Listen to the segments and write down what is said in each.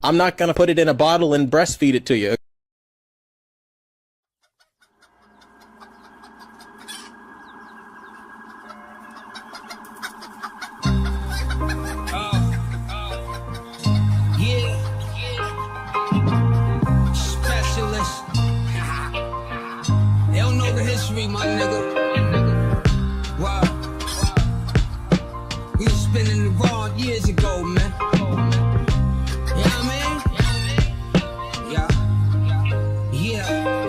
I'm not gonna put it in a bottle and breastfeed it to you. My nigga, wow. We was spinning the wrong years ago, man. You know what I mean?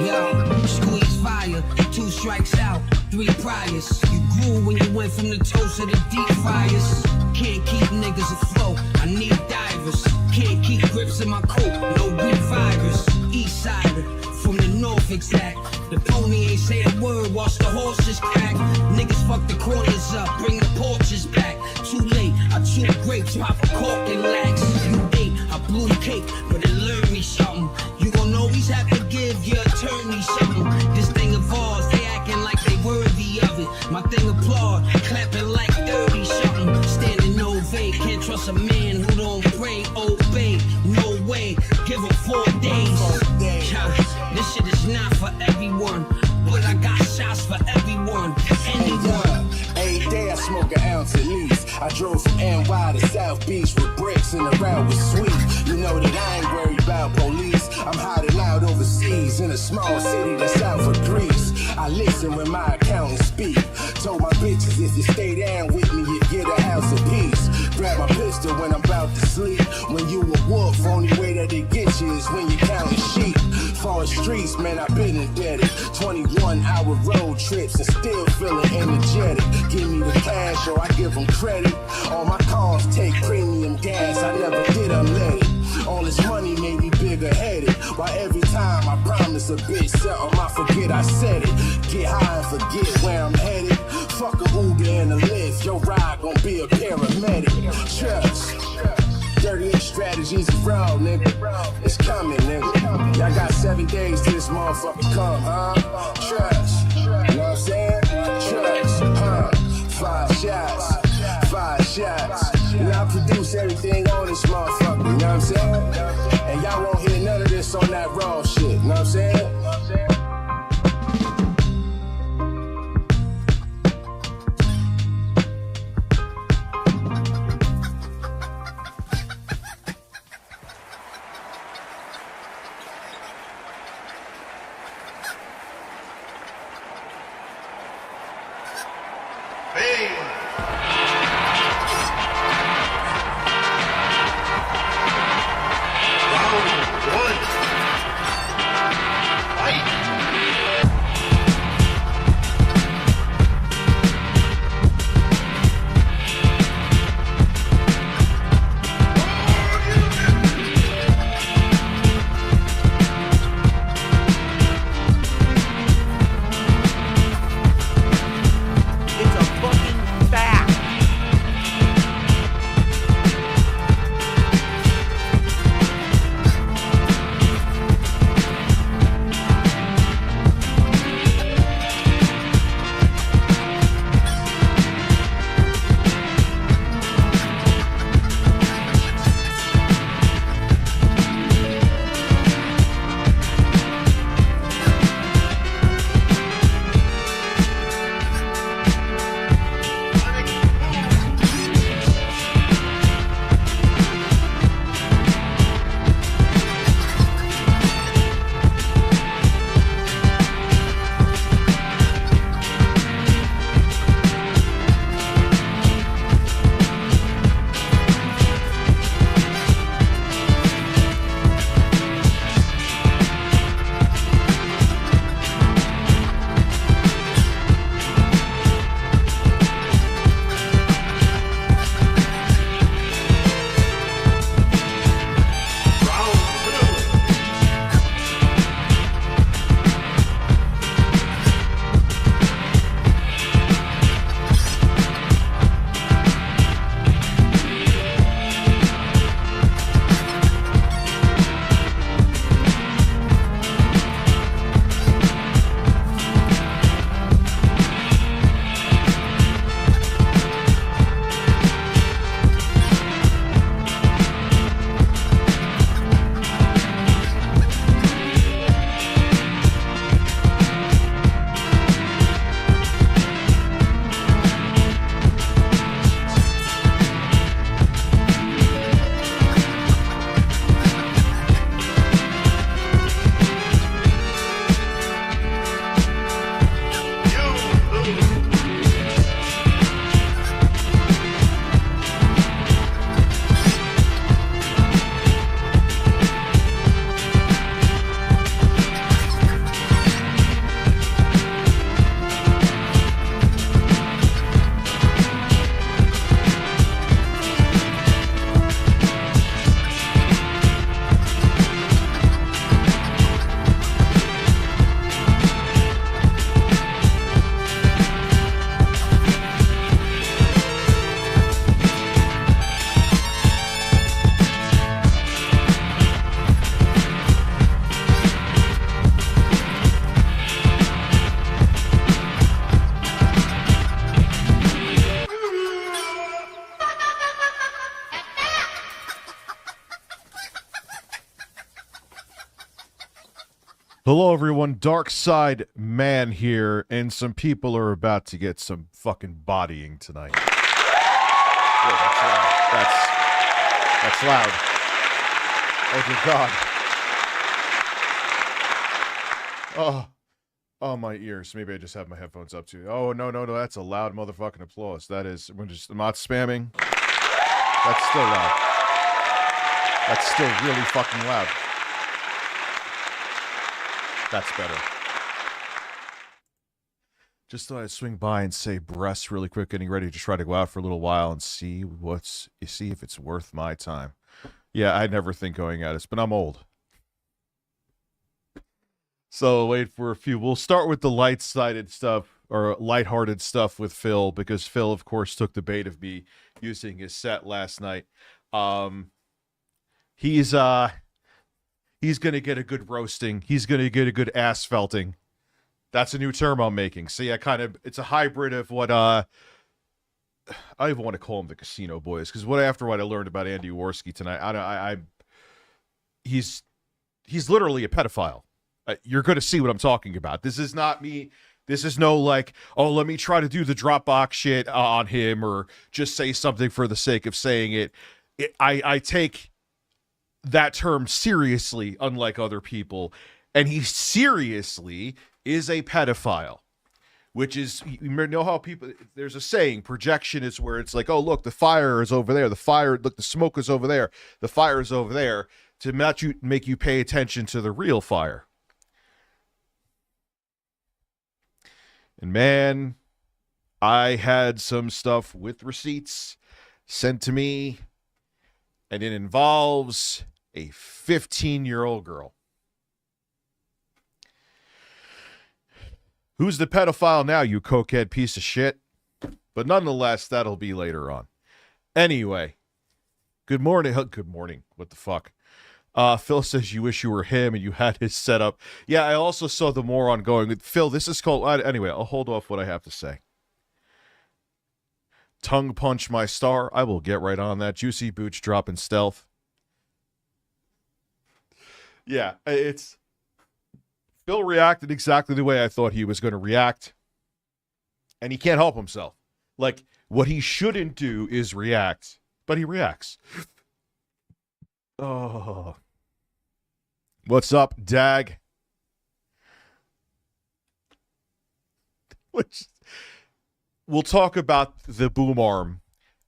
Yeah. Squeeze fire, 2 strikes out, 3 priors. You grew when you went from the toast to the deep fryers. Can't keep niggas afloat, I need divers. Can't keep grips in my coat, no weak virus. East sider, from the north exact. The pony ain't say a word, watch the horses crack. Niggas fuck the corners up, bring the porches back. Too late, I chew grapes, pop a cork and lax. You ate, I blew cake, but it learned me something. You gon' always have to give your attorney something. This thing of ours, they acting like they worthy of it. My thing applaud, clapping like 30 something. Standing ovate, can't trust a man who don't pray, obey. No way, give him 4 days. This shit is not for everyone, but I got shots for everyone. Anyone. Every day I smoke an ounce at least. I drove from NY to South Beach with bricks and the route was sweet. You know that I ain't worried about police. I'm hiding out overseas in a small city that's south of Greece. I listen when my accountants speak. Told my bitches if you stay down with me, you get a house of peace. Grab my pistol when I'm about to sleep. When you a wolf, only way that they get you is when you counting sheep. Far streets, man, I've been indebted. 21-hour road trips and still feeling energetic. Give me the cash or I give them credit. All my cars take premium gas, I never did unleaded. All this money made me bigger headed. While every time I promise a bitch something, I forget I said it. Get high and forget where I'm headed. Fuck a Uber and a Lyft, your ride gon' be a paramedic. Trust. 38 strategies is raw, nigga. It's coming, nigga. Y'all got 7 days till this motherfucker come, huh? Trust. You know what I'm saying? Trust, huh? 5 shots. 5 shots. And I produce everything on this motherfucker, you know what I'm saying? And y'all won't hear none of this on that raw shit, you know what I'm saying? Hello, everyone. Dark Side Man here, and some people are about to get some fucking bodying tonight. Yeah, that's loud. Oh, dear God. Oh, my ears. Maybe I just have my headphones up too. Oh, no, that's a loud motherfucking applause. That is, I'm not spamming. That's still loud. That's still really fucking loud. That's better. Just thought I'd swing by and say breasts really quick, getting ready to try to go out for a little while and see if it's worth my time. Yeah, I never think going at it, but I'm old. So wait for a few. We'll start with the light-sided stuff, or lighthearted stuff with Phil, because Phil, of course, took the bait of me using his set last night. He's going to get a good roasting. He's going to get a good asphalting. That's a new term I'm making. See, it's a hybrid of what, I don't even want to call him the Casino Boys, because after what I learned about Andy Warski tonight, he's literally a pedophile. You're going to see what I'm talking about. This is not me. This is no like, oh, let me try to do the Dropbox shit on him or just say something for the sake of saying it. I take that term seriously, unlike other people, and he seriously is a pedophile, which is, you know how people, there's a saying, projection is where it's like, oh, look, the fire is over there, look, the smoke is over there, the fire is over there, to make you pay attention to the real fire. And man, I had some stuff with receipts sent to me, and it involves a 15-year-old girl. Who's the pedophile now, you cokehead piece of shit? But nonetheless, that'll be later on. Anyway, good morning. Good morning. What the fuck? Phil says you wish you were him and you had his setup. Yeah, I also saw the moron going with Phil. This is called. Anyway, I'll hold off what I have to say. Tongue punch my star. I will get right on that. Juicy boots dropping stealth. Yeah, it's Phil reacted exactly the way I thought he was going to react. And he can't help himself. Like, what he shouldn't do is react, but he reacts. Oh. What's up, Dag? We'll talk about the boom arm,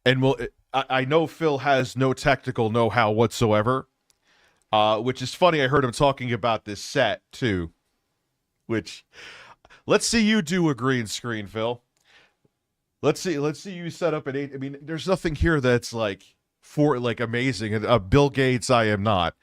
and I know Phil has no technical know-how whatsoever, which is funny. I heard him talking about this set too. Which, let's see you do a green screen, Phil. Let's see you set up an 8. I mean, there's nothing here that's like amazing. Bill Gates, I am not.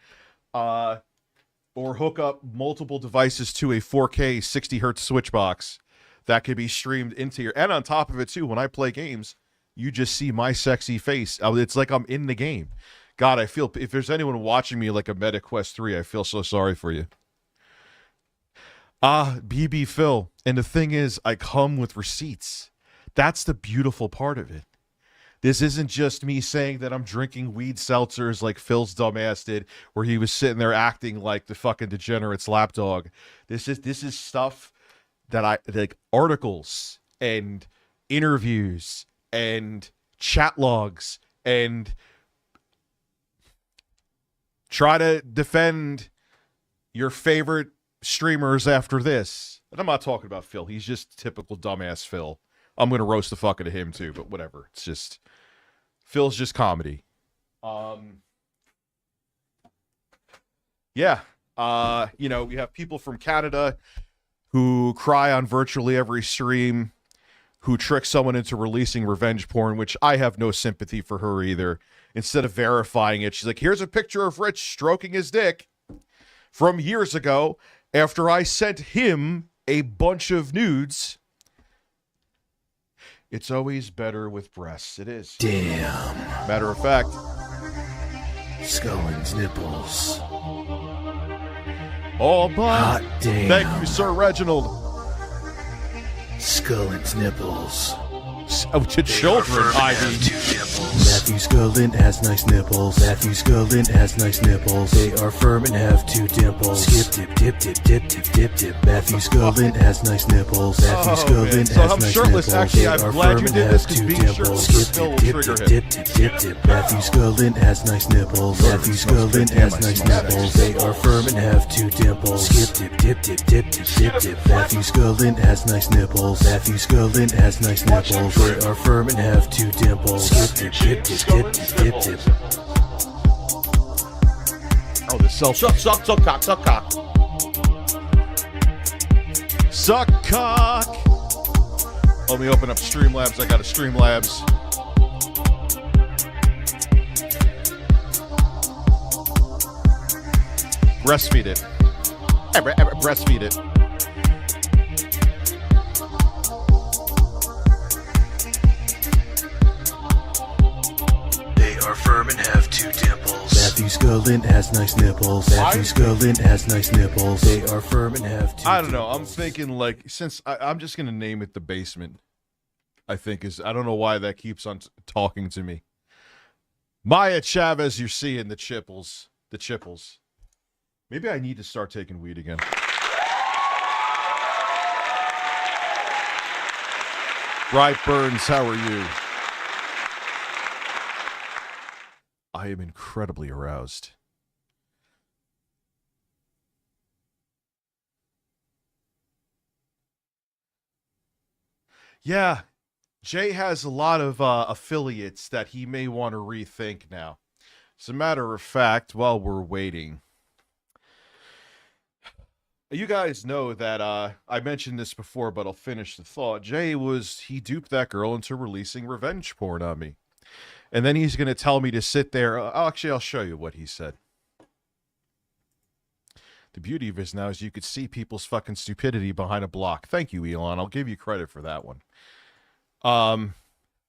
Or hook up multiple devices to a 4K 60 hertz switch box that could be streamed into your, and on top of it too, when I play games, you just see my sexy face. It's like I'm in the game. God, I feel, if there's anyone watching me like a Meta Quest 3, I feel so sorry for you. BB Phil. And the thing is, I come with receipts. That's the beautiful part of it. This isn't just me saying that I'm drinking weed seltzers like Phil's dumbass did, where he was sitting there acting like the fucking degenerate's lapdog. This is stuff that like articles and interviews and chat logs, and try to defend your favorite streamers after this. And I'm not talking about Phil. He's just typical dumbass Phil. I'm going to roast the fuck out of him too, but whatever. It's just, Phil's just comedy. Yeah. You know, we have people from Canada who cry on virtually every stream, who trick someone into releasing revenge porn, which I have no sympathy for her either. Instead of verifying it, she's like, here's a picture of Rich stroking his dick from years ago after I sent him a bunch of nudes. It's always better with breasts. It is. Damn. Matter of fact, Scullin's nipples. Oh, but Hot damn. Thank you, Sir Reginald. Scullin's nipples. Oh, to children, Ivy. Matthew Scullin has nice nipples. Matthew Scullin has nice nipples. They are firm and have 2 dimples. Skip, dip, dip, dip, dip, dip, dip, dip. Matthew Scullin has nice nipples. Matthew Scullin So has I'm nice shirtless. nipples. Actually, They I'm are glad firm you and did have this, 'cause 2 being dimples. shirtless Skip, still will dip, trigger dip, dip, dip, dip, dip. Matthew Scullin has nice nipples. Matthew Scullin has nice nipples. They are firm and have 2 dimples. Skip, dip, dip, dip, dip, dip, dip, dip. Matthew Scullin has nice nipples. Matthew Scullin has nice nipples. They are firm and have 2 dimples. Skip, dip, dip, dip, dip, dip, dip. Oh, the self suck cock. Suck cock. Let me open up Streamlabs. I got a Streamlabs. Breastfeed it. Breastfeed it. They are firm and have 2 dimples. Matthew Scullin has nice nipples. Matthew Scullin has nice nipples. They are firm and have 2 I don't know. I'm thinking, like, since I'm just going to name it The Basement, I think is, I don't know why that keeps on talking to me. Maya Chavez, you're seeing the Chipples. The Chipples. Maybe I need to start taking weed again. Bright Burns, how are you? I am incredibly aroused. Yeah, Jay has a lot of affiliates that he may want to rethink now. As a matter of fact, while we're waiting, you guys know that I mentioned this before, but I'll finish the thought. Jay he duped that girl into releasing revenge porn on me. And then he's going to tell me to sit there. Actually, I'll show you what he said. The beauty of this now is you could see people's fucking stupidity behind a block. Thank you, Elon. I'll give you credit for that one.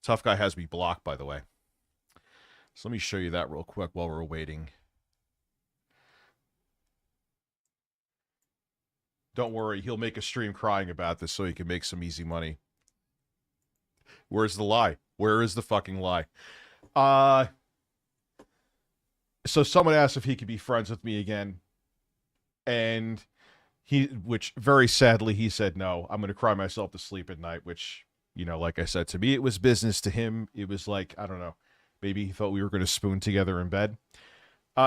Tough Guy has me blocked, by the way. So let me show you that real quick while we're waiting. Don't worry, he'll make a stream crying about this so he can make some easy money. Where's the lie? Where is the fucking lie? So someone asked if he could be friends with me again. And which very sadly, he said no. I'm going to cry myself to sleep at night, which, you know, like I said, to me, it was business. To him, it was like, I don't know, maybe he thought we were going to spoon together in bed.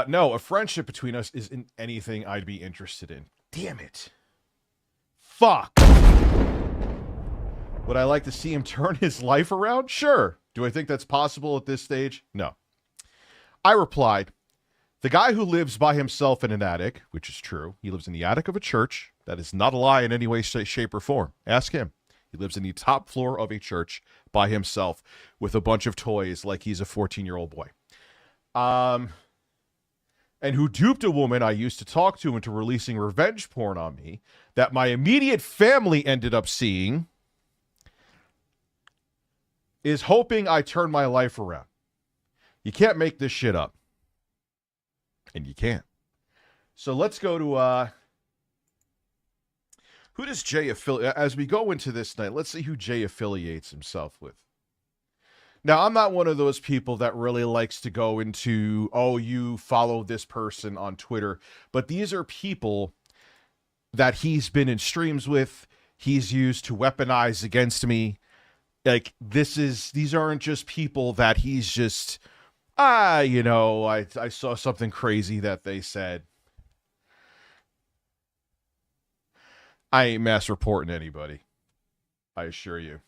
No, a friendship between us isn't anything I'd be interested in. Damn it. Fuck. Would I like to see him turn his life around? Sure. Do I think that's possible at this stage? No. I replied, the guy who lives by himself in an attic, which is true, he lives in the attic of a church. That is not a lie in any way, shape, or form. Ask him. He lives in the top floor of a church by himself with a bunch of toys like he's a 14-year-old boy. And who duped a woman I used to talk to into releasing revenge porn on me that my immediate family ended up seeing, is hoping I turn my life around. You can't make this shit up. And you can't. So let's go to, who does Jay affiliate? As we go into this night, let's see who Jay affiliates himself with. Now, I'm not one of those people that really likes to go into, oh, you follow this person on Twitter. But these are people that he's been in streams with, he's used to weaponize against me. Like, these aren't just people that he's just, you know, I saw something crazy that they said. I ain't mass reporting anybody. I assure you.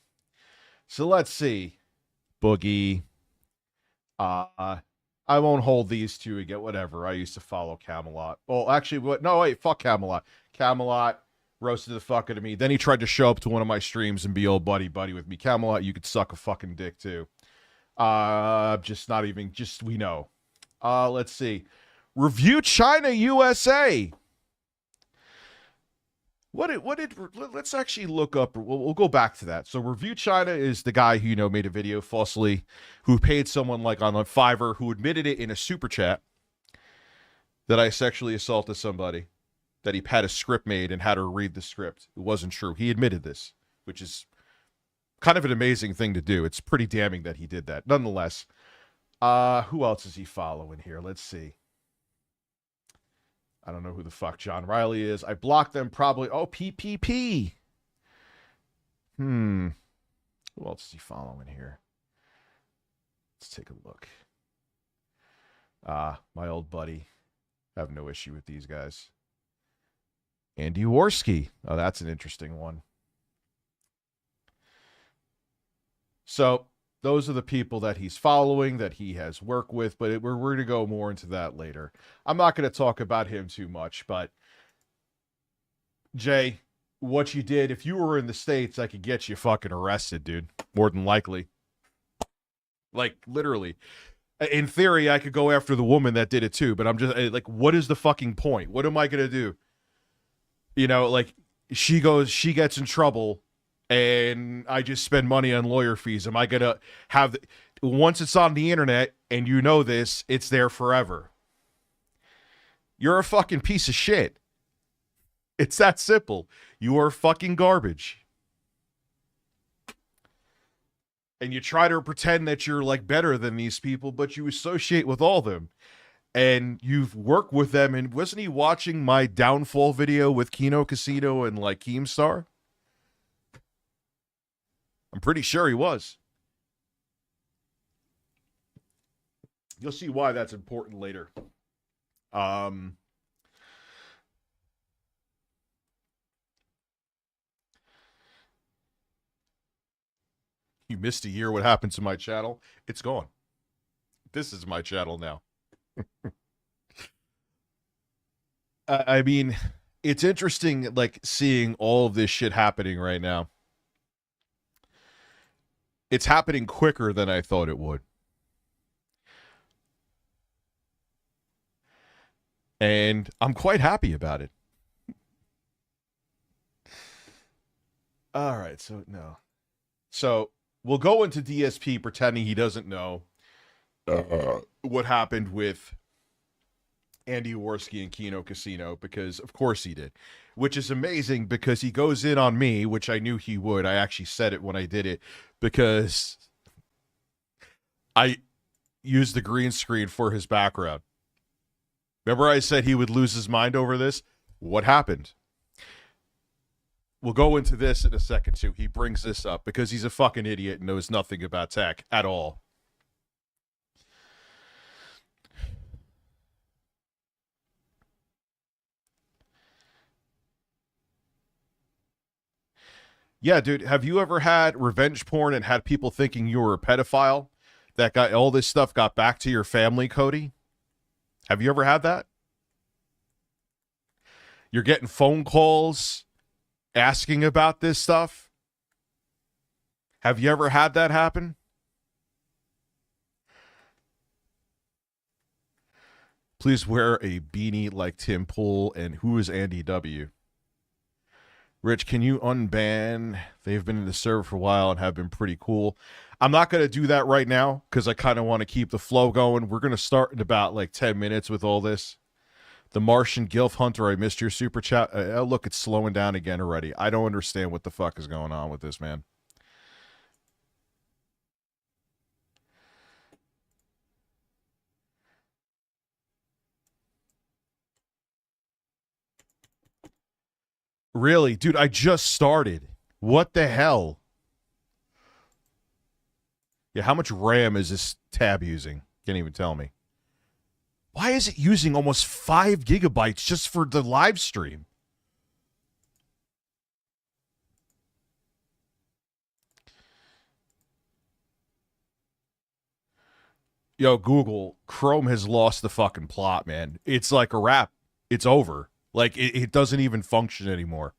So let's see. Boogie. I won't hold these two again. Whatever. I used to follow Camelot. Well, actually, no, wait. Fuck Camelot. Camelot roasted the fuck out of me. Then he tried to show up to one of my streams and be old buddy with me. Camelot, you could suck a fucking dick too. Just not even. Just we know. Let's see. Review China USA. Let's actually look up, we'll go back to that. So Review China is the guy who, you know, made a video falsely, who paid someone like on Fiverr, who admitted it in a super chat that I sexually assaulted somebody, that he had a script made and had her read the script. It wasn't true. He admitted this, which is kind of an amazing thing to do. It's pretty damning that he did that. Nonetheless, Who else is he following here? Let's see. I don't know who the fuck John Riley is. I blocked them probably. Oh, PPP. Who else is he following here? Let's take a look. My old buddy. I have no issue with these guys. Andy Warski. Oh, that's an interesting one. So those are the people that he's following, that he has worked with, but we're going to go more into that later. I'm not going to talk about him too much, but Jay, what you did, if you were in the States, I could get you fucking arrested, dude. More than likely. Like, literally. In theory, I could go after the woman that did it too, but I'm just like, what is the fucking point? What am I going to do? You know, like, she gets in trouble, and I just spend money on lawyer fees. Am I going to have, once it's on the internet, and you know this, it's there forever. You're a fucking piece of shit. It's that simple. You are fucking garbage. And you try to pretend that you're like better than these people, but you associate with all of them. And you've worked with them. And wasn't he watching my downfall video with Kino Casino and like Keemstar? I'm pretty sure he was. You'll see why that's important later. You missed a year. What happened to my channel? It's gone. This is my channel now. I mean, it's interesting, like, seeing all of this shit happening right now. It's happening quicker than I thought it would. And I'm quite happy about it. All right, so no. So we'll go into DSP pretending he doesn't know what happened with Andy Warski and Kino Casino, because of course he did, which is amazing because he goes in on me, which I knew he would. I actually said it when I did it because I used the green screen for his background. Remember I said he would lose his mind over this? What happened? We'll go into this in a second, too. He brings this up because he's a fucking idiot and knows nothing about tech at all. Yeah, dude, have you ever had revenge porn and had people thinking you were a pedophile? That got all this stuff got back to your family, Cody? Have you ever had that? You're getting phone calls asking about this stuff? Have you ever had that happen? Please wear a beanie like Tim Pool. And who is Andy W? Rich, can you unban? They've been in the server for a while and have been pretty cool. I'm not going to do that right now because I kind of want to keep the flow going. We're going to start in about like 10 minutes with all this. The Martian Gilf Hunter, I missed your super chat. Look, it's slowing down again already. I don't understand what the fuck is going on with this, man. Really? Dude, I just started. What the hell? Yeah, how much RAM is this tab using? Can't even tell me. Why is it using almost 5 gigabytes just for the live stream? Yo, Google, Chrome has lost the fucking plot, man. It's like a wrap. It's over. Like, it doesn't even function anymore.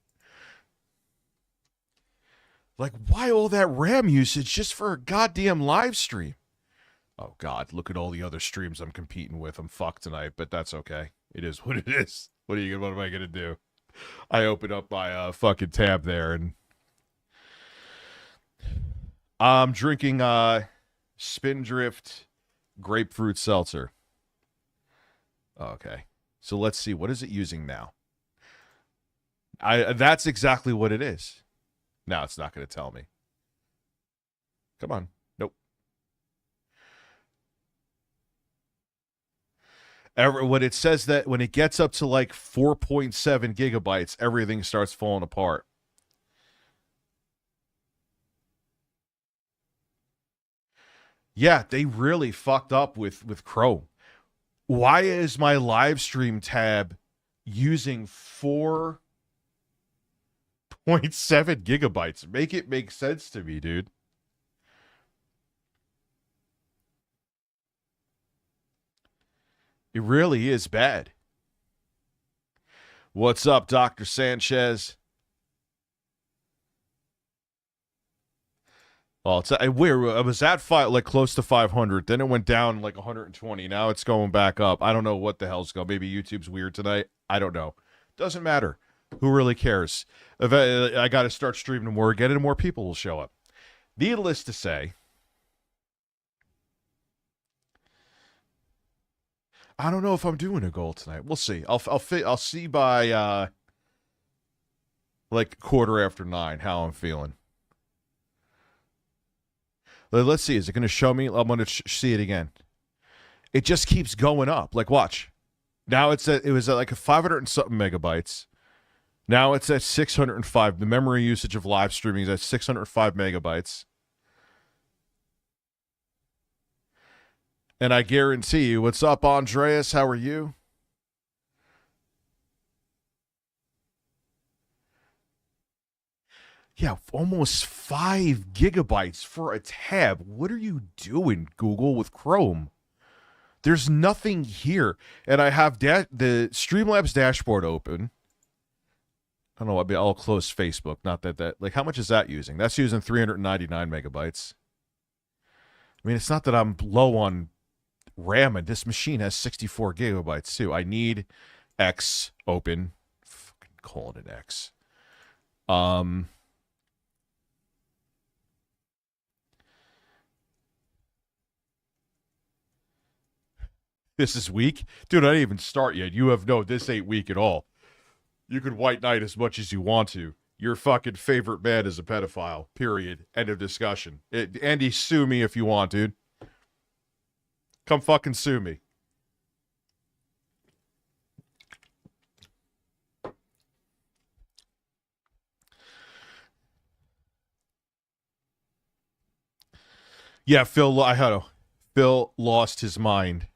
Like, why all that RAM usage just for a goddamn live stream? Oh, God, look at all the other streams I'm competing with. I'm fucked tonight, but that's okay. It is what it is. What am I going to do? I open up my fucking tab there, and I'm drinking Spindrift Grapefruit Seltzer. Okay. So let's see. What is it using now? That's exactly what it is. Now it's not going to tell me. Come on. Nope. When it says that when it gets up to like 4.7 gigabytes, everything starts falling apart. Yeah, they really fucked up with Chrome. Why is my live stream tab using 4.7 gigabytes? Make it make sense to me, dude. It really is bad. What's up, Dr. Sanchez? Oh, it was at like close to 500. Then it went down like 120. Now it's going back up. I don't know what the hell's going. Maybe YouTube's weird tonight. I don't know. Doesn't matter. Who really cares? I got to start streaming more again, and more people will show up. Needless to say, I don't know if I'm doing a goal tonight. We'll see. I'll see by like 9:15 how I'm feeling. Let's see. Is it going to show me? I'm going to see it again. It just keeps going up. Like, watch. Now it was at like 500 and something megabytes. Now it's at 605. The memory usage of live streaming is at 605 megabytes. And I guarantee you, what's up, Andreas? How are you? Yeah, almost 5 gigabytes for a tab. What are you doing, Google, with Chrome? There's nothing here. And I have the Streamlabs dashboard open. I don't know. I'll close Facebook. Not that. Like, how much is that using? That's using 399 megabytes. I mean, it's not that I'm low on RAM, and this machine has 64 gigabytes, too. I need X open. Fucking calling it X. This is weak? Dude, I didn't even start yet. This ain't weak at all. You could white knight as much as you want to. Your fucking favorite man is a pedophile. Period. End of discussion. Andy, sue me if you want, dude. Come fucking sue me. Yeah, Phil lost his mind.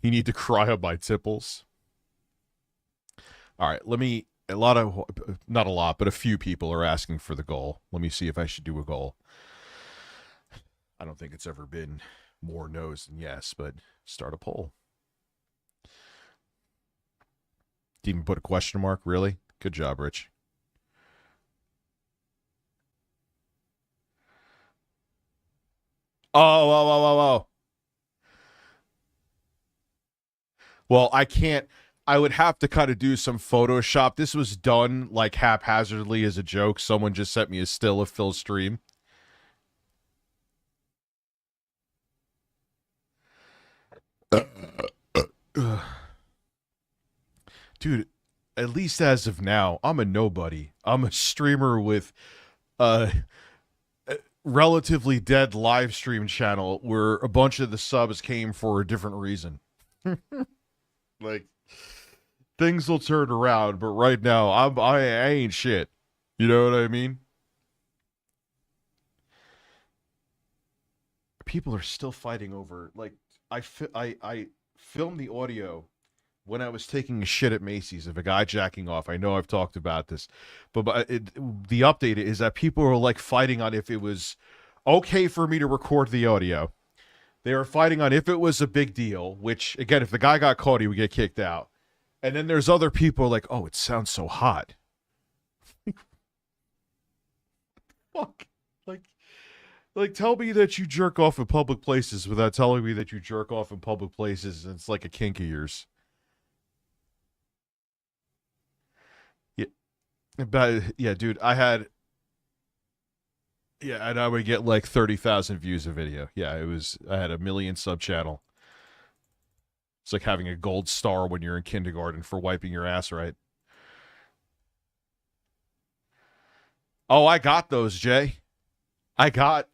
You need to cry on my tipples. All right, not a lot, but a few people are asking for the goal. Let me see if I should do a goal. I don't think it's ever been more no's than yes, but start a poll. Didn't even put a question mark, really? Good job, Rich. Oh. Well, I would have to kind of do some Photoshop. This was done like haphazardly as a joke. Someone just sent me a still of Phil's stream. Dude, at least as of now, I'm a nobody. I'm a streamer with a relatively dead live stream channel where a bunch of the subs came for a different reason. Like, things will turn around, but right now I ain't shit. You know what I mean? People are still fighting over, like, I filmed the audio when I was taking a shit at Macy's of a guy jacking off. I know I've talked about this, but the update is that people are like fighting on if it was okay for me to record the audio. They were fighting on if it was a big deal, which, again, if the guy got caught, he would get kicked out. And then there's other people like, oh, it sounds so hot. Fuck. Like, tell me that you jerk off in public places without telling me that you jerk off in public places and it's like a kink of yours. Yeah, dude, and I would get like 30,000 views a video. Yeah, I had 1 million sub channel. It's like having a gold star when you're in kindergarten for wiping your ass right. Oh, I got those, Jay. I got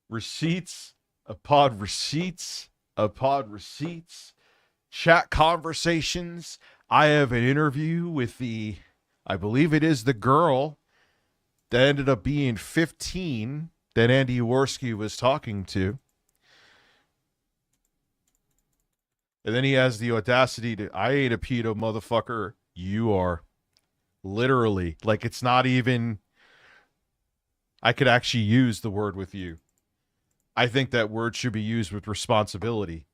receipts upon receipts upon receipts chat conversations. I have an interview with I believe it is the girl that ended up being 15 that Andy Warski was talking to. And then he has the audacity to, I ain't a pedo, motherfucker. You are. Literally. Like, it's not even, I could actually use the word with you. I think that word should be used with responsibility.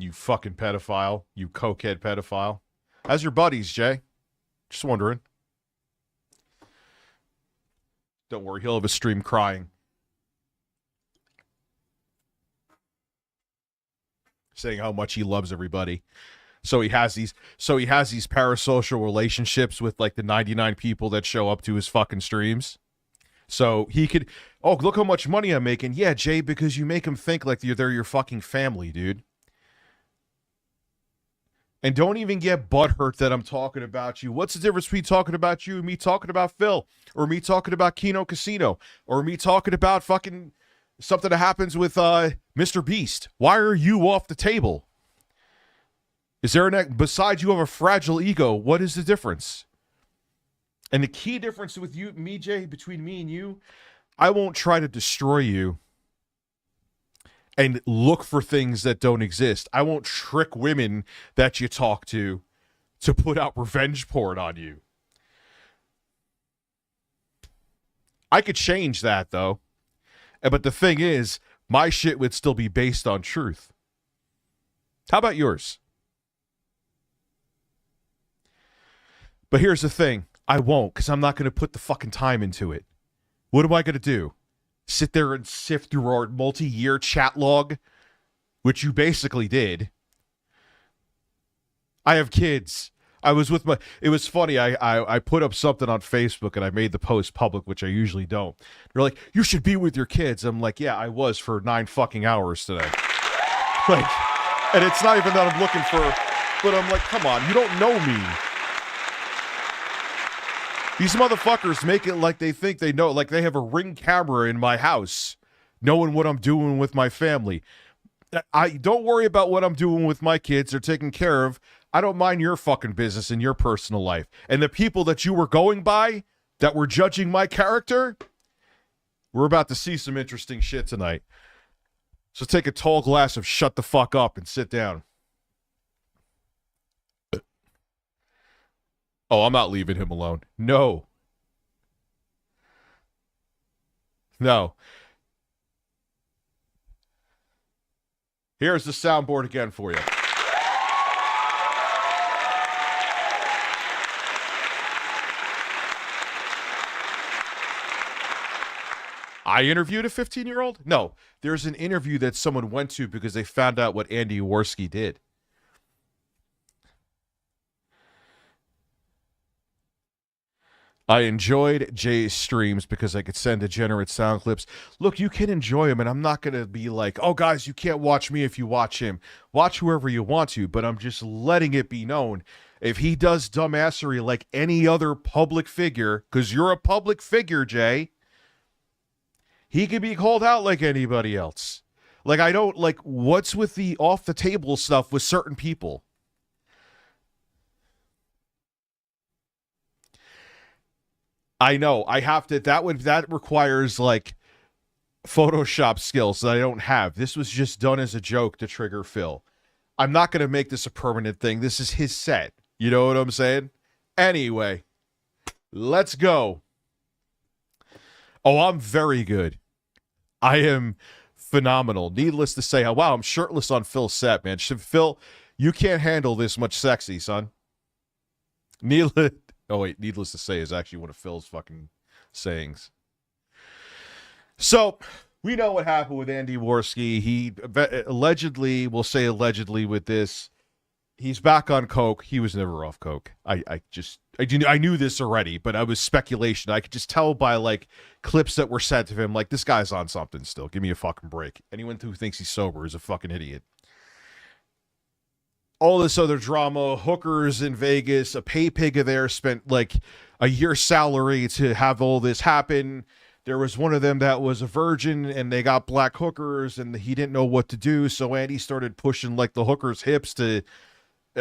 You fucking pedophile. You cokehead pedophile. How's your buddies, Jay? Just wondering. Don't worry, he'll have a stream crying. Saying how much he loves everybody. So he has these parasocial relationships with like the 99 people that show up to his fucking streams. So he could, oh, look how much money I'm making. Yeah, Jay, because you make them think like they're your fucking family, dude. And don't even get butthurt that I'm talking about you. What's the difference between talking about you and me talking about Phil? Or me talking about Kino Casino? Or me talking about fucking something that happens with Mr. Beast? Why are you off the table? Is there besides you have a fragile ego, what is the difference? And the key difference with you, me, Jay, between me and you, I won't try to destroy you and look for things that don't exist. I won't trick women that you talk to put out revenge porn on you. I could change that, though. But the thing is, my shit would still be based on truth. How about yours? But here's the thing. I won't, because I'm not going to put the fucking time into it. What am I going to do? Sit there and sift through our multi-year chat log, which you basically did. I have kids. I was with my... It was funny. I put up something on Facebook, and I made the post public, which I usually don't. They're like, you should be with your kids. I'm like, yeah, I was for 9 fucking hours today. Like, and it's not even that I'm looking for... But I'm like, come on, you don't know me. These motherfuckers make it like they think they know, like they have a Ring camera in my house, knowing what I'm doing with my family. I don't worry about what I'm doing with my kids. They're taken care of. I don't mind your fucking business and your personal life. And the people that you were going by, that were judging my character, we're about to see some interesting shit tonight. So take a tall glass of shut the fuck up and sit down. Oh, I'm not leaving him alone. No. No. Here's the soundboard again for you. I interviewed a 15-year-old? No. There's an interview that someone went to because they found out what Andy Warski did. I enjoyed Jay's streams because I could send degenerate sound clips. Look, you can enjoy them, and I'm not going to be like, oh, guys, you can't watch me if you watch him. Watch whoever you want to, but I'm just letting it be known. If he does dumbassery like any other public figure, because you're a public figure, Jay, he can be called out like anybody else. Like, I don't, like, what's with the off-the-table stuff with certain people? I know. I have to. That requires like Photoshop skills that I don't have. This was just done as a joke to trigger Phil. I'm not going to make this a permanent thing. This is his set. You know what I'm saying? Anyway, let's go. Oh, I'm very good. I am phenomenal. Needless to say, wow, I'm shirtless on Phil's set, man. Phil, you can't handle this much sexy, son. Needless to say is actually one of Phil's fucking sayings. So, we know what happened with Andy Warski. He allegedly, we'll say allegedly with this, he's back on coke. He was never off coke. I knew this already, but I was speculation. I could just tell by like clips that were sent to him, like, this guy's on something still. Give me a fucking break. Anyone who thinks he's sober is a fucking idiot. All this other drama, hookers in Vegas, a pay pig of theirs spent like a year's salary to have all this happen. there was one of them that was a virgin and they got black hookers and he didn't know what to do. So Andy started pushing like the hooker's hips to,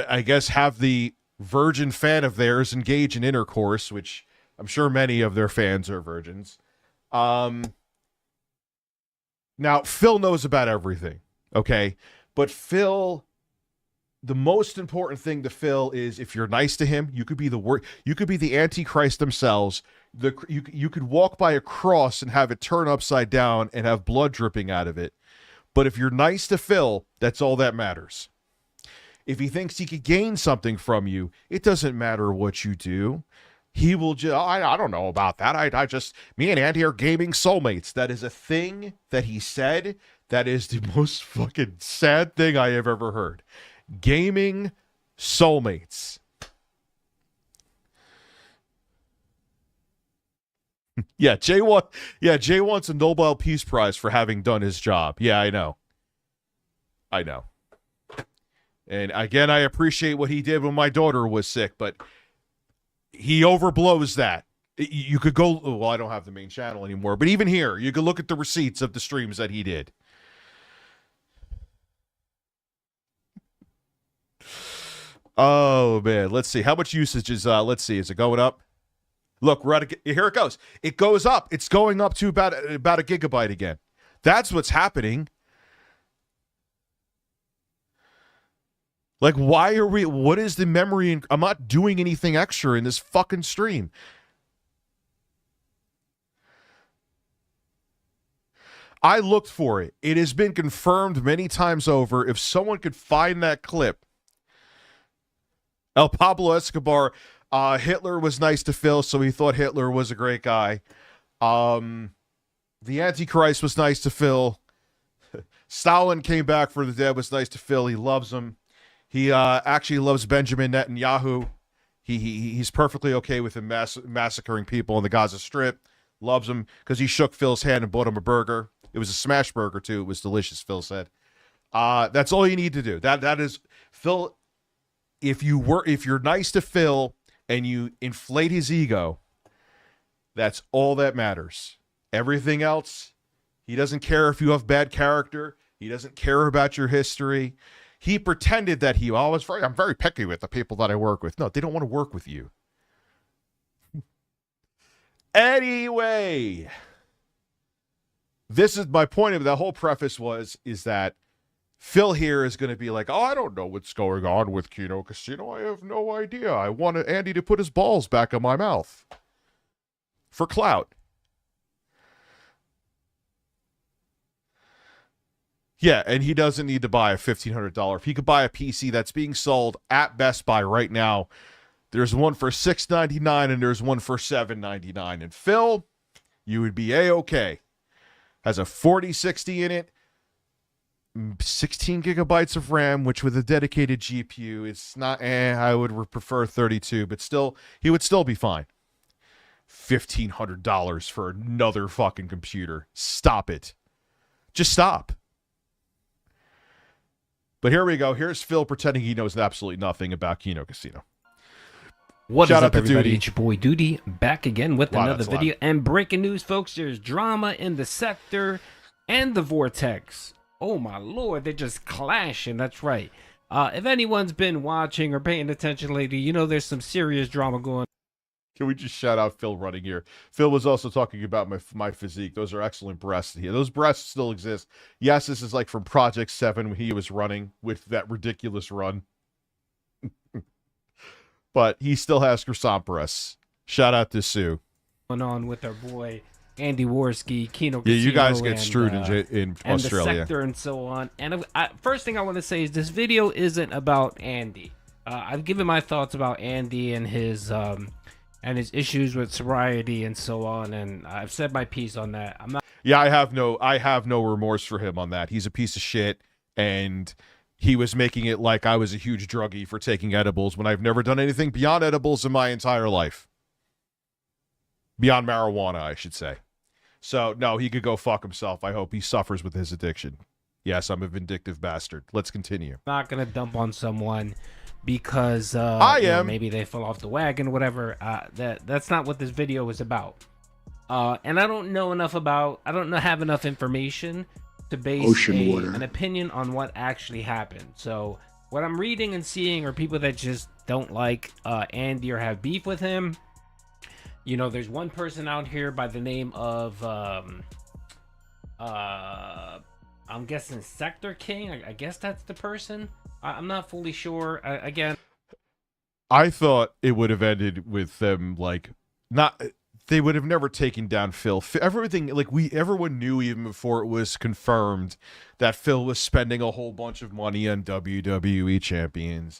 I guess, have the virgin fan of theirs engage in intercourse, which I'm sure many of their fans are virgins. Now, Phil knows about everything, okay? But Phil, the most important thing to Phil is if you're nice to him, you could be you could be the Antichrist themselves. You could walk by a cross and have it turn upside down and have blood dripping out of it. But if you're nice to Phil, that's all that matters. If he thinks he could gain something from you, it doesn't matter what you do. He will just, I don't know about that. I just, me and Andy are gaming soulmates. That is a thing that he said. That is the most fucking sad thing I have ever heard. Gaming soulmates. Yeah, Jay wants a Nobel Peace Prize for having done his job. Yeah, I know. And again, I appreciate what he did when my daughter was sick, but he overblows that. You could go, well, I don't have the main channel anymore, but even here, you could look at the receipts of the streams that he did. Oh, man. Let's see. How much usage is, let's see. Is it going up? Look, here it goes. It goes up. It's going up to about a gigabyte again. That's what's happening. Like, what is the memory? I'm not doing anything extra in this fucking stream. I looked for it. It has been confirmed many times over. If someone could find that clip. El Pablo Escobar, Hitler was nice to Phil, so he thought Hitler was a great guy. The Antichrist was nice to Phil. Stalin came back for the dead, was nice to Phil. He loves him. He actually loves Benjamin Netanyahu. He's perfectly okay with him massacring people in the Gaza Strip. Loves him because he shook Phil's hand and bought him a burger. It was a smash burger, too. It was delicious, Phil said. That's all you need to do. That is, Phil, if you're nice to Phil and you inflate his ego, that's all that matters. Everything else, he doesn't care if you have bad character. He doesn't care about your history. He pretended that I'm very picky with the people that I work with. No, they don't want to work with you. Anyway, this is my point of the whole preface is that Phil here is going to be like, oh, I don't know what's going on with Kino Casino. I have no idea. I wanted Andy to put his balls back in my mouth for clout. Yeah, and he doesn't need to buy a $1,500. If he could buy a PC that's being sold at Best Buy right now, there's one for $699 and there's one for $799. And Phil, you would be A-okay. Has a 4060 in it, 16 gigabytes of RAM, which with a dedicated GPU, it's not, I would prefer 32, but still, he would still be fine. $1,500 for another fucking computer. Stop it. Just stop. But here we go. Here's Phil pretending he knows absolutely nothing about Kino Casino. What Shout is out up, to everybody? Duty. It's your boy Duty, back again with another that's video. loud. And breaking news, folks, there's drama in the sector and the vortex. Oh my lord, they're just clashing. That's right. If anyone's been watching or paying attention lately, you know there's some serious drama going on. Can we just shout out Phil running here? Phil was also talking about my physique. Those are excellent breasts here. Those breasts still exist. Yes, this is like from Project 7 when he was running with that ridiculous run. But he still has croissant breasts. Shout out to Sue. Going on with our boy Andy Warski, Kino Yeah, you guys Casino, get screwed in and Australia. the sector and so on. And first thing I want to say is this video isn't about Andy. I've given my thoughts about Andy and his issues with sobriety and so on, and I've said my piece on that. I'm not. Yeah, I have no remorse for him on that. He's a piece of shit, and he was making it like I was a huge druggie for taking edibles when I've never done anything beyond edibles in my entire life. Beyond marijuana, I should say. So, no, he could go fuck himself. I hope he suffers with his addiction. Yes, I'm a vindictive bastard. Let's continue. Not gonna dump on someone because I am. maybe they fell off the wagon or whatever. That's not what this video is about. And I don't have enough information to base Ocean water. an opinion on what actually happened. So what I'm reading and seeing are people that just don't like Andy or have beef with him. You know, there's one person out here by the name of I'm guessing Sector King. I guess that's the person. I'm not fully sure. Again, I thought it would have ended with them like not. They would have never taken down Phil. Everything like everyone knew even before it was confirmed that Phil was spending a whole bunch of money on WWE champions,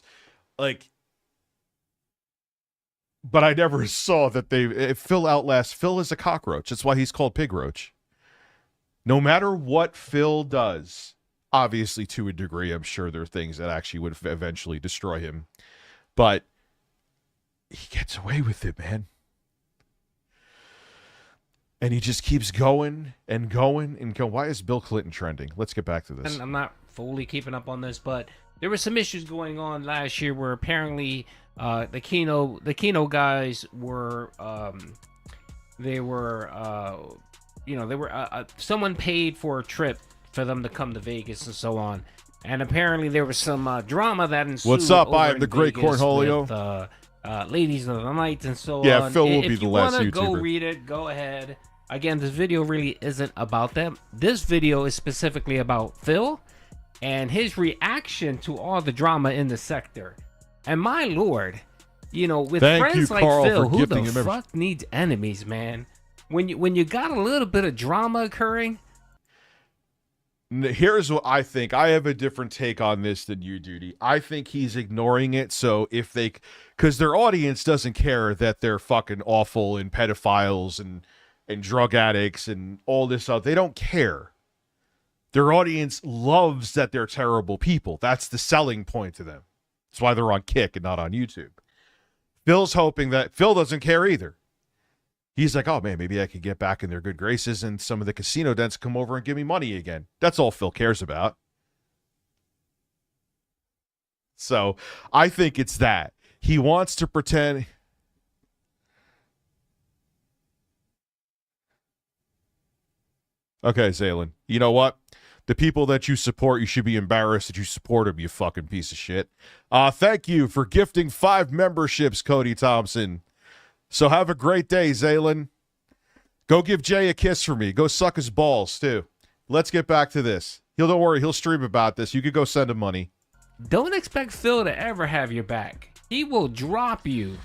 like. But I never saw that Phil outlasts. Phil is a cockroach. That's why he's called Pig Roach. No matter what Phil does, obviously to a degree, I'm sure there are things that actually would eventually destroy him. But he gets away with it, man. And he just keeps going and going and going. Why is Bill Clinton trending? Let's get back to this. and I'm not fully keeping up on this, but there were some issues going on last year where apparently the Kino guys were someone paid for a trip for them to come to Vegas and so on, and apparently there was some drama that ensued. What's up? over I'm in the Great Vegas Cornholio. with, Ladies of the Night and so Yeah, on. Phil will If be the you last wanna go YouTuber. read it, go ahead. Again, this video really isn't about them. This video is specifically about Phil and his reaction to all the drama in the sector. And my lord, you know, with Thank friends you, like Carl, Phil, for who gifting the your membership. fuck needs enemies, man? When you got a little bit of drama occurring. Here's what I think. I have a different take on this than you, Duty. I think he's ignoring it. So if because their audience doesn't care that they're fucking awful and pedophiles and drug addicts and all this stuff. They don't care. Their audience loves that they're terrible people. That's the selling point to them. That's why they're on Kick and not on YouTube. Phil's hoping that Phil doesn't care either. He's like, oh man, maybe I could get back in their good graces and some of the casino dents come over and give me money again. That's all Phil cares about. So I think it's that. He wants to pretend. Okay, Zaylin, you know what? The people that you support, you should be embarrassed that you support them, you fucking piece of shit. Thank you for gifting 5 memberships, Cody Thompson. So have a great day, Zaylin. Go give Jay a kiss for me. Go suck his balls, too. Let's get back to this. Don't worry, he'll stream about this. You could go send him money. Don't expect Phil to ever have your back. He will drop you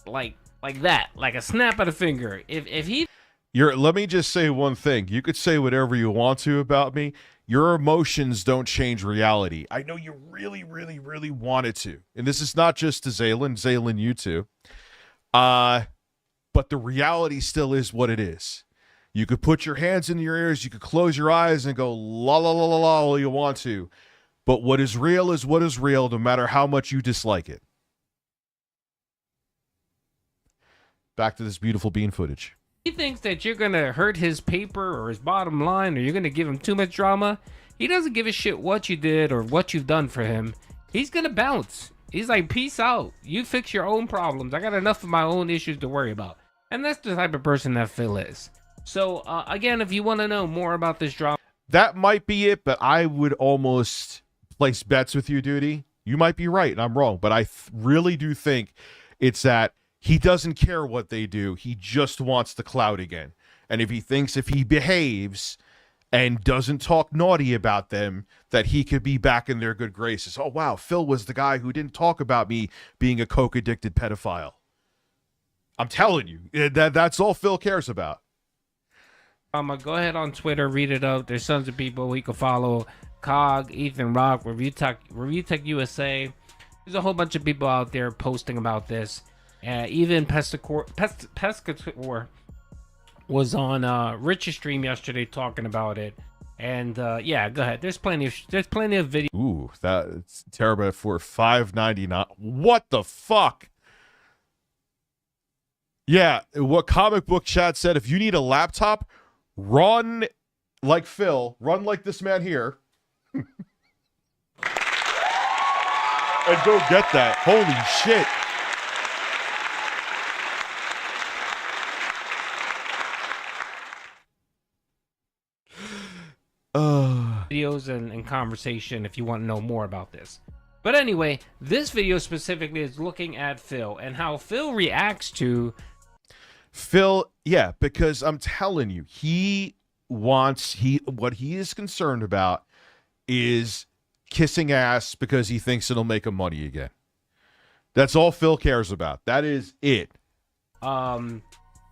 like that, like a snap of the finger. If he Let me just say one thing. You could say whatever you want to about me. Your emotions don't change reality. I know you really, really, really wanted to. And this is not just to Zaylin, you too. But the reality still is what it is. You could put your hands in your ears, you could close your eyes and go la la la la la all you want to. But what is real, no matter how much you dislike it. Back to this beautiful bean footage. he thinks that you're gonna hurt his paper or his bottom line, or you're gonna give him too much drama, he doesn't give a shit what you did or what you've done for him. He's gonna bounce. He's like, peace out. You fix your own problems. I got enough of my own issues to worry about. And that's the type of person that Phil is. So, again, if you want to know more about this drama, that might be it, but I would almost place bets with you, Duty. You might be right, and I'm wrong, but I really do think it's that he doesn't care what they do. He just wants the clout again. And if he thinks if he behaves and doesn't talk naughty about them, that he could be back in their good graces. Oh, wow, Phil was the guy who didn't talk about me being a coke-addicted pedophile. I'm telling you, that's all Phil cares about. go ahead on Twitter, read it up. There's tons of people we can follow. Cog, Ethan Rock, Review Tech USA. There's a whole bunch of people out there posting about this. Even Pescator was on Rich's stream yesterday talking about it. And yeah, go ahead. There's plenty of videos. Ooh, that's terrible for $5.99. What the fuck? Yeah, what Comic Book Chat said, if you need a laptop, run like Phil, run like this man here, and go get that. Holy shit. videos and conversation if you want to know more about this. But anyway, this video specifically is looking at Phil and how Phil reacts to Phil, yeah, because I'm telling you, what he is concerned about is kissing ass because he thinks it'll make him money again. That's all Phil cares about. That is it. when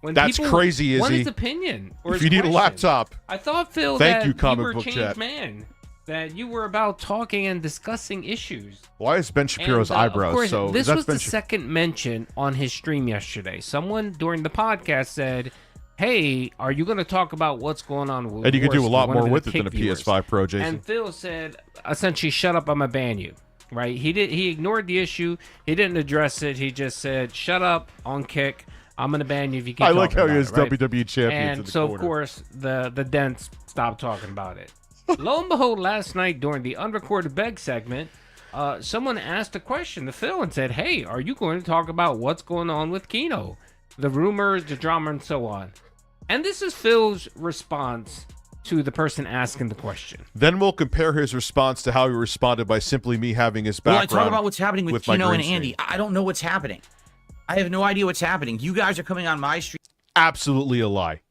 That's people crazy, want Izzy. his opinion or If his you need a question. laptop, I thought, Phil, thank that you, comic were a book changed chat. man, that you were about talking and discussing issues. why is Ben Shapiro's And, of eyebrows course, so? this that's was Ben the second mention on his stream yesterday. Someone during the podcast said, "Hey, are you going to talk about what's going on with?" And you could do a Warski, lot one more of the with it than a Kick viewers?" PS5 Pro, Jason. And Phil said, essentially, "Shut up, I'm gonna ban you." Right? He ignored the issue. He didn't address it. He just said, "Shut up on Kick. I'm gonna ban you if you keep." I like how talking he about has it," right? WWE champions in And the so, corner. of course, the dents stopped talking about it. Lo and behold, last night during the unrecorded beg segment, someone asked a question to Phil and said, "Hey, are you going to talk about what's going on with Kino? The rumors, the drama, and so on." And this is Phil's response to the person asking the question. Then we'll compare his response to how he responded by simply me having his Well, I background. talk about what's happening with my Kino and green Andy. screen. I don't know what's happening. I have no idea what's happening. You guys are coming on my stream. Absolutely a lie.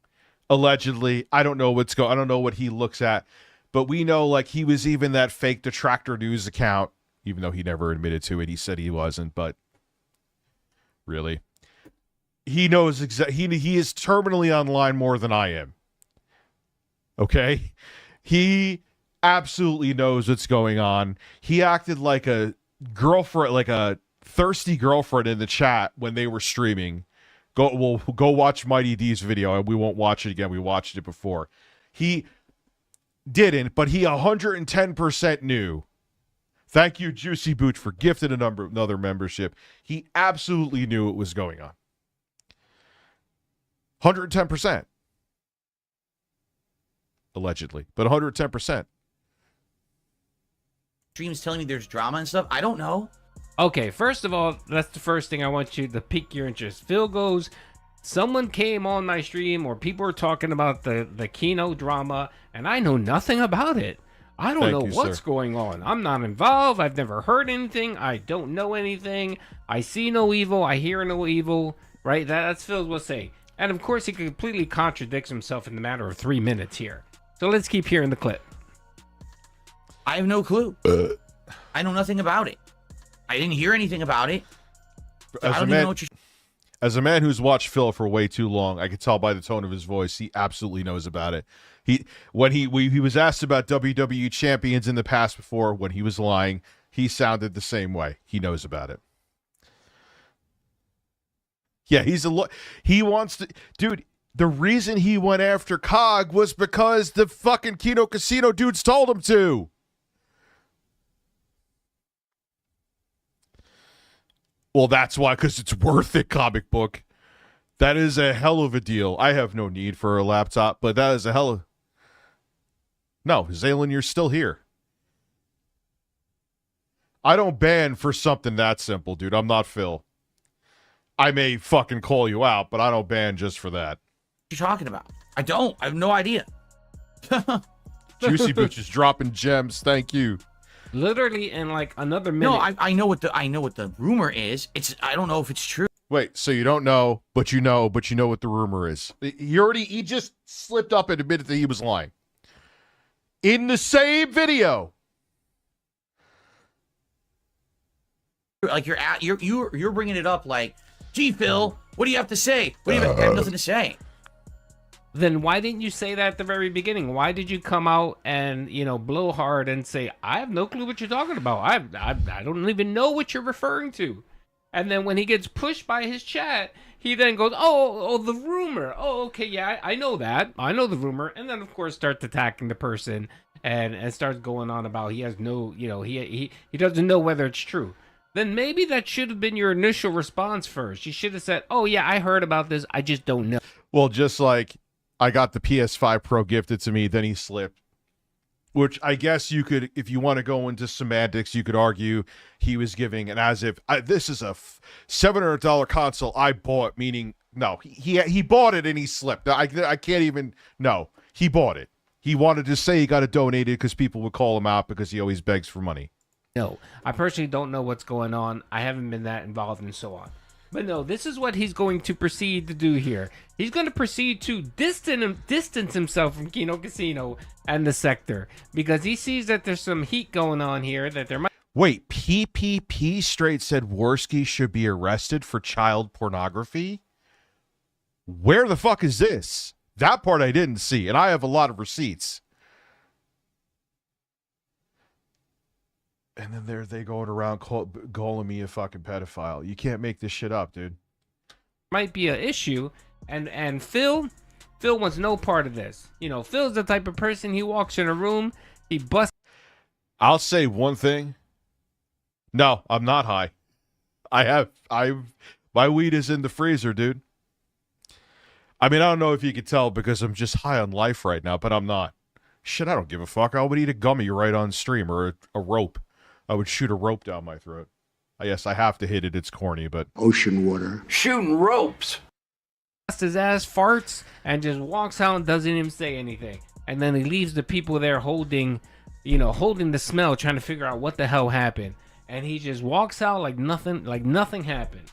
Allegedly, I don't know I don't know what he looks at, but we know like he was even that fake detractor news account, even though he never admitted to it. He said he wasn't, but really, he knows he is terminally online more than I am. Okay, he absolutely knows what's going on. He acted like a girlfriend, like a thirsty girlfriend in the chat when they were streaming. Go watch Mighty D's video. We won't watch it again. We watched it before. He didn't, but he 110% knew. Thank you, Juicy Booch, for gifting another membership. He absolutely knew what was going on. 110%. Allegedly, but 110%. Streams telling me there's drama and stuff. I don't know. Okay, first of all, that's the first thing I want you to pique your interest. Phil goes, "Someone came on my stream or people were talking about the Kino drama and I know nothing about it. I don't Thank know you, what's sir. going on. I'm not involved. I've never heard anything. I don't know anything. I see no evil. I hear no evil." Right? That's Phil's will say. And of course, he completely contradicts himself in the matter of 3 minutes here. So let's keep hearing the clip. I have no clue. I know nothing about it. I didn't hear anything about it. I don't even know what you're... As a man who's watched Phil for way too long, I could tell by the tone of his voice, he absolutely knows about it. When he was asked about WWE champions in the past before, when he was lying, he sounded the same way. He knows about it. Yeah, he wants to, dude. The reason he went after COG was because the fucking Kino Casino dudes told him to. Well, that's why, because it's worth it, comic book. That is a hell of a deal. I have no need for a laptop, but that is a hell of... No, Zaylen, you're still here. I don't ban for something that simple, dude. I'm not Phil. I may fucking call you out, but I don't ban just for that. You're talking about. I don't. I have no idea. Juicy Booch is dropping gems. Thank you. Literally in like another minute. No, I know what the rumor is. I don't know if it's true. Wait, so you don't know, but you know what the rumor is. He just slipped up and admitted that he was lying. In the same video. Like you're bringing it up like, "Gee, Phil, what do you have to say? What do you have? I have nothing to say." Then why didn't you say that at the very beginning? Why did you come out and, blow hard and say, "I have no clue what you're talking about. I don't even know what you're referring to." And then when he gets pushed by his chat, he then goes, oh, the rumor. Oh, okay, yeah, I know that. I know the rumor. And then, of course, starts attacking the person and starts going on about he has no, he doesn't know whether it's true. Then maybe that should have been your initial response first. You should have said, "Oh, yeah, I heard about this. I just don't know." Well, just like I got the PS5 Pro gifted to me, then he slipped. Which I guess you could, if you want to go into semantics, you could argue he was giving an as if this is a $700 console I bought, meaning no, he bought it and he slipped. I can't even, no, he bought it. He wanted to say he got it donated because people would call him out because he always begs for money. No, I personally don't know what's going on. I haven't been that involved and so on. But no, this is what he's going to proceed to do here. He's going to proceed to distance himself from Kino Casino and the sector because he sees that there's some heat going on here, that there might... Wait, PPP straight said Warski should be arrested for child pornography? Where the fuck is this? That part I didn't see, and I have a lot of receipts. And then there they going around calling me a fucking pedophile. You can't make this shit up, dude. Might be an issue, and Phil wants no part of this. You know, Phil's the type of person, he walks in a room, he busts... I'll say one thing. No, I'm not high. My weed is in the freezer, dude. I mean, I don't know if you could tell because I'm just high on life right now, but I'm not. Shit, I don't give a fuck. I would eat a gummy right on stream or a rope. I would shoot a rope down my throat. Yes, I have to hit it. It's corny, but... Ocean water. Shooting ropes. his ass, farts, and just walks out and doesn't even say anything. And then he leaves the people there holding the smell, trying to figure out what the hell happened. And he just walks out like nothing happened.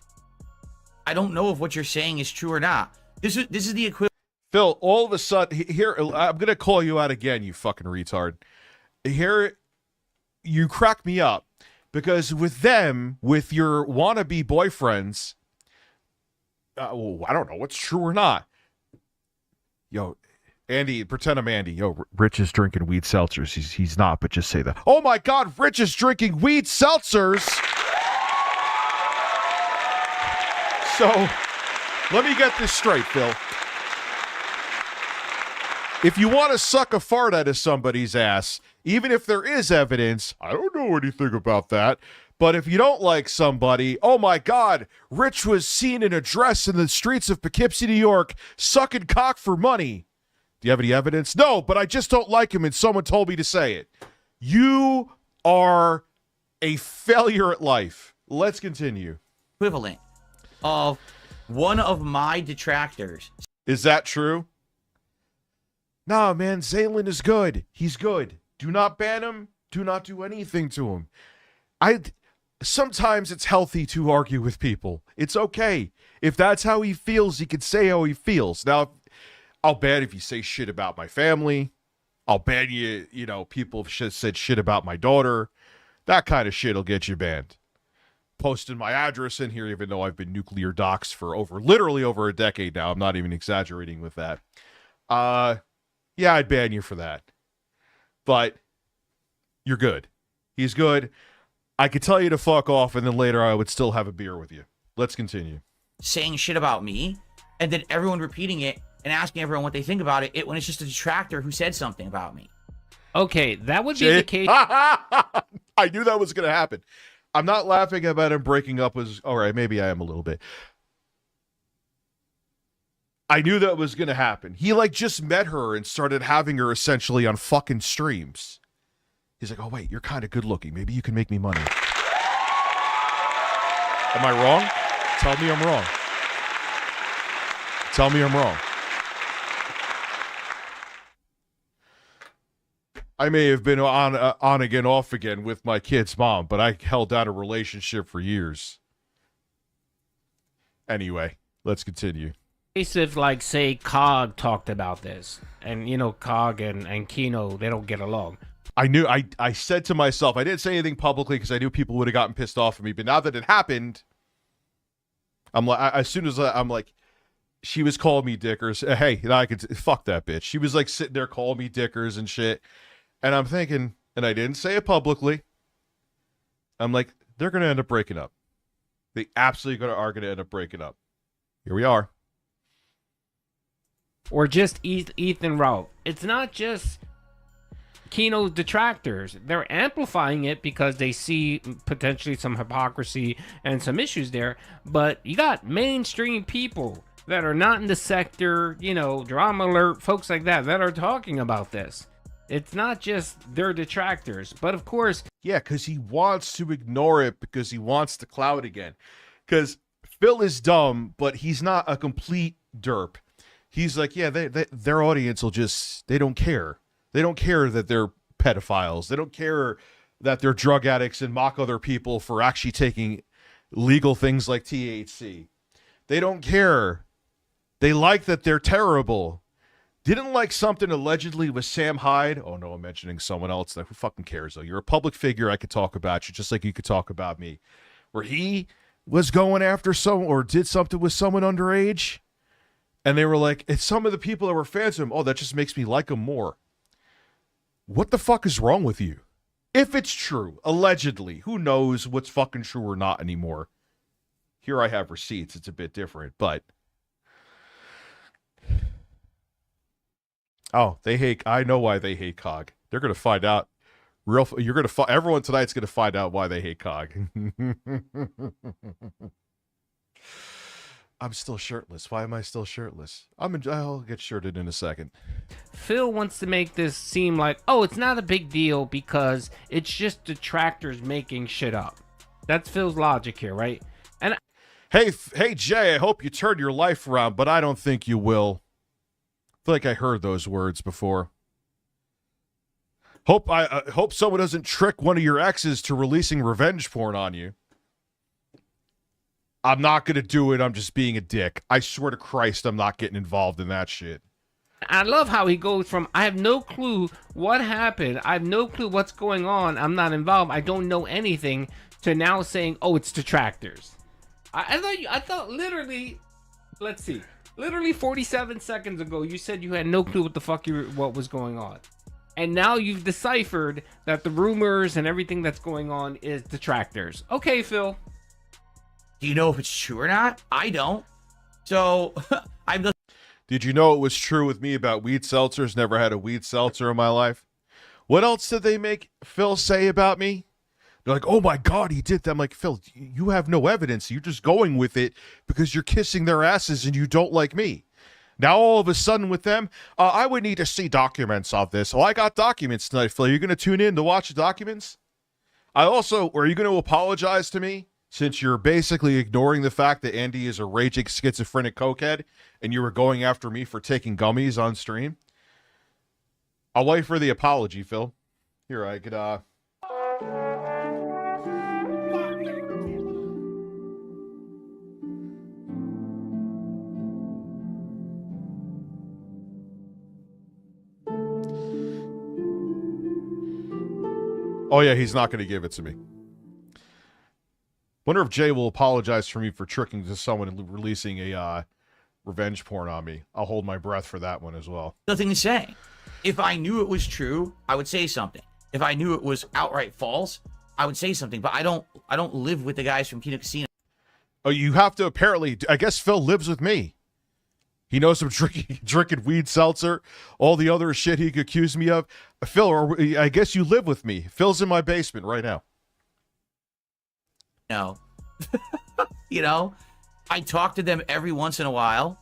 I don't know if what you're saying is true or not. This is the equivalent. Phil, all of a sudden, here, I'm going to call you out again, you fucking retard. Here, you crack me up. Because with them, with your wannabe boyfriends, well, I don't know what's true or not. Yo, Andy, pretend I'm Andy. Yo, Rich is drinking weed seltzers. He's not, but just say that. Oh my God, Rich is drinking weed seltzers. So, let me get this straight, Phil. If you want to suck a fart out of somebody's ass, even if there is evidence, I don't know anything about that. But if you don't like somebody, oh my God, Rich was seen in a dress in the streets of Poughkeepsie, New York, sucking cock for money. Do you have any evidence? No, but I just don't like him and someone told me to say it. You are a failure at life. Let's continue. Equivalent of one of my detractors. Is that true? Nah, man, Zaylen is good. He's good. Do not ban him. Do not do anything to him. Sometimes it's healthy to argue with people. It's okay. If that's how he feels, he can say how he feels. Now, I'll ban if you say shit about my family. I'll ban you, people have said shit about my daughter. That kind of shit will get you banned. Posting my address in here, even though I've been nuclear doxxed for literally over a decade now. I'm not even exaggerating with that. Yeah, I'd ban you for that. But you're good. He's good. I could tell you to fuck off, and then later I would still have a beer with you. Let's continue. Saying shit about me, and then everyone repeating it and asking everyone what they think about it when it's just a detractor who said something about me. Okay, that would be the case. I knew that was going to happen. I'm not laughing about him breaking up. All right, maybe I am a little bit. I knew that was going to happen. He just met her and started having her essentially on fucking streams. He's like, oh, wait, you're kind of good looking. Maybe you can make me money. Am I wrong? Tell me I'm wrong. Tell me I'm wrong. I may have been on again, off again with my kid's mom, but I held down a relationship for years. Anyway, let's continue. If, say, Cog talked about this, and, Cog and Kino, they don't get along. I said to myself, I didn't say anything publicly because I knew people would have gotten pissed off at me, but now that it happened, I'm like, as soon as I'm like, she was calling me dickers. Hey, I could fuck that bitch. She was sitting there calling me dickers and shit. And I'm thinking, and I didn't say it publicly, I'm like, they're going to end up breaking up. They absolutely are going to end up breaking up. Here we are. Or just Ethan Ralph. It's not just Kino's detractors. They're amplifying it because they see potentially some hypocrisy and some issues there. But you got mainstream people that are not in the sector, Drama Alert, folks like that are talking about this. It's not just their detractors. But of course... Yeah, because he wants to ignore it because he wants the clout again. Because Phil is dumb, but he's not a complete derp. He's like, yeah, their audience will they don't care. They don't care that they're pedophiles. They don't care that they're drug addicts and mock other people for actually taking legal things like THC. They don't care. They like that they're terrible. Didn't like something allegedly with Sam Hyde. Oh no, I'm mentioning someone else. Who fucking cares though? You're a public figure. I could talk about you just like you could talk about me. Where he was going after someone or did something with someone underage. And they were like, it's some of the people that were fans of him. Oh, that just makes me like him more. What the fuck is wrong with you? If it's true, allegedly, who knows what's fucking true or not anymore. Here I have receipts. It's a bit different, but. Oh, they hate. I know why they hate COG. They're going to find out. You're going to. Everyone tonight's going to find out why they hate COG. I'm still shirtless. Why am I still shirtless? I'll get shirted in a second. Phil wants to make this seem like, oh, it's not a big deal because it's just detractors making shit up. That's Phil's logic here, right? And hey, Jay, I hope you turn your life around, but I don't think you will. I feel like I heard those words before. Hope someone doesn't trick one of your exes to releasing revenge porn on you. I'm not going to do it. I'm just being a dick. I swear to Christ, I'm not getting involved in that shit. I love how he goes from, I have no clue what happened. I have no clue what's going on. I'm not involved. I don't know anything, to now saying, oh, it's detractors. I thought literally, let's see, literally 47 seconds ago, you said you had no clue what the fuck what was going on. And now you've deciphered that the rumors and everything that's going on is detractors. Okay, Phil. Do you know if it's true or not? I don't. So I'm just. Did you know it was true with me about weed seltzers? Never had a weed seltzer in my life. What else did they make Phil say about me? They're like, oh my God, he did that. I'm like, Phil, you have no evidence. You're just going with it because you're kissing their asses and you don't like me. Now all of a sudden with them, I would need to see documents of this. Well, I got documents tonight, Phil. Are you going to tune in to watch the documents? Are you going to apologize to me? Since you're basically ignoring the fact that Andy is a raging schizophrenic cokehead and you were going after me for taking gummies on stream. I'll wait for the apology, Phil. Here, I could, Oh, yeah, he's not going to give it to me. Wonder if Jay will apologize for me for tricking to someone and releasing a revenge porn on me. I'll hold my breath for that one as well. Nothing to say. If I knew it was true, I would say something. If I knew it was outright false, I would say something. But I don't live with the guys from Kino Casino. Oh, you have to apparently. I guess Phil lives with me. He knows I'm drinking weed seltzer, all the other shit he could accuse me of. Phil, I guess you live with me. Phil's in my basement right now. No. You know, I talk to them every once in a while.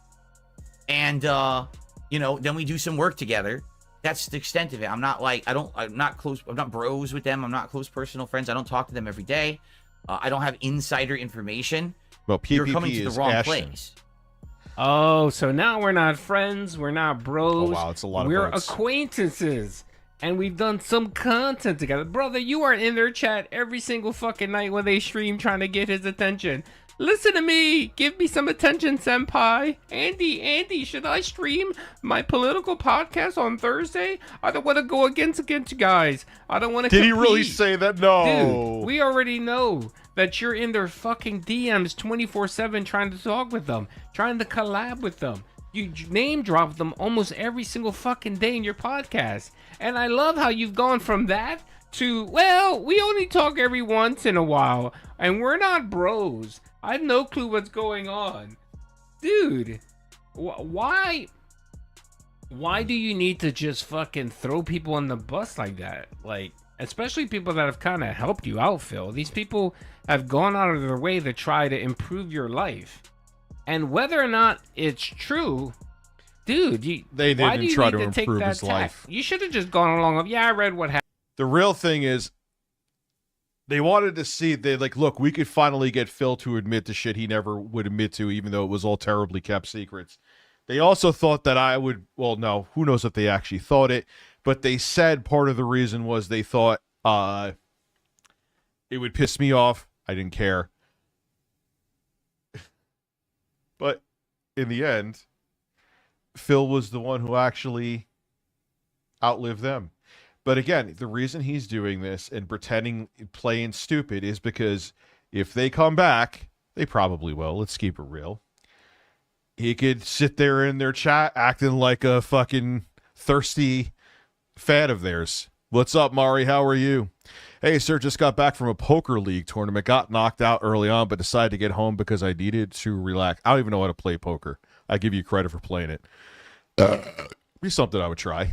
And, then we do some work together. That's the extent of it. I'm not close. I'm not bros with them. I'm not close personal friends. I don't talk to them every day. I don't have insider information. Well, PPP You're coming to the wrong Ashton. place. Oh, so now we're not friends. We're not bros. Oh, wow, it's a lot of We're votes. acquaintances. And we've done some content together. Brother, you are in their chat every single fucking night when they stream trying to get his attention. Listen to me. Give me some attention, senpai. Andy, should I stream my political podcast on Thursday? I don't want to go against you guys. I don't want to Did compete. he really say that? No. Dude, we already know that you're in their fucking DMs 24/7 trying to talk with them, trying to collab with them. You name drop them almost every single fucking day in your podcast. And I love how you've gone from that to, well, we only talk every once in a while, and we're not bros. I have no clue what's going on. Dude, why do you need to just fucking throw people on the bus like that? Like, especially people that have kind of helped you out, Phil. These people have gone out of their way to try to improve your life. And whether or not it's true, dude, they didn't try to improve his life. You should have just gone along with, yeah, I read what happened. The real thing is, they wanted to see, look, we could finally get Phil to admit to shit he never would admit to, even though it was all terribly kept secrets. They also thought that I would, well, no, who knows if they actually thought it, but they said part of the reason was they thought it would piss me off. I didn't care. But in the end, Phil was the one who actually outlived them. But again, the reason he's doing this and pretending, playing stupid is because if they come back, they probably will. Let's keep it real. He could sit there in their chat acting like a fucking thirsty fan of theirs. What's up, Mari? How are you? Hey, sir, just got back from a poker league tournament. Got knocked out early on, but decided to get home because I needed to relax. I don't even know how to play poker. I give you credit for playing it. Be something I would try.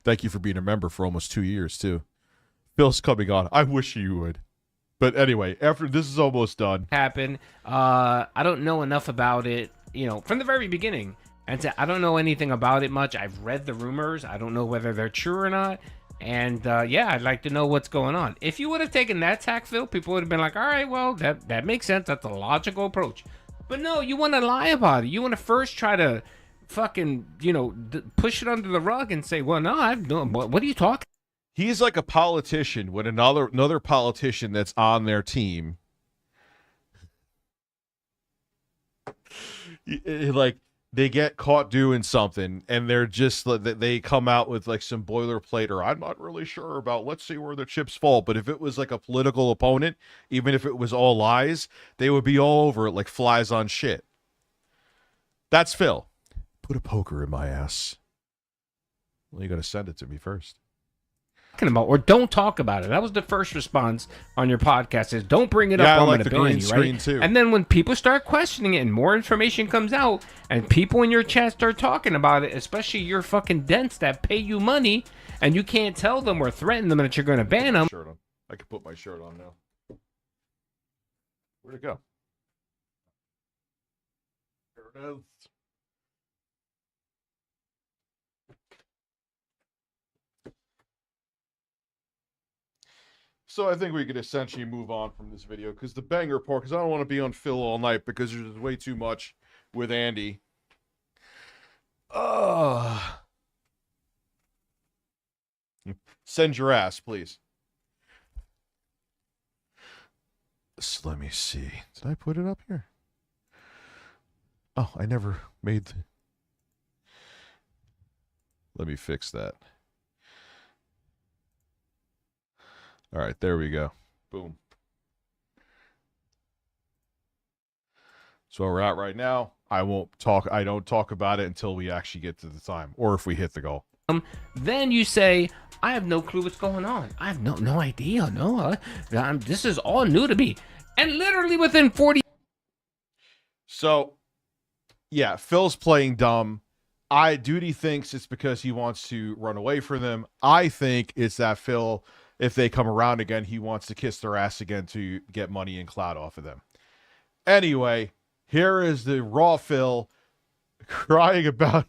Thank you for being a member for almost 2 years, too. Phil's coming on. I wish you would. But anyway, after this is almost done. Happen. I don't know enough about it, from the very beginning. And I don't know anything about it much. I've read the rumors. I don't know whether they're true or not. And I'd like to know what's going on. If you would have taken that tack, Phil, people would have been like, all right, well, that makes sense. That's a logical approach. But no, you want to lie about it. You want to first try to fucking, push it under the rug and say, well, no, I've no. What are you talking? He's like a politician when another politician that's on their team, like, they get caught doing something and they're just, they come out with like some boilerplate or I'm not really sure about, let's see where the chips fall. But if it was like a political opponent, even if it was all lies, they would be all over it like flies on shit. That's Phil. Put a poker in my ass. Well, you got to send it to me first. About, or don't talk about it. That was the first response on your podcast, is don't bring it up. I I'm like gonna the ban green you, screen right? too. And then when people start questioning it and more information comes out and people in your chat start talking about it, especially your fucking dents that pay you money, and you can't tell them or threaten them that you're going to ban them. Shirt on. I can put my shirt on now. Where'd it go? There it is. So I think we could essentially move on from this video because the banger part, because I don't want to be on Phil all night because there's way too much with Andy. Send your ass, please. So let me see. Did I put it up here? Oh, I never made the... Let me fix that. All right, there we go. Boom. So where we're at right now, I don't talk about it until we actually get to the time, or if we hit the goal. Then you say, I have no clue what's going on. I have no idea. No, this is all new to me. And literally within 40. So, yeah, Phil's playing dumb. Duty thinks it's because he wants to run away from them. I think it's that Phil, if they come around again, he wants to kiss their ass again to get money and clout off of them. Anyway, here is the raw Phil crying about...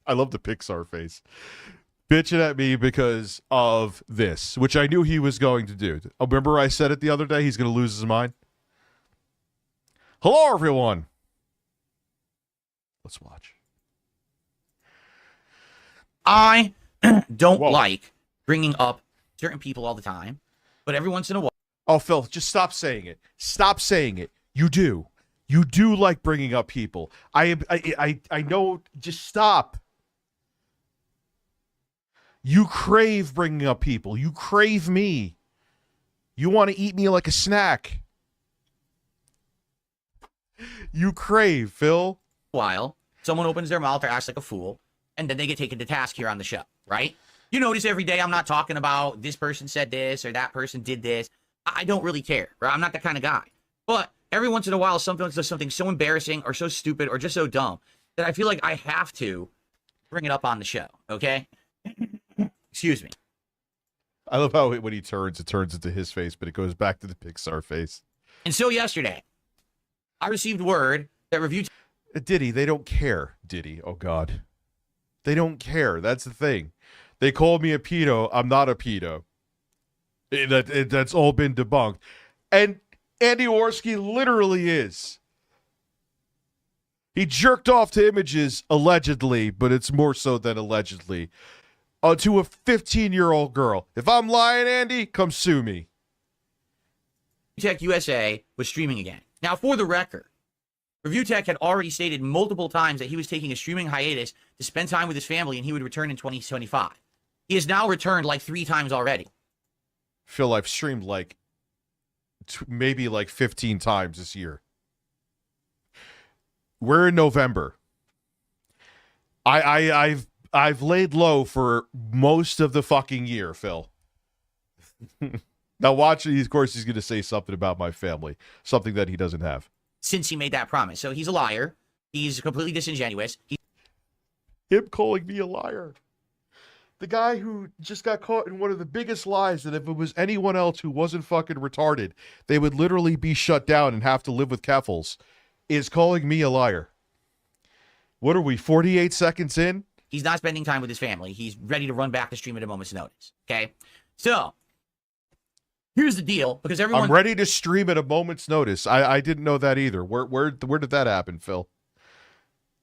I love the Pixar face. Bitching at me because of this, which I knew he was going to do. Remember I said it the other day? He's going to lose his mind. Hello, everyone. Let's watch. I don't like bringing up certain people all the time, but every once in a while. Oh, Phil, just stop saying it. Stop saying it. You do. You do like bringing up people. I know. Just stop. You crave bringing up people. You crave me. You want to eat me like a snack. You crave, Phil. While someone opens their mouth or acts like a fool, and then they get taken to task here on the show, right? You notice every day I'm not talking about this person said this or that person did this. I don't really care, right? I'm not that kind of guy. But every once in a while, someone does something so embarrassing or so stupid or just so dumb that I feel like I have to bring it up on the show, okay? Excuse me. I love how when he turns, it turns into his face, but it goes back to the Pixar face. And so yesterday, I received word that review... Diddy, they don't care, Diddy. Oh, God. They don't care. That's the thing. They called me a pedo. I'm not a pedo. That's all been debunked. And Andy Warski literally is. He jerked off to images, allegedly, but it's more so than allegedly, to a 15-year-old girl. If I'm lying, Andy, come sue me. Tech USA was streaming again. Now, for the record, Review Tech had already stated multiple times that he was taking a streaming hiatus to spend time with his family and he would return in 2025. He has now returned like 3 times already. Phil, I've streamed like maybe like 15 times this year. We're in November. I've laid low for most of the fucking year, Phil. Now watch, of course, he's going to say something about my family, something that he doesn't have. Since he made that promise. So he's a liar. He's completely disingenuous. Him calling me a liar. The guy who just got caught in one of the biggest lies that if it was anyone else who wasn't fucking retarded, they would literally be shut down and have to live with keffels, is calling me a liar. What are we, 48 seconds in? He's not spending time with his family. He's ready to run back to stream at a moment's notice. Okay? So, here's the deal, because everyone... I'm ready to stream at a moment's notice. I didn't know that either. Where did that happen, Phil?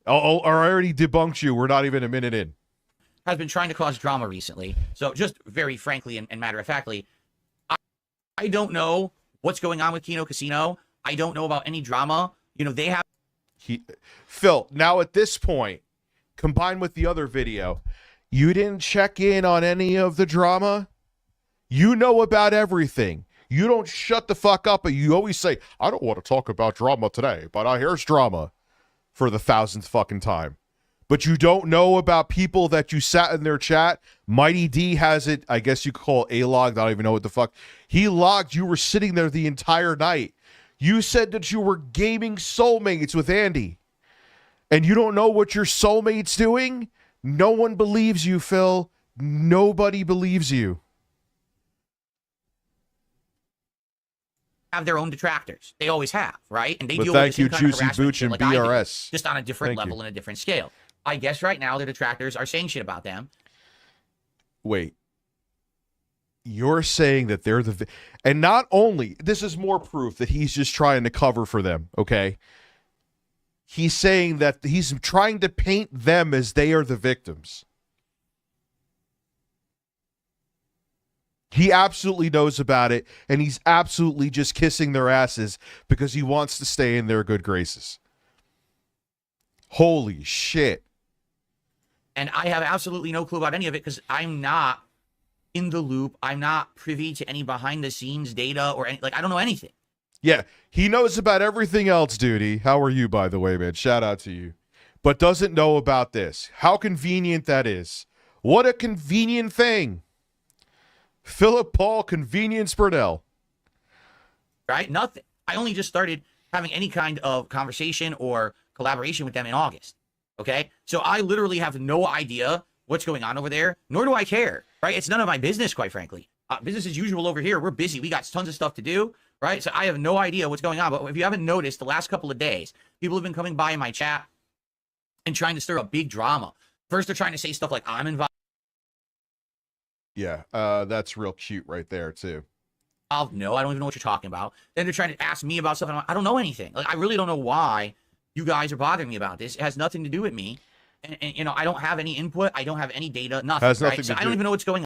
I already debunked you. We're not even a minute in. Has been trying to cause drama recently. So, just very frankly and matter-of-factly, I don't know what's going on with Kino Casino. I don't know about any drama. You know, they have... Phil, now at this point, combined with the other video, you didn't check in on any of the drama? You know about everything. You don't shut the fuck up, but you always say, I don't want to talk about drama today, but here's drama for the 1,000th fucking time. But you don't know about people that you sat in their chat. Mighty D has it, I guess you could call it A-logged. I don't even know what the fuck. He logged, you were sitting there the entire night. You said that you were gaming soulmates with Andy. And you don't know what your soulmate's doing? No one believes you, Phil. Nobody believes you. Have their own detractors. They always have, right? And they But deal thank with the you, same kind of Juicy harassment Booch shit and like I do, BRS. just on a different Thank level you. and a different scale. I guess right now the detractors are saying shit about them. Wait. You're saying that they're the... And not only... This is more proof that he's just trying to cover for them, okay? He's saying that he's trying to paint them as they are the victims. He absolutely knows about it, and he's absolutely just kissing their asses because he wants to stay in their good graces. Holy shit. And I have absolutely no clue about any of it because I'm not in the loop. I'm not privy to any behind the scenes data or any, like, I don't know anything. Yeah, he knows about everything else, Duty. How are you, by the way, man? Shout out to you. But doesn't know about this. How convenient that is. What a convenient thing. Philip Paul Convenience Burnell. Right? Nothing. I only just started having any kind of conversation or collaboration with them in August. Okay? So I literally have no idea what's going on over there, nor do I care. Right? It's none of my business, quite frankly. Business as usual over here. We're busy. We got tons of stuff to do. Right? So I have no idea what's going on. But if you haven't noticed, the last couple of days, people have been coming by in my chat and trying to stir up big drama. First, they're trying to say stuff like, I'm involved. Yeah, that's real cute right there, too. No, I don't even know what you're talking about. Then they're trying to ask me about something. I don't know anything. Like, I really don't know why you guys are bothering me about this. It has nothing to do with me. And you know, I don't have any input. I don't have any data. Nothing. Has nothing right? So to I do- don't even know what's going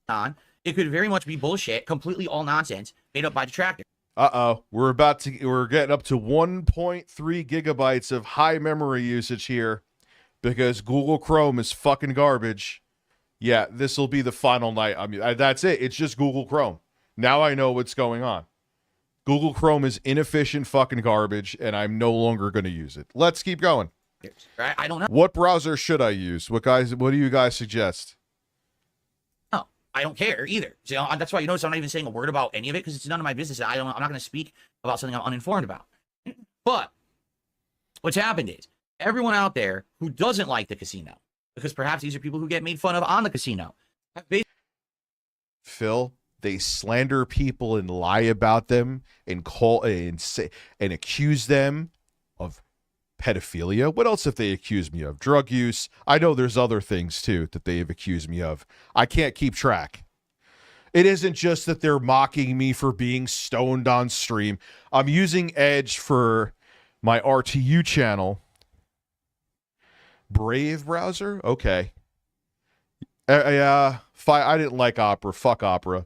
on. It could very much be bullshit, completely all nonsense, made up by detractors. Uh-oh. We're getting up to 1.3 gigabytes of high memory usage here because Google Chrome is fucking garbage. Yeah, this will be the final night. I mean, that's it. It's just Google Chrome. Now I know what's going on. Google Chrome is inefficient fucking garbage, and I'm no longer going to use it. Let's keep going. Right? I don't know. What browser should I use? What do you guys suggest? No, I don't care either. So that's why you notice I'm not even saying a word about any of it because it's none of my business. I'm not going to speak about something I'm uninformed about. But what's happened is everyone out there who doesn't like the casino, because perhaps these are people who get made fun of on the casino, have Phil, they slander people and lie about them and call and say and accuse them of pedophilia. What else have they accused me of? Drug use. I know there's other things too that they have accused me of. I can't keep track. It isn't just that they're mocking me for being stoned on stream. I'm using Edge for my RTU channel. Brave browser? Okay. I didn't like Opera. Fuck Opera.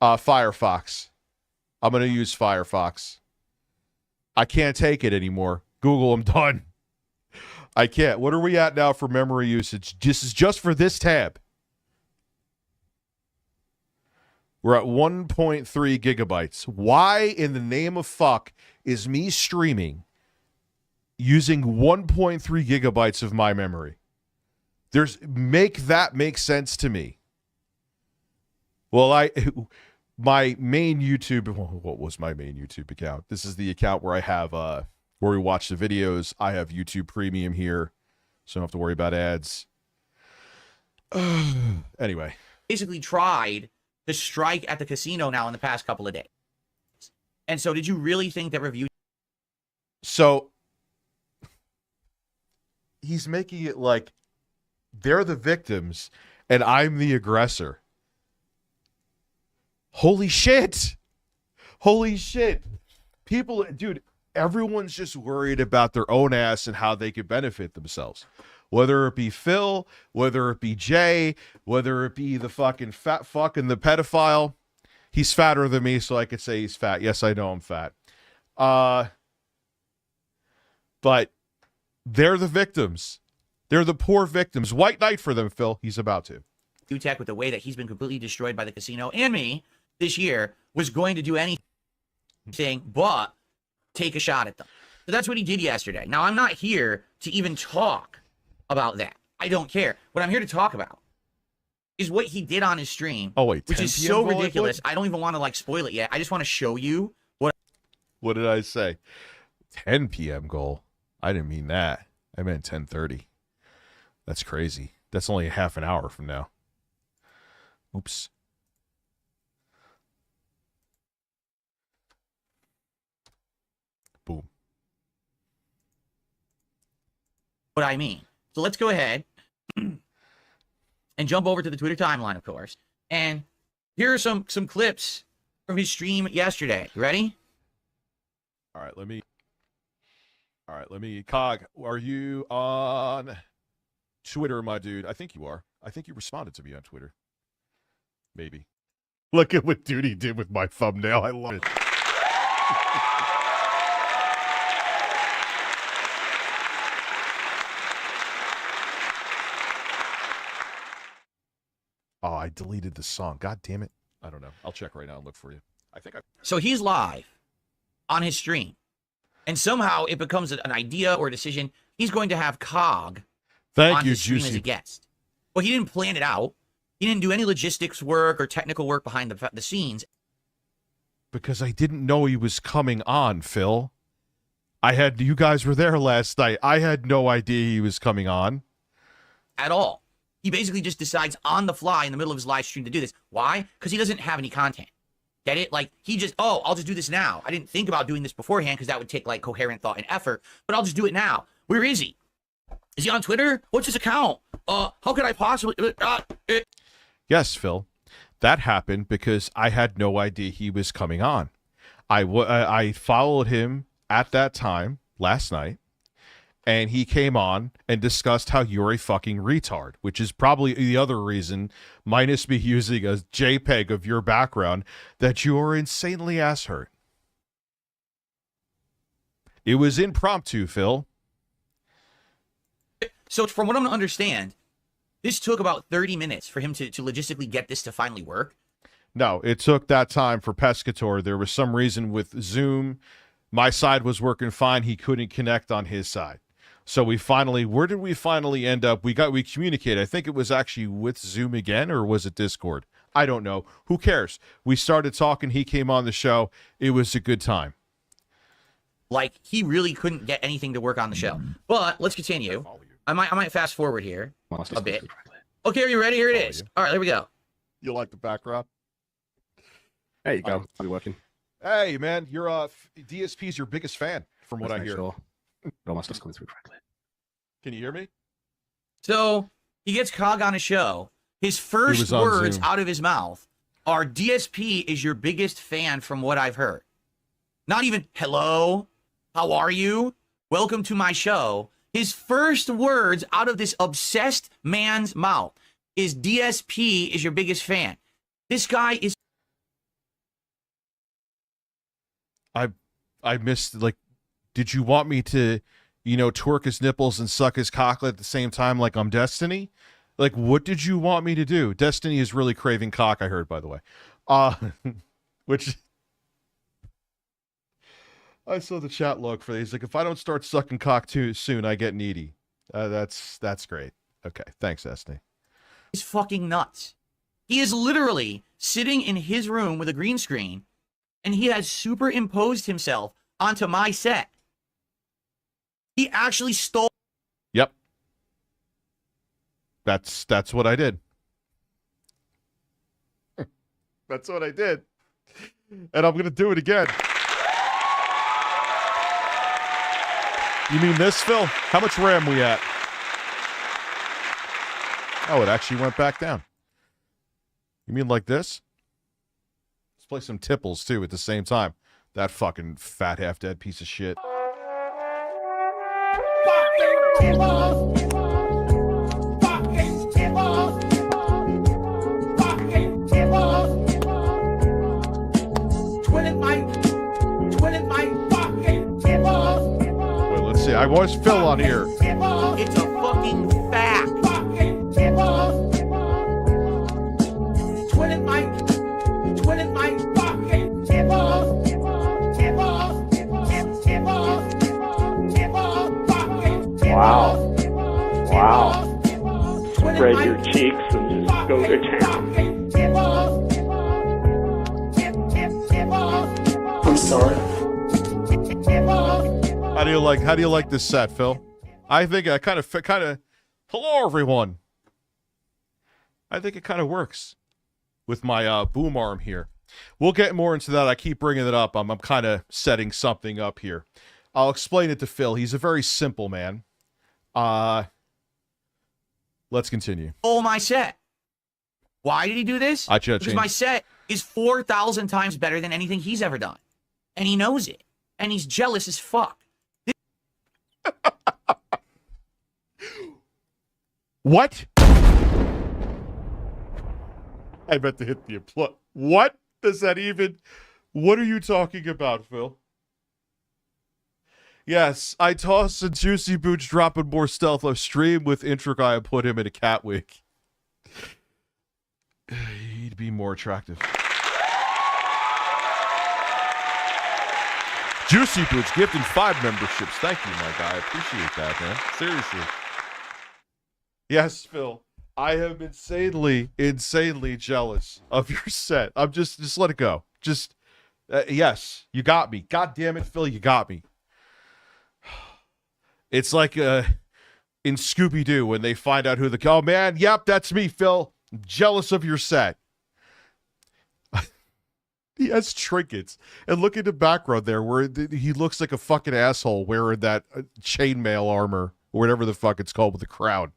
Firefox. I'm going to use Firefox. I can't take it anymore. Google, I'm done. I can't. What are we at now for memory usage? This is just for this tab. We're at 1.3 gigabytes. Why in the name of fuck is me streaming using 1.3 gigabytes of my memory? Make that make sense to me. Well, my main YouTube, what was my main YouTube account? This is the account where I have where we watch the videos. I have YouTube Premium here, so I don't have to worry about ads. Anyway, basically tried to strike at the casino now in the past couple of days. And so did you really think that review? So he's making it like they're the victims and I'm the aggressor. Holy shit. Holy shit. People, dude, everyone's just worried about their own ass and how they could benefit themselves. Whether it be Phil, whether it be Jay, whether it be the fucking fat fuck and the pedophile. He's fatter than me, so I could say he's fat. Yes, I know I'm fat. But they're the victims. They're the poor victims. White knight for them, Phil. He's about to. Tech, with the way that he's been completely destroyed by the casino and me this year, was going to do anything but take a shot at them. So that's what he did yesterday. Now, I'm not here to even talk about that. I don't care. What I'm here to talk about is what he did on his stream. Oh, wait, which is 10 so p.m. ridiculous. I don't even want to like spoil it yet. I just want to show you what. What did I say? 10 p.m. goal. I didn't mean that. I meant 10:30. That's crazy. That's only a half an hour from now. Oops. Boom. What I mean. So let's go ahead and jump over to the Twitter timeline, of course. And here are some clips from his stream yesterday. You ready? All right, let me. Cog, are you on Twitter, my dude? I think you are. I think you responded to me on Twitter. Maybe. Look at what Duty did with my thumbnail. I love it. Oh, I deleted the song. God damn it. I don't know. I'll check right now and look for you. So he's live on his stream. And somehow it becomes an idea or a decision. He's going to have Cog on his stream as a guest. Well, he didn't plan it out. He didn't do any logistics work or technical work behind the scenes. Because I didn't know he was coming on, Phil. You guys were there last night. I had no idea he was coming on. At all. He basically just decides on the fly in the middle of his live stream to do this. Why? Because he doesn't have any content. Get it? Like, he just, I'll just do this now. I didn't think about doing this beforehand because that would take, like, coherent thought and effort. But I'll just do it now. Where is he? Is he on Twitter? What's his account? How could I possibly... Yes, Phil. That happened because I had no idea he was coming on. I followed him at that time last night, and he came on and discussed how you're a fucking retard, which is probably the other reason, minus me using a JPEG of your background, that you are insanely ass hurt. It was impromptu, Phil. So from what I'm going to understand, this took about 30 minutes for him to logistically get this to finally work. No, it took that time for Pescator. There was some reason with Zoom. My side was working fine. He couldn't connect on his side. So where did we finally end up? We communicated. I think it was actually with Zoom again, or was it Discord? I don't know. Who cares? We started talking. He came on the show. It was a good time. Like, he really couldn't get anything to work on the show. But let's continue. I might fast forward here a bit. Okay, are you ready? Here it is. All right, there we go. You like the background? There you go. I'll be working. Hey, man, you're DSP's your biggest fan, from what I hear. Sure. All my stuff's coming through correctly. Can you hear me? So he gets Cog on a show. His first words out of his mouth are, DSP is your biggest fan from what I've heard. Not even, hello, how are you? welcome to my show, his first words out of this obsessed man's mouth is DSP is your biggest fan. This guy is. I missed, like, did you want me to, twerk his nipples and suck his cocklet at the same time like I'm Destiny? Like, what did you want me to do? Destiny is really craving cock, I heard, by the way. Which I saw the chat log for these. Like, if I don't start sucking cock too soon, I get needy. That's great. Okay, thanks, Destiny. He's fucking nuts. He is literally sitting in his room with a green screen, and he has superimposed himself onto my set. He actually stole. Yep. That's what I did. That's what I did. And I'm going to do it again. You mean this, Phil? How much RAM we at? Oh, it actually went back down. You mean like this? Let's play some tipples, too, at the same time. That fucking fat half-dead piece of shit. Wait, let's see. I was Phil on here. It's a fucking fact. Wow. Wow. Spread your cheeks and just go to town. I'm sorry. How do you like this set, Phil? I think I kind of hello everyone. I think it kind of works with my boom arm here. We'll get more into that. I keep bringing it up. I'm kind of setting something up here. I'll explain it to Phil. He's a very simple man. Let's continue. Oh, my set. Why did he do this? Because my set is 4,000 times better than anything he's ever done. And he knows it. And he's jealous as fuck. What? I meant to hit the applause. What does that even... What are you talking about, Phil? Yes, I tossed a Juicy Boots dropping more stealth of stream with intro guy and put him in a cat wig. He'd be more attractive. Juicy Boots gifting 5 memberships. Thank you, my guy. I appreciate that, man. Seriously. Yes, Phil. I am insanely jealous of your set. I'm just let it go. Just, yes, you got me. God damn it, Phil, you got me. It's like in Scooby-Doo when they find out who oh man, yep, that's me, Phil. I'm jealous of your set. He has trinkets. And look at the background there where he looks like a fucking asshole wearing that chainmail armor or whatever the fuck it's called with the crown.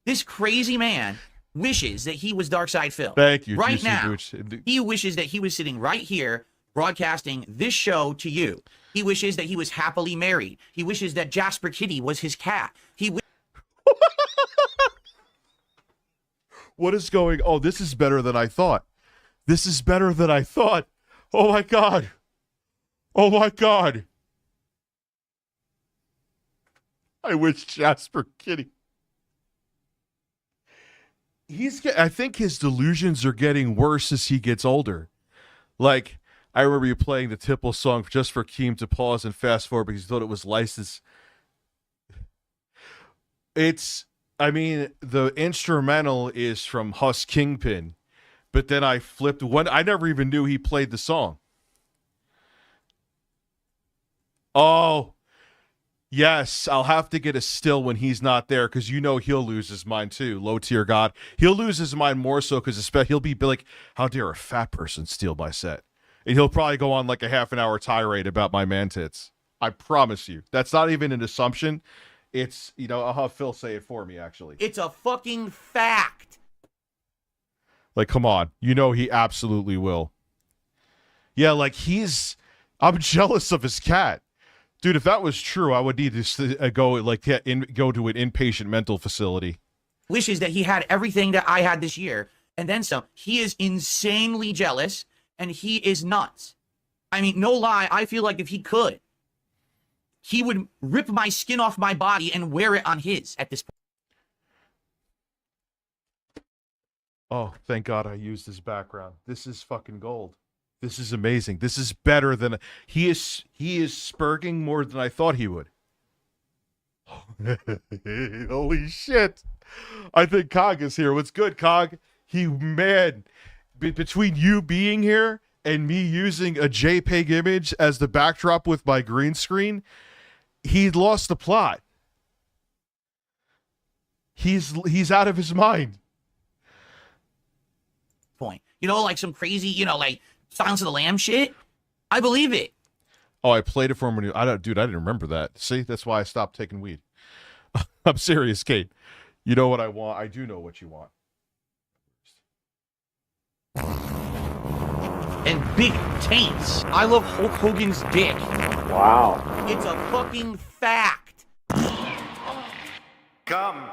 This crazy man wishes that he was Darkside Phil. Thank you. Right Juicy now, Boots. he wishes that he was sitting right here broadcasting this show to you. He wishes that he was happily married. He wishes that Jasper Kitty was his cat. What is going... Oh, this is better than I thought. This is better than I thought. Oh, my God. Oh, my God. I wish Jasper Kitty... I think his delusions are getting worse as he gets older. Like, I remember you playing the Tipple song just for Keem to pause and fast forward because you thought it was licensed. The instrumental is from Huss Kingpin, but then I flipped one. I never even knew he played the song. Oh, yes, I'll have to get a still when he's not there because he'll lose his mind too. Low tier God. He'll lose his mind more so because he'll be like, how dare a fat person steal my set? And he'll probably go on like a half an hour tirade about my man tits. I promise you. That's not even an assumption. It's, I'll have Phil say it for me, actually. It's a fucking fact. Like, come on. He absolutely will. Yeah, like I'm jealous of his cat. Dude, if that was true, I would need to go go to an inpatient mental facility. Wishes that he had everything that I had this year, and then some. He is insanely jealous, and he is nuts. I mean, no lie, I feel like if he could, he would rip my skin off my body and wear it on his at this point. Oh, thank God I used his background. This is fucking gold. This is amazing. This is better than he is spurging more than I thought he would. Holy shit. I think Cog is here. What's good, Cog? Between you being here and me using a JPEG image as the backdrop with my green screen, he lost the plot. He's out of his mind. Point. You know, like some crazy, like Silence of the Lamb shit. I believe it. Oh, I played it for him when I didn't remember that. See, that's why I stopped taking weed. I'm serious, Kate. You know what I want. I do know what you want. And big taints. I love Hulk Hogan's dick. Wow. It's a fucking fact. Come.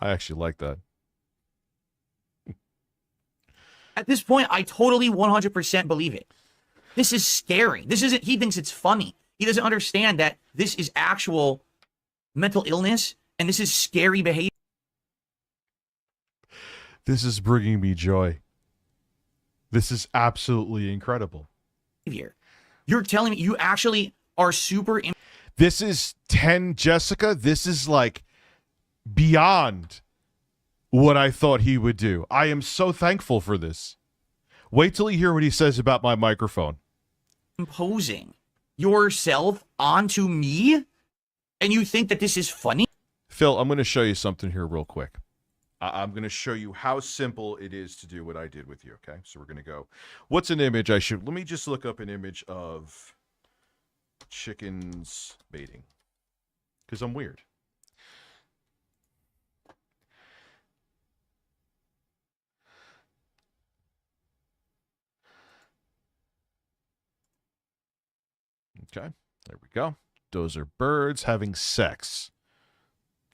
I actually like that. At this point, I totally 100% believe it. This is scary. This isn't, he thinks it's funny. He doesn't understand that this is actual mental illness and this is scary behavior. This is bringing me joy. This is absolutely incredible. You're telling me you actually are super... This is 10, Jessica. This is like beyond what I thought he would do. I am so thankful for this. Wait till you hear what he says about my microphone. Imposing yourself onto me, and you think that this is funny? Phil, I'm going to show you something here real quick. I'm going to show you how simple it is to do what I did with you, okay? So we're going to go. What's an image I should... Let me just look up an image of chickens mating. Because I'm weird. Okay, there we go. Those are birds having sex.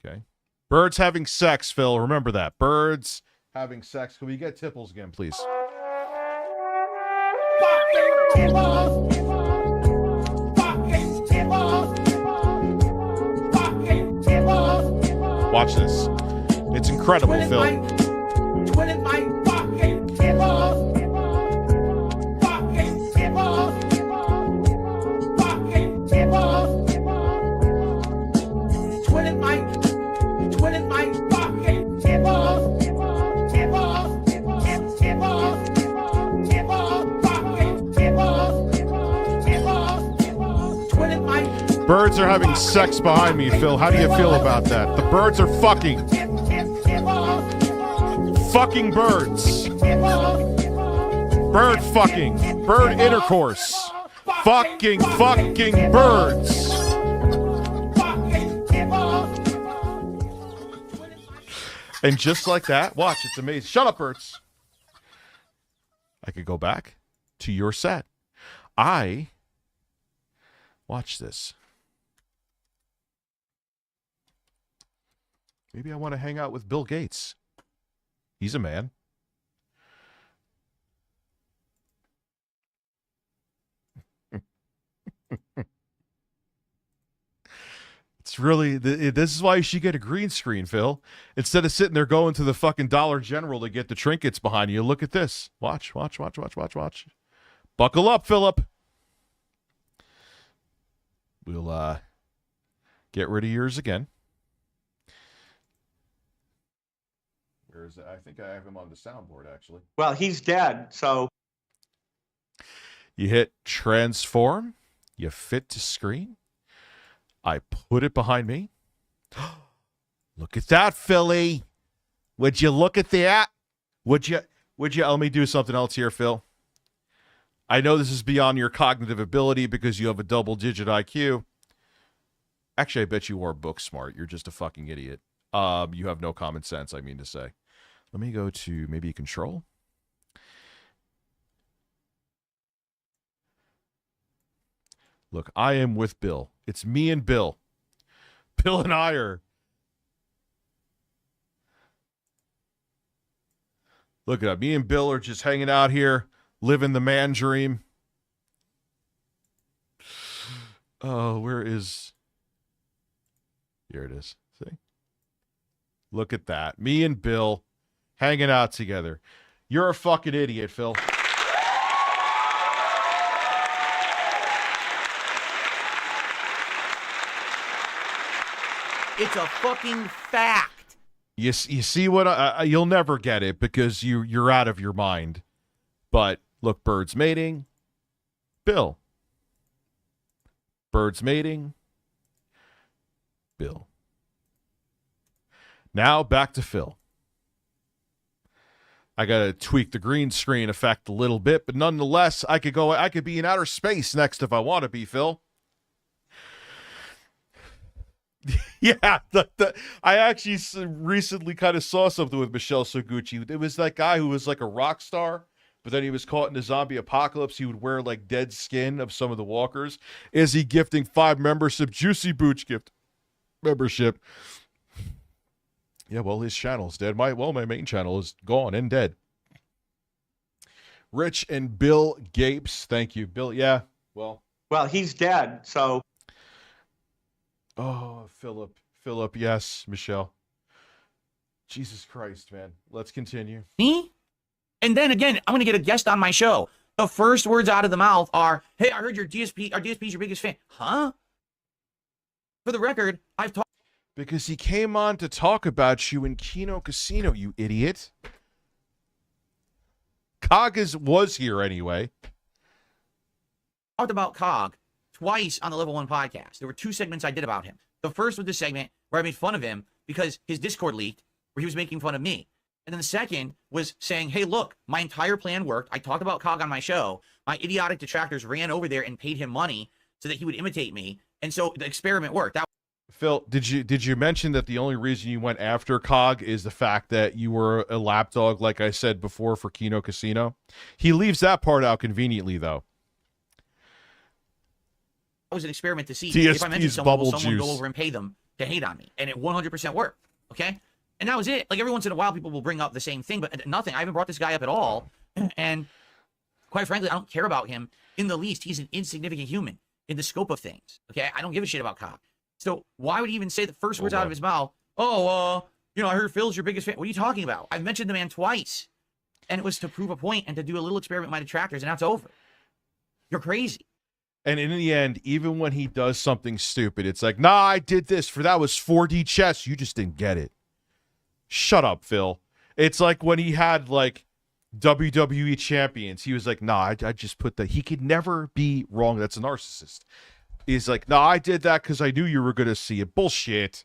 Okay. Birds having sex, Phil. Remember that. Birds having sex. Can we get Tipples again, please? Watch this. It's incredible, Phil. Birds are having sex behind me, Phil. How do you feel about that? The birds are fucking. Fucking birds. Bird fucking. Bird intercourse. Fucking birds. And just like that, watch, it's amazing. Shut up, birds. I could go back to your set. Watch this. Maybe I want to hang out with Bill Gates. He's a man. It's really, this is why you should get a green screen, Phil. Instead of sitting there going to the fucking Dollar General to get the trinkets behind you, look at this. Watch. Buckle up, Philip. We'll get rid of yours again. Where is it? I think I have him on the soundboard, actually. Well, he's dead, so... You hit transform. You fit to screen. I put it behind me. Look at that, Philly. Would you look at that? Would you? Let me do something else here, Phil. I know this is beyond your cognitive ability because you have a double-digit IQ. Actually, I bet you are book smart. You're just a fucking idiot. You have no common sense, I mean to say. Let me go to maybe control. Look, I am with Bill. It's me and Bill. Bill and I are. Look at that. Me and Bill are just hanging out here, living the man dream. Oh, where is... Here it is. See? Look at that. Me and Bill hanging out together. You're a fucking idiot, Phil. It's a fucking fact. You see what? You'll never get it because you're out of your mind. But look, birds mating. Bill. Birds mating. Bill. Now back to Phil. I gotta tweak the green screen effect a little bit, but nonetheless, I could be in outer space next if I want to be, Phil. Yeah, I actually recently kind of saw something with Michelle Soguchi. It was that guy who was like a rock star, but then he was caught in the zombie apocalypse. He would wear like dead skin of some of the walkers. Is he gifting 5 membership? Juicy Booch gift membership. Yeah, well, his channel's dead. My main channel is gone and dead. Rich and Bill Gapes. Thank you, Bill. Yeah, well, he's dead, so... Oh, Philip, yes, Michelle. Jesus Christ, man. Let's continue. Me? And then again, I'm going to get a guest on my show. The first words out of the mouth are, hey, I heard our DSP's your biggest fan. Huh? For the record, I've talked... Because he came on to talk about you in Kino Casino, you idiot. Cog was here anyway. Talked about Cog twice on the Level 1 podcast. There were 2 segments I did about him. The first was the segment where I made fun of him because his Discord leaked, where he was making fun of me. And then the second was saying, hey, look, my entire plan worked. I talked about Cog on my show. My idiotic detractors ran over there and paid him money so that he would imitate me. And so the experiment worked. Phil, did you mention that the only reason you went after Cog is the fact that you were a lapdog, like I said before, for Kino Casino? He leaves that part out conveniently, though. It was an experiment to see TSP's if I mentioned someone, will someone juice. go over and pay them to hate on me. And it 100% worked. Okay? And that was it. Like, every once in a while, people will bring up the same thing, but nothing. I haven't brought this guy up at all. And quite frankly, I don't care about him in the least. He's an insignificant human in the scope of things. Okay? I don't give a shit about Cog. So why would he even say the first words out of his mouth? Oh, I heard Phil's your biggest fan. What are you talking about? I've mentioned the man twice. And it was to prove a point and to do a little experiment with my detractors, and now it's over. You're crazy. And in the end, even when he does something stupid, it's like, nah, I did this that was 4D chess. You just didn't get it. Shut up, Phil. It's like when he had, like, WWE champions. He was like, nah, I just put that. He could never be wrong. That's a narcissist. He's like, no, I did that because I knew you were going to see it. Bullshit.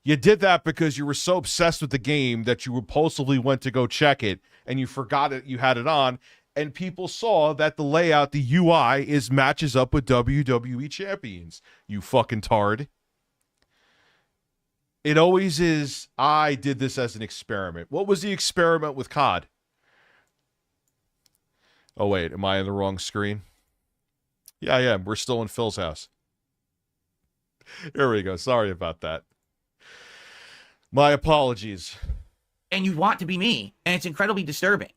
You did that because you were so obsessed with the game that you impulsively went to go check it, and you forgot it. You had it on. And people saw that the layout, the UI, matches up with WWE champions. You fucking tard. It always is, I did this as an experiment. What was the experiment with COD? Oh, wait, am I on the wrong screen? Yeah, I am. We're still in Phil's house. Here we go. Sorry about that. My apologies. And you want to be me, and it's incredibly disturbing.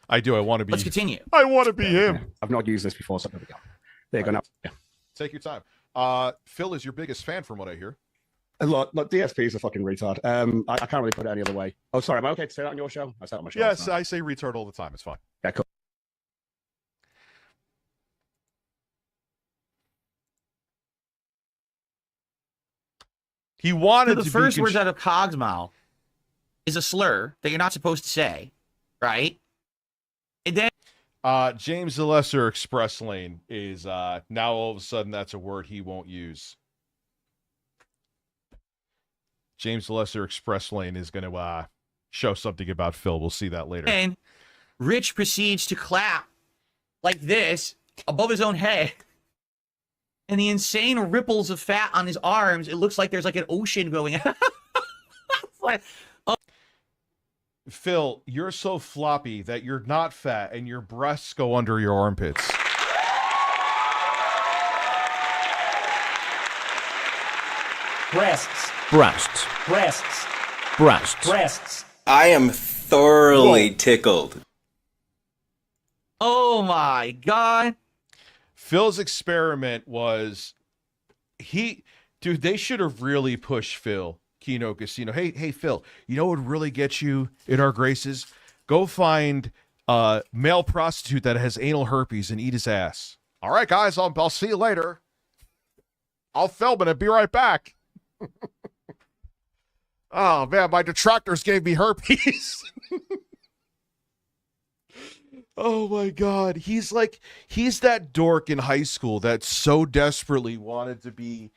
I do. I want to be. Let's continue. I want to be him. Yeah. I've not used this before, so there we go. There you go now. Yeah. Take your time. Phil is your biggest fan, from what I hear. Look, DSP is a fucking retard. I can't really put it any other way. Oh, sorry. Am I okay to say that on your show? I say that on my show. Yes, I say retard all the time. It's fine. Yeah, cool. He wanted so the to first be words out of Cog's mouth is a slur that you're not supposed to say, right? And then James the Lesser Express Lane is now all of a sudden that's a word he won't use. James the Lesser Express Lane is going to show something about Phil. We'll see that later. And Rich proceeds to clap like this above his own head. And the insane ripples of fat on his arms, it looks like there's like an ocean going. Like, oh. Phil, you're so floppy that you're not fat and your breasts go under your armpits. Breasts. Breasts. Breasts. Breasts. Breasts. I am thoroughly tickled. Oh my God. Phil's experiment was dude, they should have really pushed Phil, Kino Casino. Hey, Phil, you know what would really get you in our graces? Go find a male prostitute that has anal herpes and eat his ass. All right, guys, I'll see you later. I'll film it and be right back. Oh, man, my detractors gave me herpes. Oh, my God. He's that dork in high school that so desperately wanted to be,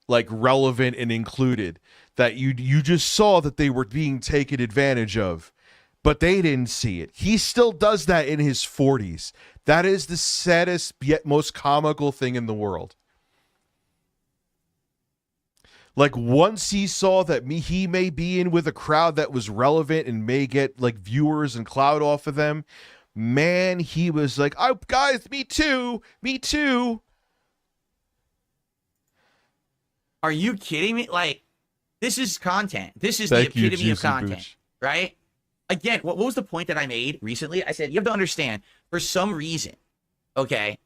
like, relevant and included that you just saw that they were being taken advantage of, but they didn't see it. He still does that in his 40s. That is the saddest yet most comical thing in the world. Like, once he saw that he may be in with a crowd that was relevant and may get, like, viewers and clout off of them, man, he was like, oh, guys, me too. Are you kidding me? Like, this is content. This is Thank the you, epitome of Juicy content, Booch. right? Again, what was the point that I made recently? I said, you have to understand, for some reason, okay,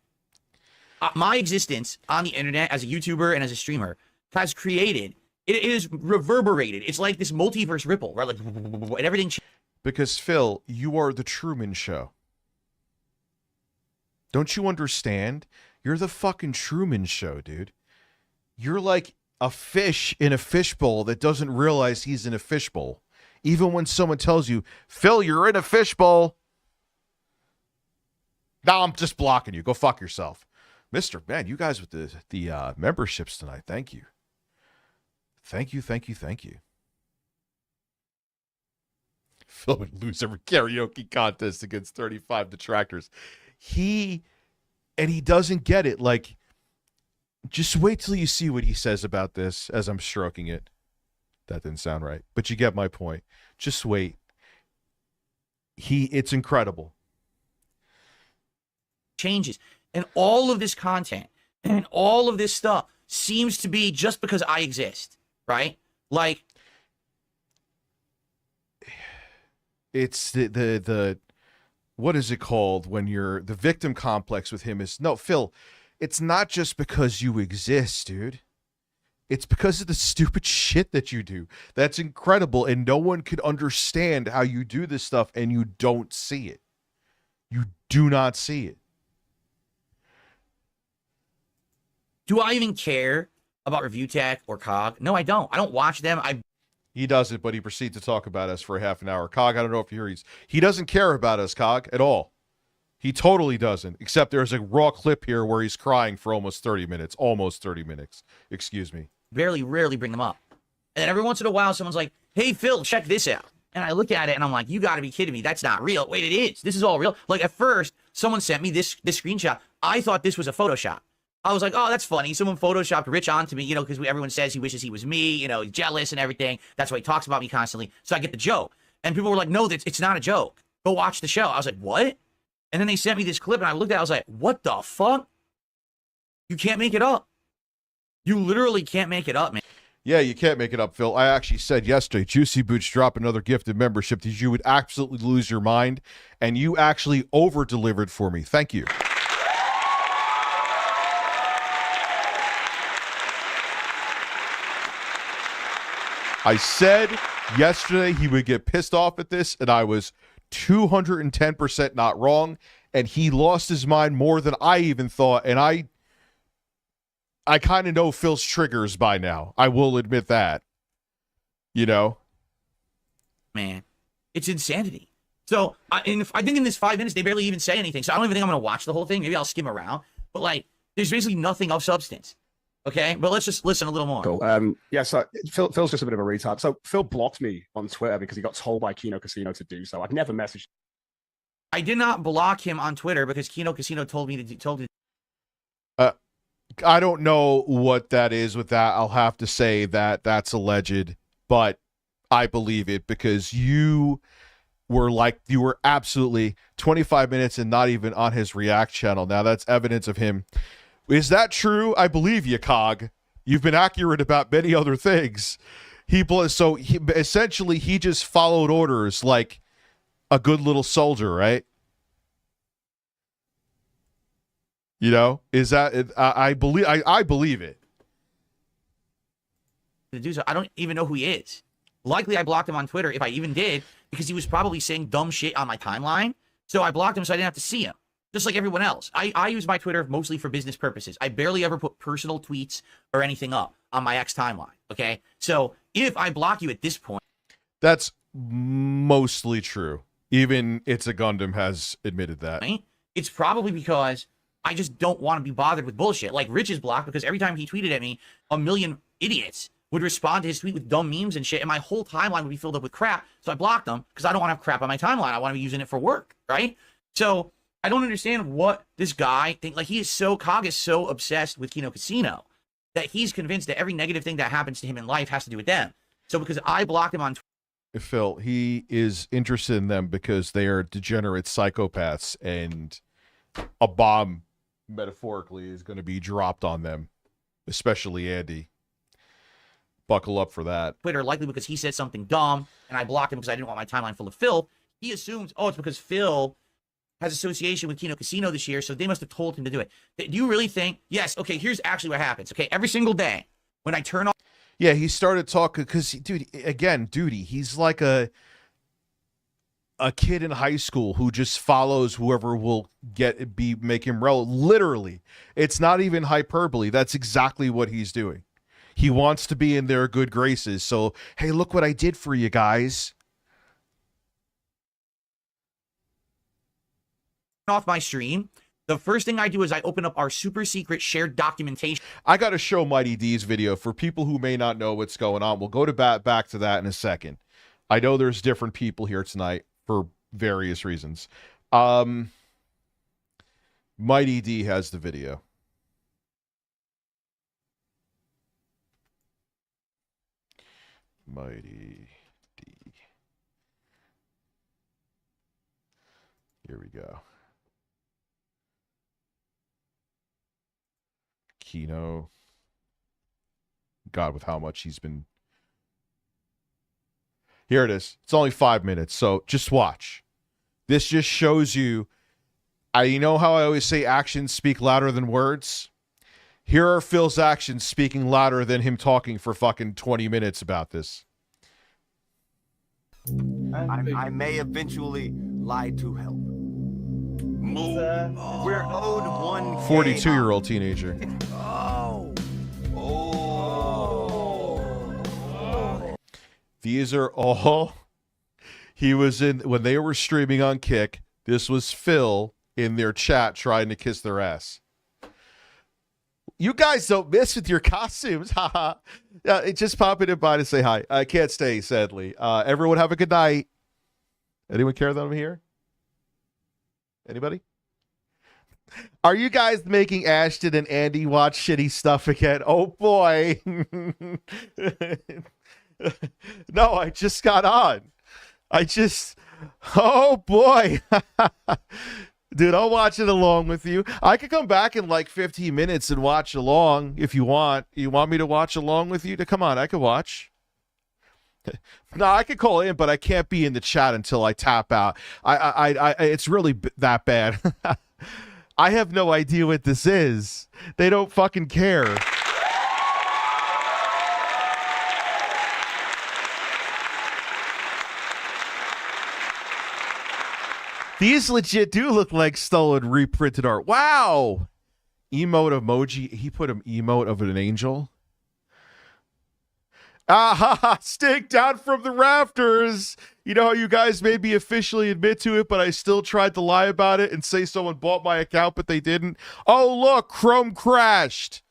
my existence on the internet as a YouTuber and as a streamer has created, it is reverberated. It's like this multiverse ripple, right? Like, and everything. Because, Phil, you are the Truman Show. Don't you understand? You're the fucking Truman Show, dude. You're like a fish in a fishbowl that doesn't realize he's in a fishbowl. Even when someone tells you, Phil, you're in a fishbowl. No, I'm just blocking you. Go fuck yourself. Man, you guys with the memberships tonight. Thank you. Thank you. Phil would lose every karaoke contest against 35 detractors. He doesn't get it. Like, just wait till you see what he says about this as I'm stroking it. That didn't sound right, but you get my point. Just wait. It's incredible. Changes. And all of this content and all of this stuff seems to be just because I exist, right? Like, it's the what is it called when you're the victim complex with him is no, Phil, it's not just because you exist, dude. It's because of the stupid shit that you do. That's incredible, and no one could understand how you do this stuff, and you don't see it. You do not see it. do I even care about Review Tech or COG? No, I don't. I don't watch them. He doesn't, but he proceeds to talk about us for a half an hour. COG, I don't know if you hear, he doesn't care about us, COG, at all. He totally doesn't, except there's a raw clip here where he's crying for almost 30 minutes. Almost 30 minutes. Excuse me. Rarely bring them up. And then every once in a while, someone's like, hey, Phil, check this out. And I look at it and I'm like, you got to be kidding me. That's not real. Wait, it is. This is all real. Like, at first, someone sent me this screenshot. I thought this was a Photoshop. I was like, oh, that's funny. Someone Photoshopped Rich onto me, because everyone says he wishes he was me, he's jealous and everything. That's why he talks about me constantly. So I get the joke. And people were like, no, it's not a joke. Go watch the show. I was like, what? And then they sent me this clip and I looked at it. I was like, what the fuck? You can't make it up. You literally can't make it up, man. Yeah, you can't make it up, Phil. I actually said yesterday, Juicy Boots drop another gifted membership that you would absolutely lose your mind, and you actually over-delivered for me. Thank you. I said yesterday he would get pissed off at this, and I was 210% not wrong, and he lost his mind more than I even thought, and I kind of know Phil's triggers by now. I will admit that. Man, it's insanity. So, I think in this 5 minutes, they barely even say anything. So I don't even think I'm going to watch the whole thing. Maybe I'll skim around. But, there's basically nothing of substance. Okay? But let's just listen a little more. Cool. Yeah, so Phil's just a bit of a retard. So Phil blocked me on Twitter because he got told by Kino Casino to do so. I've never messaged. I did not block him on Twitter because Kino Casino told me to. I don't know what that is with that. I'll have to say that that's alleged, but I believe it because you were absolutely 25 minutes and not even on his React channel. Now that's evidence of him. Is that true? I believe you, COG. You've been accurate about many other things. Essentially he just followed orders like a good little soldier, right? You know, is that I believe it. To do so, I don't even know who he is. Likely I blocked him on Twitter, if I even did, because he was probably saying dumb shit on my timeline. So I blocked him so I didn't have to see him. Just like everyone else. I use my Twitter mostly for business purposes. I barely ever put personal tweets or anything up on my X timeline. Okay? So if I block you at this point... That's mostly true. Even It's a Gundam has admitted that. Right? It's probably because I just don't want to be bothered with bullshit. Like Rich is blocked because every time he tweeted at me, a million idiots would respond to his tweet with dumb memes and shit, and my whole timeline would be filled up with crap. So I blocked them because I don't want to have crap on my timeline. I want to be using it for work, right? So I don't understand what this guy thinks. Like, Cog is so obsessed with Kino Casino that he's convinced that every negative thing that happens to him in life has to do with them. So because I blocked him on Twitter, Phil, he is interested in them because they are degenerate psychopaths, and a bomb, metaphorically, is going to be dropped on them, especially Andy. Buckle up for that. Twitter, likely because he said something dumb, and I blocked him because I didn't want my timeline full of Phil. He assumes, oh, it's because Phil has association with Kino Casino this year, so they must have told him to do it. Do you really think? Yes. Okay, here's actually what happens. Okay, every single day when I turn off... Yeah, he started talking because, dude, again, Duty, he's like a kid in high school who just follows whoever will make him relevant. Literally, it's not even hyperbole. That's exactly what he's doing. He wants to be in their good graces. So, hey, look what I did for you guys. Off my stream, the first thing I do is I open up our super secret shared documentation. I got to show Mighty D's video for people who may not know what's going on. We'll go to back to that in a second. I know there's different people here tonight for various reasons. Mighty D has the video. Mighty D. Here we go. Kino. God, with how much he's been... Here it is. It's only 5 minutes, so just watch. This just shows you... you know how I always say actions speak louder than words? Here are Phil's actions speaking louder than him talking for fucking 20 minutes about this. I may eventually lie to help. We're owed 1K. 42-year-old teenager. These are all... He was in... When they were streaming on Kick, this was Phil in their chat trying to kiss their ass. You guys don't miss with your costumes. Haha. Yeah, it just popping in by to say hi. I can't stay, sadly. Everyone have a good night. Anyone care that I'm here? Anybody? Are you guys making Ashton and Andy watch shitty stuff again? Oh boy. No, I just got on. Oh boy. Dude, I'll watch it along with you. I could come back in like 15 minutes and watch along if you want. You want me to watch along with you? Come on, I could watch. No, I could call in, but I can't be in the chat until I tap out. It's really that bad. I have no idea what this is. They don't fucking care. These legit do look like stolen reprinted art. Wow. Emote emoji. He put an emote of an angel. Ah, stick down from the rafters. You know how you guys maybe officially admit to it, but I still tried to lie about it and say someone bought my account, but they didn't. Oh, look, Chrome crashed.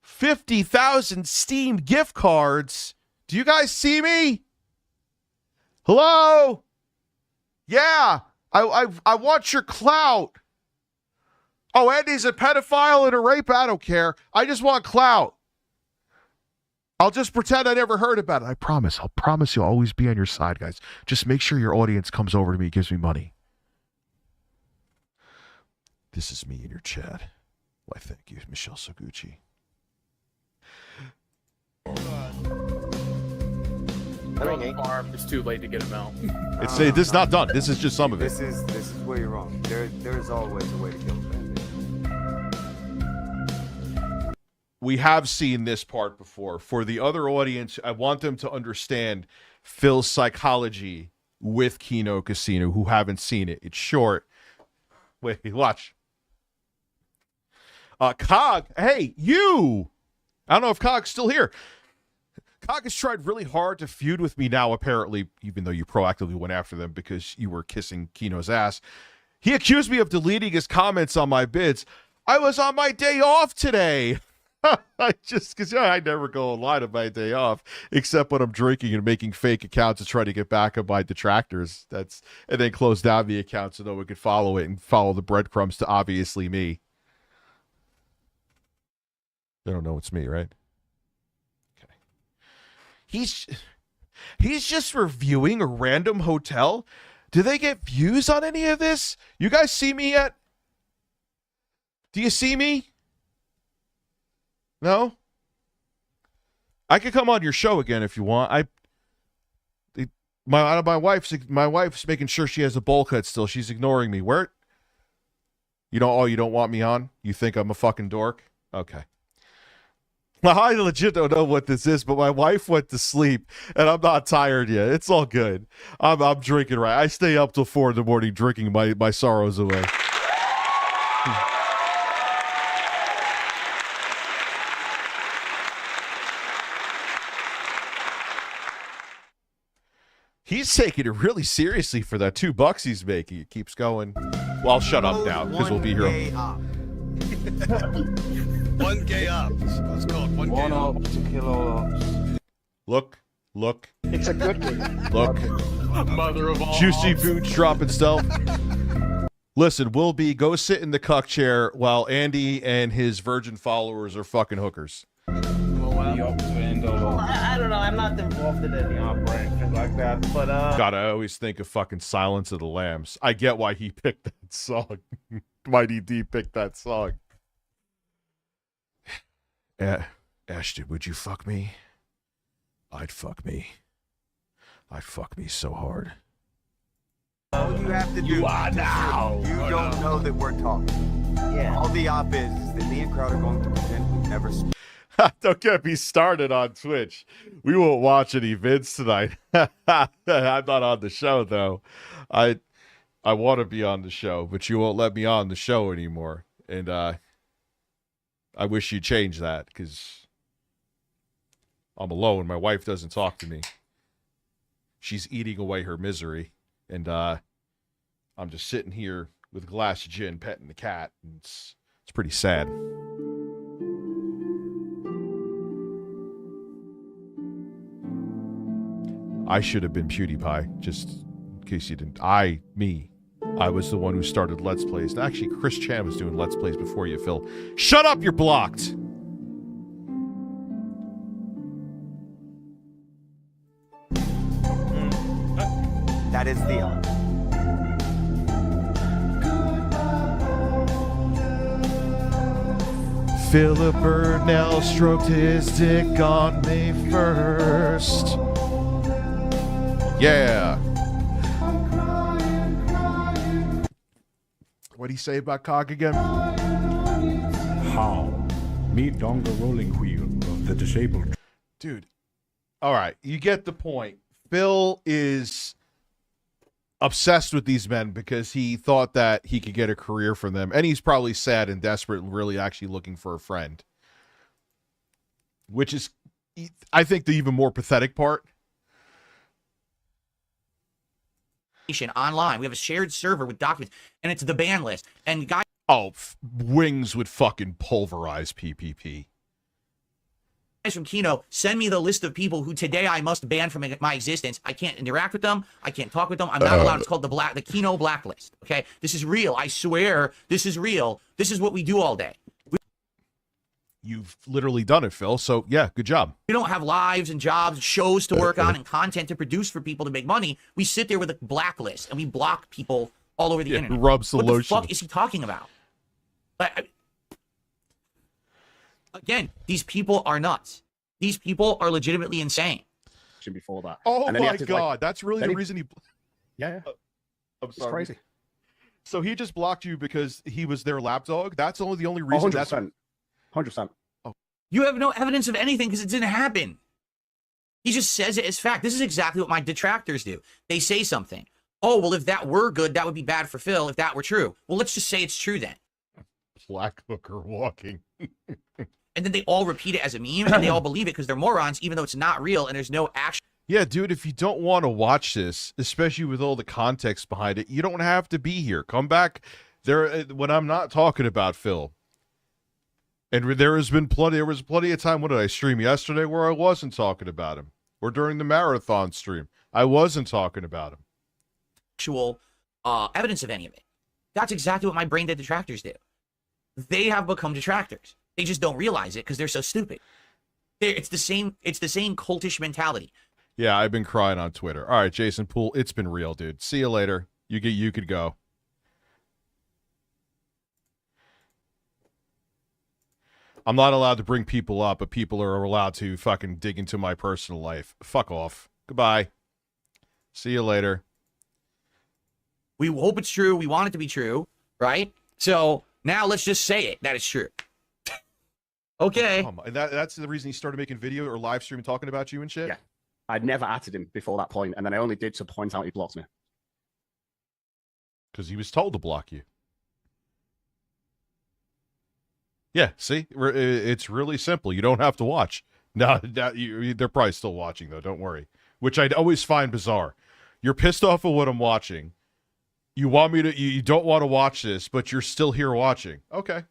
$50,000 Steam gift cards. Do you guys see me? Hello? Yeah, I want your clout. Oh, Andy's a pedophile and a rape. I don't care. I just want clout. I'll just pretend I never heard about it. I'll promise you I'll always be on your side, guys. Just make sure your audience comes over to me and gives me money. This is me in your chat. Why, thank you, Michelle Soguchi. It's too late to get him out. This is not done. This is just some of it. This is where you're wrong. There's always a way to kill bandit. We have seen this part before. For the other audience, I want them to understand Phil's psychology with Kino Casino, who haven't seen it. It's short. Wait, watch. Cog, hey, you! I don't know if Cog's still here. Cog has tried really hard to feud with me now, apparently, even though you proactively went after them because you were kissing Kino's ass. He accused me of deleting his comments on my bids. I was on my day off today. Because I never go online on my day off, except when I'm drinking and making fake accounts to try to get back at my detractors. And then close down the account so no one could follow it and follow the breadcrumbs to obviously me. They don't know it's me, right? Okay. He's just reviewing a random hotel. Do they get views on any of this? You guys see me yet? Do you see me? No? I could come on your show again if you want. My wife's making sure she has a bowl cut still. She's ignoring me. Where? You don't want me on? You think I'm a fucking dork? Okay. Well, I legit don't know what this is, but my wife went to sleep, and I'm not tired yet. It's all good. I'm drinking right. I stay up till 4 in the morning drinking my sorrows away. He's taking it really seriously for that $2 he's making. It keeps going. Well, I'll shut up now because we'll be here. One gay up. Let's call it one gay up. To kill all ops. Look. It's a good game. Look. Mother of all. Juicy boots dropping stealth. Listen, Wilby, go sit in the cuck chair while Andy and his virgin followers are fucking hookers. I don't know. I'm not involved in any operations like that, but God, I always think of fucking Silence of the Lambs. I get why he picked that song. Mighty D picked that song. Ashton, would you fuck me? I'd fuck me. I'd fuck me so hard. All you have to do You are now. You don't know that we're talking. yeah. All the op is that me and Crowd are going to pretend we've never spoken. Don't get me started on Twitch. We won't watch any vids tonight. I'm not on the show, though. I want to be on the show, but you won't let me on the show anymore. And I wish you'd change that, because I'm alone. My wife doesn't talk to me. She's eating away her misery. And I'm just sitting here with a glass of gin, petting the cat. And it's pretty sad. I should have been PewDiePie, just in case you didn't. I was the one who started Let's Plays. Actually, Chris Chan was doing Let's Plays before you, Phil. Shut up, you're blocked! That is the op. Philip Burnell stroked his dick on May 1st. Yeah. What'd he say about Cog again? How? Meet Donga Rolling Wheel of the Disabled. Dude, all right, you get the point. Phil is obsessed with these men because he thought that he could get a career from them, and he's probably sad and desperate and really actually looking for a friend. Which is, I think, the even more pathetic part. Online, we have a shared server with documents, and it's the ban list. And guys, Wings would fucking pulverize PPP. Guys from Kino, send me the list of people who today I must ban from my existence. I can't interact with them. I can't talk with them. I'm not allowed. It's called the Kino blacklist. Okay, this is real. I swear, this is real. This is what we do all day. You've literally done it, Phil. So yeah, good job. We don't have lives and jobs, shows to work on, and content to produce for people to make money. We sit there with a blacklist and we block people all over the internet. Rubs the what lotion. the fuck is he talking about? Again, these people are nuts. These people are legitimately insane. Before that. Oh And then he my acted God, like- that's really then the he- reason he. Yeah, I'm it's sorry. crazy. So he just blocked you because he was their lapdog. That's the only reason. 100%. 100%. You have no evidence of anything because it didn't happen. He just says it as fact. This is exactly what my detractors do. They say something. Oh, well, if that were good, that would be bad for Phil. If that were true. Well, let's just say it's true then. Black hooker walking. And then they all repeat it as a meme, and they all believe it because they're morons, even though it's not real and there's no action. Yeah, dude, if you don't want to watch this, especially with all the context behind it, you don't have to be here. Come back there when I'm not talking about Phil. And there was plenty of time. What did I stream yesterday where I wasn't talking about him? Or during the marathon stream, I wasn't talking about him. Actual evidence of any of it. That's exactly what my brain dead detractors do. They have become detractors. They just don't realize it because they're so stupid. It's the same cultish mentality. Yeah, I've been crying on Twitter. All right, Jason Poole, it's been real, dude. See you later. You could go. I'm not allowed to bring people up, but people are allowed to fucking dig into my personal life. Fuck off. Goodbye. See you later. We hope it's true. We want it to be true, right? So now let's just say it that it's true. Okay. And that's the reason he started making video or live streaming talking about you and shit? Yeah. I'd never added him before that point, and then I only did to point out he blocked me. Because he was told to block you. Yeah, see? It's really simple. You don't have to watch. No, they're probably still watching, though. Don't worry. Which I'd always find bizarre. You're pissed off at what I'm watching. You want me to... You don't want to watch this, but you're still here watching. Okay.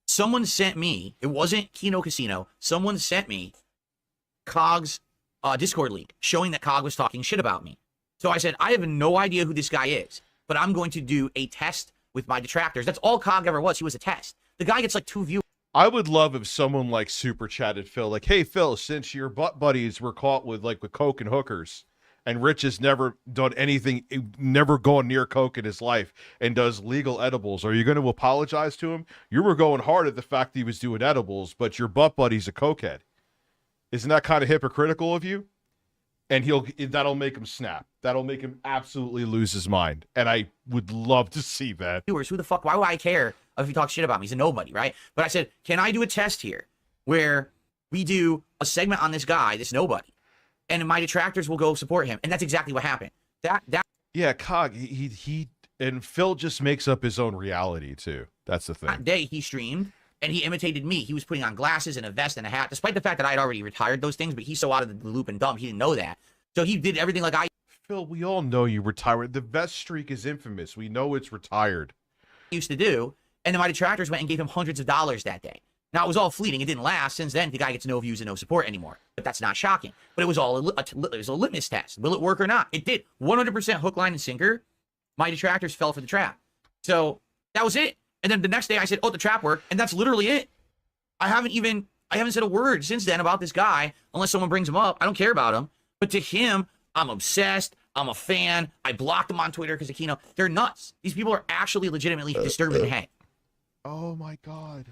Someone sent me, it wasn't Kino Casino, someone sent me Cog's Discord link showing that Cog was talking shit about me. So I said, I have no idea who this guy is, but I'm going to do a test with my detractors. That's all Cog ever was. He was a test. The guy gets like 2 views. I would love if someone like super chatted Phil, like, hey, Phil, since your butt buddies were caught with coke and hookers, and Rich has never done anything, never gone near coke in his life, and does legal edibles, are you going to apologize to him? You were going hard at the fact that he was doing edibles, but your butt buddy's a cokehead. Isn't that kind of hypocritical of you? And that'll make him snap. That'll make him absolutely lose his mind. And I would love to see that. Who the fuck? Why would I care if he talks shit about me? He's a nobody, right? But I said, can I do a test here where we do a segment on this guy, this nobody, and my detractors will go support him? And that's exactly what happened. Yeah, Cog, he and Phil just makes up his own reality too. That's the thing. That day he streamed and he imitated me. He was putting on glasses and a vest and a hat, despite the fact that I had already retired those things, but he's so out of the loop and dumb, he didn't know that. So he did everything like I... Phil, we all know you retired. The vest streak is infamous. We know it's retired. Used to do, and then my detractors went and gave him hundreds of dollars that day. Now, it was all fleeting. It didn't last. Since then, the guy gets no views and no support anymore. But that's not shocking. But it was all it was a litmus test. Will it work or not? It did. 100% hook, line, and sinker. My detractors fell for the trap. So that was it. And then the next day I said, oh, the trap worked. And that's literally it. I haven't said a word since then about this guy unless someone brings him up. I don't care about him. But to him, I'm obsessed. I'm a fan. I blocked him on Twitter because of Kino. They're nuts. These people are actually legitimately disturbed in the head. Oh, my God.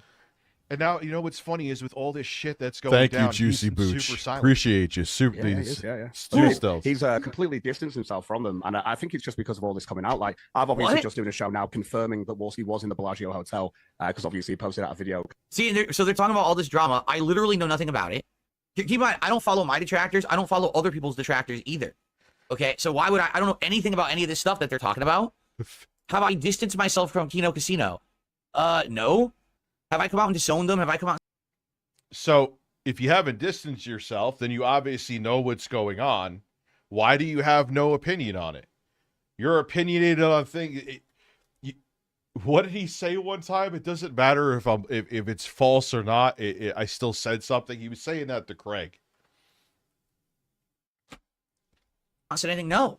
And now, you know what's funny is with all this shit that's going down. Thank you, Juicy Booch. Super silent. Appreciate you. Super. Yeah, he is, yeah. Stealth. He's completely distanced himself from them, and I think it's just because of all this coming out. Like, I've obviously just doing a show now confirming that Warski was in the Bellagio Hotel because obviously he posted out a video. See, so they're talking about all this drama. I literally know nothing about it. Keep in mind, I don't follow my detractors. I don't follow other people's detractors either. Okay, so why would I don't know anything about any of this stuff that they're talking about. Have I distanced myself from Kino Casino? No. Have I come out and disowned them? Have I come out? So if you haven't distanced yourself, then you obviously know what's going on. Why do you have no opinion on it? You're opinionated on things. What did he say one time? It doesn't matter if it's false or not. I still said something. He was saying that to Craig. I said anything? No.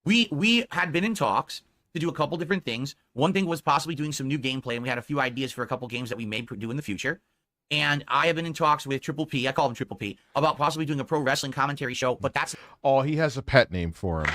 We had been in talks to do a couple different things. One thing was possibly doing some new gameplay, and we had a few ideas for a couple games that we may do in the future. And I have been in talks with Triple P, I call him Triple P, about possibly doing a pro wrestling commentary show, but that's... Oh, he has a pet name for him.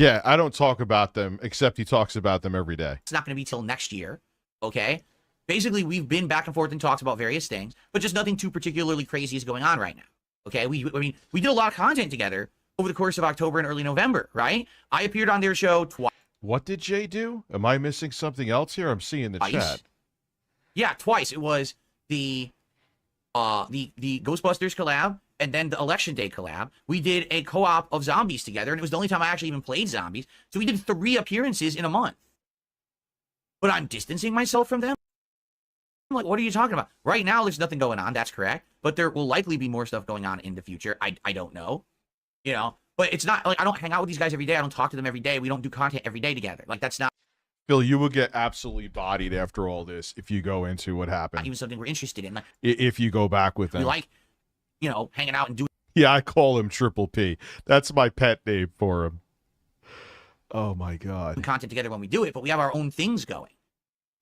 Yeah, I don't talk about them, except he talks about them every day. It's not going to be till next year, okay? Basically, we've been back and forth and talks about various things, but just nothing too particularly crazy is going on right now, okay? I mean, we did a lot of content together over the course of October and early November, right? I appeared on their show twice. What did Jay do? Am I missing something else here? I'm seeing the chat. Yeah, twice. It was the Ghostbusters collab and then the Election Day collab. We did a co-op of zombies together, and it was the only time I actually even played zombies. So we did 3 appearances in a month. But I'm distancing myself from them? I'm like, what are you talking about? Right now, there's nothing going on. That's correct. But there will likely be more stuff going on in the future. I don't know. You know? But it's not like I don't hang out with these guys every day. I don't talk to them every day. We don't do content every day together. Like, that's not... Phil, you will get absolutely bodied after all this if you go into what happened. Not even something we're interested in. Like, if you go back with them. We like, you know, hanging out and doing... Yeah, I call him Triple P. That's my pet name for him. Oh, my God. Content together when we do it, but we have our own things going.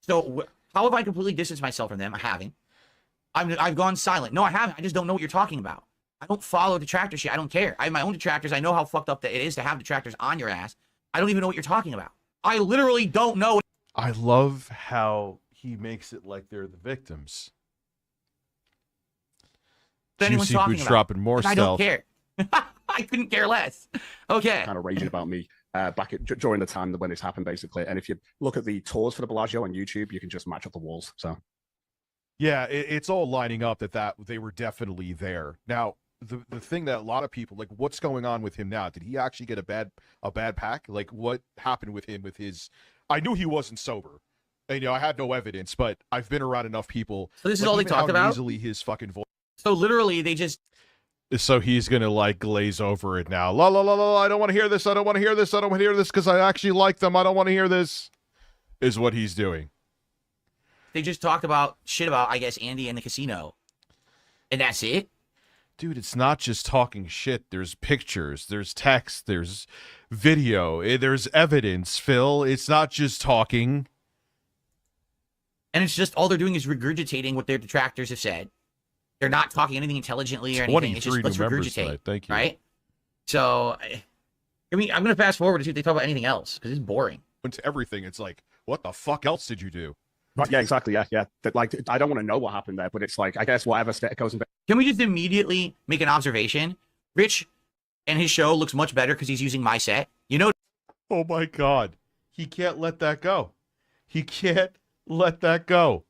So how have I completely distanced myself from them? I haven't. I've gone silent. No, I haven't. I just don't know what you're talking about. I don't follow detractor shit. I don't care. I have my own detractors. I know how fucked up that it is to have detractors on your ass. I don't even know what you're talking about. I literally don't know. I love how he makes it like they're the victims. Anyone's Juicy Boots dropping more stuff. I don't care. I couldn't care less. Okay. Kind of raging about me during the time when this happened, basically. And if you look at the tours for the Bellagio on YouTube, you can just match up the walls. So, yeah, it's all lining up that they were definitely there. Now, the thing that a lot of people like, what's going on with him now? Did he actually get a bad pack? Like, what happened with him with his? I knew he wasn't sober. And, I had no evidence, but I've been around enough people. So this is all they talked about. Easily his fucking voice. So literally, they just. So he's gonna like glaze over it now. La la la la. I don't want to hear this. I don't want to hear this. I don't want to hear this because I actually like them. I don't want to hear this. Is what he's doing. They just talked about shit about, I guess, Andy and the casino, and that's it. Dude, it's not just talking shit. There's pictures, there's text, there's video, there's evidence, Phil. It's not just talking. And it's just all they're doing is regurgitating what their detractors have said. They're not talking anything intelligently or anything. It's just let's regurgitate. Thank you. Right? So, I mean, I'm going to fast forward to see if they talk about anything else because it's boring. Into everything, it's like, what the fuck else did you do? Right, yeah, exactly. Yeah. Like, I don't want to know what happened there, but it's like, I guess whatever goes in. Can we just immediately make an observation? Rich and his show looks much better because he's using my set. Oh my God. He can't let that go. He can't let that go.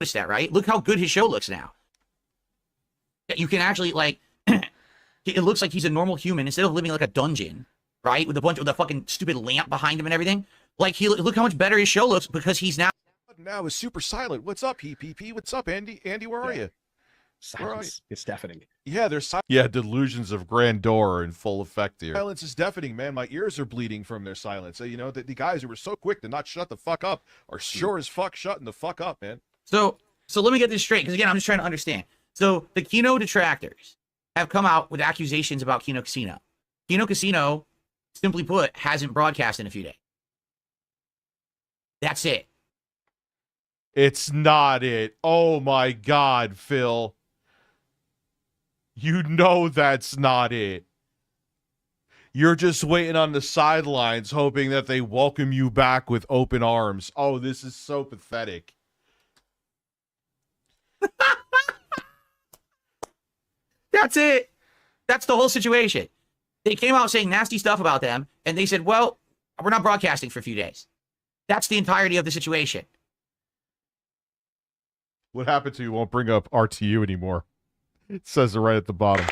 Notice that, right? Look how good his show looks now. You can actually, like, it looks like he's a normal human instead of living like a dungeon, right? With a fucking stupid lamp behind him and everything. Like, look how much better his show looks because he's now is super silent. What's up, EPP? What's up, Andy? Andy, where are you? Silence. It's deafening. Yeah, there's delusions of grandeur are in full effect here. Silence is deafening, man. My ears are bleeding from their silence. So, the guys who were so quick to not shut the fuck up are sure as fuck shutting the fuck up, man. So let me get this straight, because again, I'm just trying to understand. So the Kino detractors have come out with accusations about Kino Casino. Kino Casino, simply put, hasn't broadcast in a few days. That's it. It's not it. Oh my God, Phil. You know that's not it. You're just waiting on the sidelines, hoping that they welcome you back with open arms. Oh, this is so pathetic. That's it. That's the whole situation. They came out saying nasty stuff about them, and they said, well, we're not broadcasting for a few days. That's the entirety of the situation. What happened to you won't bring up RTU anymore. It says it right at the bottom.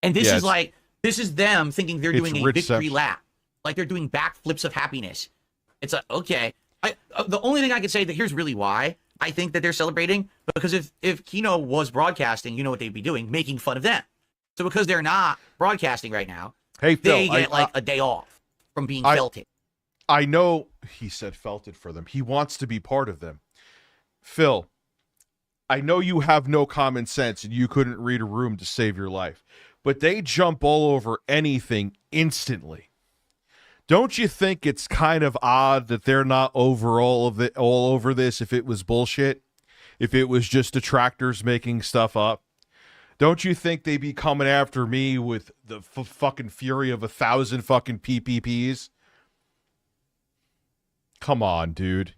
And this is like, this is them thinking they're doing a victory lap. Like they're doing backflips of happiness. It's like, okay. The only thing I can say that here's really why I think that they're celebrating, because if Kino was broadcasting, you know what they'd be doing? Making fun of them. So because they're not broadcasting right now, hey, Phil, they get a day off from being felted. I know he said felted for them. He wants to be part of them. Phil, I know you have no common sense and you couldn't read a room to save your life, but they jump all over anything instantly. Don't you think it's kind of odd that they're not all over this if it was bullshit? If it was just detractors making stuff up? Don't you think they'd be coming after me with the fucking fury of 1,000 fucking PPPs? Come on, dude.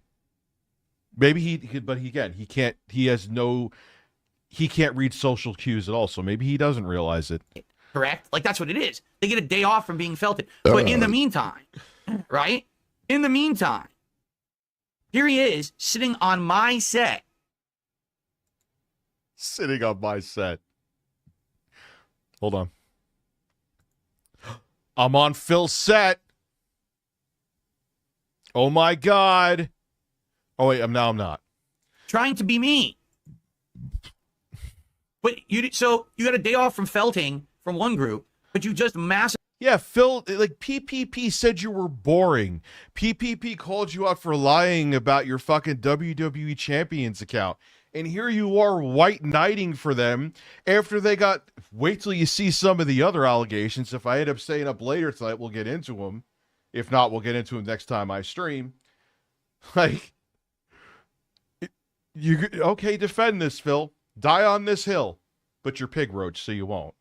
Maybe he can't read social cues at all, so maybe he doesn't realize it. Correct? Like, that's what it is. They get a day off from being felted. But in the meantime, right? In the meantime, here he is sitting on my set. Sitting on my set. Hold on. I'm on Phil's set. Oh my God. Oh wait, I'm not. Trying to be me. But you got a day off from felting from one group, but you just massive. Yeah, Phil, like PPP said you were boring. PPP called you out for lying about your fucking WWE Champions account. And here you are white knighting for them after they got... Wait till you see some of the other allegations. If I end up staying up later tonight, we'll get into them. If not, we'll get into them next time I stream. Like, okay, defend this, Phil. Die on this hill. But you're pig roach, so you won't.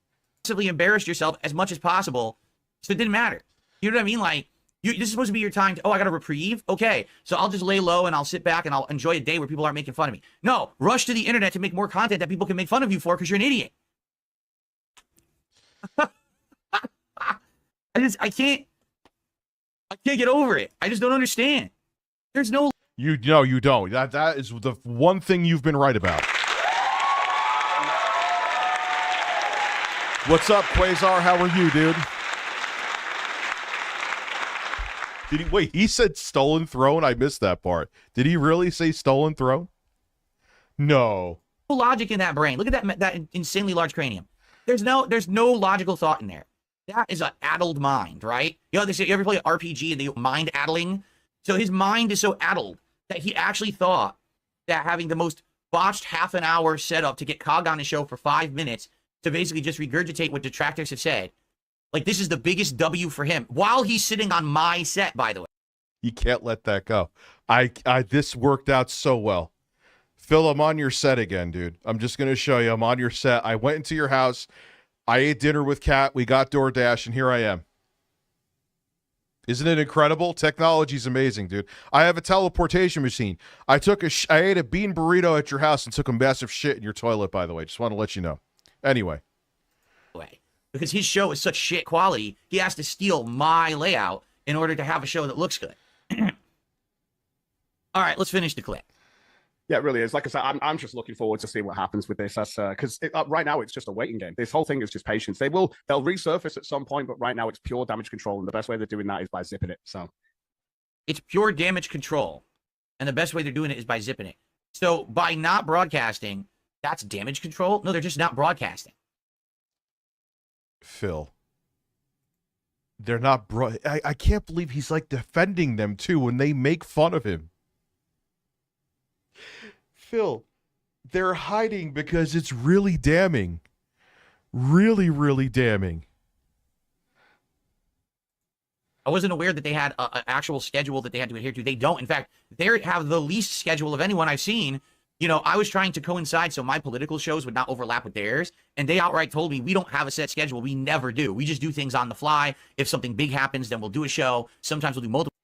Massively embarrassed yourself as much as possible, so it didn't matter. You know what I mean? Like, this is supposed to be your time to, I got a reprieve? Okay, so I'll just lay low and I'll sit back and I'll enjoy a day where people aren't making fun of me. No, rush to the internet to make more content that people can make fun of you for because you're an idiot. I can't get over it. I just don't understand. There's no... You don't. That is the one thing you've been right about. What's up, Quasar? How are you, dude? He said stolen throne? I missed that part. Did he really say stolen throne? No. Logic in that brain. Look at that insanely large cranium. There's no logical thought in there. That is an addled mind, right? You know, they say, you ever play an RPG and the mind addling? So his mind is so addled that he actually thought that having the most botched half an hour setup to get Cog on the show for 5 minutes to basically just regurgitate what detractors have said, like, this is the biggest W for him while he's sitting on my set, by the way. You can't let that go. This worked out so well. Phil, I'm on your set again, dude. I'm just going to show you. I'm on your set. I went into your house. I ate dinner with Kat. We got DoorDash, and here I am. Isn't it incredible? Technology's amazing, dude. I have a teleportation machine. I ate a bean burrito at your house and took a massive shit in your toilet, by the way. Just want to let you know. Anyway. Because his show is such shit quality, he has to steal my layout in order to have a show that looks good. All right, let's finish the clip. Yeah, it really is. Like I said, I'm just looking forward to seeing what happens with this. That's because right now it's just a waiting game. This whole thing is just patience. They'll resurface at some point, but right now it's pure damage control, and the best way they're doing that is by zipping it. So it's pure damage control, and the best way they're doing it is by zipping it. So by not broadcasting, that's damage control? No, they're just not broadcasting. Phil, they're not I can't believe he's like defending them too when they make fun of him. Phil, they're hiding because it's really damning. Really, really damning. I wasn't aware that they had an actual schedule that they had to adhere to. They don't. In fact, they have the least schedule of anyone I've seen. You know, I was trying to coincide so my political shows would not overlap with theirs, and they outright told me, we don't have a set schedule. We never do. We just do things on the fly. If something big happens, then we'll do a show. Sometimes we'll do multiple.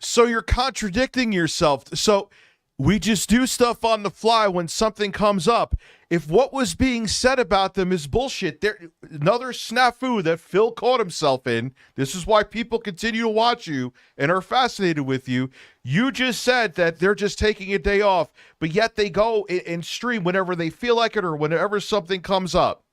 So you're contradicting yourself. So we just do stuff on the fly when something comes up. If what was being said about them is bullshit, another snafu that Phil caught himself in, this is why people continue to watch you and are fascinated with you. You just said that they're just taking a day off, but yet they go and stream whenever they feel like it or whenever something comes up.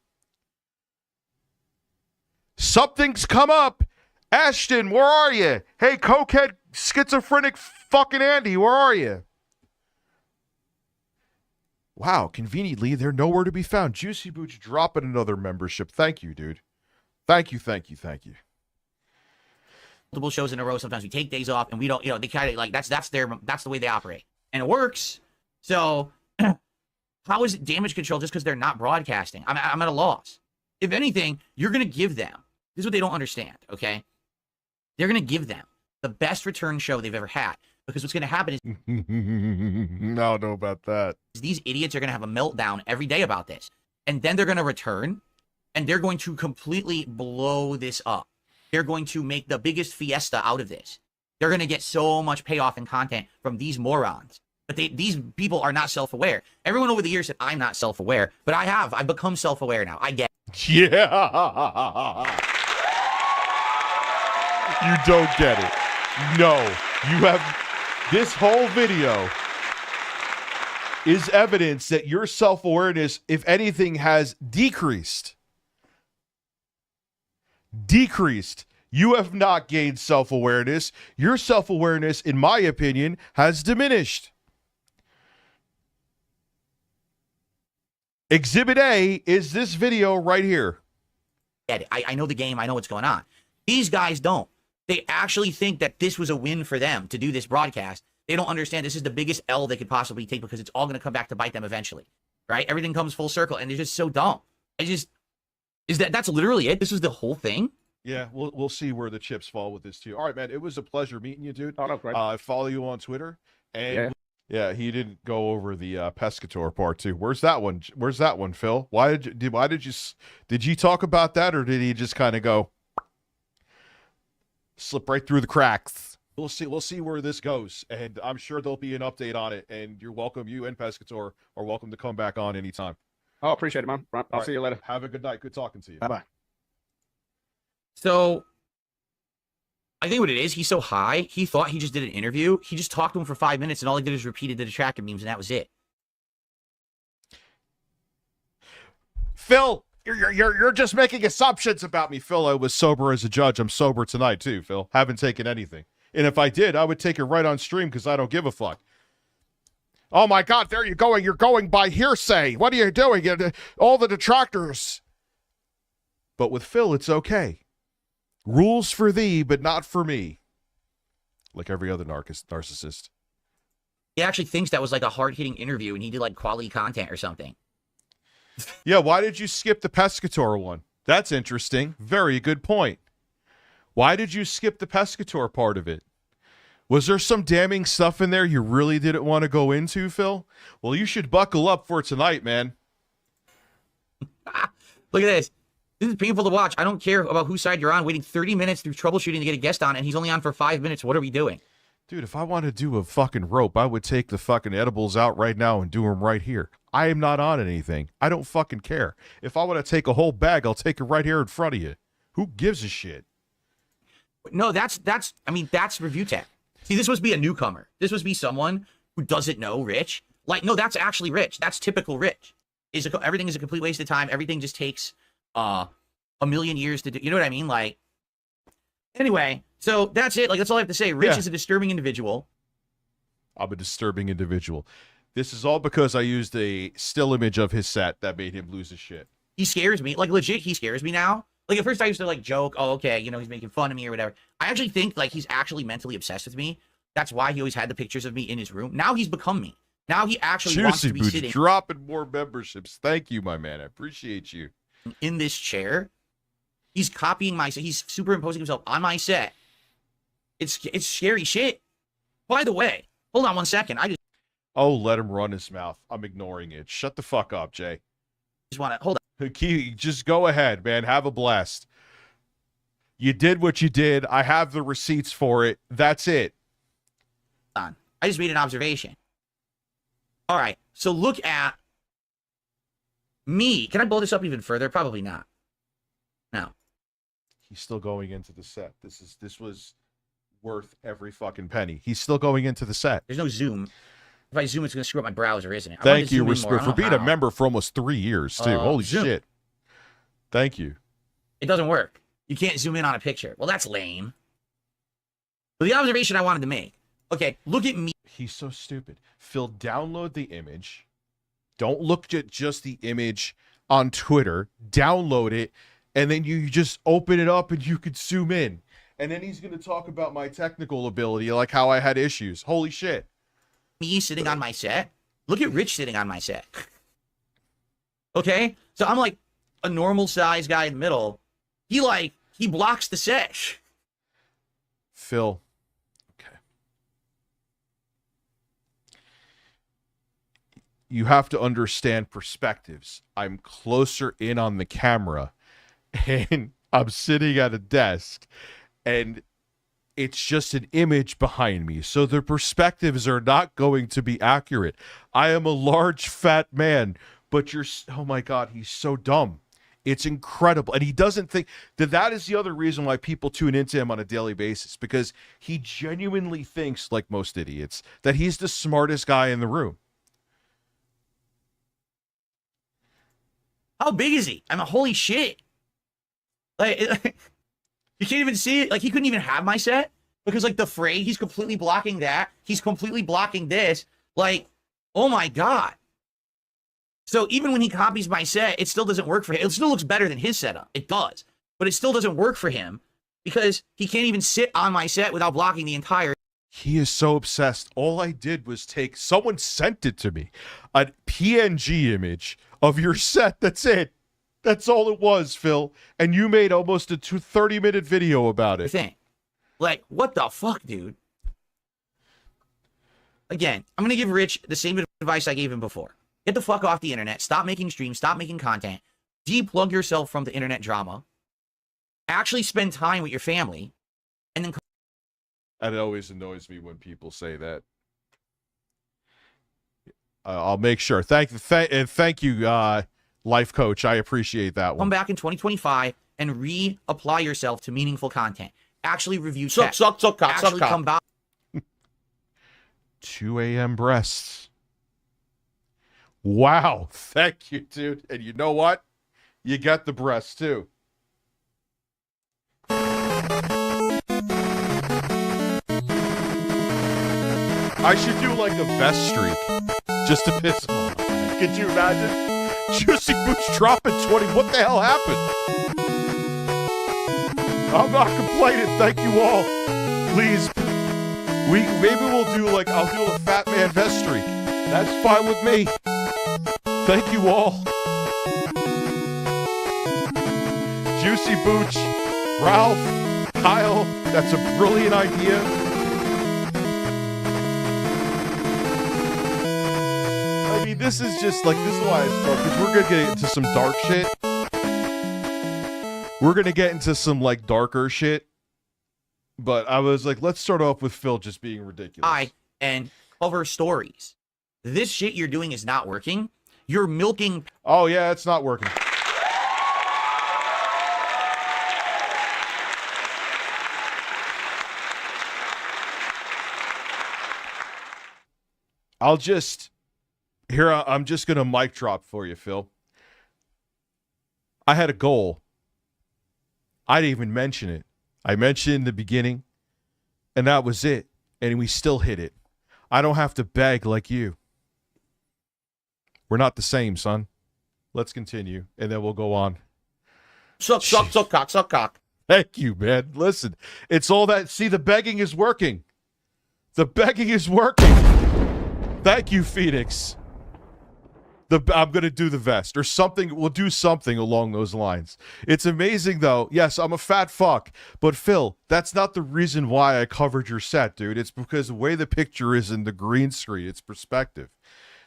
Something's come up. Ashton, where are you? Hey, cokehead, schizophrenic fucking Andy, where are you? Wow, conveniently, they're nowhere to be found. Juicy Boots dropping another membership. Thank you, dude. Thank you. Multiple shows in a row. Sometimes we take days off, and we don't. You know, they kind of like that's the way they operate, and it works. So, how is it damage control just because they're not broadcasting? I'm at a loss. If anything, you're gonna give them. This is what they don't understand. Okay, they're going to give them the best return show they've ever had. Because what's going to happen is I don't know about that. these idiots are going to have a meltdown every day about this. And then they're going to return, and they're going to completely blow this up. They're going to make the biggest fiesta out of this. They're going to get so much payoff and content from these morons. But these people are not self-aware. Everyone over the years said, I'm not self-aware. But I have. I've become self-aware now. I get it. Yeah. You don't get it. No. You have... This whole video is evidence that your self-awareness, if anything, has decreased. Decreased. You have not gained self-awareness. Your self-awareness, in my opinion, has diminished. Exhibit A is this video right here. I know the game. I know what's going on. These guys don't. They actually think that this was a win for them to do this broadcast. They don't understand this is the biggest L they could possibly take because it's all going to come back to bite them eventually, right? Everything comes full circle, and they're just so dumb. That's literally it. This was the whole thing. Yeah, we'll see where the chips fall with this too. All right, man. It was a pleasure meeting you, dude. Oh, no, great. I follow you on Twitter, and yeah, he didn't go over the pescator part too. Where's that one? Where's that one, Phil? Did you talk about that, or did he just kind of go slip right through the cracks? We'll see where this goes, and I'm sure there'll be an update on it. And you're welcome. You and Pescator are welcome to come back on anytime. Oh, appreciate it, man. I'll see you later. Have a good night. Good talking to you. Bye-bye. So, I think what it is, he's so high, he thought he just did an interview. He just talked to him for 5 minutes, and all he did is repeated the tracker memes, and that was it. Phil, you're just making assumptions about me, Phil. I was sober as a judge. I'm sober tonight too, Phil. Haven't taken anything. And if I did, I would take it right on stream because I don't give a fuck. Oh my God, there you're going. You're going by hearsay. What are you doing? All the detractors. But with Phil, it's okay. Rules for thee, but not for me. Like every other narcissist. He actually thinks that was like a hard-hitting interview, and he did like quality content or something. Yeah, why did you skip the pescator one? That's interesting. Very good point. Why did you skip the pescator part of it? Was there some damning stuff in there you really didn't want to go into, Phil? Well, you should buckle up for tonight, man. Look at this. This is painful to watch. I don't care about whose side you're on. Waiting 30 minutes through troubleshooting to get a guest on, and he's only on for 5 minutes. What are we doing? Dude, if I want to do a fucking rope, I would take the fucking edibles out right now and do them right here. I am not on anything. I don't fucking care. If I want to take a whole bag, I'll take it right here in front of you. Who gives a shit? No, that's review tech. See, this must be a newcomer. This must be someone who doesn't know Rich. Like, no, that's actually Rich. That's typical Rich. Everything is a complete waste of time. Everything just takes a million years to do. You know what I mean? Like, anyway, so that's it. Like, that's all I have to say. Rich is a disturbing individual. I'm a disturbing individual. This is all because I used a still image of his set that made him lose his shit. He scares me. Like, legit, he scares me now. Like, at first I used to, like, joke, oh, okay, you know, he's making fun of me or whatever. I actually think, like, he's actually mentally obsessed with me. That's why he always had the pictures of me in his room. Now he's become me. Now he actually wants to be sitting. Dropping more memberships. Thank you, my man. I appreciate you. In this chair. He's copying my set. He's superimposing himself on my set. It's scary shit. By the way, hold on one second. Oh, let him run his mouth. I'm ignoring it. Shut the fuck up, Jay. Just want to hold on. Just go ahead, man. Have a blast. You did what you did. I have the receipts for it. That's it. I just made an observation. All right. So look at me. Can I blow this up even further? Probably not. No. He's still going into the set. This was worth every fucking penny. He's still going into the set. There's no zoom. If I zoom, it's going to screw up my browser, isn't it? Thank you for being a member for almost 3 years, too. Holy shit. Thank you. It doesn't work. You can't zoom in on a picture. Well, that's lame. But the observation I wanted to make. Okay, look at me. He's so stupid. Phil, download the image. Don't look at just the image on Twitter. Download it, and then you just open it up and you could zoom in. And then he's going to talk about my technical ability, like how I had issues. Holy shit. Me sitting on my set. Look at Rich sitting on my set. Okay? So I'm like a normal size guy in the middle. He blocks the set. Phil. Okay. You have to understand perspectives. I'm closer in on the camera, and I'm sitting at a desk, and it's just an image behind me. So the perspectives are not going to be accurate. I am a large, fat man, but oh my God, he's so dumb. It's incredible. And he doesn't think that is the other reason why people tune into him on a daily basis, because he genuinely thinks, like most idiots, that he's the smartest guy in the room. How big is he? Holy shit. Like, you can't even see it. Like, he couldn't even have my set because, like, the fray, he's completely blocking that. He's completely blocking this. Like, oh my God. So even when he copies my set, it still doesn't work for him. It still looks better than his setup. It does. But it still doesn't work for him because he can't even sit on my set without blocking the entire. He is so obsessed. All I did was someone sent it to me, a PNG image of your set. That's it. That's all it was, Phil. And you made almost a 30-minute video about it. Like, what the fuck, dude? Again, I'm going to give Rich the same advice I gave him before. Get the fuck off the internet. Stop making streams. Stop making content. Deplug yourself from the internet drama. Actually spend time with your family. And then... And it always annoys me when people say that. I'll make sure. Thank you, life coach. I appreciate that one. Come back in 2025 and reapply yourself to meaningful content. Actually review suck, Actually come back. 2 a.m. breasts. Wow. Thank you, dude. And you know what? You got the breasts, too. I should do like a vest streak just to piss him off. Could you imagine? Juicy Boots dropping 20. What the hell happened? I'm not complaining. Thank you all. Please. Maybe we'll do I'll do a fat man vest streak. That's fine with me. Thank you all. Juicy Booch, Ralph, Kyle, that's a brilliant idea. I mean, this is just this is why I start, because we're going to get into some dark shit. We're going to get into some darker shit. But I was like, let's start off with Phil just being ridiculous. And cover stories. This shit you're doing is not working. You're milking. Oh, yeah, it's not working. I'm just going to mic drop for you, Phil. I had a goal. I didn't even mention it. I mentioned in the beginning, and that was it. And we still hit it. I don't have to beg like you. We're not the same, son. Let's continue, and then we'll go on. Suck cock. Thank you, man. Listen, it's all that. See, the begging is working. The begging is working. Thank you, Phoenix. I'm going to do the vest or something. We'll do something along those lines. It's amazing, though. Yes, I'm a fat fuck. But, Phil, that's not the reason why I covered your set, dude. It's because the way the picture is in the green screen, it's perspective.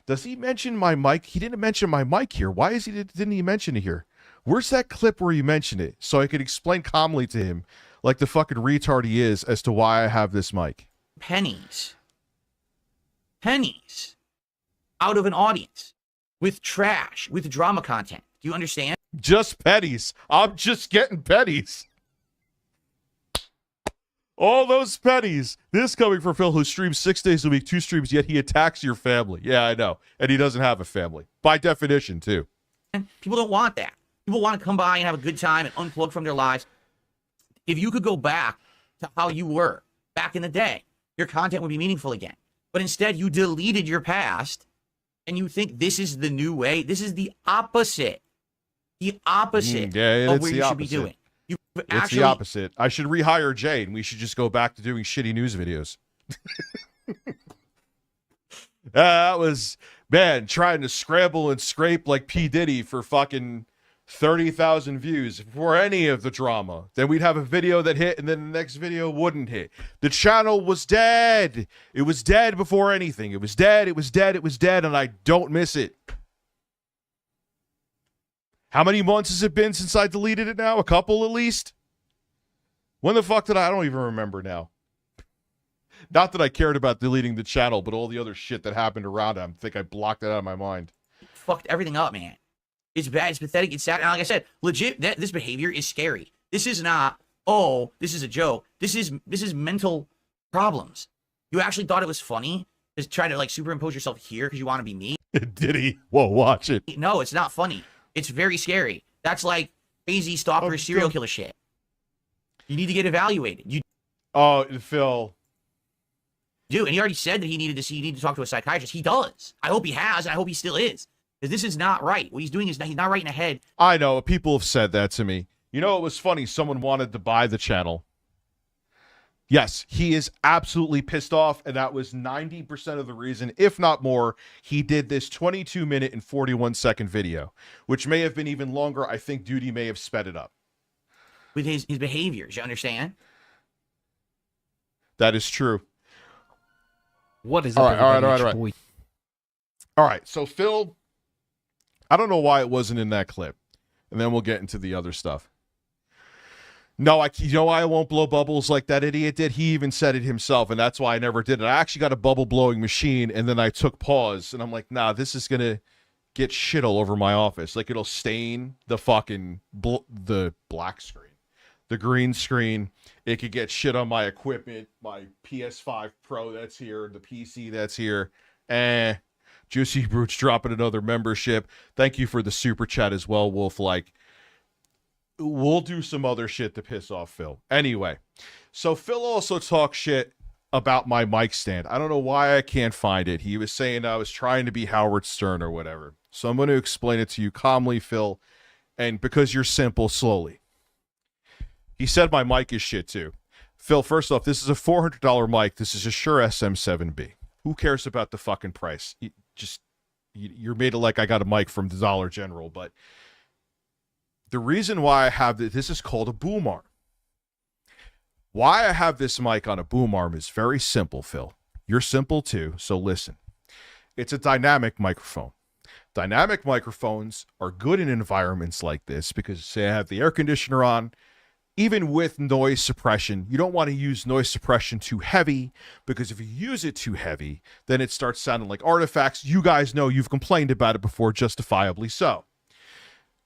Does he mention my mic? He didn't mention my mic here. Why didn't he mention it here? Where's that clip where you mentioned it so I could explain calmly to him, like the fucking retard he is, as to why I have this mic? Pennies out of an audience. With trash, with drama content. Do you understand? Just pennies. I'm just getting pennies. All those pennies. This coming from Phil, who streams 6 days a week, 2 streams, yet he attacks your family. Yeah, I know. And he doesn't have a family. By definition, too. And people don't want that. People want to come by and have a good time and unplug from their lives. If you could go back to how you were back in the day, your content would be meaningful again. But instead, you deleted your past. And you think this is the new way? This is the opposite. The opposite of where you should be doing. It's the opposite. I should rehire Jay, and we should just go back to doing shitty news videos. That was, man, trying to scramble and scrape like P. Diddy for fucking 30,000 views for any of the drama. Then we'd have a video that hit and then the next video wouldn't hit. The channel was dead. It was dead before anything. It was dead, it was dead, it was dead, and I don't miss it. How many months has it been since I deleted it now? A couple at least? When the fuck did I don't even remember now. Not that I cared about deleting the channel, but all the other shit that happened around it, I think I blocked it out of my mind. Fucked everything up, man. It's bad. It's pathetic. It's sad. And like I said, legit, this behavior is scary. This is not, oh, this is a joke. This is mental problems. You actually thought it was funny to try to like superimpose yourself here because you want to be me? Did he? Whoa, watch it. No, it's not funny. It's very scary. That's like crazy stalker serial killer shit. You need to get evaluated. You Phil. do, and he already said that he needed to talk to a psychiatrist. He does. I hope he has, and I hope he still is. Because this is not right. What he's doing is he's not right in the head. I know. People have said that to me. You know, it was funny. Someone wanted to buy the channel. Yes, he is absolutely pissed off, and that was 90% of the reason, if not more, he did this 22-minute and 41-second video, which may have been even longer. I think Duty may have sped it up. With his behaviors, you understand? That is true. What is all it? right. All right, so Phil, I don't know why it wasn't in that clip, and then we'll get into the other stuff. No, you know why I won't blow bubbles like that idiot did? He even said it himself, and that's why I never did it. I actually got a bubble blowing machine, and then I took pause, and I'm like, nah, this is gonna get shit all over my office. Like, it'll stain the fucking the black screen, the green screen. It could get shit on my equipment, my PS5 Pro that's here, the PC that's here. Juicy Brutes dropping another membership. Thank you for the super chat as well, Wolf. Like, we'll do some other shit to piss off Phil. Anyway, so Phil also talks shit about my mic stand. I don't know why I can't find it. He was saying I was trying to be Howard Stern or whatever. So I'm going to explain it to you calmly, Phil, and because you're simple, slowly. He said my mic is shit too. Phil, first off, this is a $400 mic. This is a Shure SM7B. Who cares about the fucking price? You're made it like I got a mic from the Dollar General, but the reason why I have this is called a boom arm. Why I have this mic on a boom arm is very simple, Phil. You're simple too, so listen. It's a dynamic microphone. Dynamic microphones are good in environments like this because, say, I have the air conditioner on. Even with noise suppression, you don't want to use noise suppression too heavy, because if you use it too heavy, then it starts sounding like artifacts. You guys know, you've complained about it before, justifiably so.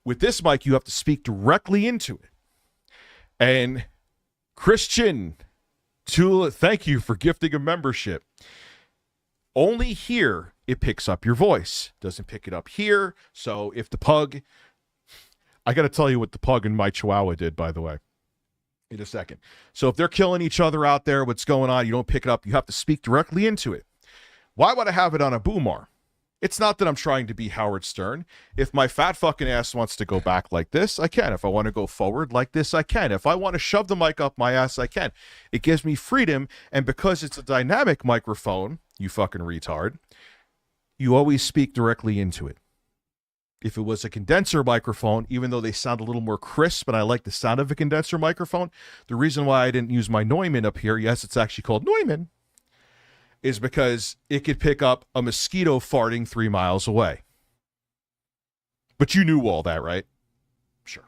With this mic, you have to speak directly into it. And Christian, thank you for gifting a membership. Only here, it picks up your voice. Doesn't pick it up here. So if the pug... I got to tell you what the pug and my chihuahua did, by the way, in a second. So if they're killing each other out there, what's going on, you don't pick it up. You have to speak directly into it. Why would I have it on a boom arm? It's not that I'm trying to be Howard Stern. If my fat fucking ass wants to go back like this, I can. If I want to go forward like this, I can. If I want to shove the mic up my ass, I can. It gives me freedom, and because it's a dynamic microphone, you fucking retard, you always speak directly into it. If it was a condenser microphone, even though they sound a little more crisp and I like the sound of a condenser microphone, the reason why I didn't use my Neumann up here, yes, it's actually called Neumann, is because it could pick up a mosquito farting 3 miles away. But you knew all that, right? Sure.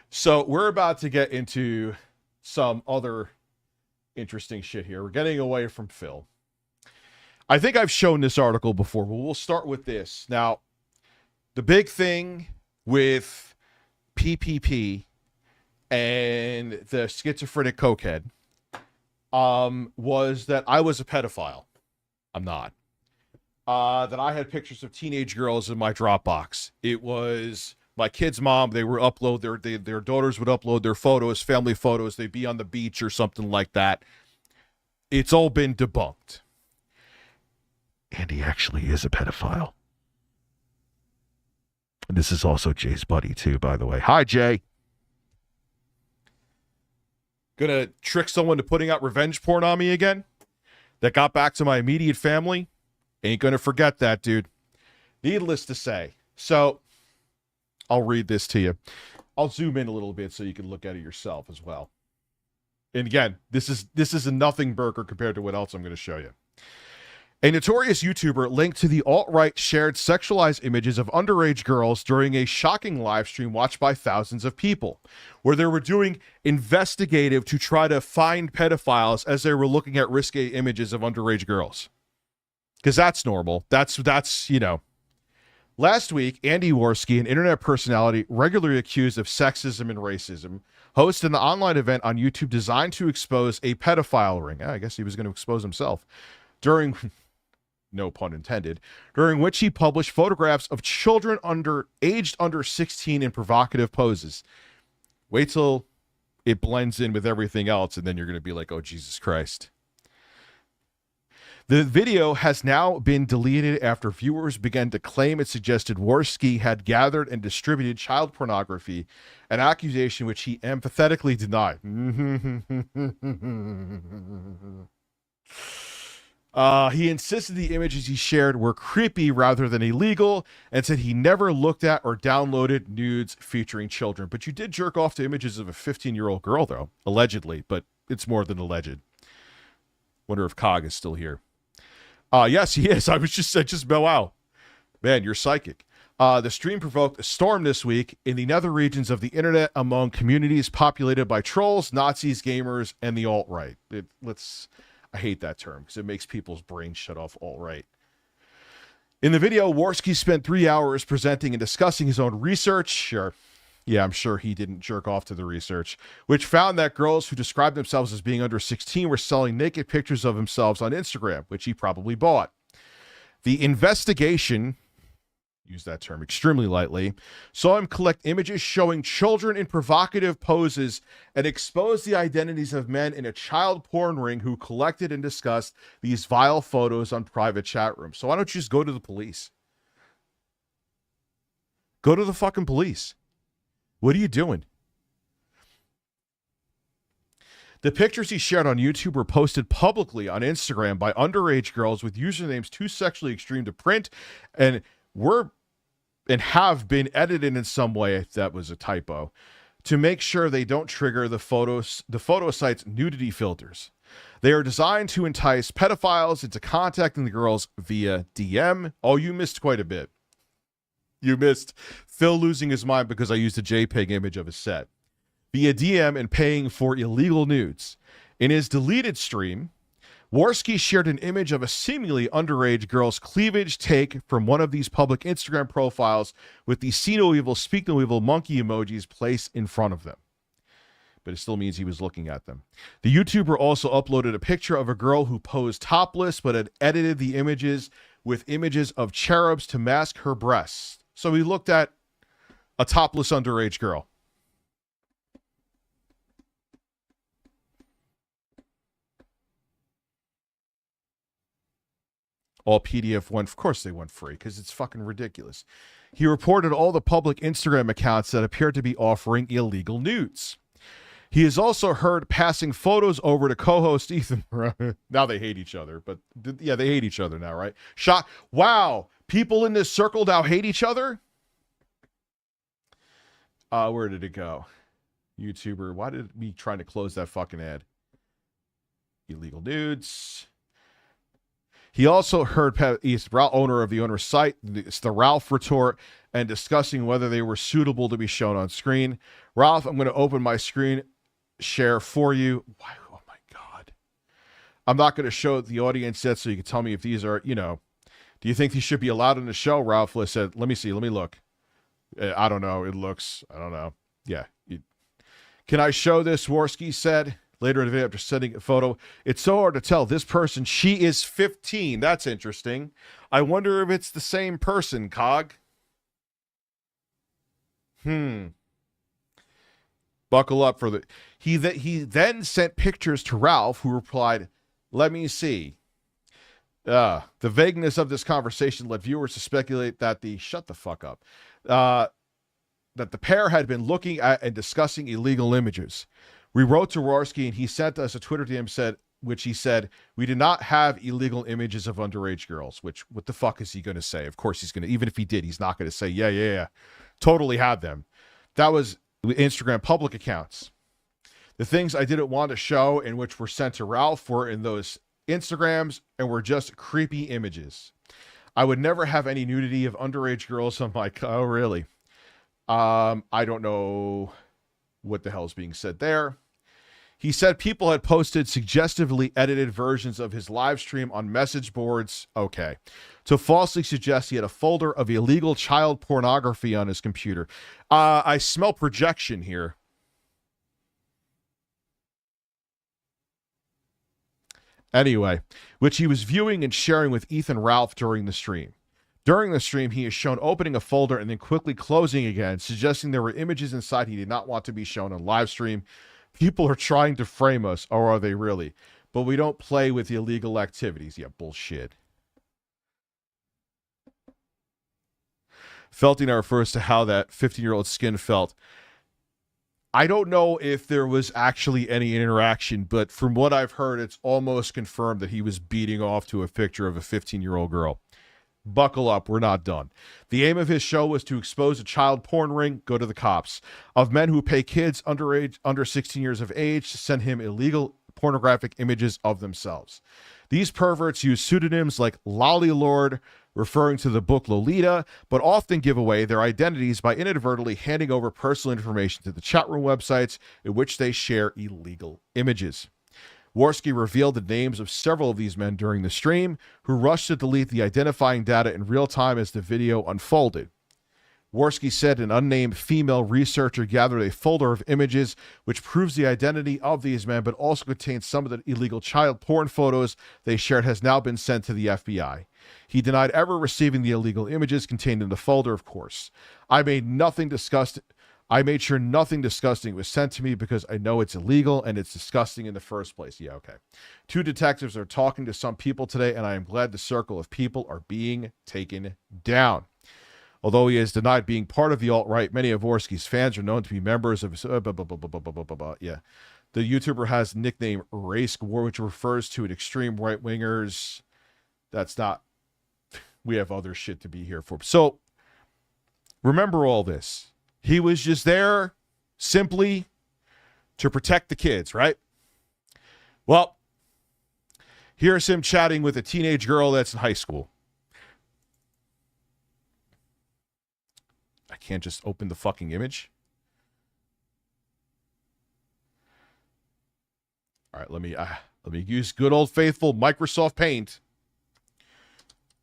So we're about to get into some other interesting shit here. We're getting away from Phil. I think I've shown this article before, but we'll start with this. Now, the big thing with PPP and the schizophrenic cokehead was that I was a pedophile. I'm not. That I had pictures of teenage girls in my Dropbox. It was my kid's mom. They were upload their daughters would upload their photos, family photos. They'd be on the beach or something like that. It's all been debunked. And he actually is a pedophile. And this is also Jay's buddy too, by the way. Hi, Jay. Gonna trick someone to putting out revenge porn on me again? That got back to my immediate family? Ain't gonna forget that, dude. Needless to say. So, I'll read this to you. I'll zoom in a little bit so you can look at it yourself as well. And again, this is a nothing burger compared to what else I'm going to show you. A notorious YouTuber linked to the alt-right shared sexualized images of underage girls during a shocking live stream watched by thousands of people, where they were doing investigative to try to find pedophiles as they were looking at risque images of underage girls. Because that's normal. That's, you know. Last week, Andy Warski, an internet personality regularly accused of sexism and racism, hosted an online event on YouTube designed to expose a pedophile ring. I guess he was going to expose himself. During, no pun intended, during which he published photographs of children aged under 16 in provocative poses. Wait till it blends in with everything else, and then you're going to be like, oh, Jesus Christ. The video has now been deleted after viewers began to claim it suggested Warski had gathered and distributed child pornography, an accusation which he empathetically denied. He insisted the images he shared were creepy rather than illegal, and said he never looked at or downloaded nudes featuring children. But you did jerk off to images of a 15-year-old girl, though, allegedly, but it's more than alleged. Wonder if Cog is still here. Yes, he is. I just wow. Man, you're psychic. The stream provoked a storm this week in the nether regions of the internet among communities populated by trolls, Nazis, gamers, and the alt-right. I hate that term because it makes people's brains shut off alt-right. In the video, Warski spent 3 hours presenting and discussing his own research. Sure. Yeah, I'm sure he didn't jerk off to the research, which found that girls who described themselves as being under 16 were selling naked pictures of themselves on Instagram, which he probably bought. The investigation, use that term extremely lightly, saw him collect images showing children in provocative poses and expose the identities of men in a child porn ring who collected and discussed these vile photos on private chat rooms. So why don't you just go to the police? Go to the fucking police. What are you doing? The pictures he shared on YouTube were posted publicly on Instagram by underage girls with usernames too sexually extreme to print and have been edited in some way, if that was a typo, to make sure they don't trigger the photo site's nudity filters. They are designed to entice pedophiles into contacting the girls via DM. Oh, you missed quite a bit. You missed Phil losing his mind because I used a JPEG image of his set. Via DM and paying for illegal nudes. In his deleted stream, Warski shared an image of a seemingly underage girl's cleavage take from one of these public Instagram profiles with the see no evil, speak no evil monkey emojis placed in front of them. But it still means he was looking at them. The YouTuber also uploaded a picture of a girl who posed topless but had edited the images with images of cherubs to mask her breasts. So he looked at a topless underage girl. All PDF went, of course they went free because it's fucking ridiculous. He reported all the public Instagram accounts that appeared to be offering illegal nudes. He is also heard passing photos over to co-host Ethan. Now they hate each other, but yeah, they hate each other now, right? Wow, people in this circle now hate each other? Where did it go? YouTuber, why did me trying to close that fucking ad? Illegal nudes. He also heard he's owner of the owner's site. It's the Ralph retort and discussing whether they were suitable to be shown on screen. Ralph, I'm going to open my screen share for you. Why? Oh my God. I'm not going to show the audience yet so you can tell me if these are, do you think these should be allowed in the show? Ralph said, let me see. Let me look. I don't know. It looks, I don't know. Yeah. Can I show this? Warski said. Later in the video, after sending a photo, it's so hard to tell. This person, she is 15. That's interesting. I wonder if it's the same person, Cog. Buckle up for the... He then sent pictures to Ralph, who replied, let me see. The vagueness of this conversation led viewers to speculate that shut the fuck up. That the pair had been looking at and discussing illegal images. We wrote to Warski and he sent us a Twitter DM, said, which he said, "We did not have illegal images of underage girls," which, what the fuck is he going to say? Of course he's going to, even if he did, he's not going to say, yeah, totally had them. That was Instagram public accounts. The things I didn't want to show and which were sent to Ralph were in those Instagrams and were just creepy images. I would never have any nudity of underage girls on my, oh, really? I don't know what the hell is being said there. He said people had posted suggestively edited versions of his live stream on message boards, okay, to falsely suggest he had a folder of illegal child pornography on his computer. I smell projection here. Anyway, which he was viewing and sharing with Ethan Ralph during the stream. During the stream, he is shown opening a folder and then quickly closing again, suggesting there were images inside he did not want to be shown on live stream. People are trying to frame us, or are they really? But we don't play with illegal activities. Yeah, bullshit. Feltina refers to how that 15-year-old skin felt. I don't know if there was actually any interaction, but from what I've heard, it's almost confirmed that he was beating off to a picture of a 15-year-old girl. Buckle up, we're not done. The aim of his show was to expose a child porn ring, go to the cops, of men who pay kids under 16 years of age to send him illegal pornographic images of themselves. These perverts use pseudonyms like Lolly Lord, referring to the book Lolita, but often give away their identities by inadvertently handing over personal information to the chat room websites in which they share illegal images. Warski revealed the names of several of these men during the stream, who rushed to delete the identifying data in real time as the video unfolded. Warski said an unnamed female researcher gathered a folder of images which proves the identity of these men, but also contains some of the illegal child porn photos they shared has now been sent to the FBI. He denied ever receiving the illegal images contained in the folder, of course. I made sure nothing disgusting was sent to me because I know it's illegal and it's disgusting in the first place. Yeah, okay. 2 detectives are talking to some people today, and I am glad the circle of people are being taken down. Although he has denied being part of the alt-right, many of Warski's fans are known to be members of his... Yeah. The YouTuber has the nickname Race War, which refers to an extreme right-wingers. That's not... We have other shit to be here for. So, remember all this. He was just there simply to protect the kids, right? Well, here's him chatting with a teenage girl that's in high school. I can't just open the fucking image. All right, let me use good old faithful Microsoft Paint.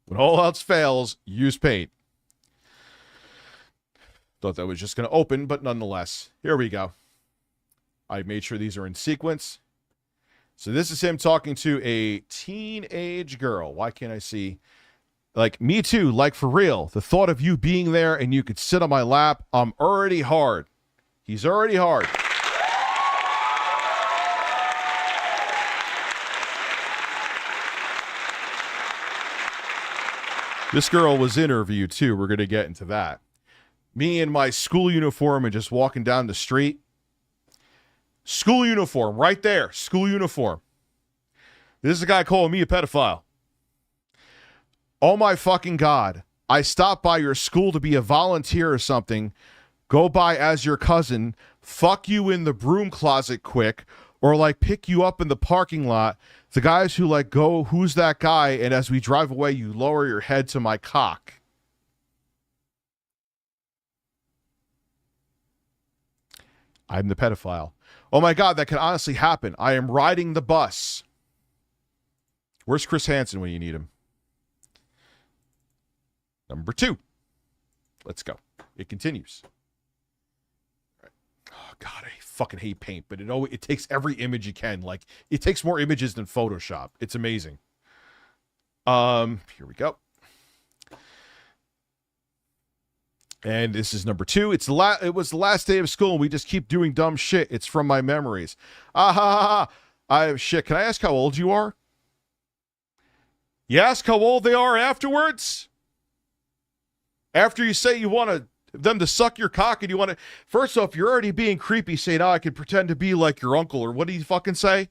When all else fails, use Paint. Thought that was just going to open, but nonetheless, here we go. I made sure these are in sequence. So this is him talking to a teenage girl. Why can't I see? Like, me too, like for real. The thought of you being there and you could sit on my lap, I'm already hard. He's already hard. This girl was interviewed too. We're going to get into that. Me in my school uniform and just walking down the street. School uniform, right there. School uniform. This is a guy calling me a pedophile. Oh my fucking God. I stopped by your school to be a volunteer or something. Go by as your cousin. Fuck you in the broom closet quick. Or like pick you up in the parking lot. The guys who like go, who's that guy? And as we drive away, you lower your head to my cock. I'm the pedophile. Oh my God, that could honestly happen. I am riding the bus. Where's Chris Hansen when you need him? Number 2. Let's go. It continues. Oh God, I fucking hate Paint, but it takes every image you can. Like, it takes more images than Photoshop. It's amazing. Here we go. And this is number 2. It was the last day of school. And we just keep doing dumb shit. It's from my memories. Shit. Can I ask how old you are? You ask how old they are afterwards? After you say you want them to suck your cock and you want to... First off, you're already being creepy saying, I could pretend to be like your uncle. Or what do you fucking say?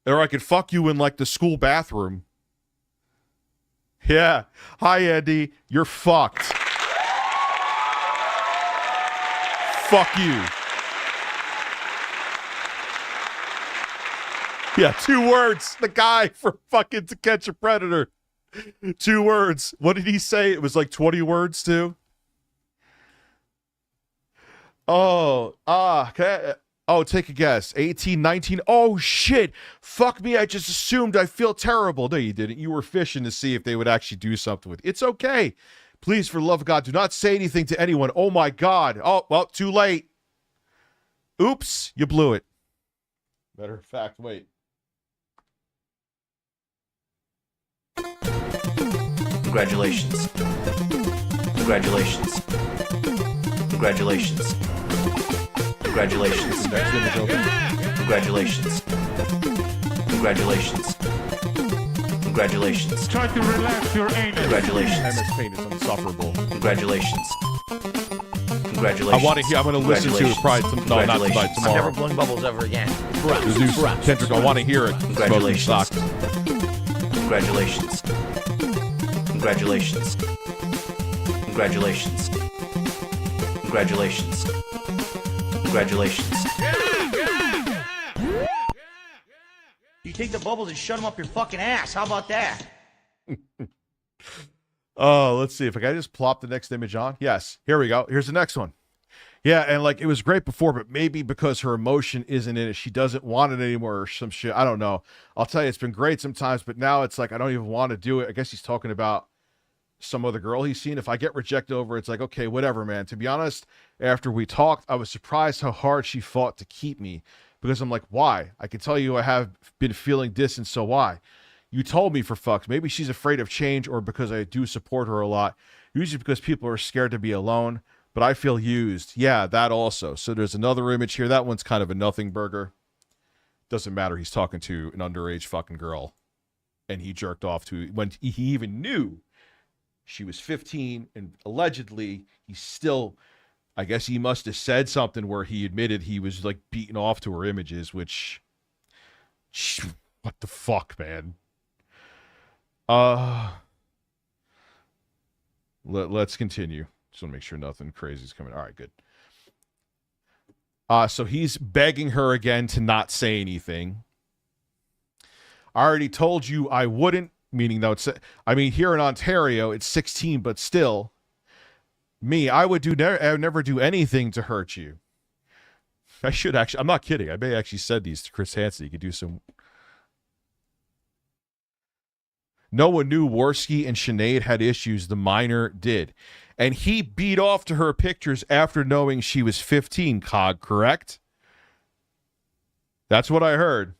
Or I could fuck you in like the school bathroom. Yeah. Hi, Andy. You're fucked. Fuck you. Yeah, 2 words. The guy for fucking To Catch a Predator. 2 words. What did he say? It was like 20 words too. Oh, take a guess. 18, 19. Oh, shit. Fuck me. I just assumed. I feel terrible. No, you didn't. You were fishing to see if they would actually do something with it. It's okay. Please, for the love of God, do not say anything to anyone. Oh, my God. Oh, well, too late. Oops. You blew it. Matter of fact, wait. Congratulations. Congratulations. Congratulations. Congratulations. Next image open. Congratulations. Congratulations. Congratulations. Try to relax your anus. Congratulations. MS Paint is insufferable. Congratulations. Congratulations. I want to hear. I'm going to listen to it probably. No, not tonight. I'm Tomorrow. never blowing bubbles ever again. The new Kendrick. I want to hear it. Congratulations. Congratulations. Congratulations. Congratulations. Congratulations. Congratulations. You take the bubbles and shut them up your fucking ass. How about that? Oh, let's see if I can just plop the next image on. Yes, here we go. Here's the next one. Yeah, and like it was great before, but maybe because her emotion isn't in it, she doesn't want it anymore or some shit. I don't know. I'll tell you, it's been great sometimes, but now it's like I don't even want to do it. I guess he's talking about some other girl he's seen. If I get rejected over, it's like, okay, whatever, man. To be honest, after we talked, I was surprised how hard she fought to keep me because I'm like, why? I can tell you I have been feeling distance, so why? You told me for fucks. Maybe she's afraid of change or because I do support her a lot. Usually because people are scared to be alone, but I feel used. Yeah, that also. So there's another image here. That one's kind of a nothing burger. Doesn't matter. He's talking to an underage fucking girl. And he jerked off to when he even knew she was 15 and allegedly he still, I guess he must have said something where he admitted he was like beating off to her images, which, what the fuck, man? Let's continue. Just want to make sure nothing crazy is coming. All right, good. So he's begging her again to not say anything. I already told you I wouldn't, meaning that it's, I mean, here in Ontario, it's 16, but still, I would never do anything to hurt you. I should actually, I'm not kidding. I may actually said these to Chris Hansen. He could do some. No one knew Warski and Sinead had issues. The minor did. And he beat off to her pictures after knowing she was 15, Cog, correct? That's what I heard.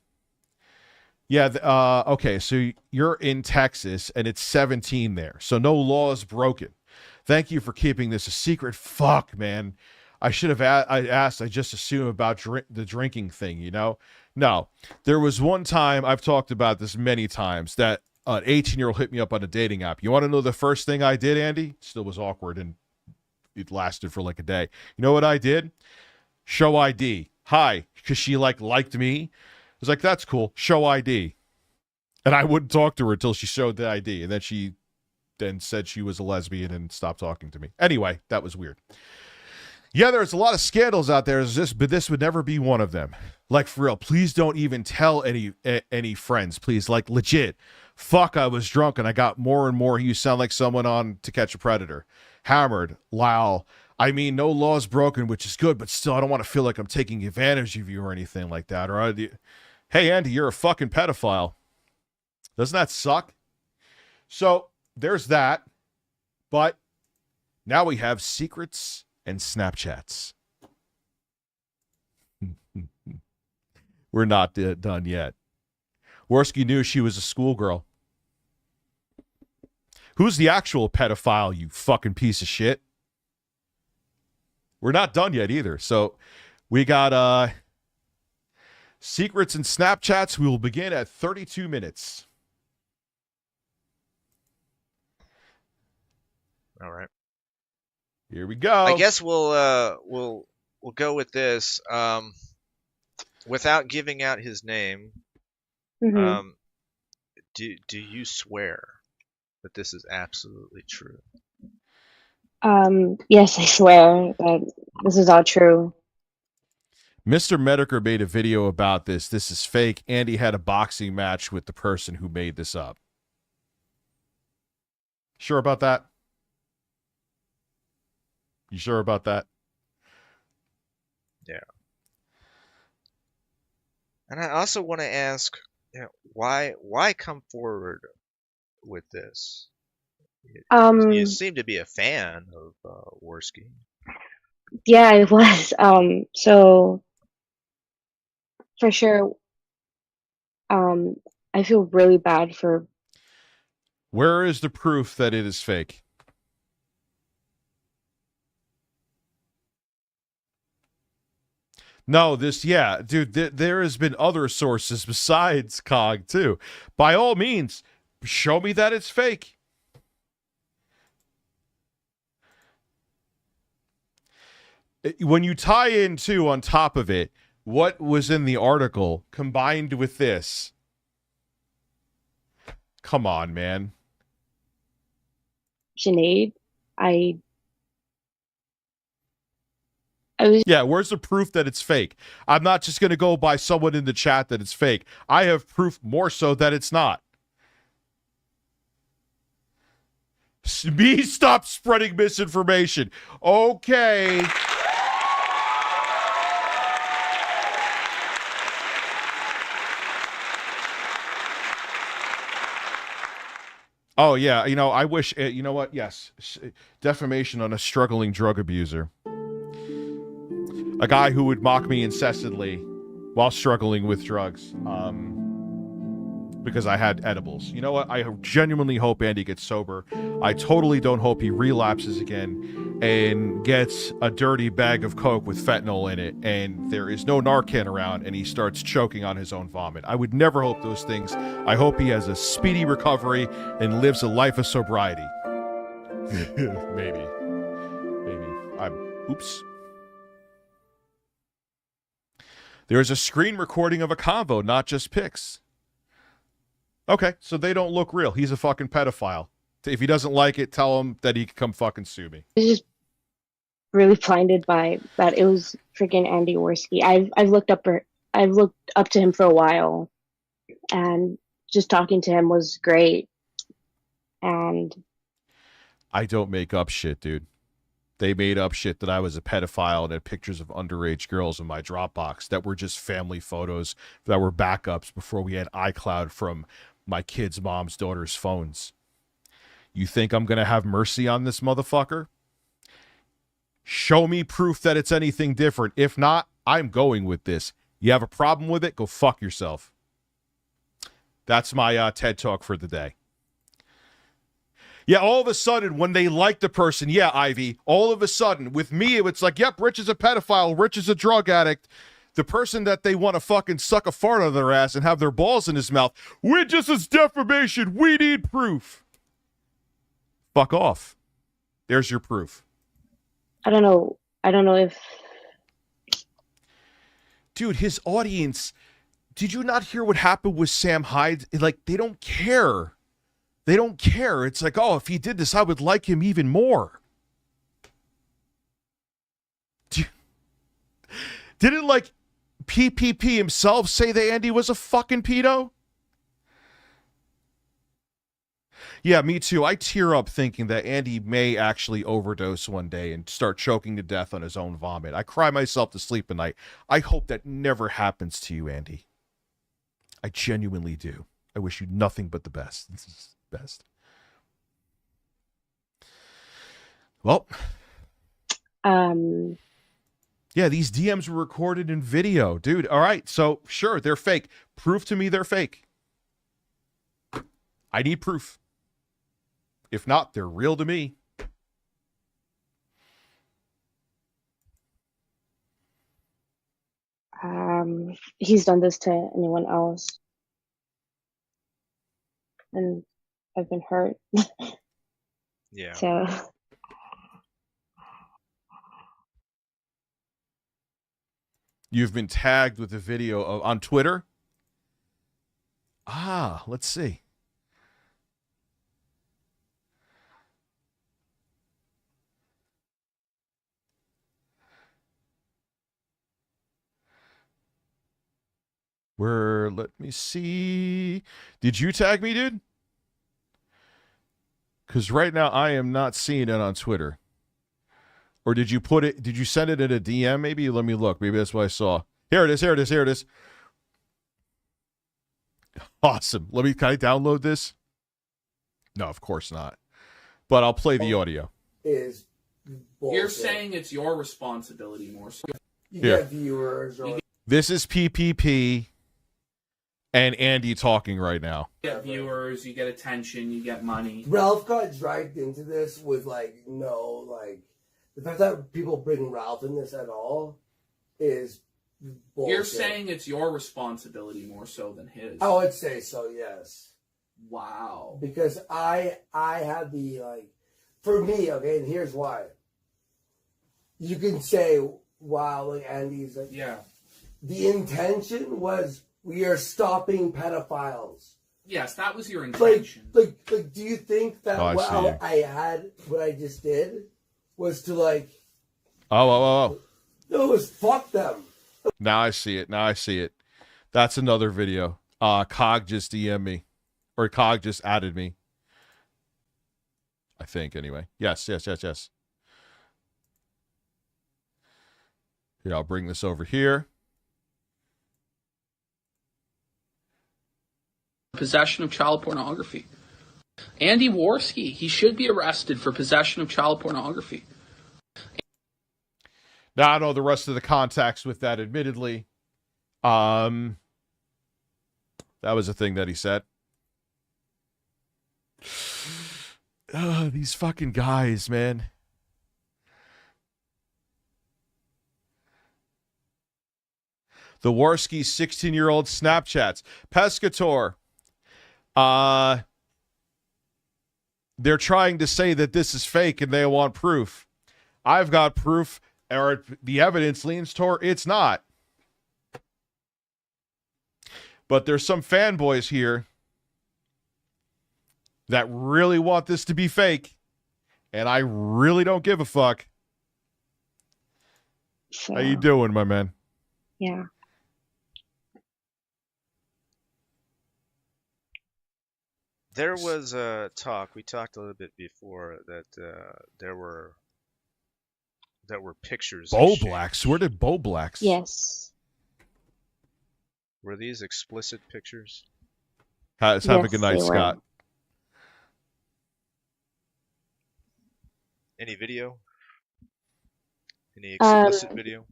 Yeah, okay, so you're in Texas, and it's 17 there, so no law is broken. Thank you for keeping this a secret. Fuck, man. I should have asked. I just assumed about the drinking thing, you know? No. There was one time, I've talked about this many times, that an 18-year-old hit me up on a dating app. You want to know the first thing I did, Andy? Still was awkward, and it lasted for like a day. You know what I did? Show ID. Hi, because she liked me. I was like, that's cool. Show ID. And I wouldn't talk to her until she showed the ID. And then she said she was a lesbian and stopped talking to me. Anyway, that was weird. Yeah, there's a lot of scandals out there, but this would never be one of them. Like, for real, please don't even tell any friends, please. Like, legit. Fuck, I was drunk and I got more and more. You sound like someone on To Catch a Predator. Hammered. Lol. I mean, no laws broken, which is good, but still, I don't want to feel like I'm taking advantage of you or anything like that. Or, hey, Andy, you're a fucking pedophile. Doesn't that suck? So, there's that. But now we have secrets and Snapchats. We're not done yet. Warski knew she was a schoolgirl. Who's the actual pedophile, you fucking piece of shit? We're not done yet either. So we got secrets and Snapchats. We will begin at 32 minutes. All right. Here we go. I guess we'll go with this without giving out his name. Mm-hmm. Do you swear that this is absolutely true? Yes, I swear that this is all true. Mr. Mediker made a video about this. This is fake. Andy had a boxing match with the person who made this up. Sure about that? You sure about that? Yeah. And I also want to ask, why come forward with this? You seem to be a fan of Warski. Yeah, I was. So for sure, I feel really bad for. Where is the proof that it is fake? No, dude, there has been other sources besides COG, too. By all means, show me that it's fake. When you tie in, too, on top of it, what was in the article combined with this. Come on, man. Sinead, yeah, where's the proof that it's fake? I'm not just going to go by someone in the chat that it's fake. I have proof more so that it's not. Me stop spreading misinformation. Okay. Oh, yeah. You know, I wish, you know what? Yes. Defamation on a struggling drug abuser. A guy who would mock me incessantly while struggling with drugs because I had edibles. You know what? I genuinely hope Andy gets sober. I totally don't hope he relapses again and gets a dirty bag of Coke with fentanyl in it and there is no Narcan around and he starts choking on his own vomit. I would never hope those things. I hope he has a speedy recovery and lives a life of sobriety. Maybe. Oops. There's a screen recording of a convo, not just pics. Okay, so they don't look real. He's a fucking pedophile. If he doesn't like it, tell him that he can come fucking sue me. I was just really blinded by that. It was freaking Andy Warski. I've looked up to him for a while, and just talking to him was great. And I don't make up shit, dude. They made up shit that I was a pedophile and had pictures of underage girls in my Dropbox that were just family photos that were backups before we had iCloud from my kids' mom's daughter's phones. You think I'm going to have mercy on this motherfucker? Show me proof that it's anything different. If not, I'm going with this. You have a problem with it? Go fuck yourself. That's my TED Talk for the day. Yeah, all of a sudden, when they like the person, yeah, Ivy, all of a sudden, with me, it's like, yep, Rich is a pedophile, Rich is a drug addict. The person that they want to fucking suck a fart out of their ass and have their balls in his mouth, we're just as defamation, we need proof. Fuck off. There's your proof. I don't know if... Dude, his audience, did you not hear what happened with Sam Hyde? Like, they don't care. They don't care. It's like, oh, if he did this, I would like him even more. Didn't, like, PPP himself say that Andy was a fucking pedo? Yeah, me too. I tear up thinking that Andy may actually overdose one day and start choking to death on his own vomit. I cry myself to sleep at night. I hope that never happens to you, Andy. I genuinely do. I wish you nothing but the best. This is the best. Well. Yeah, these DMs were recorded in video. Dude, all right. So, sure, they're fake. Prove to me they're fake. I need proof. If not, they're real to me. He's done this to anyone else. And I've been hurt. Yeah. So... You've been tagged with a video on Twitter? Let's see. Let me see. Did you tag me, dude? Because right now I am not seeing it on Twitter. Or did you send it in a DM maybe? Let me look. Maybe that's what I saw. Here it is. Awesome. Can I download this? No, of course not. But I'll play the audio. Is bullshit. You're saying it's your responsibility more so. You get viewers or This is PPP and Andy talking right now. You get viewers, you get attention, you get money. Ralph got dragged into this with the fact that people bring Ralph in this at all is bullshit. You're saying it's your responsibility more so than his. I would say so, yes. Wow. Because I have the for me, okay, and here's why. You can say, wow, like Andy's like, yeah. The intention was we are stopping pedophiles. Yes, that was your intention. Like do you think that what I just did was to Oh. No, it was fuck them. Now I see it. That's another video. Cog just DM'd me. Or Cog just added me. I think, anyway. Yes. Here, I'll bring this over here. Possession of child pornography. Andy Warski, he should be arrested for possession of child pornography. Now, I know the rest of the context with that, admittedly. That was a thing that he said. These fucking guys, man. The Warski 16-year-old Snapchats. Pescator. They're trying to say that this is fake and they want proof. I've got proof, or the evidence leans toward it's not. But there's some fanboys here that really want this to be fake, and I really don't give a fuck. So, how you doing, my man? Yeah. There was a talk. We talked a little bit before that there were pictures. Bo Blacks. Where did Bo Blacks? Yes. Were these explicit pictures? Have a good night, Scott. Any video? Any explicit video?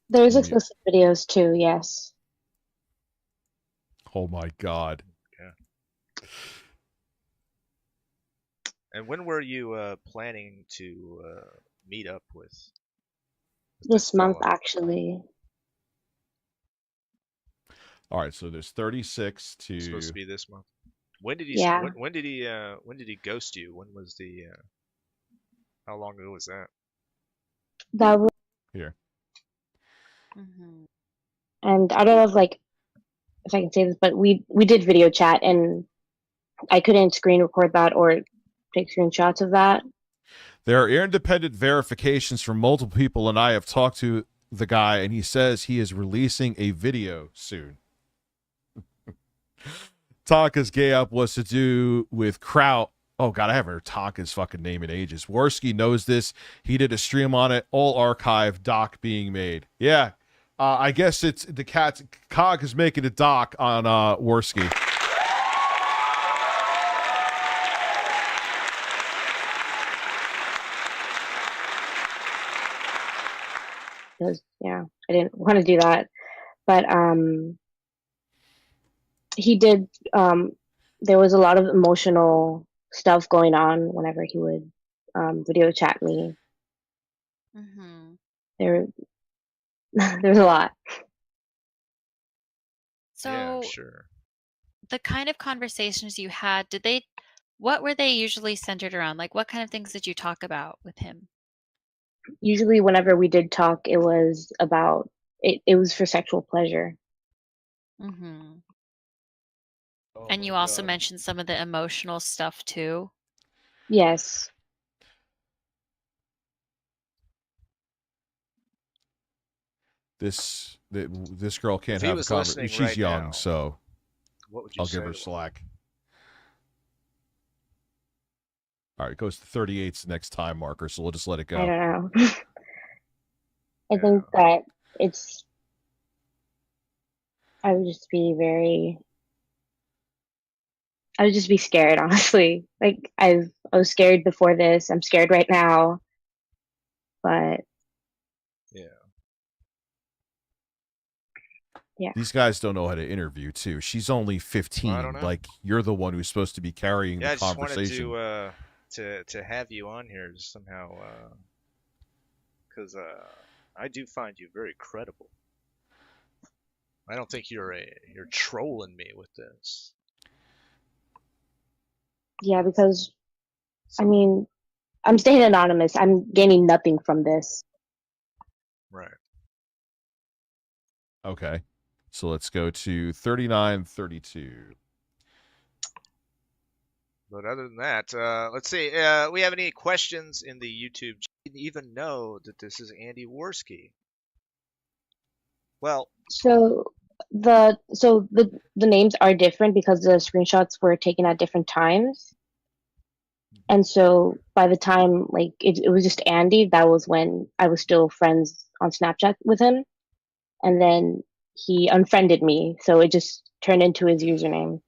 There's explicit videos too, yes. Oh my God. Yeah. And when were you planning to meet up with? This month, actually. All right, so there's 36 to. It's supposed to be this month. When did he? Yeah. When did he ghost you? When was the? How long ago was that? That was. Here. And I don't know if I can say this, but we did video chat, and I couldn't screen record that or take screenshots of that. There are independent verifications from multiple people, and I have talked to the guy, and he says he is releasing a video soon. Taka's gay up was to do with Kraut. Oh, God, I haven't heard Taka's fucking name in ages. Warski knows this. He did a stream on it. All archive doc being made. Yeah. I guess it's the cat. Cog is making a doc on Warski. Because, yeah, I didn't want to do that. But he did, there was a lot of emotional stuff going on whenever he would video chat me. There was a lot. So, yeah, I'm sure. The kind of conversations you had, what were they usually centered around? Like, what kind of things did you talk about with him? Usually whenever we did talk, it was about, it was for sexual pleasure. And you also mentioned some of the emotional stuff too. Yes. This girl can't If he have a was conversation. listening She's right young, now, so what would you I'll say give her to him? slack. All right, it goes to 38's the next time marker, so we'll just let it go. I don't know. I think that I would just be scared, honestly. Like I was scared before this. I'm scared right now. But yeah. These guys don't know how to interview too. She's only 15. I don't know. Like you're the one who's supposed to be carrying Yeah, the I just conversation. wanted to have you on here somehow, because I do find you very credible. I don't think you're trolling me with this. Yeah, because I mean, I'm staying anonymous. I'm gaining nothing from this. Right. Okay. So let's go to 3932. But other than that, let's see. We have any questions in the YouTube? You didn't even know that this is Andy Warski. Well, So the names are different because the screenshots were taken at different times. And so by the time like it was just Andy, that was when I was still friends on Snapchat with him. And then he unfriended me, so it just turned into his username.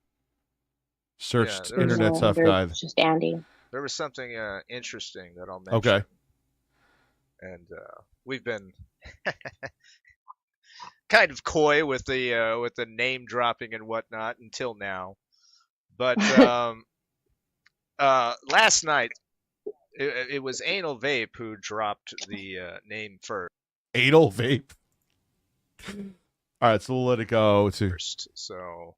Searched Yeah, Internet Tough Guy. It's just Andy. there was something interesting that I'll mention. Okay. And we've been kind of coy with the name dropping and whatnot until now. But last night it was Anal Vape who dropped the name first. Anal Vape. All right, so we'll let it go to So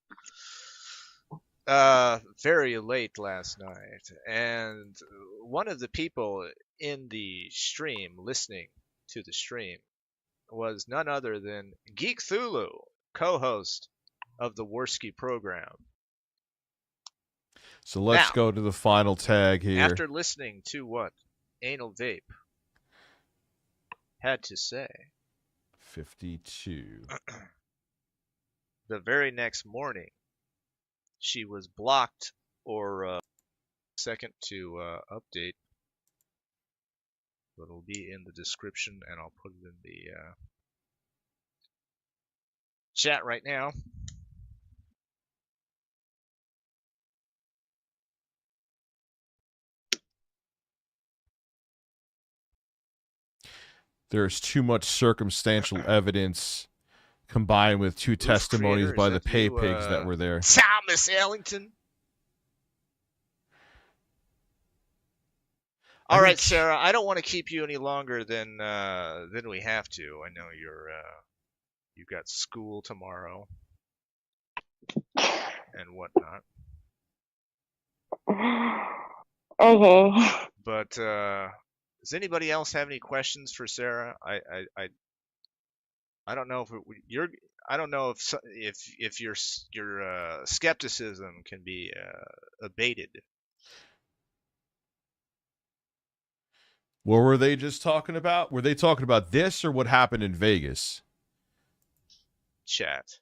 very late last night, and one of the people in the stream listening to the stream was none other than Geek Thulu, co-host of the Warski program. So let's Now, go to the final tag here. After listening to what Anal Vape had to say, 52. the very next morning, she was blocked or second to update. But it'll be in the description, and I'll put it in the chat right now. There's too much circumstantial evidence combined with two testimonies creator, by is the that pay you, pigs that were there. Thomas Ellington. All right, Sarah. I don't want to keep you any longer than we have to. I know you got school tomorrow and whatnot. Okay. But does anybody else have any questions for Sarah? I don't know if you're. I don't know if your skepticism can be abated. What were they just talking about? Were they talking about this or what happened in Vegas? Chat.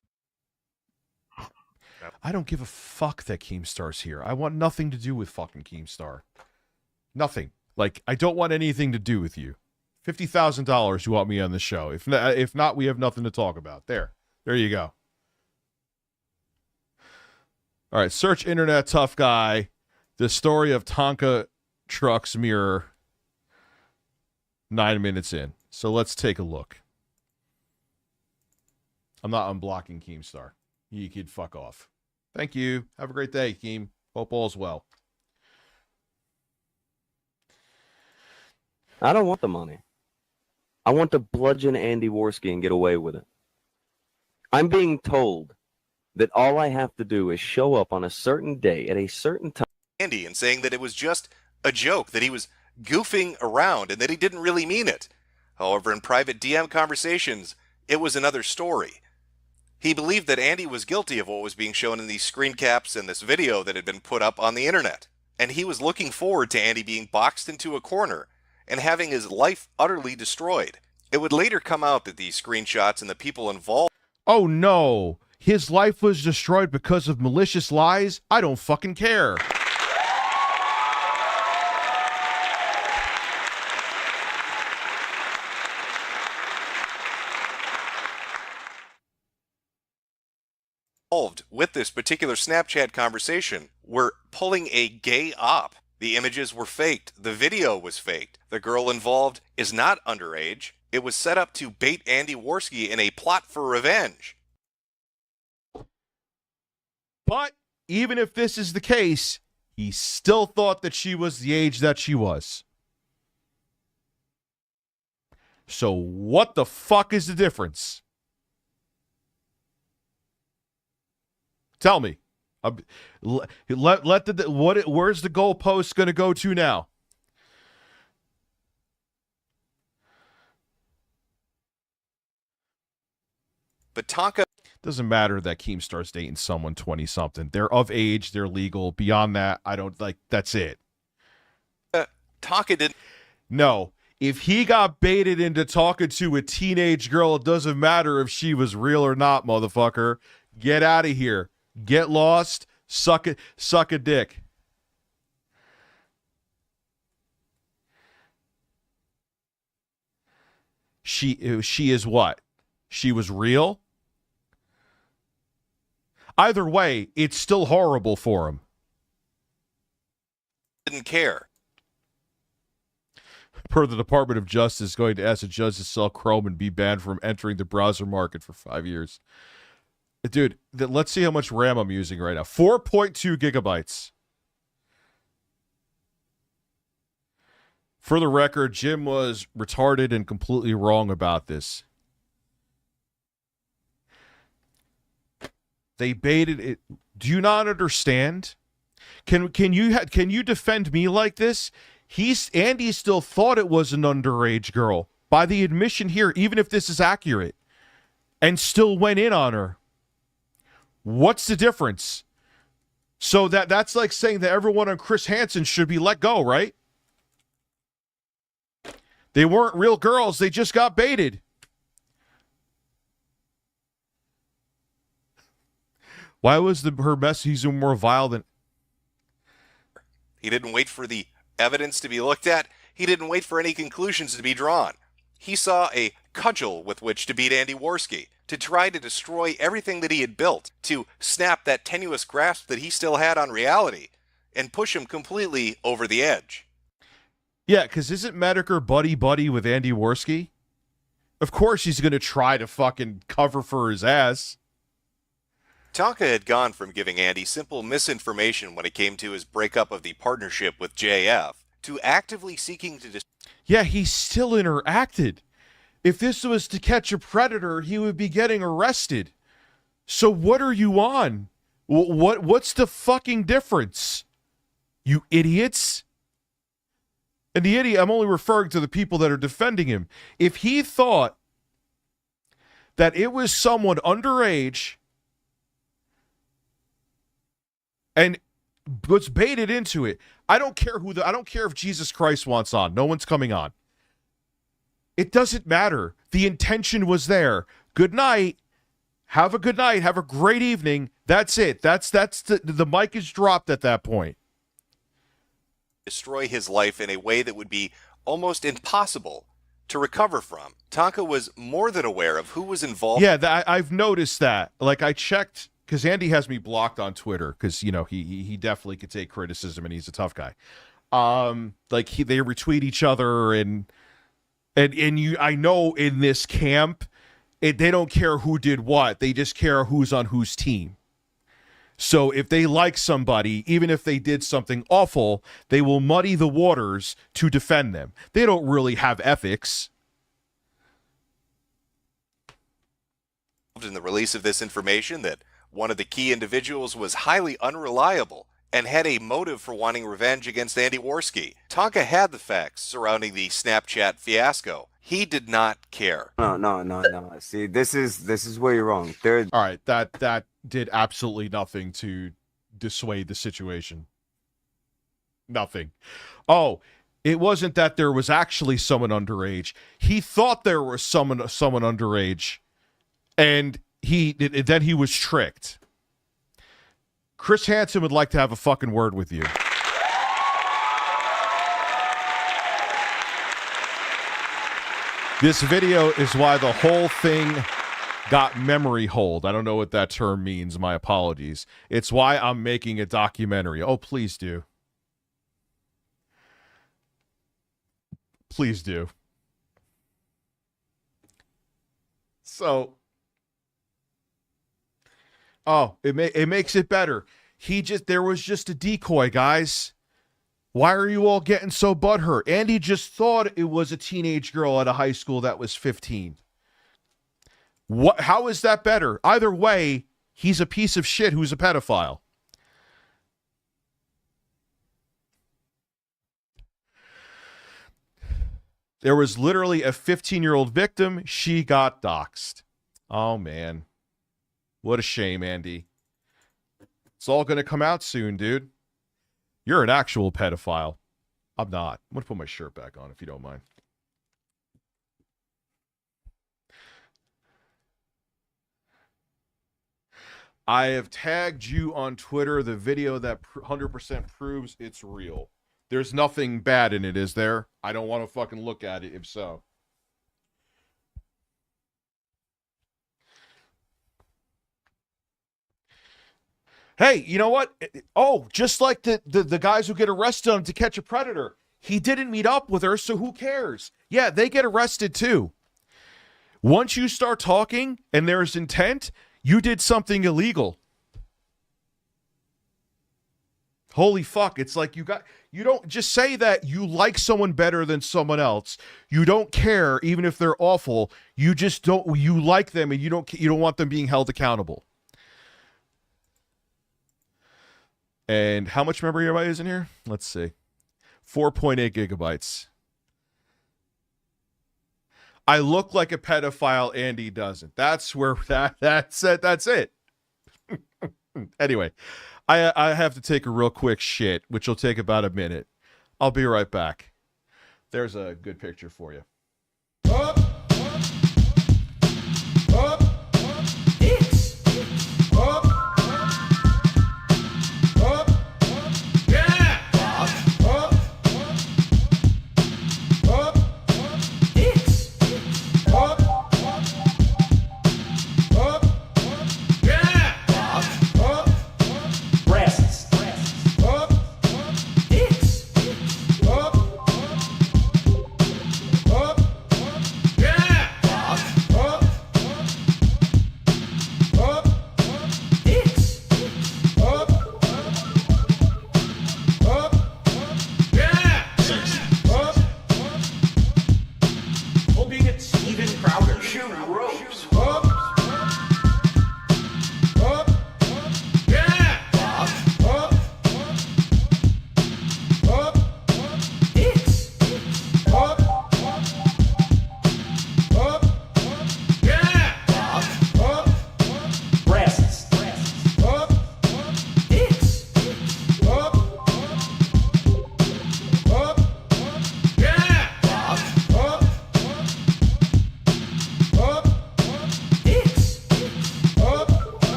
I don't give a fuck that Keemstar's here. I want nothing to do with fucking Keemstar. Nothing. Like, I don't want anything to do with you. $50,000 you want me on the show. If not, we have nothing to talk about. There you go. All right, search Internet Tough Guy. The story of Tonka Truck's mirror. 9 minutes in. So let's take a look. I'm not unblocking Keemstar. You could fuck off. Thank you. Have a great day, Keem. Hope all's well. I don't want the money. I want to bludgeon Andy Warski and get away with it. I'm being told that all I have to do is show up on a certain day at a certain time. Andy, and saying that it was just a joke, that he was goofing around and that he didn't really mean it. However, in private DM conversations, it was another story. He believed that Andy was guilty of what was being shown in these screen caps and this video that had been put up on the internet. And he was looking forward to Andy being boxed into a corner and having his life utterly destroyed. It would later come out that these screenshots and the people involved... Oh no, his life was destroyed because of malicious lies? I don't fucking care. Involved with this particular Snapchat conversation were pulling a gay op. The images were faked. The video was faked. The girl involved is not underage. It was set up to bait Andy Warski in a plot for revenge. But even if this is the case, he still thought that she was the age that she was. So what the fuck is the difference? Tell me. Where's the goalpost going to go to now? But Tonka... Doesn't matter that Keemstar's dating someone 20-something. They're of age. They're legal. Beyond that, I don't like... That's it. Tonka didn't... No. If he got baited into talking to a teenage girl, it doesn't matter if she was real or not, motherfucker. Get out of here. Get lost. Suck a dick. She is what? She was real? Either way, it's still horrible for him. Didn't care. Per the Department of Justice, going to ask the judge to sell Chrome and be banned from entering the browser market for 5 years. Dude, let's see how much RAM I'm using right now. 4.2 gigabytes. For the record, Jim was retarded and completely wrong about this. They baited it. Do you not understand? Can you defend me like this? Andy still thought it was an underage girl by the admission here, even if this is accurate, and still went in on her. What's the difference? So that's like saying that everyone on Chris Hansen should be let go, right? They weren't real girls. They just got baited. Why was her message more vile than... He didn't wait for the evidence to be looked at. He didn't wait for any conclusions to be drawn. He saw a cudgel with which to beat Andy Warski, to try to destroy everything that he had built, to snap that tenuous grasp that he still had on reality, and push him completely over the edge. Yeah, because isn't Medicare buddy-buddy with Andy Warski? Of course he's going to try to fucking cover for his ass. Tonka had gone from giving Andy simple misinformation when it came to his breakup of the partnership with JF, to actively seeking to... Yeah, he still interacted. If this was to catch a predator, he would be getting arrested. So what are you on? What's the fucking difference? You idiots? And the idiot, I'm only referring to the people that are defending him. If he thought that it was someone underage and was baited into it, I don't care if Jesus Christ wants on. No one's coming on. It doesn't matter. The intention was there. Good night. Have a good night. Have a great evening. That's it. That's the mic is dropped at that point. Destroy his life in a way that would be almost impossible to recover from. Tonka was more than aware of who was involved. Yeah, I've noticed that. Like, I checked, because Andy has me blocked on Twitter, because, you know, he definitely could take criticism, and he's a tough guy. They retweet each other, and I know in this camp, they don't care who did what. They just care who's on whose team. So if they like somebody, even if they did something awful, they will muddy the waters to defend them. They don't really have ethics. In the release of this information that one of the key individuals was highly unreliable and had a motive for wanting revenge against Andy Warski. Tonka had the facts surrounding the Snapchat fiasco He did not care. No. See, this is where you're wrong. All right, that did absolutely nothing to dissuade the situation. Nothing. Oh, it wasn't that there was actually someone underage. He thought there was someone underage, and then he was tricked. Chris Hansen would like to have a fucking word with you. This video is why the whole thing got memory hold. I don't know what that term means. My apologies. It's why I'm making a documentary. Oh, please do. Please do. So, it makes it better. There was just a decoy, guys. Why are you all getting so butthurt? Andy just thought it was a teenage girl at a high school that was 15. How is that better? Either way, he's a piece of shit who's a pedophile. There was literally a 15-year-old victim. She got doxxed. Oh, man. What a shame, Andy. It's all going to come out soon, dude. You're an actual pedophile. I'm not. I'm going to put my shirt back on if you don't mind. I have tagged you on Twitter the video that 100% proves it's real. There's nothing bad in it, is there? I don't want to fucking look at it if so. Hey, you know what? Oh, just like the guys who get arrested on To Catch a Predator. He didn't meet up with her, so who cares? Yeah, they get arrested too. Once you start talking and there's intent, you did something illegal. Holy fuck, it's like you don't just say that you like someone better than someone else. You don't care even if they're awful. You just you like them and you don't want them being held accountable. And how much memory is in here? Let's see. 4.8 gigabytes. I look like a pedophile, Andy doesn't. That's where that's it. That's it. Anyway, I have to take a real quick shit, which will take about a minute. I'll be right back. There's a good picture for you.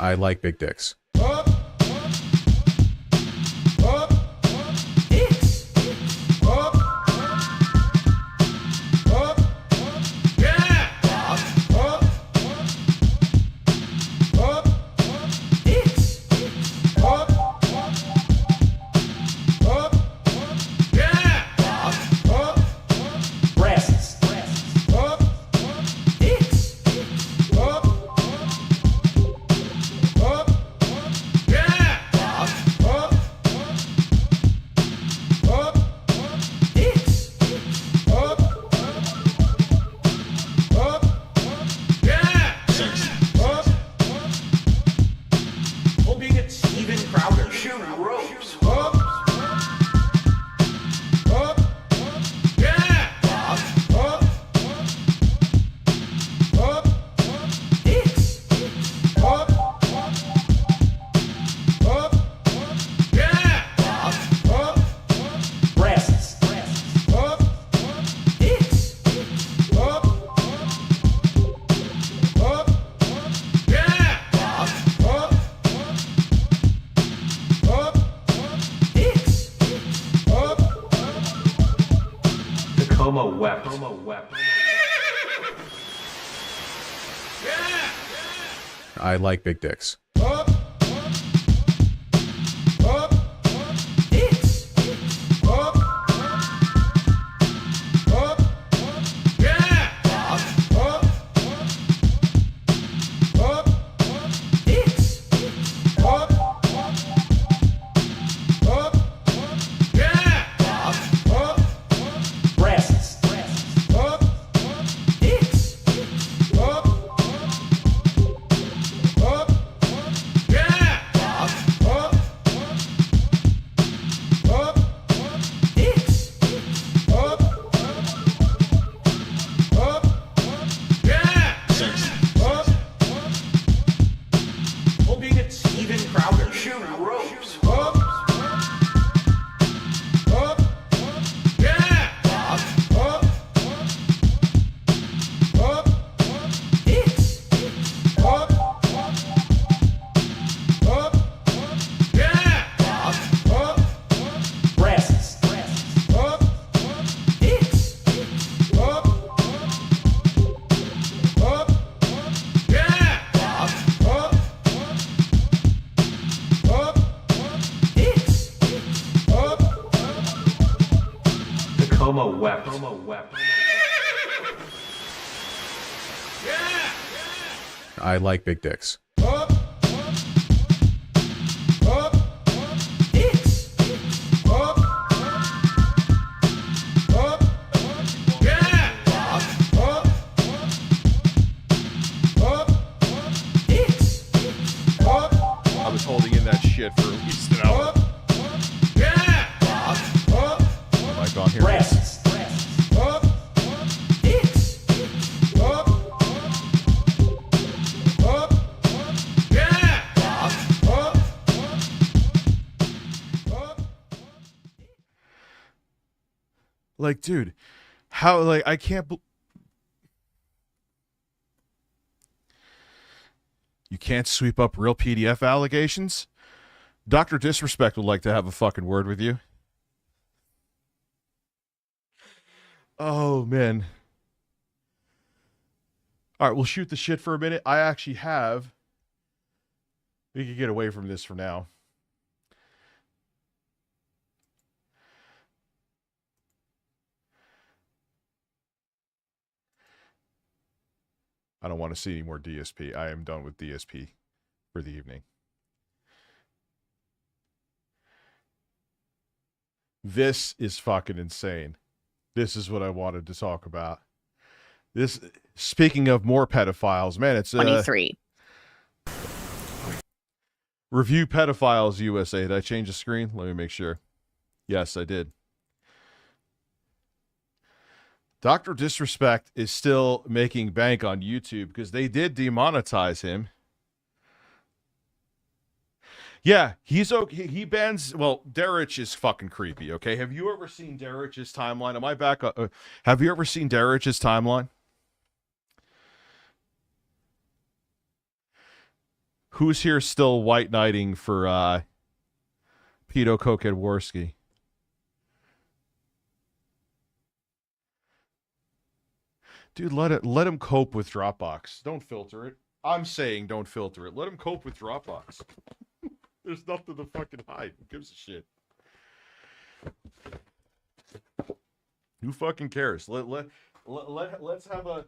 I like big dicks. Tacoma wept. I like big dicks. I like big dicks. I was holding in that shit for at least an hour. Oh my god, here it is. Like, dude, how, like, I can't you can't sweep up real PDF allegations? Dr. Disrespect would like to have a fucking word with you. Oh, man. All right, we'll shoot the shit for a minute. I actually have... We can get away from this for now. I don't want to see any more DSP. I am done with DSP for the evening. This is fucking insane. This is what I wanted to talk about. This, speaking of more pedophiles, man, it's 23. Review Pedophiles USA. Did I change the screen? Let me make sure. Yes, I did. Dr. Disrespect is still making bank on YouTube because they did demonetize him. Yeah, he's okay. He bans. Well, Derich is fucking creepy. Okay, have you ever seen Derich's timeline? Am I back? Have you ever seen Derich's timeline? Who's here still white knighting for Pedo Cokehead Warski? Dude, let him cope with Dropbox. Don't filter it. I'm saying don't filter it. Let him cope with Dropbox. There's nothing to fucking hide. Who gives a shit? Who fucking cares? Let's have a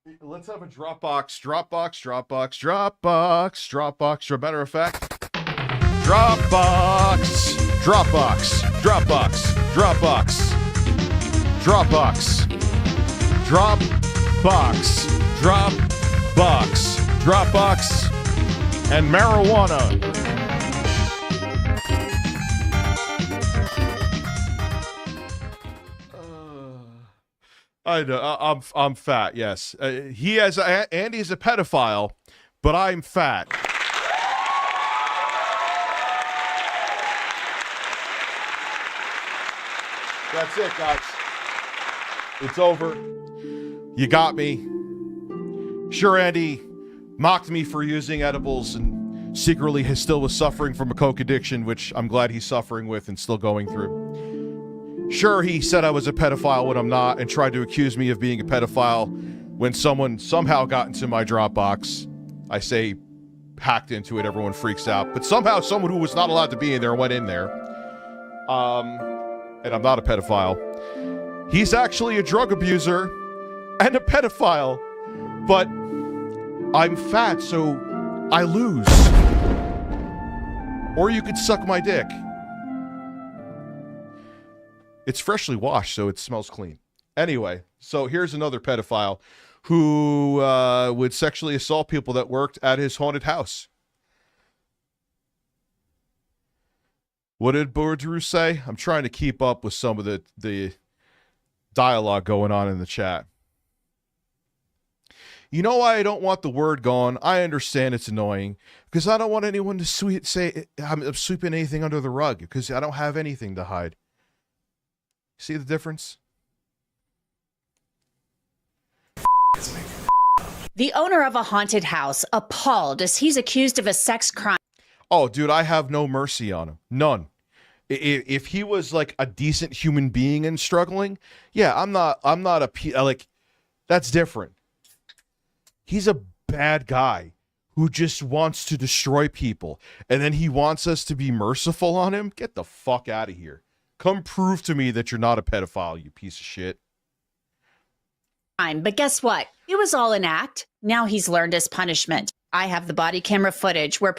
Dropbox. Matter of fact, Dropbox, and marijuana. I know. I'm fat. Yes, he has. Andy's a pedophile, but I'm fat. That's it, guys. It's over. You got me. Sure, Andy mocked me for using edibles and secretly still was suffering from a coke addiction, which I'm glad he's suffering with and still going through. Sure, he said I was a pedophile when I'm not and tried to accuse me of being a pedophile when someone somehow got into my Dropbox. I say hacked into it, everyone freaks out. But somehow someone who was not allowed to be in there went in there. And I'm not a pedophile. He's actually a drug abuser and a pedophile. But I'm fat, so I lose. Or you could suck my dick. It's freshly washed, so it smells clean. Anyway, so here's another pedophile who would sexually assault people that worked at his haunted house. What did Bourdreau say? I'm trying to keep up with some of the dialogue going on in the chat. You know why I don't want the word gone? I understand it's annoying because I don't want anyone to say I'm sweeping anything under the rug because I don't have anything to hide. See the difference? The owner of a haunted house appalled as he's accused of a sex crime. Oh, dude, I have no mercy on him. None. If he was like a decent human being and struggling, yeah, I'm not like, that's different. He's a bad guy who just wants to destroy people, and then he wants us to be merciful on him. Get the fuck out of here. Come prove to me that you're not a pedophile, you piece of shit. But guess what? It was all an act. Now he's learned his punishment. I have the body camera footage where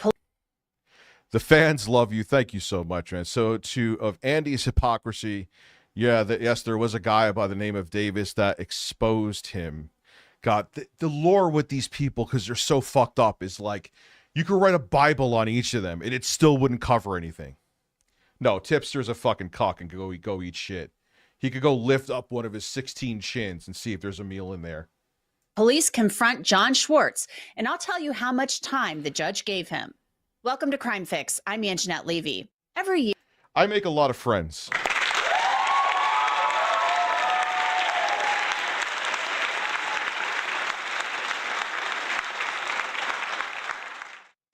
the fans love you. Thank you so much, man. So of Andy's hypocrisy, yeah, yes, there was a guy by the name of Davis that exposed him. God, the lore with these people, because they're so fucked up, is like you could write a Bible on each of them and it still wouldn't cover anything. No, Tipster's a fucking cock and go eat shit. He could go lift up one of his 16 chins and see if there's a meal in there. Police confront John Schwartz, and I'll tell you how much time the judge gave him. Welcome to Crime Fix. I'm Anjanette Levy. Every year, I make a lot of friends.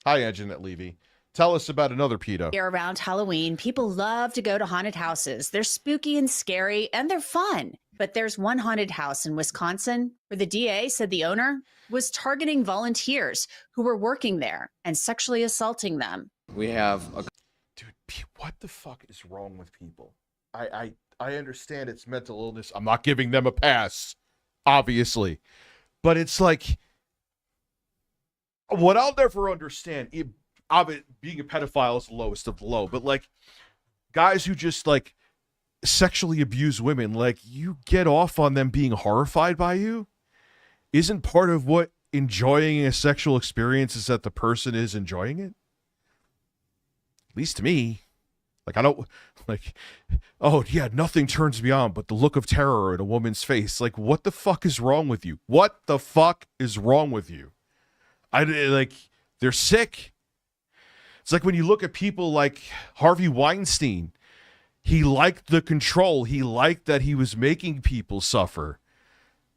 Hi, Anjanette Levy. Tell us about another pedo. around Halloween, people love to go to haunted houses. They're spooky and scary, and they're fun. But there's one haunted house in Wisconsin where the DA said the owner was targeting volunteers who were working there and sexually assaulting them. We have a... Dude, what the fuck is wrong with people? I understand it's mental illness. I'm not giving them a pass, obviously. But it's like... What I'll never understand... being a pedophile is the lowest of the low, but like guys who just like sexually abuse women, like you get off on them being horrified by you. Isn't part of what enjoying a sexual experience is that the person is enjoying it? At least to me. Like I don't like, oh yeah, nothing turns me on but the look of terror in a woman's face. Like what the fuck is wrong with you? What the fuck is wrong with you? They're sick. It's like when you look at people like Harvey Weinstein, he liked the control. He liked that he was making people suffer.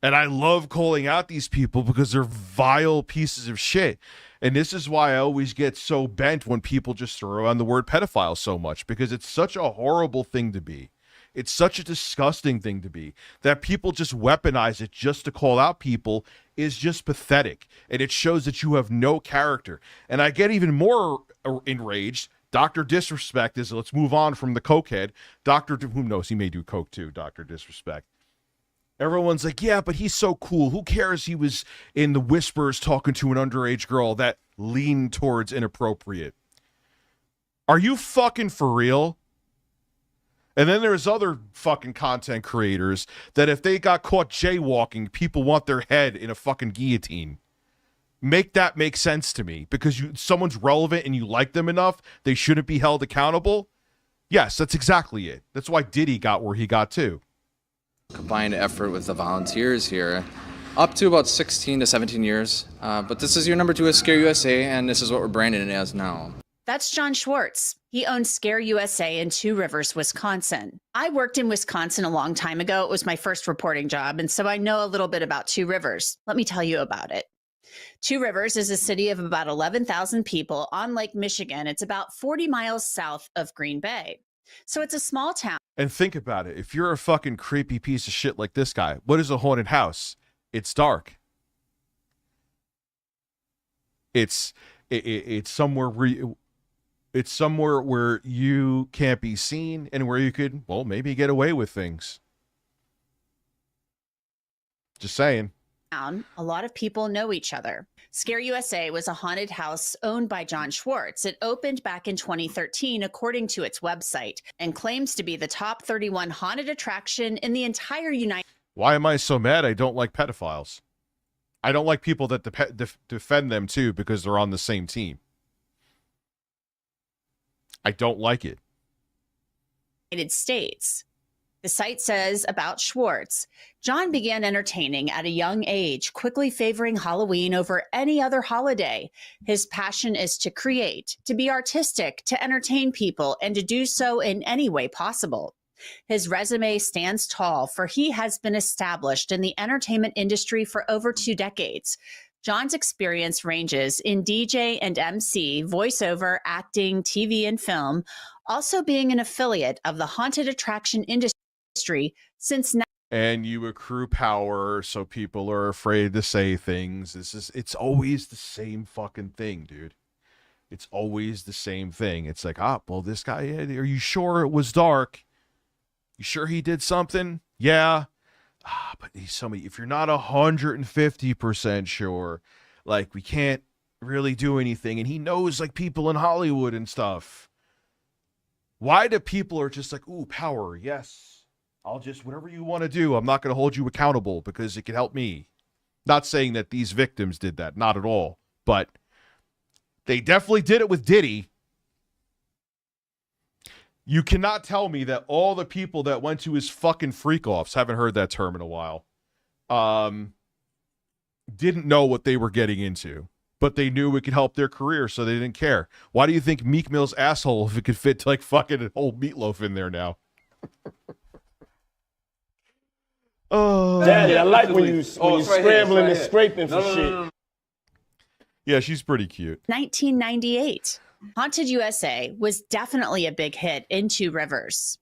And I love calling out these people because they're vile pieces of shit. And this is why I always get so bent when people just throw around the word pedophile so much, because it's such a horrible thing to be. It's such a disgusting thing to be. That people just weaponize it just to call out people is just pathetic. And it shows that you have no character. And I get even more enraged. Dr. Disrespect is, let's move on from the cokehead. Who knows, he may do coke too, Dr. Disrespect. Everyone's like, yeah, but he's so cool. Who cares he was in the Whispers talking to an underage girl that leaned towards inappropriate? Are you fucking for real? And then there's other fucking content creators that if they got caught jaywalking, people want their head in a fucking guillotine. Make that make sense to me, because someone's relevant and you like them enough, they shouldn't be held accountable. Yes, that's exactly it. That's why Diddy got where he got too. Combined effort with the volunteers here, up to about 16 to 17 years. But this is your number 2 at Scare USA, and this is what we're branding it as now. That's John Schwartz. He owns Scare USA in Two Rivers, Wisconsin. I worked in Wisconsin a long time ago. It was my first reporting job, and so I know a little bit about Two Rivers. Let me tell you about it. Two Rivers is a city of about 11,000 people on Lake Michigan. It's about 40 miles south of Green Bay. So it's a small town. And think about it. If you're a fucking creepy piece of shit like this guy, what is a haunted house? It's dark. It's somewhere where you can't be seen and where you could, well, maybe get away with things. Just saying. A lot of people know each other. Scare USA was a haunted house owned by John Schwartz. It opened back in 2013, according to its website, and claims to be the top 31 haunted attraction in the entire United States. Why am I so mad? I don't like pedophiles. I don't like people that defend them too because they're on the same team. I don't like it. States. The site says about Schwartz, John began entertaining at a young age, quickly favoring Halloween over any other holiday. His passion is to create, to be artistic, to entertain people, and to do so in any way possible. His resume stands tall, for he has been established in the entertainment industry for over 2 decades. John's experience ranges in DJ and MC, voiceover, acting, TV, and film, also being an affiliate of the haunted attraction industry since now. And you accrue power, so people are afraid to say things. It's always the same fucking thing, dude. It's always the same thing. It's like, well, this guy, are you sure it was dark? You sure he did something? Yeah. But if you're not 150% sure, like, we can't really do anything. And he knows, like, people in Hollywood and stuff. Why do people are just like, ooh, power, yes. I'll just, whatever you want to do, I'm not going to hold you accountable because it can help me. Not saying that these victims did that, not at all. But they definitely did it with Diddy. You cannot tell me that all the people that went to his fucking freak-offs, haven't heard that term in a while, didn't know what they were getting into. But they knew it could help their career, so they didn't care. Why do you think Meek Mill's asshole, if it could fit like fucking an old meatloaf in there now? Oh, Daddy, I like when you scrambling and scraping for shit. Yeah, she's pretty cute. 1998. Haunted USA was definitely a big hit in Two Rivers.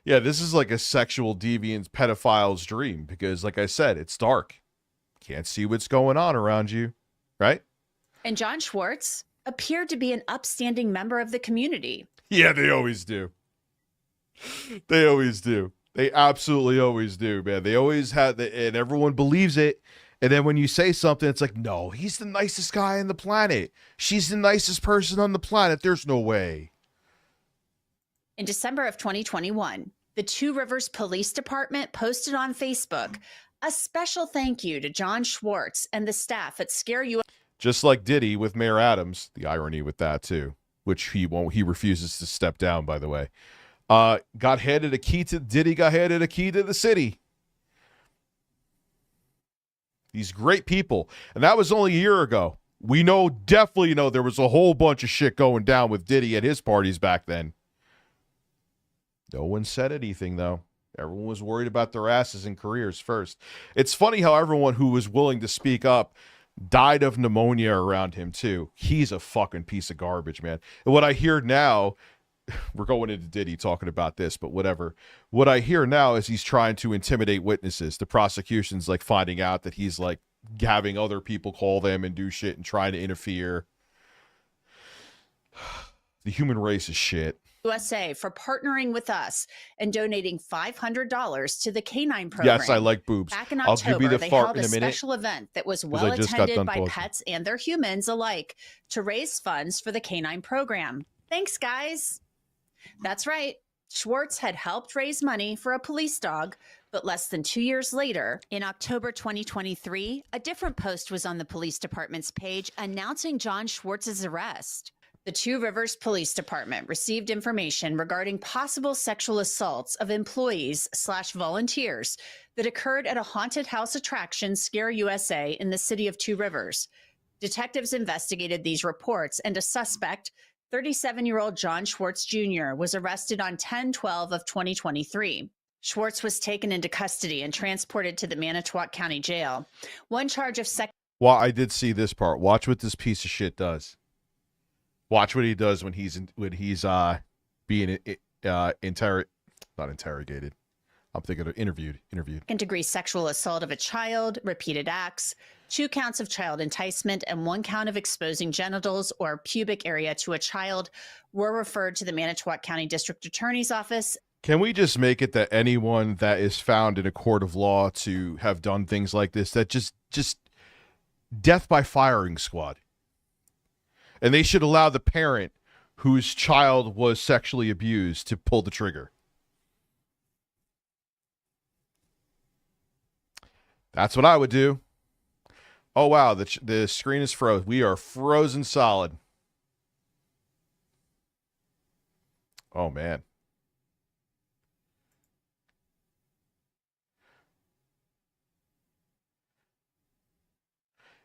Yeah, this is like a sexual deviant pedophile's dream because, like I said, it's dark. Can't see what's going on around you, right? And John Schwartz appeared to be an upstanding member of the community. Yeah, they always do. They always do. They absolutely always do, man. They always had and everyone believes it. And then when you say something, it's like, no, he's the nicest guy on the planet. She's the nicest person on the planet. There's no way. In December of 2021, the Two Rivers Police Department posted on Facebook a special thank you to John Schwartz and the staff at Scare USA. Just like Diddy with Mayor Adams, the irony with that too, which he refuses to step down, by the way. Diddy got handed a key to the city. These great people. And that was only a year ago. We definitely know there was a whole bunch of shit going down with Diddy at his parties back then. No one said anything, though. Everyone was worried about their asses and careers first. It's funny how everyone who was willing to speak up died of pneumonia around him, too. He's a fucking piece of garbage, man. And what I hear now, we're going into Diddy talking about this, but whatever. What I hear now is he's trying to intimidate witnesses. The prosecution's like finding out that he's like having other people call them and do shit and trying to interfere. The human race is shit. USA for partnering with us and donating $500 to the Canine Program. Yes, I like boobs. Back in I'll October, give you the they fart held in a a minute. special event that was I well just got attended done by pausing. pets and their humans alike to raise funds for the Canine Program. Thanks, guys. That's right. Schwartz had helped raise money for a police dog, but less than 2 years later, in October 2023, a different post was on the police department's page announcing John Schwartz's arrest. The Two Rivers Police Department received information regarding possible sexual assaults of employees/volunteers that occurred at a haunted house attraction, Scare USA, in the city of Two Rivers. Detectives investigated these reports, and a suspect, 37-year-old John Schwartz Jr., was arrested on 10/12 of 2023. Schwartz was taken into custody and transported to the Manitowoc County Jail. One charge of Well, I did see this part. Watch what this piece of shit does. Watch what he does when he's being not interrogated. I'm thinking of interviewed. second-degree sexual assault of a child, repeated acts, 2 counts of child enticement, and 1 count of exposing genitals or pubic area to a child were referred to the Manitowoc County District Attorney's Office. Can we just make it that anyone that is found in a court of law to have done things like this, that just death by firing squad? And they should allow the parent whose child was sexually abused to pull the trigger. That's what I would do. Oh, wow. The screen is frozen. We are frozen solid. Oh, man.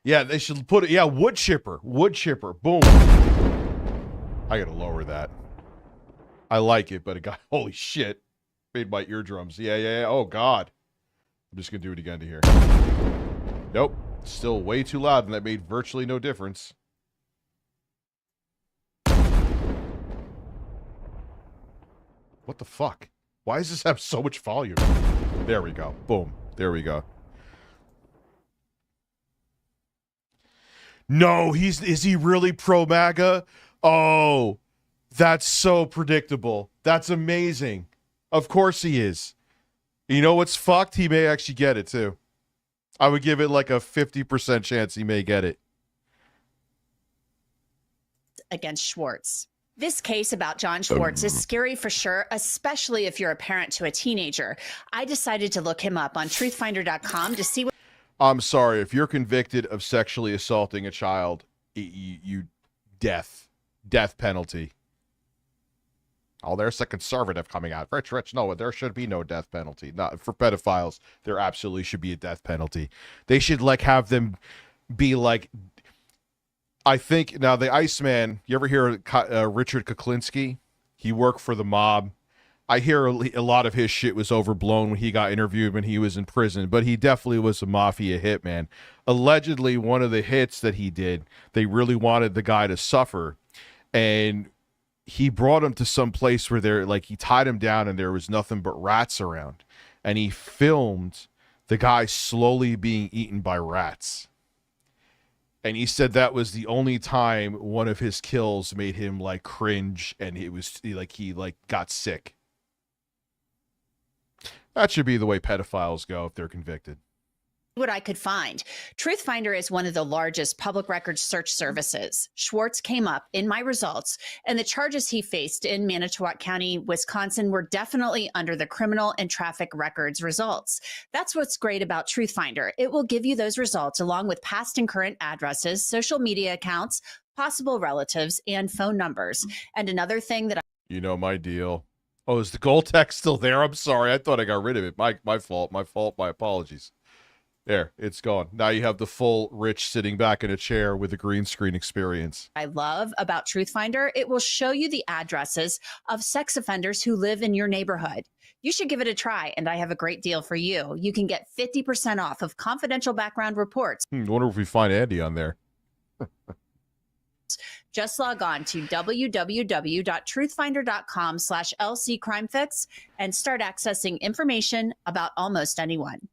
Yeah, they should put it. Yeah, wood chipper. Wood chipper. Boom. I got to lower that. I like it, but it got, holy shit. Made my eardrums. Yeah. Oh, God. I'm just going to do it again to hear. Nope. Still way too loud, and that made virtually no difference. What the fuck? Why does this have so much volume? There we go. Boom. There we go. No, is he really pro-MAGA? Oh, that's so predictable. That's amazing. Of course he is. You know what's fucked? He may actually get it, too. I would give it like a 50% chance he may get it. Against Schwartz. This case about John Schwartz is scary for sure, especially if you're a parent to a teenager. I decided to look him up on truthfinder.com to see what... I'm sorry. If you're convicted of sexually assaulting a child, you death penalty. Oh, there's a conservative coming out. Rich, no, there should be no death penalty. Not for pedophiles. There absolutely should be a death penalty. They should have them be like, I think now the Iceman. You ever hear Richard Kuklinski? He worked for the mob. I hear a lot of his shit was overblown when he got interviewed when he was in prison, but he definitely was a mafia hitman. Allegedly, one of the hits that he did, they really wanted the guy to suffer, and he brought him to some place where he tied him down and there was nothing but rats around, and he filmed the guy slowly being eaten by rats. And he said that was the only time one of his kills made him cringe, and it was he got sick. That should be the way pedophiles go if they're convicted. What I could find. Truthfinder is one of the largest public records search services. Schwartz came up in my results, and the charges he faced in Manitowoc County, Wisconsin, were definitely under the criminal and traffic records results. That's what's great about Truthfinder. It will give you those results along with past and current addresses, social media accounts, possible relatives, and phone numbers. And another thing that You know my deal. Oh, is the gold text still there? I'm sorry. I thought I got rid of it. My fault. My apologies. There, it's gone. Now you have the full Rich sitting back in a chair with a green screen experience. I love about Truthfinder, it will show you the addresses of sex offenders who live in your neighborhood. You should give it a try, and I have a great deal for you. You can get 50% off of confidential background reports. I wonder if we find Andy on there. Just log on to www.truthfinder.com/LCCrimeFix and start accessing information about almost anyone.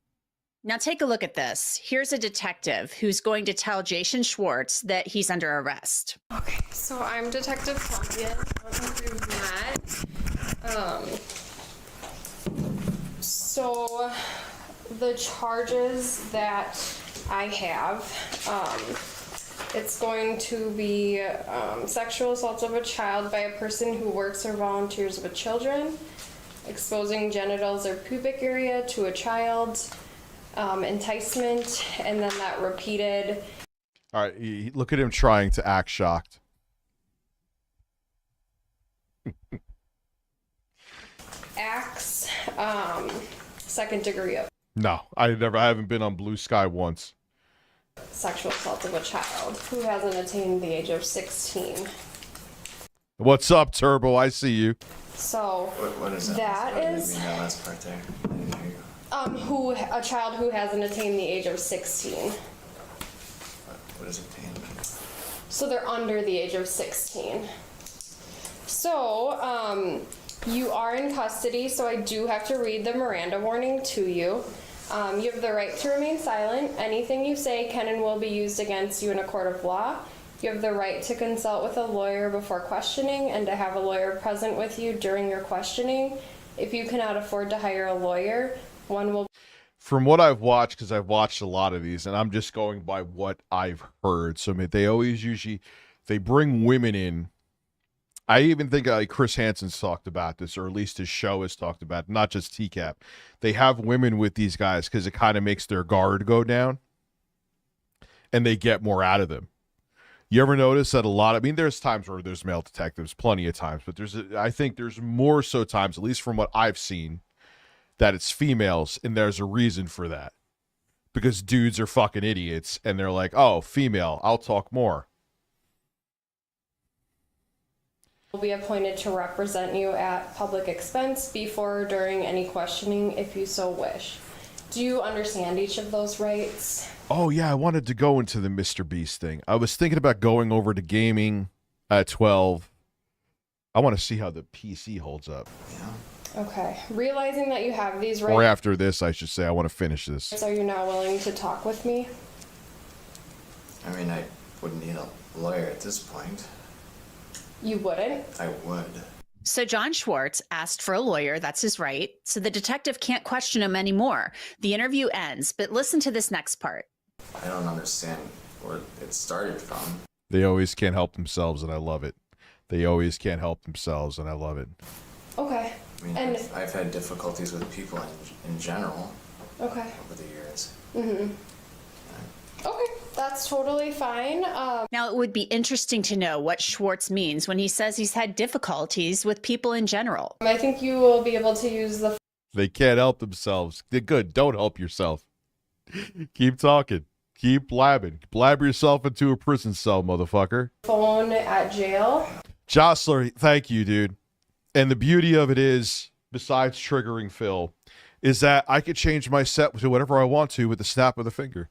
Now take a look at this. Here's a detective who's going to tell Jason Schwartz that he's under arrest. Okay, so I'm Detective Champion. I don't know if you've met. So the charges that I have, it's going to be sexual assault of a child by a person who works or volunteers with children, exposing genitals or pubic area to a child, enticement, and then that repeated. All right, look at him trying to act shocked. Acts, second degree of No, I haven't been on Blue Sky once. sexual assault of a child who hasn't attained the age of 16. What's up, Turbo? I see you. So What is that? that Sorry, I didn't is mean that last part there. I didn't hear you. a child who hasn't attained the age of 16. What does it mean? So they're under the age of 16. So you are in custody, so I do have to read the Miranda warning to you. You have the right to remain silent. Anything you say can and will be used against you in a court of law. You have the right to consult with a lawyer before questioning and to have a lawyer present with you during your questioning. If you cannot afford to hire a lawyer, one will... From what I've watched, because I've watched a lot of these, and I'm just going by what I've heard. So I mean, they always usually, they bring women in. I even think like Chris Hansen's talked about this, or at least his show has talked about it, not just TCAP. They have women with these guys because it kind of makes their guard go down, and they get more out of them. You ever notice that a lot? I mean, there's times where there's male detectives, plenty of times, but I think there's more so times, at least from what I've seen, that it's females, and there's a reason for that. Because dudes are fucking idiots, and they're like, oh, female, I'll talk more. Will be appointed to represent you at public expense before or during any questioning if you so wish. Do you understand each of those rights? Oh, yeah, I wanted to go into the Mr. Beast thing. I was thinking about going over to gaming at 12. I want to see how the PC holds up. Okay. Realizing that you have these rights... Or after this, I should say, I want to finish this. Are you now willing to talk with me? I mean, I wouldn't need a lawyer at this point. You wouldn't? I would. So John Schwartz asked for a lawyer. That's his right. So the detective can't question him anymore. The interview ends, but listen to this next part. I don't understand where it started from. They always can't help themselves, and I love it. They always can't help themselves, and I love it. Okay. I mean, And... I've had difficulties with people in general Okay. over the years. Mm-hmm. Okay, that's totally fine. Now, it would be interesting to know what Schwartz means when he says he's had difficulties with people in general. I think you will be able to use the They can't help themselves. They're good. Don't help yourself. Keep talking. Keep blabbing. Blab yourself into a prison cell, motherfucker. phone at jail. Jostler, thank you, dude. And the beauty of it is, besides triggering Phil, is that I could change my set to whatever I want to with the snap of the finger.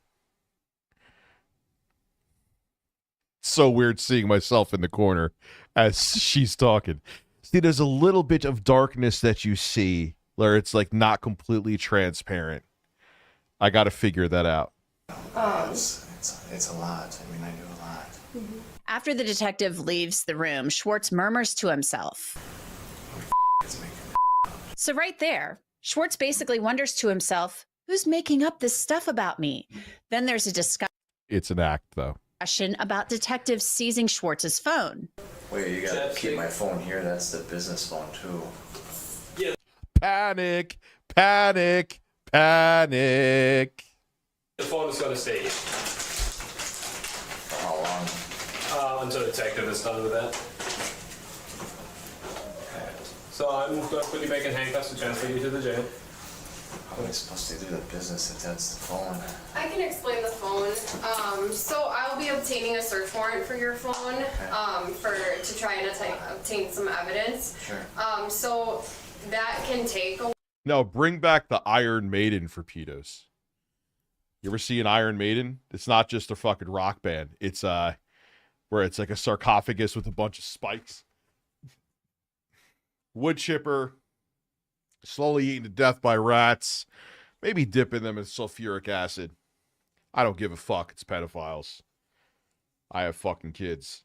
So weird seeing myself in the corner as she's talking. See, there's a little bit of darkness that you see where it's like not completely transparent. I got to figure that out. It's a lot. I mean, I do a lot. Mm-hmm. After the detective leaves the room, Schwartz murmurs to himself. So right there, Schwartz basically wonders to himself, who's making up this stuff about me? Then there's a discussion It's an act, though. about detectives seizing Schwartz's phone. Wait, you gotta keep my phone here. That's the business phone, too. Panic, panic, panic. The phone is going to stay here. For how long? Until the detective is done with that. So I'm going to put you back in handcuffs to transfer you to the jail. How am I supposed to do the business if that's the phone? I can explain the phone. So I'll be obtaining a search warrant for your phone to try and obtain some evidence. Sure. So that can take a... No, bring back the Iron Maiden for pedos. You ever see an Iron Maiden? It's not just a fucking rock band. It's where it's like a sarcophagus with a bunch of spikes. Wood chipper, slowly eaten to death by rats, maybe dipping them in sulfuric acid. I don't give a fuck. It's pedophiles. I have fucking kids.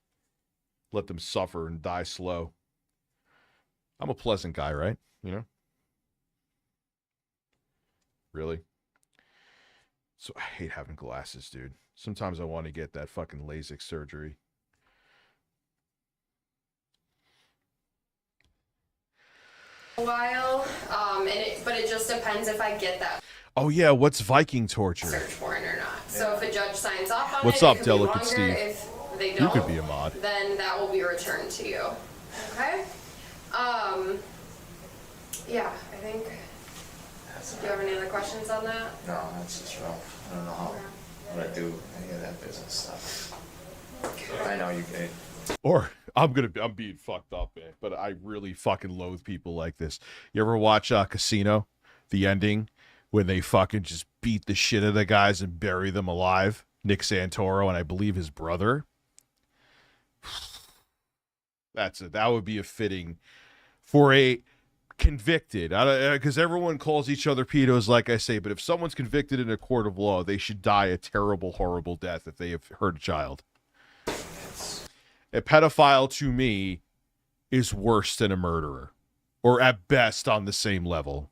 Let them suffer and die slow. I'm a pleasant guy, right? You know? Really? So I hate having glasses, dude. Sometimes I want to get that fucking LASIK surgery. while, but it just depends if I get that Oh yeah, what's Viking torture? search warrant or not. So if a judge signs off on What's it, up, it could Delicate be Steve? longer. If they You don't, could be a mod. then that will be returned to you. Okay? Yeah, I think. Do you have any other questions on that? No, that's just rough. I don't know what I do any of that business stuff. I know you. I'm being fucked up, man. But I really fucking loathe people like this. You ever watch Casino? The ending when they fucking just beat the shit out of the guys and bury them alive. Nick Santoro and I believe his brother. That's it. That would be a fitting for a convicted, because everyone calls each other pedos, like I say, but if someone's convicted in a court of law, they should die a terrible, horrible death if they have hurt a child. A pedophile, to me, is worse than a murderer, or at best on the same level.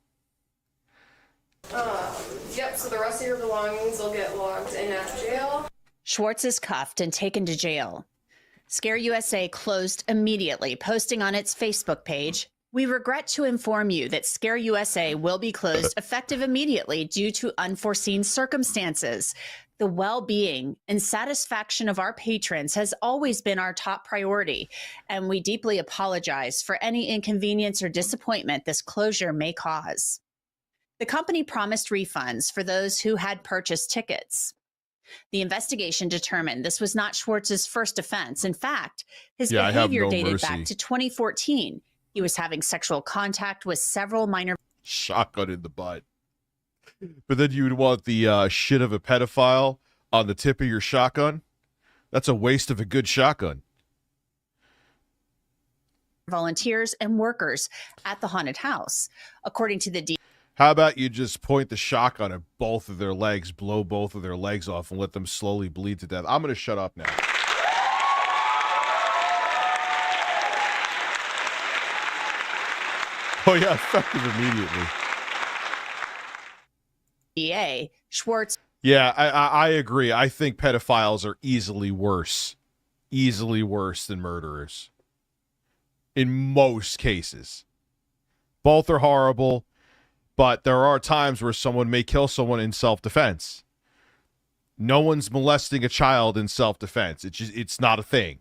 Yep, so the rest of your belongings will get logged in at jail. Schwartz is cuffed and taken to jail. Scare USA closed immediately, posting on its Facebook page, "We regret to inform you that Scare USA will be closed effective immediately due to unforeseen circumstances. The well-being and satisfaction of our patrons has always been our top priority, and we deeply apologize for any inconvenience or disappointment this closure may cause." The company promised refunds for those who had purchased tickets. The investigation determined this was not Schwartz's first offense. In fact, his behavior dated back to 2014. He was having sexual contact with several minor... Shotgun in the butt. But then you would want the shit of a pedophile on the tip of your shotgun? That's a waste of a good shotgun. Volunteers and workers at the haunted house. According to the How about you just point the shotgun at both of their legs, blow both of their legs off, and let them slowly bleed to death? I'm going to shut up now. Oh, yeah, effective immediately. DA, Schwartz. Yeah, I agree. I think pedophiles are easily worse than murderers. In most cases. Both are horrible. But there are times where someone may kill someone in self-defense. No one's molesting a child in self-defense. It's not a thing.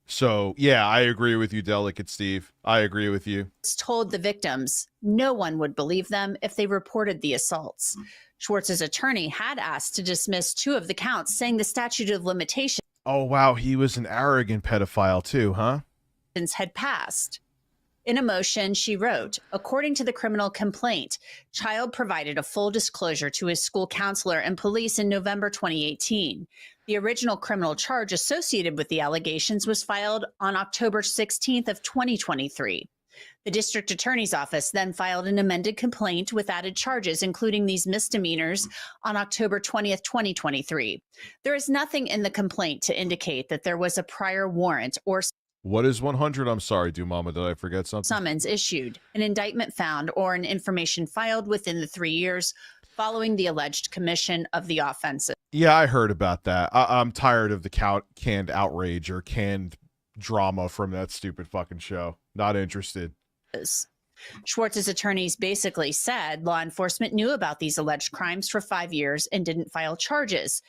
So, yeah, I agree with you, Delicate Steve. I agree with you. Told the victims no one would believe them if they reported the assaults. Schwartz's attorney had asked to dismiss 2 of the counts, saying the statute of limitations... Oh, wow, he was an arrogant pedophile too, huh? ...had passed. In a motion, she wrote, according to the criminal complaint, child provided a full disclosure to his school counselor and police in November 2018. The original criminal charge associated with the allegations was filed on October 16th of 2023. The district attorney's office then filed an amended complaint with added charges, including these misdemeanors, on October 20th, 2023. There is nothing in the complaint to indicate that there was a prior warrant or... What is 100? I'm sorry, Mama. Did I forget something? Summons issued, an indictment found, or an information filed within the 3 years following the alleged commission of the offenses. Yeah, I heard about that. I'm tired of the canned outrage or canned drama from that stupid fucking show. Not interested. Schwartz's attorneys basically said law enforcement knew about these alleged crimes for 5 years and didn't file charges.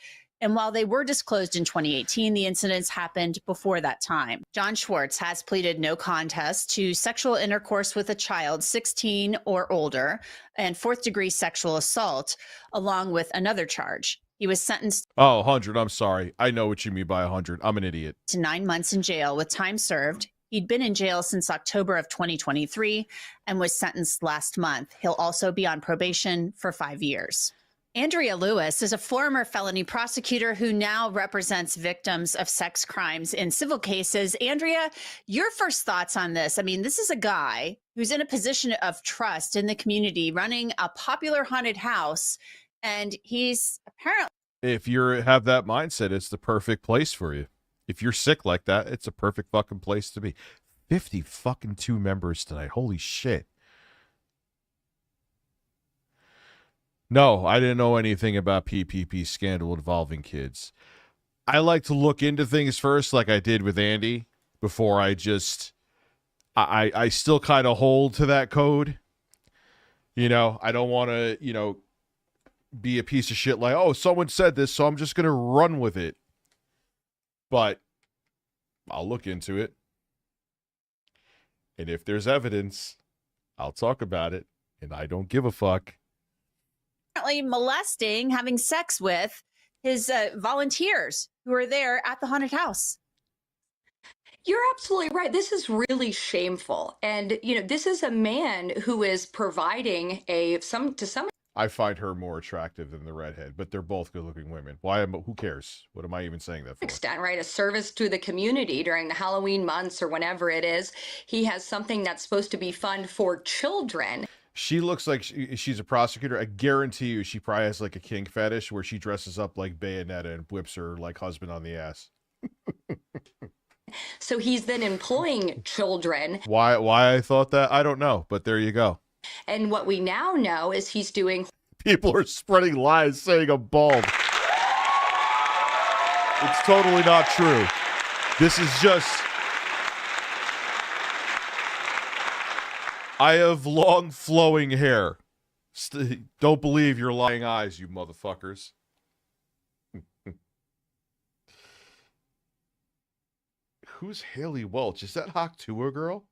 And while they were disclosed in 2018, the incidents happened before that time. John Schwartz has pleaded no contest to sexual intercourse with a child 16 or older and 4th-degree sexual assault, along with another charge. He was sentenced... Oh, 100. I'm sorry. I know what you mean by 100. I'm an idiot. ...to 9 months in jail with time served. He'd been in jail since October of 2023 and was sentenced last month. He'll also be on probation for 5 years. Andrea Lewis is a former felony prosecutor who now represents victims of sex crimes in civil cases. Andrea, your first thoughts on this? I mean, this is a guy who's in a position of trust in the community, running a popular haunted house, and he's apparently... If you have that mindset, it's the perfect place for you. If you're sick like that, it's a perfect fucking place to be. 50 fucking 2 members tonight. Holy shit. No, I didn't know anything about PPP scandal involving kids. I like to look into things first, like I did with Andy, before I just... I still kind of hold to that code. You know, I don't want to, be a piece of shit like, oh, someone said this, so I'm just going to run with it. But I'll look into it. And if there's evidence, I'll talk about it. And I don't give a fuck. Apparently molesting, having sex with his volunteers who are there at the haunted house. You're absolutely right. This is really shameful. And, this is a man who is providing to some I find her more attractive than the redhead, but they're both good-looking women. Who cares? What am I even saying that for? extent, right? A service to the community during the Halloween months or whenever it is. He has something that's supposed to be fun for children. She looks like she's a prosecutor. I guarantee you she probably has like a kink fetish where she dresses up like Bayonetta and whips her like husband on the ass. So he's then employing children. Why I thought that, I don't know, but there you go. And what we now know is he's doing... People are spreading lies saying I'm bald. It's totally not true. This is just... I have long flowing hair. Don't believe your lying eyes, you motherfuckers. Who's Haley Welch? Is that Hawk Tua girl?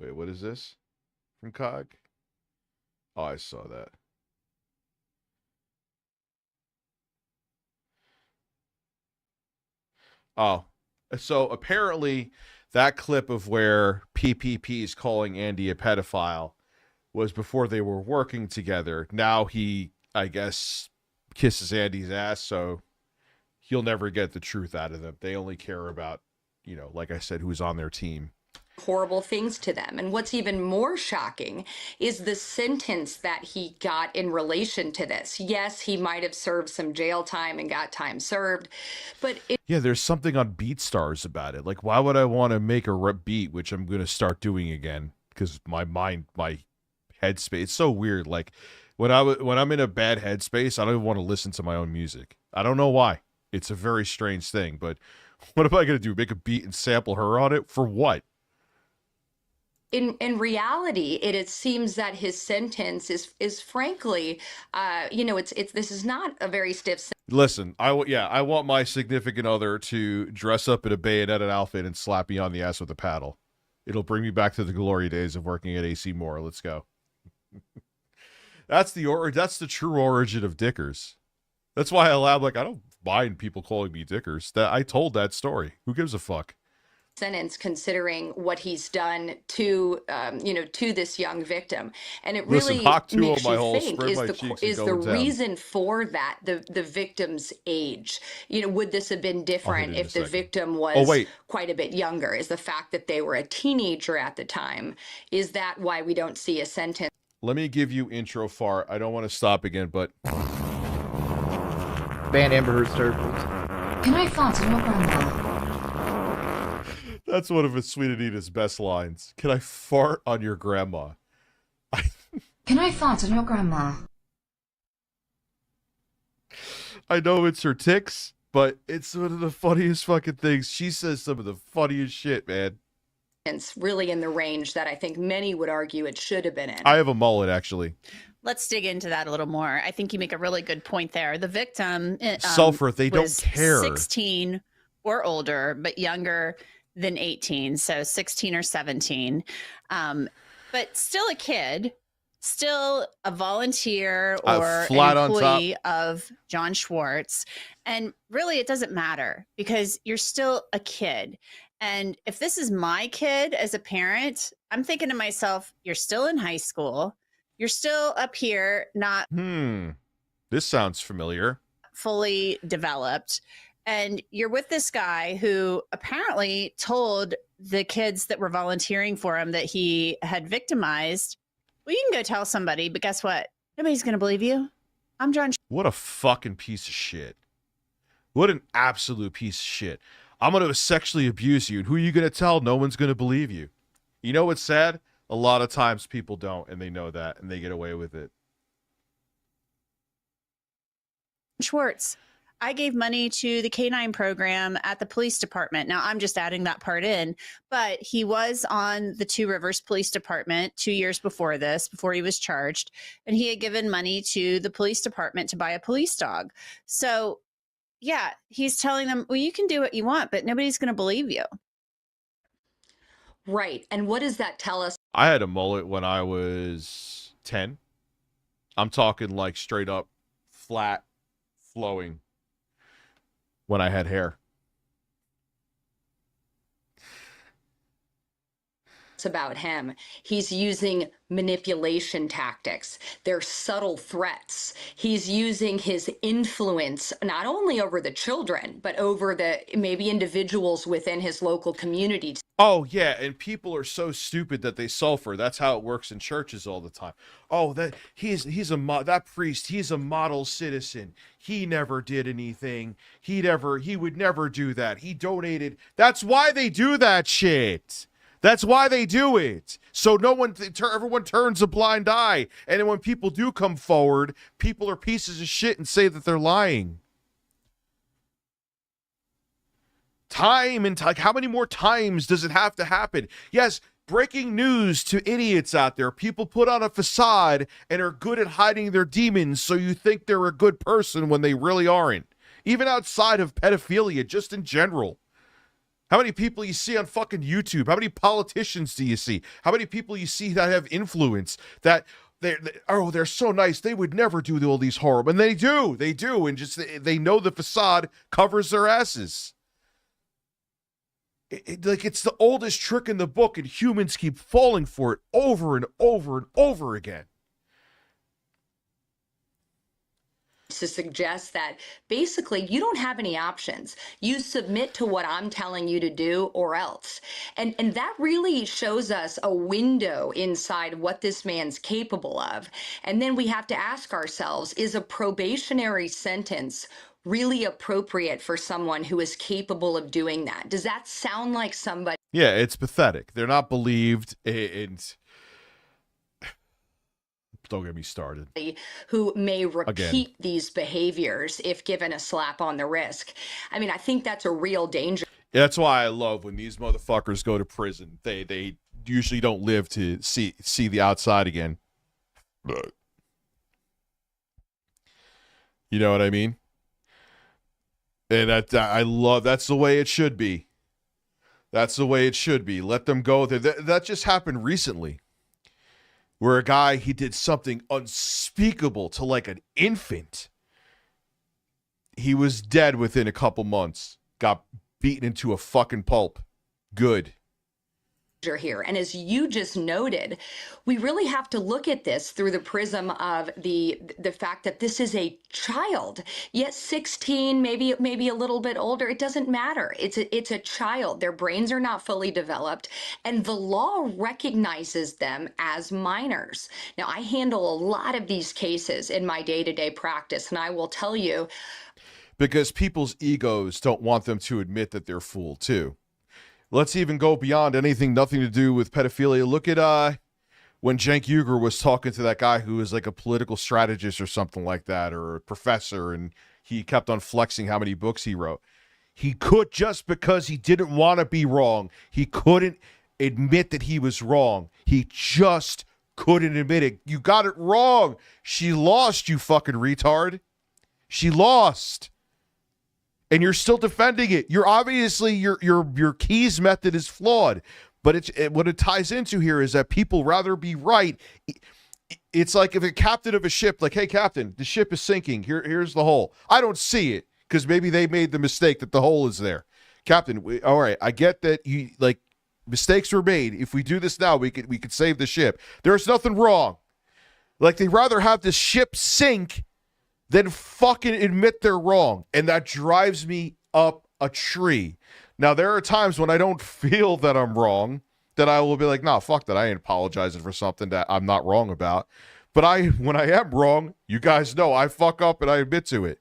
Wait, what is this? From COG? Oh, I saw that. Oh, so apparently that clip of where PPP is calling Andy a pedophile was before they were working together. Now he, I guess, kisses Andy's ass, so he'll never get the truth out of them. They only care about, like I said, who's on their team. Horrible things to them. And what's even more shocking is the sentence that he got in relation to this. Yes, he might have served some jail time and got time served, but yeah, there's something on BeatStars about it. Like, why would I want to make a rep beat, which I'm going to start doing again? Because my headspace, it's so weird. Like, when I'm in a bad headspace, I don't even want to listen to my own music. I don't know why. It's a very strange thing, but what am I going to do? Make a beat and sample her on it? For what? In reality, it seems that his sentence is frankly, this is not a very stiff sentence. Listen, I want my significant other to dress up in a Bayonetta outfit and slap me on the ass with a paddle. It'll bring me back to the glory days of working at AC Moore. Let's go. That's the true origin of Dickers. That's why I don't mind people calling me Dickers. That I told that story. Who gives a fuck? Sentence considering what he's done to this young victim, and it really makes you think, is the reason for that the victim's age? Would this have been different if the victim was quite a bit younger? Is the fact that they were a teenager at the time, is that why we don't see a sentence? Let me give you intro far. I don't want to stop again, but ban Amber Heard's turtles. Can I fart on your grandma? That's one of Sweet Anita's best lines. Can I fart on your grandma? Can I fart on your grandma? I know it's her tics, but it's one of the funniest fucking things. She says some of the funniest shit, man. It's really in the range that I think many would argue it should have been in. I have a mullet, actually. Let's dig into that a little more. I think you make a really good point there. The victim Sulfur, they don't care. 16 or older, but younger than 18, so 16 or 17, but still a kid, still a volunteer or an employee of John Schwartz. And really, it doesn't matter because you're still a kid. And if this is my kid as a parent, I'm thinking to myself, you're still in high school. You're still up here, not this sounds familiar. Fully developed. And you're with this guy who apparently told the kids that were volunteering for him that he had victimized. Well, you can go tell somebody, but guess what? Nobody's going to believe you. I'm John. What a fucking piece of shit. What an absolute piece of shit. I'm going to sexually abuse you. And who are you going to tell? No one's going to believe you. You know what's sad? A lot of times people don't, and they know that, and they get away with it. Schwartz. I gave money to the K-9 program at the police department. Now, I'm just adding that part in, but he was on the Two Rivers Police Department 2 years before this, before he was charged, and he had given money to the police department to buy a police dog. So, yeah, he's telling them, well, you can do what you want, but nobody's going to believe you. Right. And what does that tell us? I had a mullet when I was 10. I'm talking like straight up, flat, flowing. when I had hair. About him. He's using manipulation tactics. They're subtle threats. He's using his influence not only over the children, but over the maybe individuals within his local community. Oh, yeah, and people are so stupid that they sulfur. That's how it works in churches all the time. Oh, that that priest, he's a model citizen. He never did anything. He would never do that. He donated. That's why they do that shit. That's why they do it. So everyone turns a blind eye. And then when people do come forward, people are pieces of shit and say that they're lying. Time and time. How many more times does it have to happen? Yes, breaking news to idiots out there. People put on a facade and are good at hiding their demons, so you think they're a good person when they really aren't. Even outside of pedophilia, just in general. How many people you see on fucking YouTube? How many politicians do you see? How many people you see that have influence that they're so nice. They would never do all these horrible, and they do, and just they know the facade covers their asses. It's the oldest trick in the book, and humans keep falling for it over and over and over again. To suggest that basically you don't have any options. You submit to what I'm telling you to do or else. And that really shows us a window inside what this man's capable of. And then we have to ask ourselves, is a probationary sentence really appropriate for someone who is capable of doing that? Does that sound like somebody? Yeah, it's pathetic. They're not believed. Don't get me started. Who may repeat these behaviors if given a slap on the wrist. I mean, I think that's a real danger. That's why I love when these motherfuckers go to prison. They usually don't live to see the outside again. But you know what I mean? And I love, that's the way it should be. That's the way it should be. Let them go. That just happened recently. Where a guy, he did something unspeakable to like an infant. He was dead within a couple months. Got beaten into a fucking pulp. Good. Here. And as you just noted, we really have to look at this through the prism of the fact that this is a child, yet 16, maybe a little bit older. It doesn't matter. It's a child. Their brains are not fully developed, and the law recognizes them as minors. Now, I handle a lot of these cases in my day-to-day practice, and I will tell you, because people's egos don't want them to admit that they're fooled too. Let's even go beyond nothing to do with pedophilia. Look at when Cenk Uygur was talking to that guy who was like a political strategist or something like that, or a professor, and he kept on flexing how many books he wrote. He could, just because he didn't want to be wrong, he couldn't admit that he was wrong. He just couldn't admit it. You got it wrong. She lost, you fucking retard. She lost. And you're still defending it. You're obviously your Keyes method is flawed, but what it ties into here is that people rather be right. It's like if a captain of a ship, like, hey captain, the ship is sinking. Here's the hole. I don't see it because maybe they made the mistake that the hole is there. Captain, all right, I get that you like mistakes were made. If we do this now, we could save the ship. There's nothing wrong. Like they'd rather have the ship sink then fucking admit they're wrong. And that drives me up a tree. Now, there are times when I don't feel that I'm wrong, that I will be like, nah, fuck that. I ain't apologizing for something that I'm not wrong about. But when I am wrong, you guys know I fuck up and I admit to it.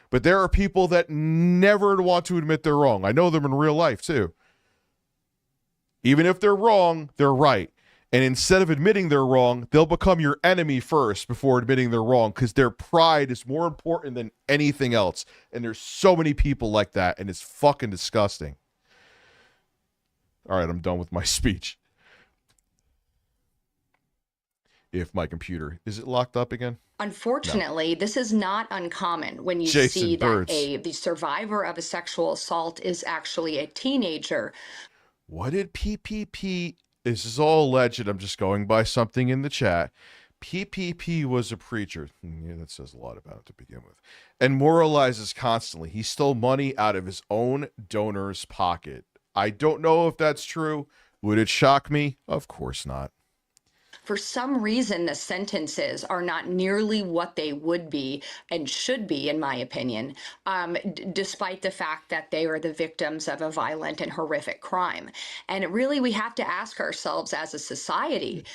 But there are people that never want to admit they're wrong. I know them in real life, too. Even if they're wrong, they're right. And instead of admitting they're wrong, they'll become your enemy first before admitting they're wrong, because their pride is more important than anything else. And there's so many people like that, and it's fucking disgusting. All right, I'm done with my speech. If my computer, is it locked up again? Unfortunately, This is not uncommon when you Jason see Birds. that the survivor of a sexual assault is actually a teenager. What did PPP... This is all alleged. I'm just going by something in the chat. PPP was a preacher. Yeah, that says a lot about it to begin with. And moralizes constantly. He stole money out of his own donor's pocket. I don't know if that's true. Would it shock me? Of course not. For some reason, the sentences are not nearly what they would be and should be, in my opinion, despite the fact that they are the victims of a violent and horrific crime. And really, we have to ask ourselves as a society,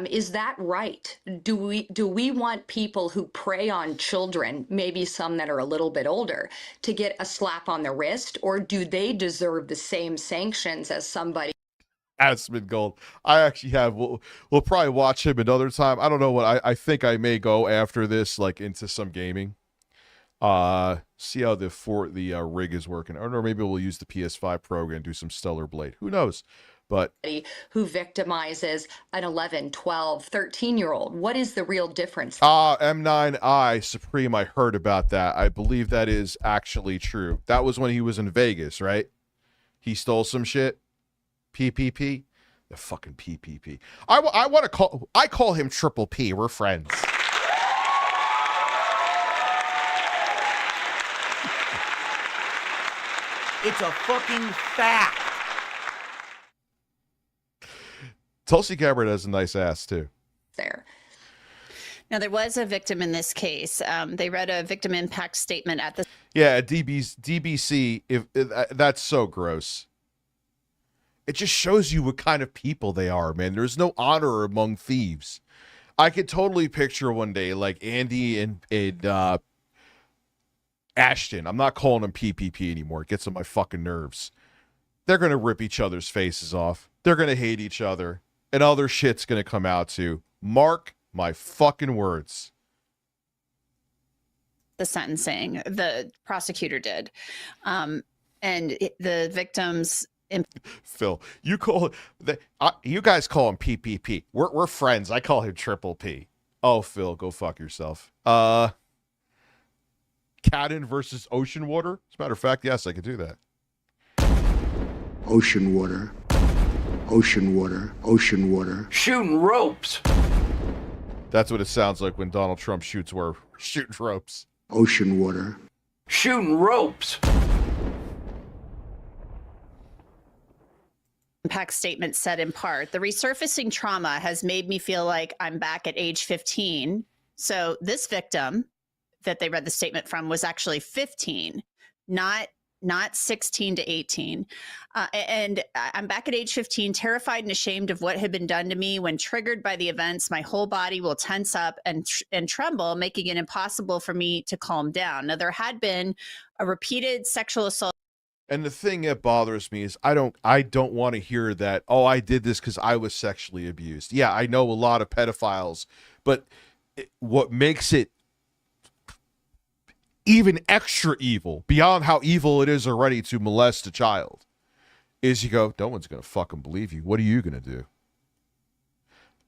is that right? Do we want people who prey on children, maybe some that are a little bit older, to get a slap on the wrist, or do they deserve the same sanctions as somebody? Aspen Gold. I actually have. We'll probably watch him another time. I don't know what I think I may go after this, like into some gaming. See how the rig is working. Or maybe we'll use the PS5 program and do some Stellar Blade. Who knows? But who victimizes an 11, 12, 13-year-old. What is the real difference? M9I Supreme. I heard about that. I believe that is actually true. That was when he was in Vegas, right? He stole some shit. PPP, the fucking PPP. I call him Triple P. We're friends. It's a fucking fact. Tulsi Gabbard has a nice ass too. There. Now, there was a victim in this case. They read a victim impact statement at the. Yeah, DBC. If that's so gross. It just shows you what kind of people they are, man. There's no honor among thieves. I could totally picture one day, like Andy and Ashton. I'm not calling them PPP anymore. It gets on my fucking nerves. They're going to rip each other's faces off. They're going to hate each other. And all their shit's going to come out too. Mark my fucking words. The sentencing, the prosecutor did. And the victims... Phil, you guys call him PPP. We're friends. I call him Triple P. Oh, Phil, go fuck yourself. Cadden versus Ocean Water. As a matter of fact, yes, I could do that. Ocean water. Ocean water. Ocean water. Shooting ropes. That's what it sounds like when Donald Trump shooting ropes. Ocean water. Shooting ropes. Impact statement said in part, the resurfacing trauma has made me feel like I'm back at age 15. So this victim that they read the statement from was actually 15, not 16 to 18. And I'm back at age 15, terrified and ashamed of what had been done to me. When triggered by the events, my whole body will tense up and tremble, making it impossible for me to calm down. Now, there had been a repeated sexual assault. And the thing that bothers me is I don't want to hear that, oh, I did this because I was sexually abused. Yeah, I know a lot of pedophiles, but what makes it even extra evil, beyond how evil it is already to molest a child, is you go, no one's going to fucking believe you. What are you going to do?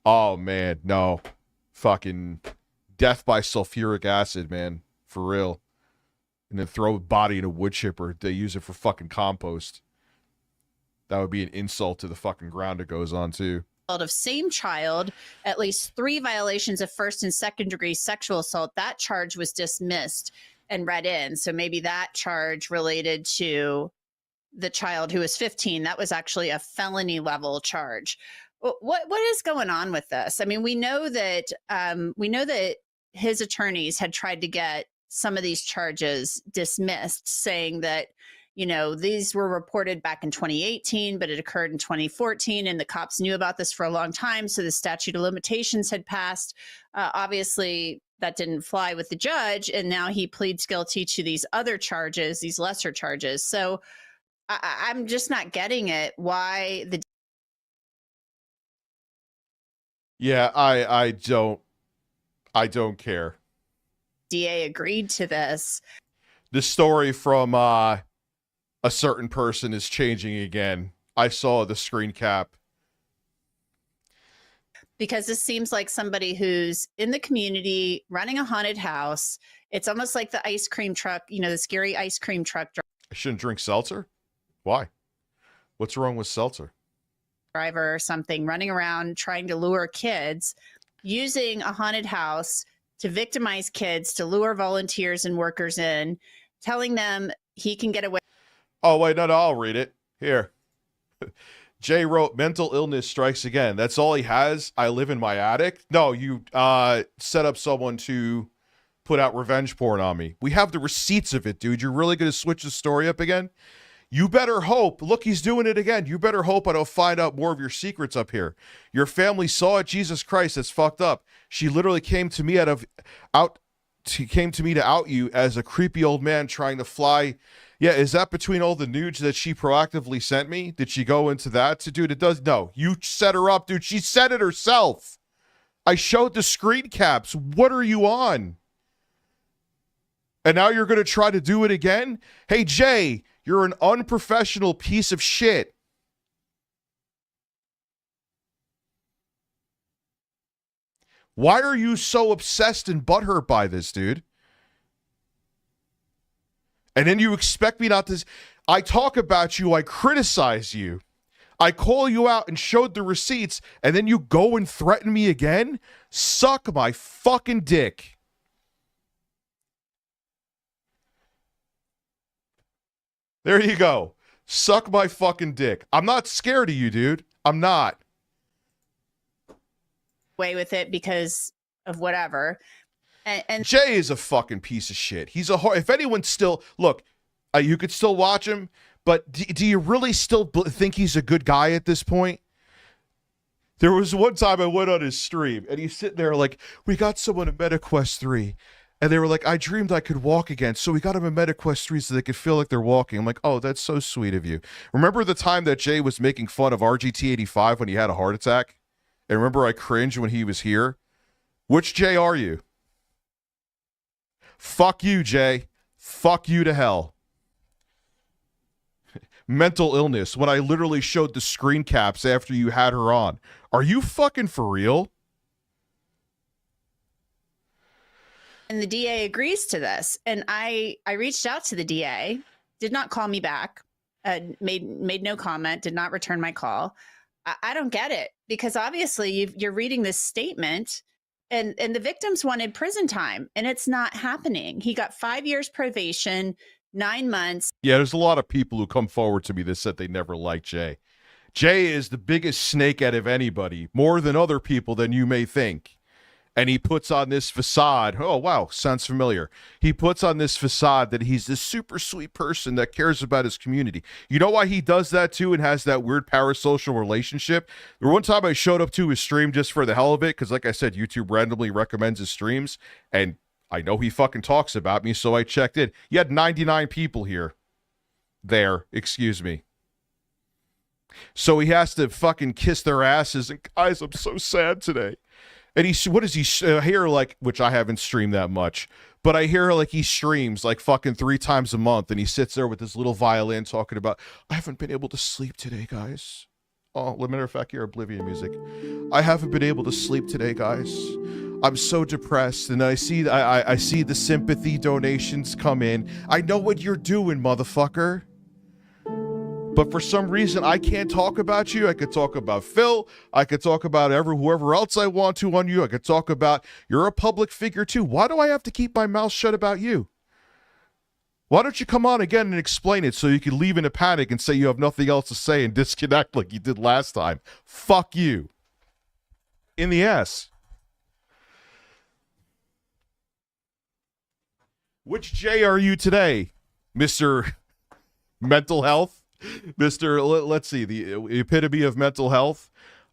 Oh, man, no. Fucking death by sulfuric acid, man. For real. And then throw a body in a wood chipper. They use it for fucking compost. That would be an insult to the fucking ground it goes on, too. Of same child, at least 3 violations of first and second degree sexual assault. That charge was dismissed and read in. So maybe that charge related to the child who was 15. That was actually a felony level charge. What is going on with this? I mean, we know that his attorneys had tried to get some of these charges dismissed, saying that, you know, these were reported back in 2018, but it occurred in 2014, and the cops knew about this for a long time, so the statute of limitations had passed. Obviously, that didn't fly with the judge, and now he pleads guilty to these other charges, these lesser charges. So I'm just not getting it. Why the... Yeah, I don't care. DA agreed to this. The story from a certain person is changing again. I saw the screen cap. Because this seems like somebody who's in the community running a haunted house. It's almost like the ice cream truck, you know, the scary ice cream truck I shouldn't drink seltzer? Why? What's wrong with seltzer? driver or something, running around trying to lure kids. using a haunted house to victimize kids, to lure volunteers and workers in, telling them he can get away. Oh, wait, no, I'll read it. Here. Jay wrote, mental illness strikes again. That's all he has. I live in my attic. No, you set up someone to put out revenge porn on me. We have the receipts of it, dude. You're really going to switch the story up again? You better hope. Look, he's doing it again. You better hope I don't find out more of your secrets up here. Your family saw it. Jesus Christ, that's fucked up. She literally came to me She came to me to out you as a creepy old man trying to fly. Yeah, is that between all the nudes that she proactively sent me? Did she go into that? Dude, it does. No, you set her up, dude. She said it herself. I showed the screen caps. What are you on? And now you're going to try to do it again? Hey, Jay, you're an unprofessional piece of shit. Why are you so obsessed and butthurt by this, dude? And then you expect me not to... I talk about you, I criticize you. I call you out and showed the receipts, and then you go and threaten me again? Suck my fucking dick. There you go. Suck my fucking dick. I'm not scared of you, dude. I'm not. Away with it because of whatever. And Jay is a fucking piece of shit. He's a if anyone's still look, you could still watch him, but do you really still think he's a good guy at this point? There was one time I went on his stream and he's sitting there like, we got someone at MetaQuest 3 and they were like, I dreamed I could walk again, so we got him at MetaQuest 3 so they could feel like they're walking. I'm like, oh, that's so sweet of you. Remember the time that Jay was making fun of RGT85 when he had a heart attack? And remember I cringed when he was here? Which Jay are you? Fuck you, Jay. Fuck you to hell. Mental illness, when I literally showed the screen caps after you had her on. Are you fucking for real? And the DA agrees to this. And I reached out to the DA, did not call me back, made no comment, did not return my call. I don't get it, because obviously you're reading this statement and the victims wanted prison time, and it's not happening. He got 5 years probation, 9 months. Yeah, there's a lot of people who come forward to me that said they never liked Jay. Jay is the biggest snakehead of anybody, more than other people than you may think. And he puts on this facade. Oh, wow, sounds familiar. He puts on this facade that he's this super sweet person that cares about his community. You know why he does that too and has that weird parasocial relationship? The one time I showed up to his stream just for the hell of it, because like I said, YouTube randomly recommends his streams, and I know he fucking talks about me, so I checked in. You had 99 people here. Excuse me. So he has to fucking kiss their asses, and guys, I'm so sad today. And what does he hear, like, which I haven't streamed that much, but I hear like he streams like fucking 3 times a month, and he sits there with his little violin talking about, I haven't been able to sleep today, guys. Oh, matter of fact, you're Oblivion music. I haven't been able to sleep today, guys. I'm so depressed, and I see the sympathy donations come in. I know what you're doing, motherfucker. But for some reason, I can't talk about you. I could talk about Phil. I could talk about whoever else I want to on you. I could talk about, you're a public figure too. Why do I have to keep my mouth shut about you? Why don't you come on again and explain it so you can leave in a panic and say you have nothing else to say and disconnect like you did last time? Fuck you. In the ass. Which Jay are you today, Mr. Mental Health? Mr. Let's see, the epitome of mental health.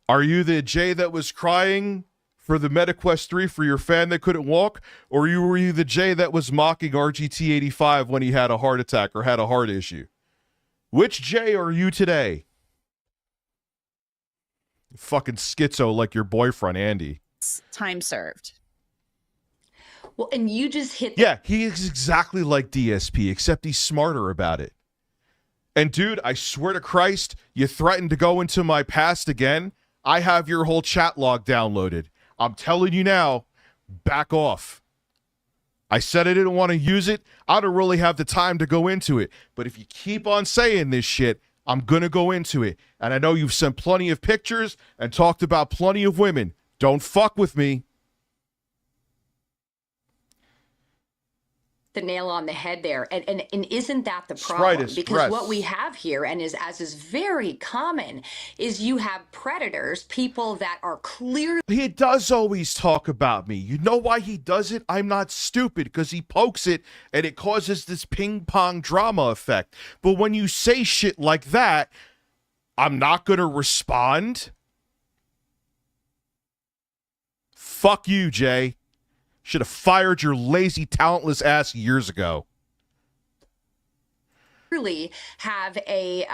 Are you the Jay that was crying for the MetaQuest 3 for your fan that couldn't walk? Or were you the Jay that was mocking RGT85 when he had a heart attack or had a heart issue? Which Jay are you today? Fucking schizo like your boyfriend, Andy. Time served. Well, and you just hit... Yeah, he is exactly like DSP, except he's smarter about it. And dude, I swear to Christ, you threatened to go into my past again. I have your whole chat log downloaded. I'm telling you now, back off. I said I didn't want to use it. I don't really have the time to go into it. But if you keep on saying this shit, I'm going to go into it. And I know you've sent plenty of pictures and talked about plenty of women. Don't fuck with me. The nail on the head there, and isn't that the problem? Because what we have here, and is very common, is you have predators, people that are clearly. He does always talk about me. You know why he does it? I'm not stupid, because he pokes it and it causes this ping pong drama effect. But when you say shit like that, I'm not gonna respond. Fuck you, Jay. Should have fired your lazy, talentless ass years ago. Really have a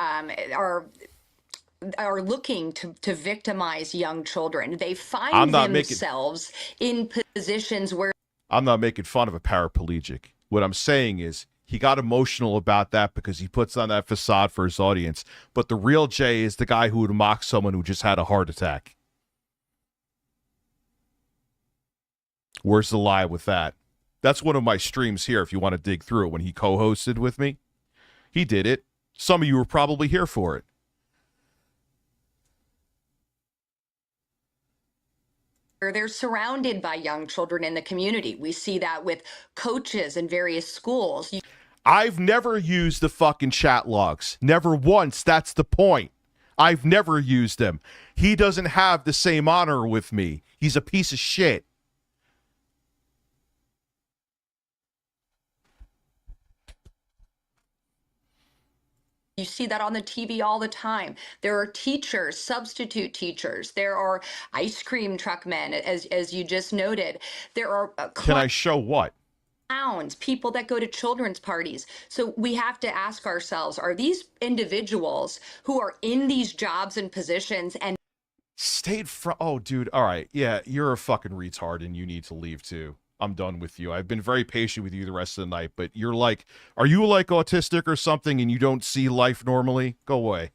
are looking to victimize young children. They find themselves in positions where. I'm not making fun of a paraplegic. What I'm saying is he got emotional about that because he puts on that facade for his audience. But the real Jay is the guy who would mock someone who just had a heart attack. Where's the lie with that? That's one of my streams here if you want to dig through it when he co-hosted with me. He did it. Some of you were probably here for it. They're surrounded by young children in the community. We see that with coaches in various schools. I've never used the fucking chat logs. Never once. That's the point. I've never used them. He doesn't have the same honor with me. He's a piece of shit. You see that on the TV all the time. There are teachers, substitute teachers. There are ice cream truck men, as you just noted. There are Can I show what? Clowns, people that go to children's parties. So we have to ask ourselves, are these individuals who are in these jobs and positions and stayed from? Oh, dude. All right. Yeah, you're a fucking retard and you need to leave too. I'm done with you. I've been very patient with you the rest of the night, but you're like, are you like autistic or something and you don't see life normally? Go away.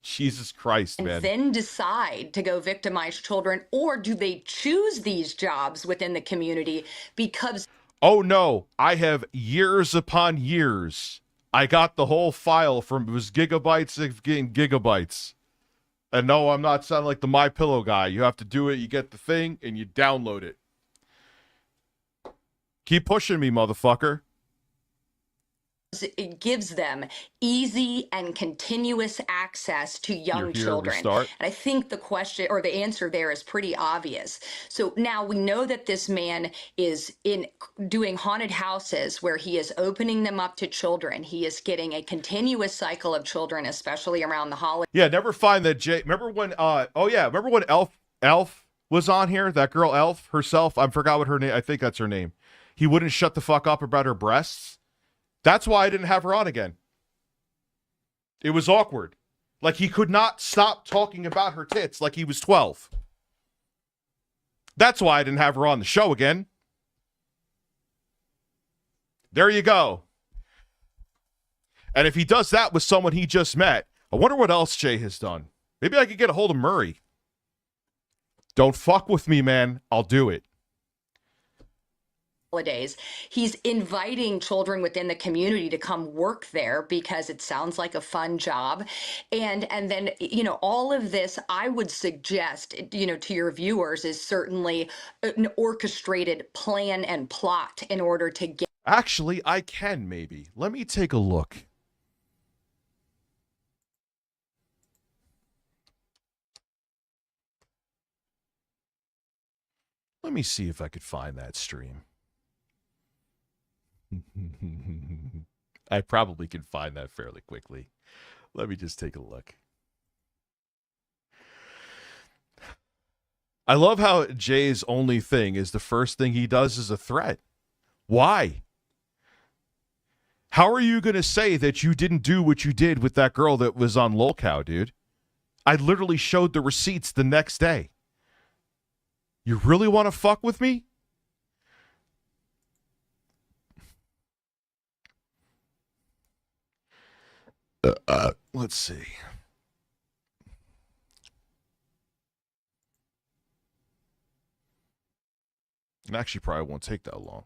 Jesus Christ, man. And then decide to go victimize children, or do they choose these jobs within the community because... Oh, no. I have years upon years. I got the whole file from, it was gigabytes of gigabytes. And no, I'm not sounding like the MyPillow guy. You have to do it, you get the thing, and you download it. Keep pushing me, motherfucker. It gives them easy and continuous access to young children. And I think the question or the answer there is pretty obvious. So now we know that this man is doing haunted houses where he is opening them up to children. He is getting a continuous cycle of children, especially around the holidays. Yeah, never find that Jay. Remember when remember when Elf was on here? That girl Elf herself, I forgot what her name, I think that's her name. He wouldn't shut the fuck up about her breasts. That's why I didn't have her on again. It was awkward. Like he could not stop talking about her tits like he was 12. That's why I didn't have her on the show again. There you go. And if he does that with someone he just met, I wonder what else Jay has done. Maybe I could get a hold of Murray. Don't fuck with me, man. I'll do it. Holidays. He's inviting children within the community to come work there because it sounds like a fun job. And then, all of this, I would suggest, to your viewers is certainly an orchestrated plan and plot in order to get. Actually, I can maybe. Let me take a look. Let me see if I could find that stream. I probably can find that fairly quickly. Let me just take a look. I love how Jay's only thing is the first thing he does is a threat. Why? How are you going to say that you didn't do what you did with that girl that was on Lolcow, dude? I literally showed the receipts the next day. You really want to fuck with me? Let's see. It actually probably won't take that long.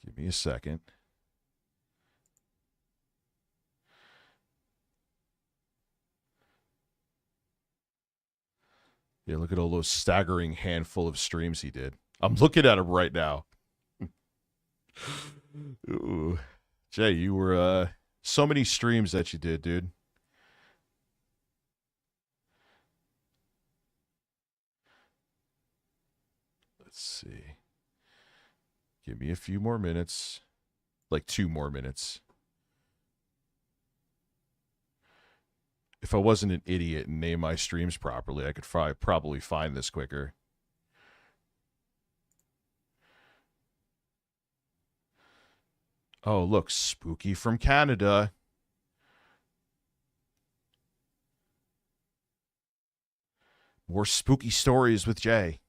Give me a second. Yeah, look at all those staggering handful of streams he did. I'm looking at him right now. Ooh. Jay, you were so many streams that you did, dude. Let's see. Give me a few more minutes. Like 2 more minutes. If I wasn't an idiot and named my streams properly, I could probably find this quicker. Oh, look, Spooky from Canada. More spooky stories with Jay.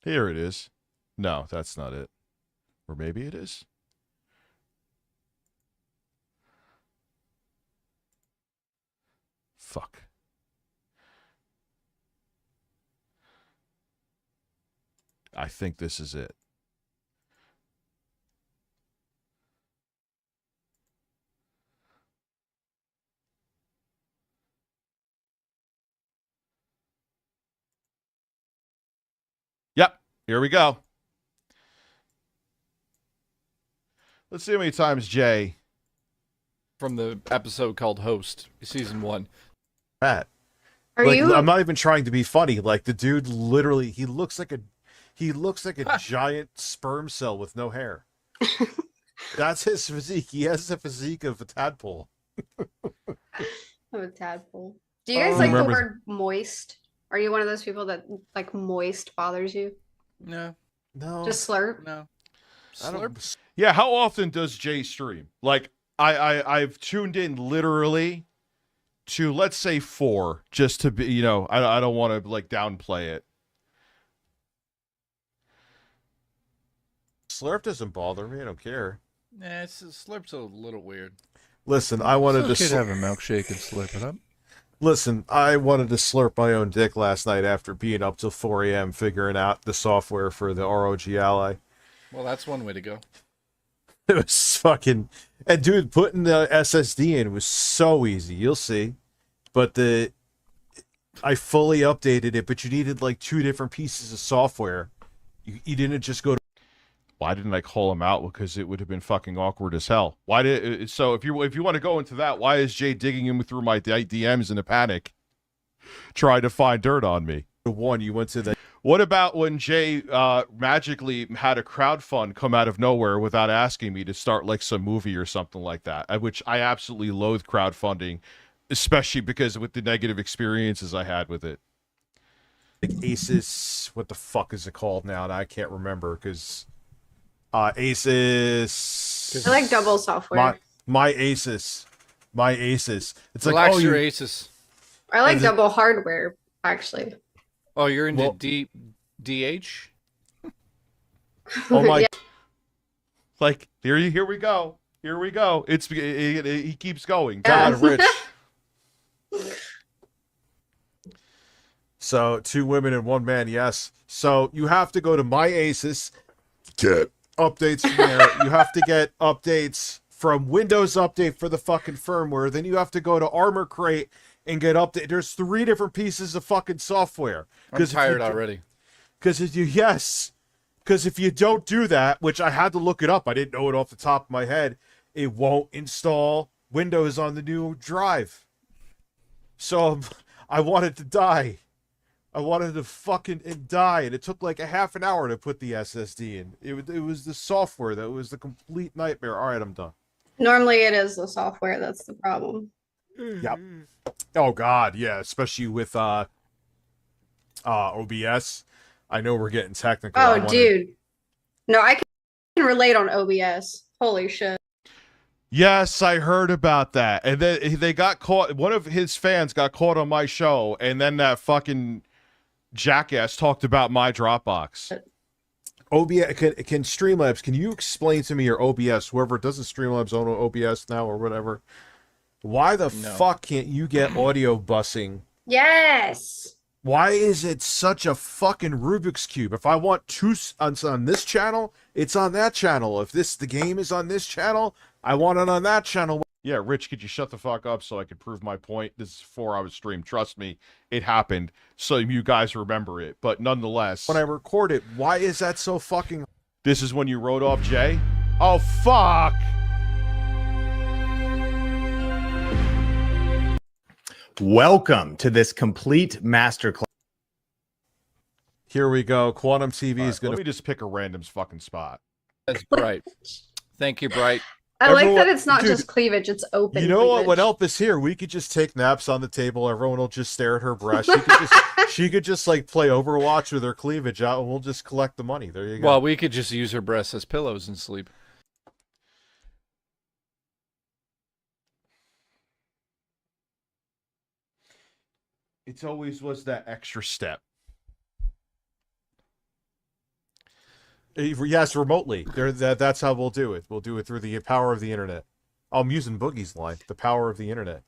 Here it is. No, that's not it. Or maybe it is. Fuck. I think this is it. Yep, here we go. Let's see how many times Jay. From the episode called Host, season 1. Matt. Are you? I'm not even trying to be funny. Like the dude literally, he looks like a giant sperm cell with no hair. That's his physique. He has the physique of a tadpole. Of a tadpole. Do you guys like the word moist? Are you one of those people that like moist bothers you? No. Just slurp? No. Slurp? Yeah, how often does Jay stream? Like, I've tuned in literally to, let's say, 4, just to be, you know, I don't want to, like, downplay it. Slurp doesn't bother me. I don't care. Nah, slurp's a little weird. Listen, I wanted to have a milkshake and slurp it up. Listen, I wanted to slurp my own dick last night after being up till 4 a.m. figuring out the software for the ROG Ally. Well, that's one way to go. It was fucking... And, dude, putting the SSD in was so easy. You'll see. But I fully updated it, but you needed, like, 2 different pieces of software. You didn't just go to... Why didn't I call him out? Because it would have been fucking awkward as hell. So if you want to go into that, why is Jay digging him through my DMs in a panic, trying to find dirt on me? One, you went to the... What about when Jay magically had a crowdfund come out of nowhere without asking me to start like some movie or something like that? Which I absolutely loathe crowdfunding, especially because with the negative experiences I had with it. Like Asus, what the fuck is it called now? And I can't remember because Asus. I like double software. My Asus. It's Relax like your Asus. I like double hardware actually. Oh, you're into DH? Oh my! Yeah. Like here we go. Here we go. He keeps going. God, Rich. So 2 women and 1 man. Yes. So you have to go to my Asus, get updates from there. You have to get updates from Windows Update for the fucking firmware. Then you have to go to Armor Crate and get updated. There's 3 different pieces of fucking software. I'm tired already. Because if you don't do that, which I had to look it up, I didn't know it off the top of my head, it won't install Windows on the new drive. So I wanted to die. I wanted to fucking die, and it took like a half an hour to put the SSD in. It was the software that was the complete nightmare. All right, I'm done. Normally it is the software that's the problem. Yep. Oh God, yeah, especially with OBS. I know we're getting technical. Oh, dude. No, I can relate on OBS. Holy shit. Yes, I heard about that. And then they got caught. One of his fans got caught on my show, and then that fucking jackass talked about my Dropbox. OBS can Streamlabs. Can you explain to me your OBS? Whoever doesn't Streamlabs own OBS now or whatever. Why the fuck can't you get audio busing Yes. Why is it such a fucking Rubik's Cube? If I want two on this channel, it's on that channel. If the game is on this channel, I want it on that channel. Yeah, Rich, could you shut the fuck up so I could prove my point? This is a 4-hour stream. Trust me, it happened. So you guys remember it. But nonetheless, when I record it, why is that so fucking... This is when you wrote off Jay? Oh, fuck! Welcome to this complete masterclass. Here we go. Quantum TV is going to... Let me just pick a random fucking spot. That's Bright. Thank you, Bright. I like that it's not just cleavage, it's open. You know cleavage. what? When Elf here, we could just take naps on the table. Everyone will just stare at her breast. She could just like play Overwatch with her cleavage out, and we'll just collect the money. There you go. Well, we could just use her breasts as pillows and sleep. It always was that extra step. Yes, remotely. That's how we'll do it. We'll do it through the power of the internet. Oh, I'm using Boogie's line. The power of the internet.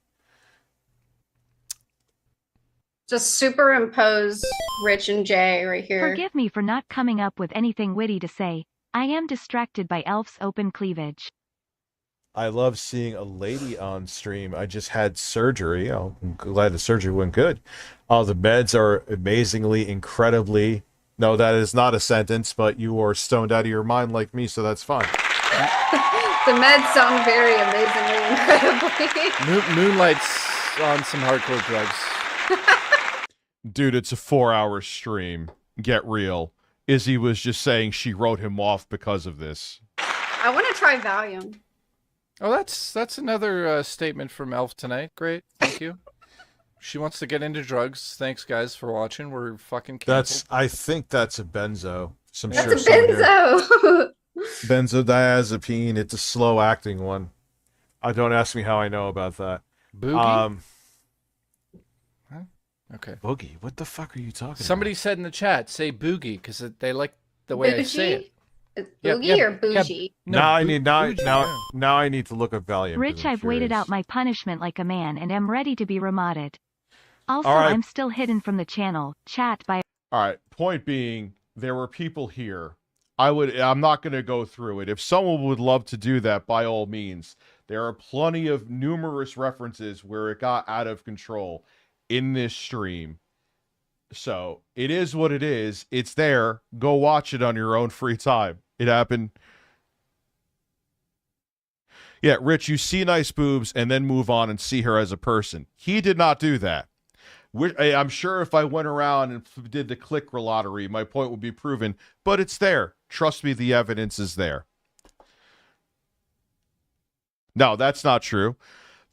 Just superimpose Rich and Jay right here. Forgive me for not coming up with anything witty to say. I am distracted by Elf's open cleavage. I love seeing a lady on stream. I just had surgery. Oh, I'm glad the surgery went good. Oh, the meds are amazingly, incredibly... No, that is not a sentence, but you are stoned out of your mind like me, so that's fine. The meds sound very amazingly, incredibly. Moonlight's on some hardcore drugs. Dude, it's a 4-hour stream. Get real. Izzy was just saying she wrote him off because of this. I want to try Valium. Oh, that's another statement from Elf tonight. Great, thank you. She wants to get into drugs. Thanks, guys, for watching. We're fucking canceled. I think that's a benzo. That's a benzo. Benzodiazepine. It's a slow-acting one. Don't ask me how I know about that. Boogie? Huh? Okay. Boogie? What the fuck are you talking Somebody said in the chat, say boogie, because they like the way I say it. Boogie or bougie? No, now I need to look up Valium. Rich, I've waited out my punishment like a man and am ready to be remodded. Also, right. I'm still hidden from the channel. Chat by... Alright, point being, there were people here. I'm not going to go through it. If someone would love to do that, by all means. There are plenty of numerous references where it got out of control in this stream. So, it is what it is. It's there. Go watch it on your own free time. It happened. Yeah, Rich, you see nice boobs and then move on and see her as a person. He did not do that. I'm sure if I went around and did the click lottery, my point would be proven, but it's there. Trust me, the evidence is there. No, that's not true.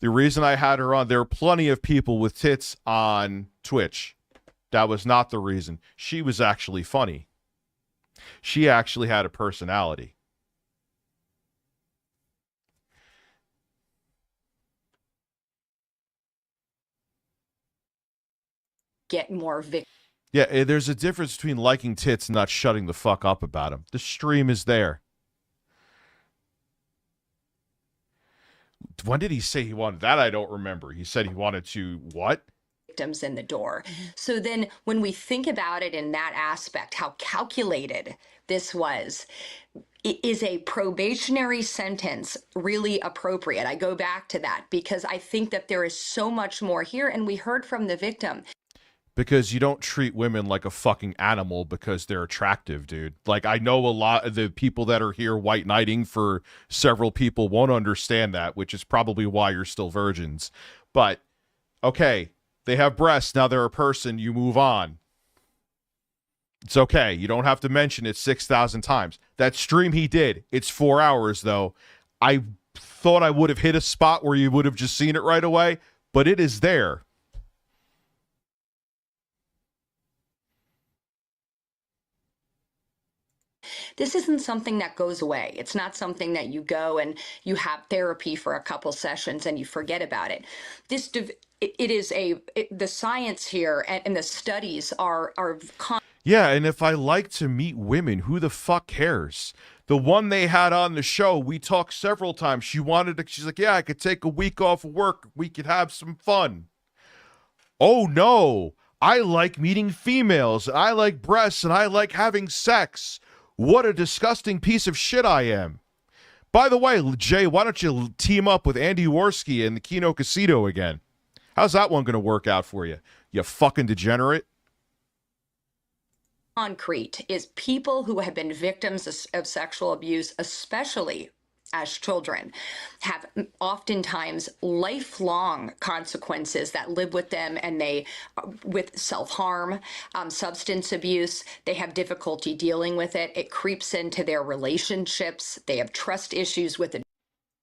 The reason I had her on, there are plenty of people with tits on Twitch. That was not the reason. She was actually funny. She actually had a personality. Get more Yeah, there's a difference between liking tits and not shutting the fuck up about them. The stream is there. When did he say he wanted that? I don't remember. He said he wanted to what? Victims in the door. So then when we think about it in that aspect, how calculated this was, is a probationary sentence really appropriate? I go back to that because I think that there is so much more here, and we heard from the victim. Because you don't treat women like a fucking animal because they're attractive, dude. Like, I know a lot of the people that are here white knighting for several people won't understand that, which is probably why you're still virgins. But, okay, they have breasts, now they're a person, you move on. It's okay. You don't have to mention it 6,000 times. That stream he did, it's 4 hours, though. I thought I would have hit a spot where you would have just seen it right away, but it is there. This isn't something that goes away. It's not something that you go and you have therapy for a couple sessions and you forget about it. The science here and the studies are yeah, and if I like to meet women, who the fuck cares? The one they had on the show, we talked several times. She's like, yeah, I could take a week off of work. We could have some fun. Oh no, I like meeting females, I like breasts, and I like having sex. What a disgusting piece of shit I am. By the way, Jay, why don't you team up with Andy Warski in the Kino Casino again? How's that one going to work out for you? You fucking degenerate. Concrete is people who have been victims of sexual abuse, especially as children, have oftentimes lifelong consequences that live with them, and they, with self-harm, substance abuse, they have difficulty dealing with it. It creeps into their relationships. They have trust issues with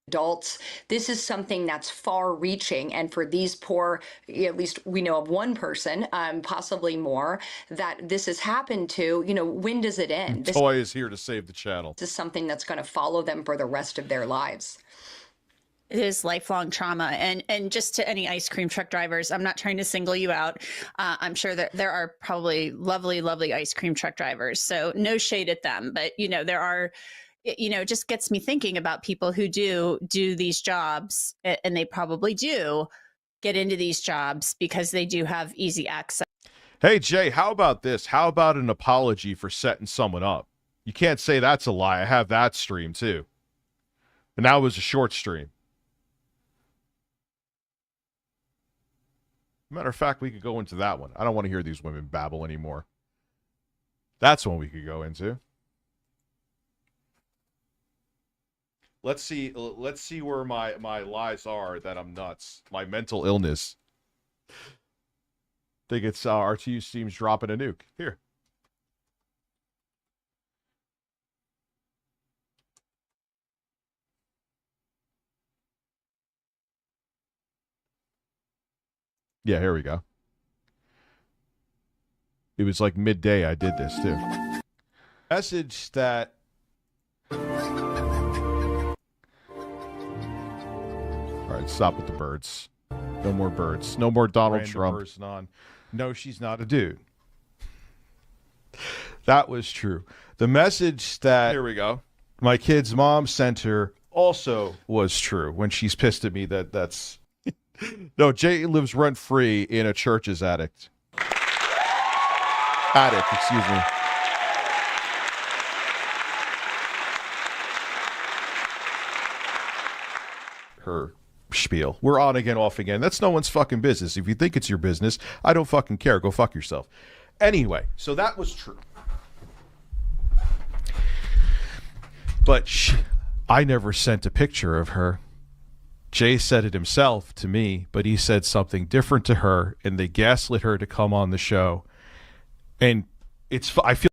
adults. This is something that's far-reaching, and for these poor, at least we know of one person, possibly more, that this has happened to. You know, when does it end? Toy is here to save the channel. This is something that's going to follow them for the rest of their lives. It is lifelong trauma. And just to any ice cream truck drivers, I'm not trying to single you out. I'm sure that there are probably lovely, lovely ice cream truck drivers. So no shade at them. But, you know, there are, you know, it just gets me thinking about people who do these jobs, and they probably do get into these jobs because they do have easy access. Hey, Jay, how about this? How about an apology for setting someone up? You can't say that's a lie. I have that stream, too. And that was a short stream. Matter of fact, we could go into that one. I don't want to hear these women babble anymore. That's one we could go into. Let's see where my lies are that I'm nuts. My mental illness. Think it's RTUstreams dropping a nuke. Here. Yeah, here we go. It was like midday I did this too. Message that all right, stop with the birds. No more birds. No more Donald Trump. Person on. No, she's not a dude. That was true. The message that, here we go, my kid's mom sent her also was true when she's pissed at me that's... No, Jay lives rent-free in a church's attic, excuse me. Her spiel. We're on again, off again. That's no one's fucking business. If you think it's your business, I don't fucking care. Go fuck yourself. Anyway, so that was true. But I never sent a picture of her. Jay said it himself to me, but he said something different to her, and they gaslit her to come on the show. And I feel,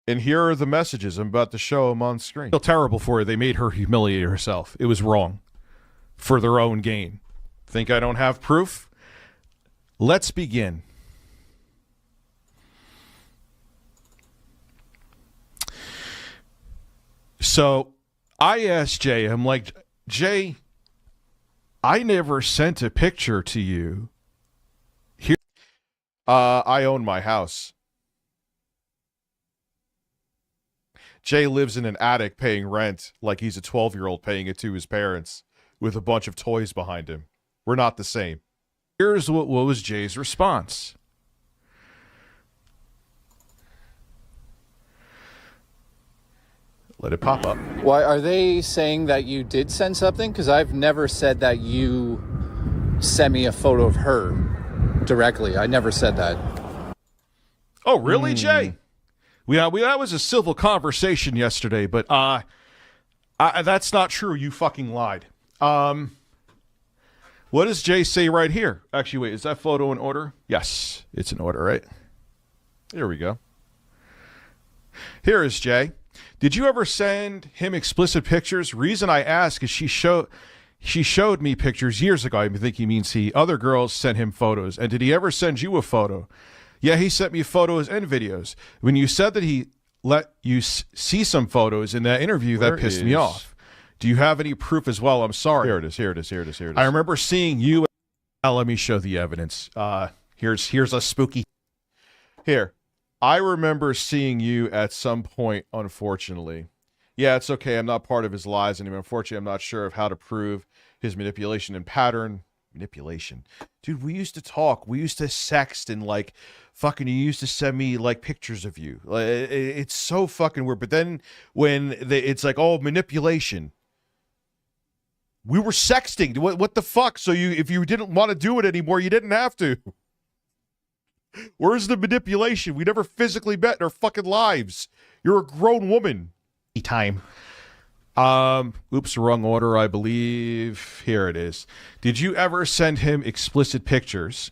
and here are the messages. I'm about to show them on screen. I feel terrible for her. They made her humiliate herself. It was wrong for their own gain. Think I don't have proof? Let's begin. So I asked Jay, I'm like, Jay, I never sent a picture to you. Here, I own my house. Jay lives in an attic paying rent like he's a 12-year-old paying it to his parents with a bunch of toys behind him. We're not the same. Here's what was Jay's response. Let it pop up. Why are they saying that you did send something? Because I've never said that you sent me a photo of her directly. I never said that. Oh, really, Jay? That was a civil conversation yesterday, but that's not true. You fucking lied. What does Jay say right here? Actually, wait, is that photo in order? Yes, it's in order, right? Here we go. Here is Jay. Did you ever send him explicit pictures? Reason I ask is she showed me pictures years ago. I think he means he. Other girls sent him photos. And did he ever send you a photo? Yeah, he sent me photos and videos. When you said that he let you see some photos in that interview, that pissed me off. Do you have any proof as well? I'm sorry. Here it is. I remember seeing you. Let me show the evidence. Here's a spooky. Here. I remember seeing you at some point, unfortunately. Yeah, it's okay. I'm not part of his lies anymore. Unfortunately, I'm not sure of how to prove his manipulation and pattern. Manipulation. Dude, we used to talk. We used to sext and like fucking you used to send me like pictures of you. Like, it's so fucking weird. But then when it's like, oh, manipulation. We were sexting. What the fuck? So if you didn't want to do it anymore, you didn't have to. Where's the manipulation? We never physically met in our fucking lives. You're a grown woman. Time. Oops, wrong order, I believe. Here it is. Did you ever send him explicit pictures?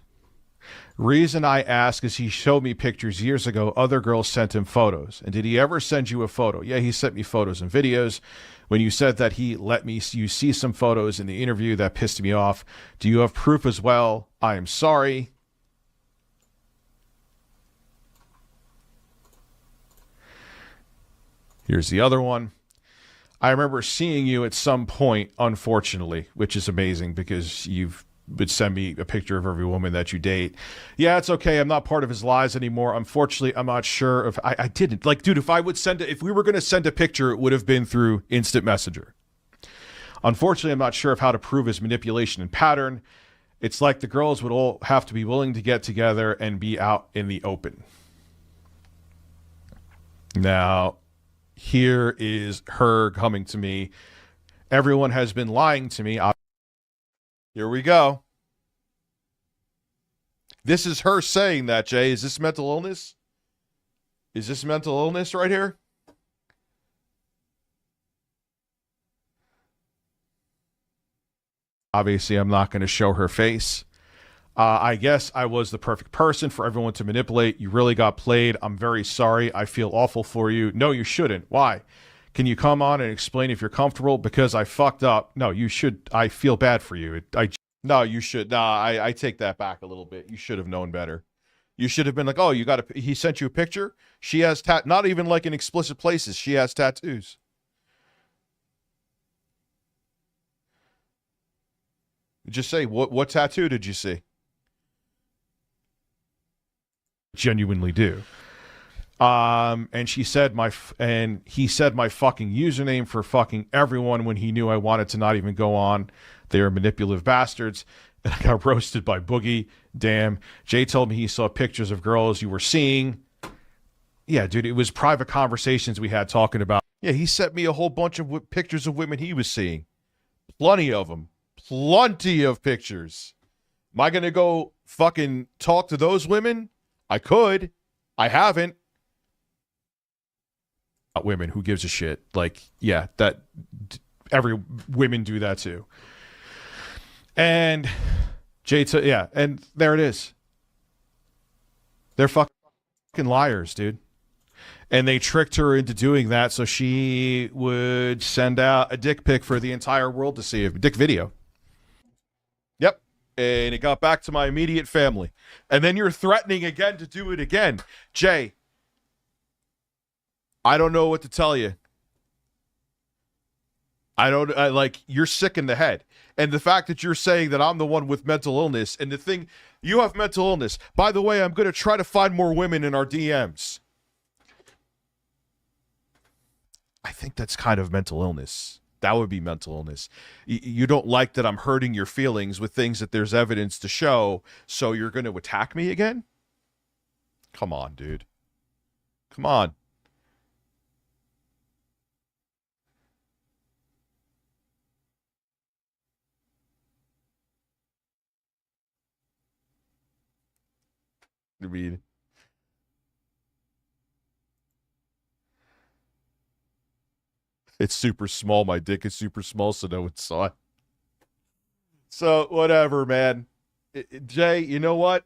Reason I ask is he showed me pictures years ago. Other girls sent him photos. And did he ever send you a photo? Yeah, he sent me photos and videos. When you said that he let you see some photos in the interview, that pissed me off. Do you have proof as well? I am sorry. Here's the other one. I remember seeing you at some point, unfortunately, which is amazing because you would send me a picture of every woman that you date. Yeah, it's okay. I'm not part of his lies anymore. Unfortunately, I'm not sure if I didn't. Like, dude, if we were going to send a picture, it would have been through Instant Messenger. Unfortunately, I'm not sure of how to prove his manipulation and pattern. It's like the girls would all have to be willing to get together and be out in the open. Now, here is her coming to me. Everyone has been lying to me. Here we go. This is her saying that, Jay. Is this mental illness? Is this mental illness right here? Obviously, I'm not going to show her face. I guess I was the perfect person for everyone to manipulate. You really got played. I'm very sorry. I feel awful for you. No, you shouldn't. Why? Can you come on and explain if you're comfortable? Because I fucked up. No, you should. I feel bad for you. No, you should. Nah, I take that back a little bit. You should have known better. You should have been like, oh, he sent you a picture? She has not even like in explicit places. She has tattoos. Just say, what tattoo did you see? Genuinely do. And he said my fucking username for fucking everyone when he knew I wanted to not even go on. They are manipulative bastards. And I got roasted by Boogie. Damn. Jay told me he saw pictures of girls you were seeing. Yeah, dude, it was private conversations we had talking about. Yeah, he sent me a whole bunch of pictures of women he was seeing. Plenty of them. Plenty of pictures. Am I going to go fucking talk to those women? I could. I haven't. Not women. Who gives a shit? Like, yeah, that every women do that too. And yeah, and there it is. They're fucking liars, dude. And they tricked her into doing that so she would send out a dick pic for the entire world to see, a dick video. Yep. And it got back to my immediate family. And then you're threatening again to do it again. Jay, I don't know what to tell you. You're sick in the head. And the fact that you're saying that I'm the one with mental illness, and the thing, you have mental illness. By the way, I'm going to try to find more women in our DMs. I think that's kind of mental illness. That would be mental illness. You don't like that I'm hurting your feelings with things that there's evidence to show, so you're going to attack me again? Come on, dude. Come on. I mean, it's super small. My dick is super small, so no one saw it. So, whatever, man. Jay, you know what?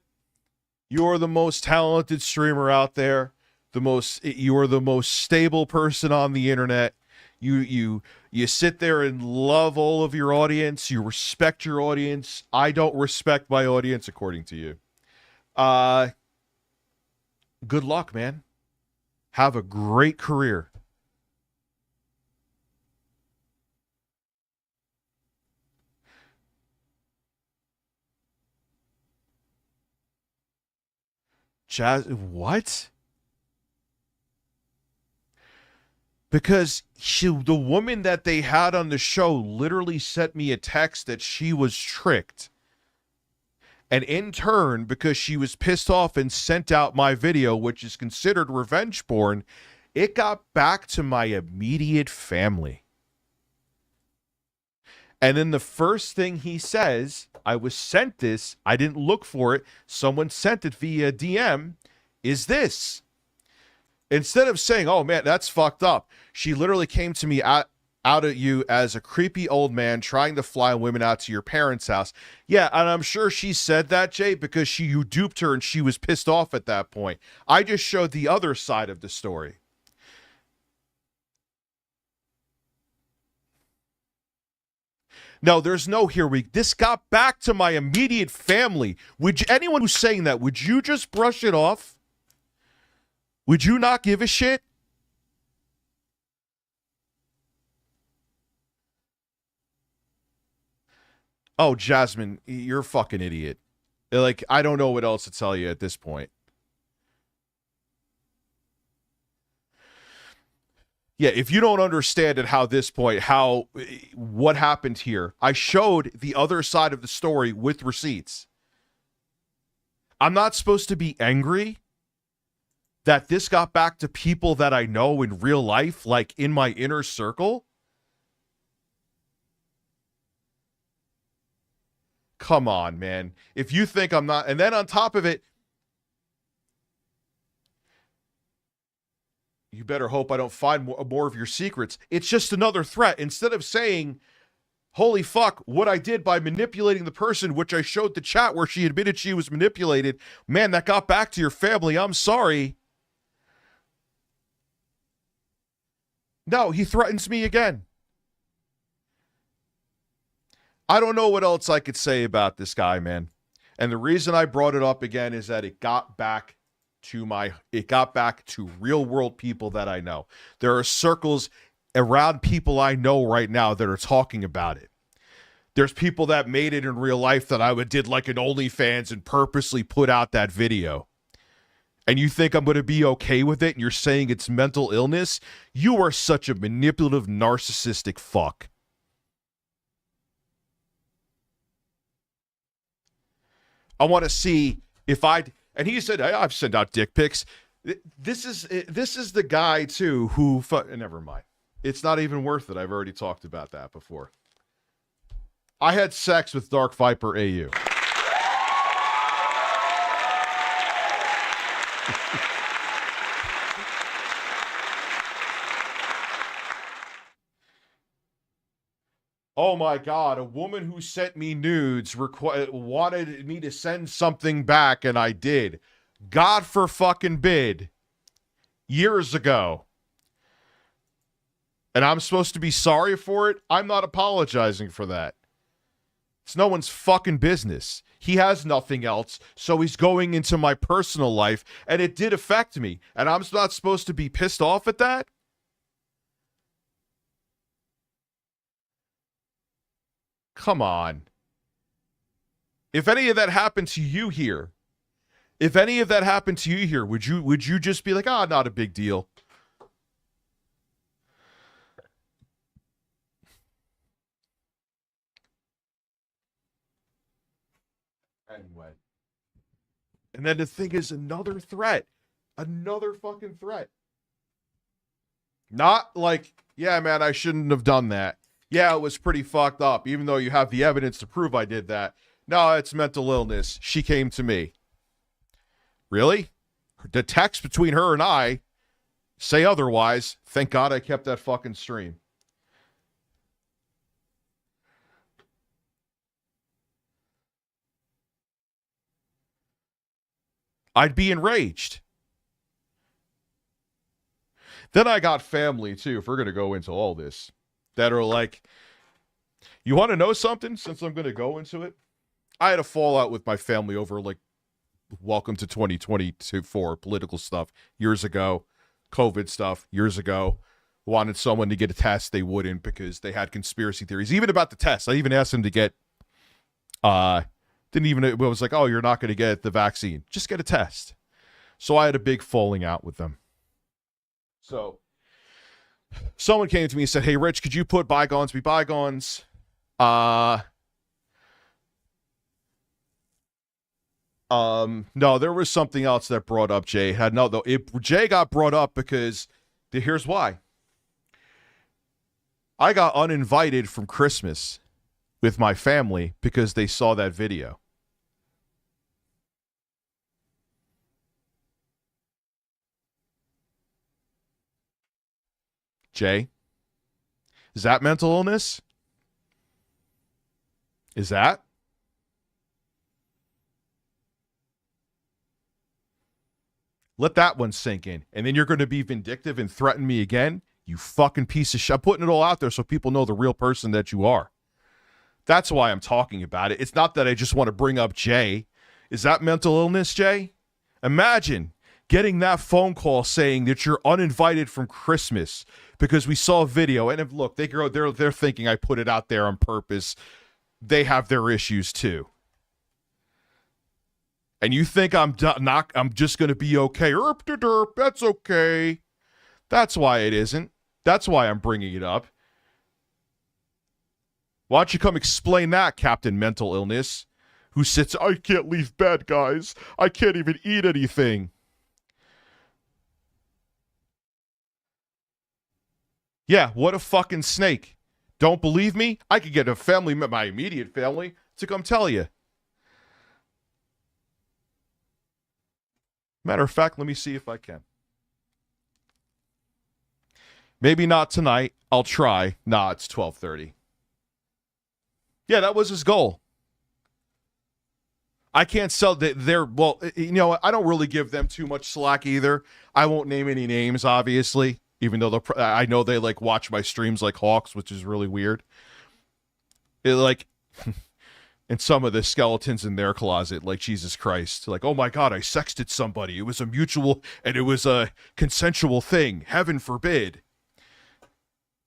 You're the most talented streamer out there. You are the most stable person on the internet. You sit there and love all of your audience. You respect your audience. I don't respect my audience, according to you. Good luck, man. Have a great career. What? Because the woman that they had on the show literally sent me a text that she was tricked. And in turn, because she was pissed off and sent out my video, which is considered revenge porn, it got back to my immediate family. And then the first thing he says, I was sent this, I didn't look for it, someone sent it via DM, is this. Instead of saying, oh man, that's fucked up, she literally came to me out at you as a creepy old man trying to fly women out to your parents' house. Yeah, and I'm sure she said that, Jay, because you duped her and she was pissed off at that point. I just showed the other side of the story. No, there's no here we. This got back to my immediate family. Anyone who's saying that, would you just brush it off? Would you not give a shit? Oh, Jasmine, you're a fucking idiot. Like, I don't know what else to tell you at this point. Yeah, if you don't understand at how this point, what happened here, I showed the other side of the story with receipts. I'm not supposed to be angry that this got back to people that I know in real life, like in my inner circle. Come on, man. If you think I'm not, and then on top of it, you better hope I don't find more of your secrets. It's just another threat. Instead of saying, holy fuck, what I did by manipulating the person, which I showed the chat where she admitted she was manipulated, man, that got back to your family. I'm sorry. No, he threatens me again. I don't know what else I could say about this guy, man. And the reason I brought it up again is that it got back to real world people that I know. There are circles around people I know right now that are talking about it. There's people that made it in real life that I did like an OnlyFans and purposely put out that video. And you think I'm going to be okay with it and you're saying it's mental illness? You are such a manipulative, narcissistic fuck. I want to see if and he said, I've sent out dick pics. This is the guy, too, who... Never mind. It's not even worth it. I've already talked about that before. I had sex with Dark Viper AU. Oh my God, a woman who sent me nudes wanted me to send something back, and I did. God for fucking bid. Years ago. And I'm supposed to be sorry for it? I'm not apologizing for that. It's no one's fucking business. He has nothing else, so he's going into my personal life, and it did affect me. And I'm not supposed to be pissed off at that? Come on. If any of that happened to you here, would you just be like, not a big deal? Anyway. And then the thing is, another threat. Another fucking threat. Not like, yeah, man, I shouldn't have done that. Yeah, it was pretty fucked up, even though you have the evidence to prove I did that. No, it's mental illness. She came to me. Really? The text between her and I say otherwise. Thank God I kept that fucking stream. I'd be enraged. Then I got family, too, if we're going to go into all this, that are like, you want to know something since I'm going to go into it? I had a fallout with my family over, like, welcome to 2024 political stuff years ago, COVID stuff years ago. Wanted someone to get a test, they wouldn't because they had conspiracy theories. Even about the test, I even asked them to get, it was like, oh, you're not going to get the vaccine. Just get a test. So I had a big falling out with them. So someone came to me and said, hey, Rich, could you put bygones be bygones? No, there was something else that brought up Jay. Jay got brought up because here's why. I got uninvited from Christmas with my family because they saw that video. Jay, is that mental illness? Is that? Let that one sink in. And then you're going to be vindictive and threaten me again? You fucking piece of shit. I'm putting it all out there so people know the real person that you are. That's why I'm talking about it. It's not that I just want to bring up Jay. Is that mental illness, Jay? Imagine getting that phone call saying that you're uninvited from Christmas because we saw a video. And if, look, they're thinking I put it out there on purpose. They have their issues too. And you think I'm just going to be okay. Erp de derp, that's okay. That's why it isn't. That's why I'm bringing it up. Why don't you come explain that, Captain Mental Illness, who sits, I can't leave bed, guys. I can't even eat anything. Yeah, what a fucking snake. Don't believe me? I could get my immediate family, to come tell you. Matter of fact, let me see if I can. Maybe not tonight. I'll try. Nah, it's 12:30. Yeah, that was his goal. I can't sell their, well, you know, I don't really give them too much slack either. I won't name any names, obviously, even though I know they like watch my streams like hawks, which is really weird. And some of the skeletons in their closet, like Jesus Christ, like, oh my God, I sexted somebody. It was a mutual and it was a consensual thing. Heaven forbid.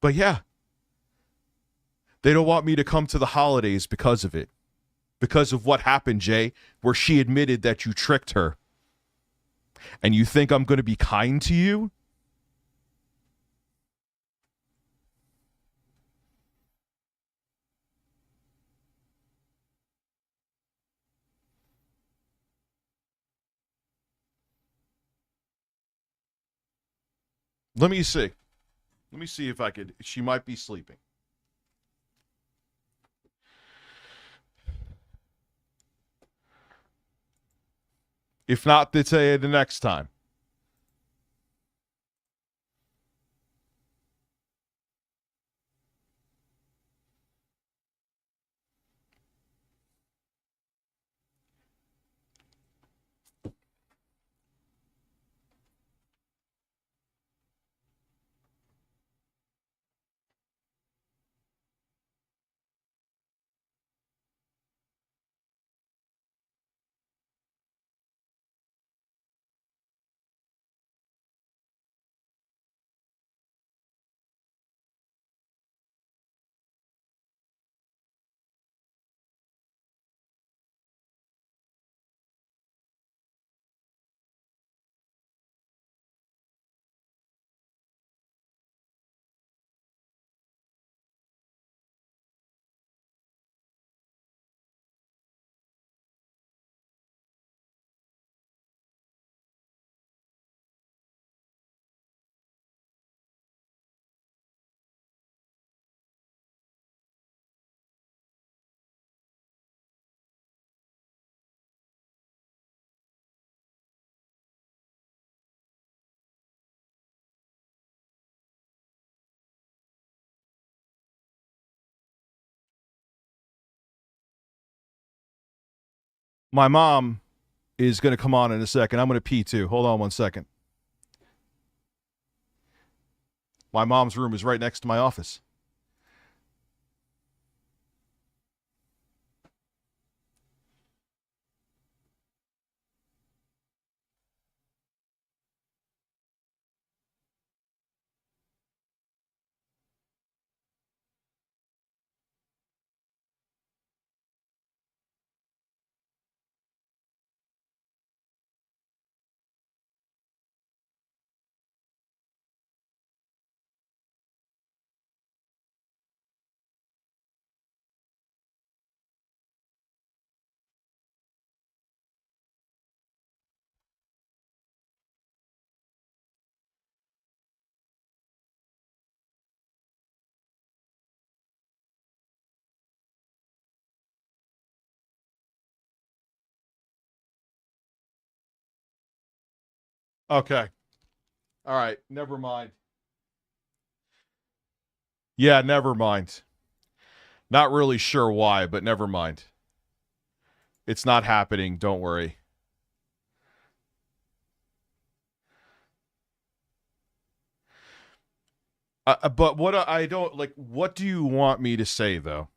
But yeah, they don't want me to come to the holidays because of it. Because of what happened, Jay, where she admitted that you tricked her. And you think I'm going to be kind to you? Let me see. Let me see if I could. She might be sleeping. If not, the next time. My mom is going to come on in a second. I'm going to pee too. Hold on one second. My mom's room is right next to my office. Okay. All right. Never mind. Yeah, never mind. Not really sure why, but never mind. It's not happening. Don't worry. But what I don't like, what do you want me to say, though?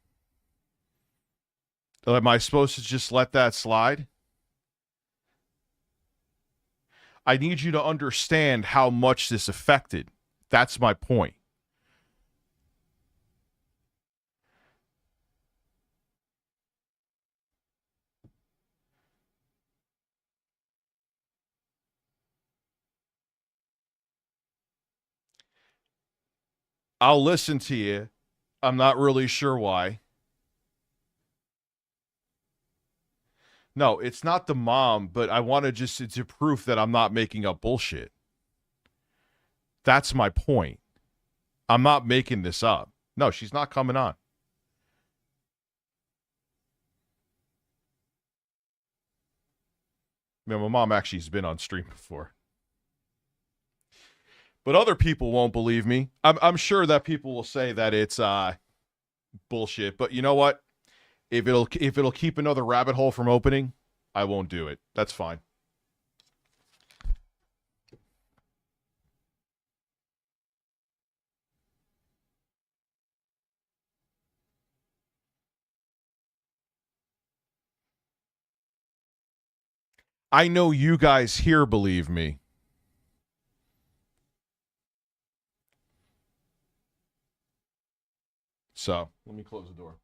Am I supposed to just let that slide? I need you to understand how much this affected. That's my point. I'll listen to you. I'm not really sure why. No, it's not the mom, but I want to just, it's a proof that I'm not making up bullshit. That's my point. I'm not making this up. No, she's not coming on. I mean, my mom actually has been on stream before. But other people won't believe me. I'm sure that people will say that it's bullshit. But you know what? If it'll keep another rabbit hole from opening, I won't do it. That's fine. I know you guys here believe me. So, let me close the door.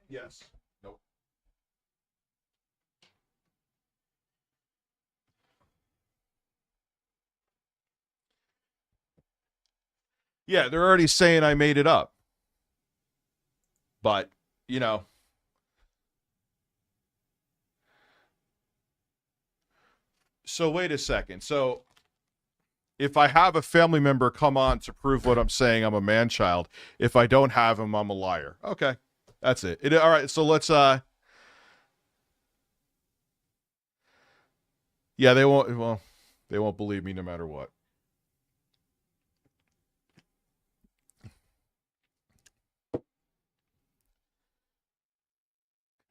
Yes. Nope. Yeah, they're already saying I made it up. But, you know. So, wait a second. So, if I have a family member come on to prove what I'm saying, I'm a man-child. If I don't have him, I'm a liar. Okay. That's it. All right, so let's yeah, they won't believe me no matter what.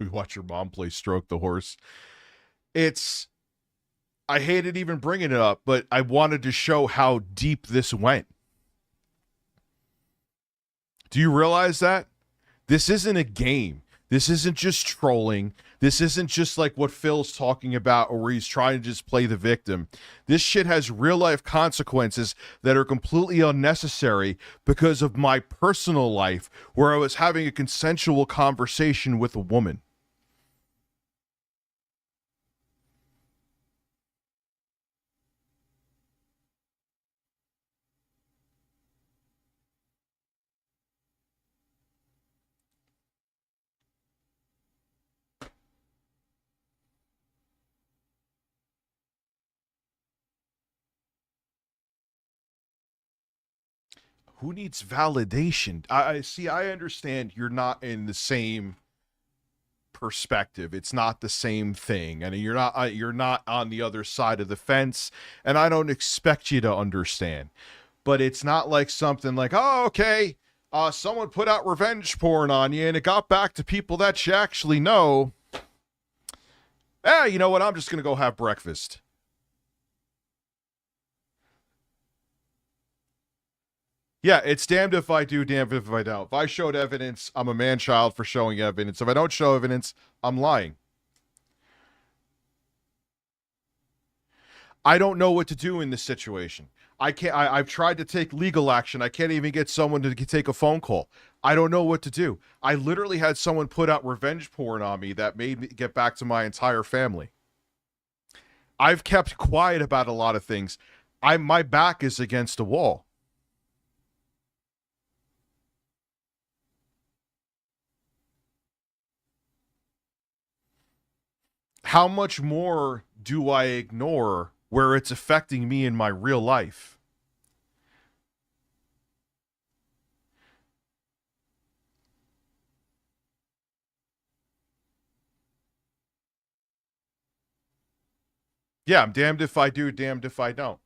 We watch your mom play Stroke the Horse. I hated even bringing it up, but I wanted to show how deep this went. Do you realize that? This isn't a game. This isn't just trolling. This isn't just like what Phil's talking about or where he's trying to just play the victim. This shit has real life consequences that are completely unnecessary because of my personal life where I was having a consensual conversation with a woman. Who needs validation? I see. I understand you're not in the same perspective. It's not the same thing, and you're not on the other side of the fence. And I don't expect you to understand. But it's not like something like, oh, okay, someone put out revenge porn on you, and it got back to people that you actually know. You know what? I'm just gonna go have breakfast. Yeah, it's damned if I do, damned if I don't. If I showed evidence, I'm a man-child for showing evidence. If I don't show evidence, I'm lying. I don't know what to do in this situation. I've tried to take legal action. I can't even get someone to take a phone call. I don't know what to do. I literally had someone put out revenge porn on me that made me get back to my entire family. I've kept quiet about a lot of things. My back is against a wall. How much more do I ignore where it's affecting me in my real life? Yeah, I'm damned if I do, damned if I don't.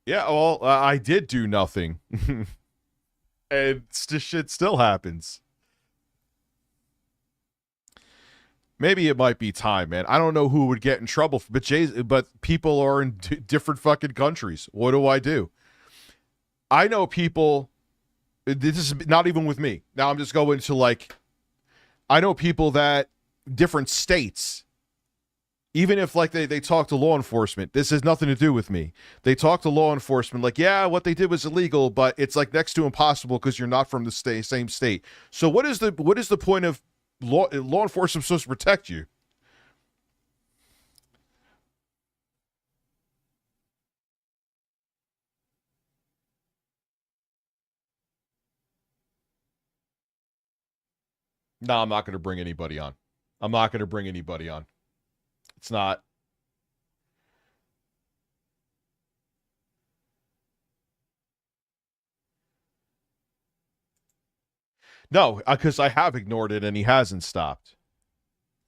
Yeah, well, I did do nothing. And shit still happens. Maybe it might be time, man. I don't know who would get in trouble, but people are in different fucking countries. What do I do? I know people, this is not even with me. Now I'm just going to like, I know people that different states, even if like they talk to law enforcement, this has nothing to do with me. They talk to law enforcement like, yeah, what they did was illegal, but it's like next to impossible because you're not from the same state. So what is the point of law enforcement supposed to protect you? No, I'm not going to bring anybody on. I'm not going to bring anybody on. It's not. No, because I have ignored it and he hasn't stopped.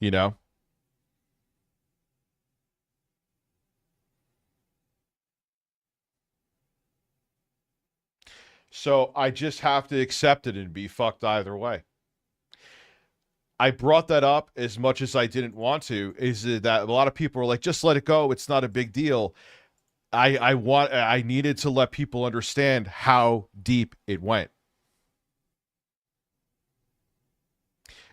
You know? So I just have to accept it and be fucked either way. I brought that up as much as I didn't want to, is that a lot of people are like, just let it go. It's not a big deal. I needed to let people understand how deep it went.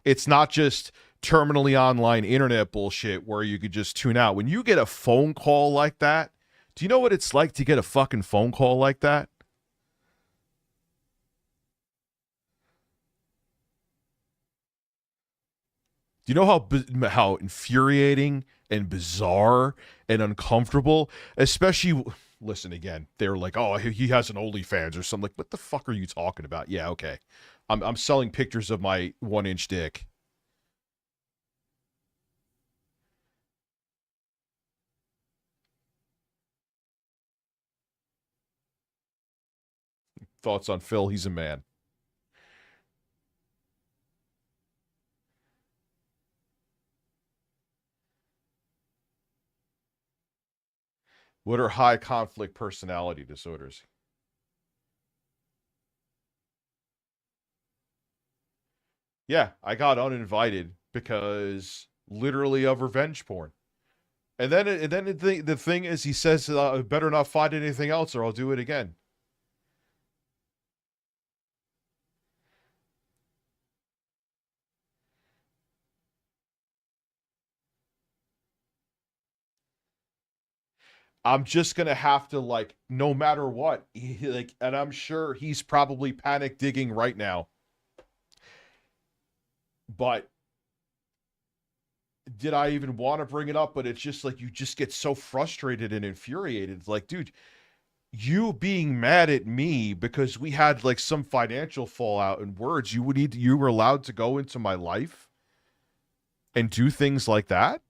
It's not just terminally online internet bullshit where you could just tune out. When you get a phone call like that, do you know what it's like to get a fucking phone call like that? Do you know how infuriating and bizarre and uncomfortable, especially, listen again, they're like, oh, he has an OnlyFans or something. Like, what the fuck are you talking about? Yeah, okay. I'm selling pictures of my 1-inch dick. Thoughts on Phil? He's a man. What are high conflict personality disorders? Yeah, I got uninvited because literally of revenge porn. And then the thing is, he says, I better not find anything else or I'll do it again. I'm just going to have to, like, no matter what, and I'm sure he's probably panic digging right now. But did I even want to bring it up? But it's just like, you just get so frustrated and infuriated. It's like, dude, you being mad at me because we had like some financial fallout and words, you were allowed to go into my life and do things like that?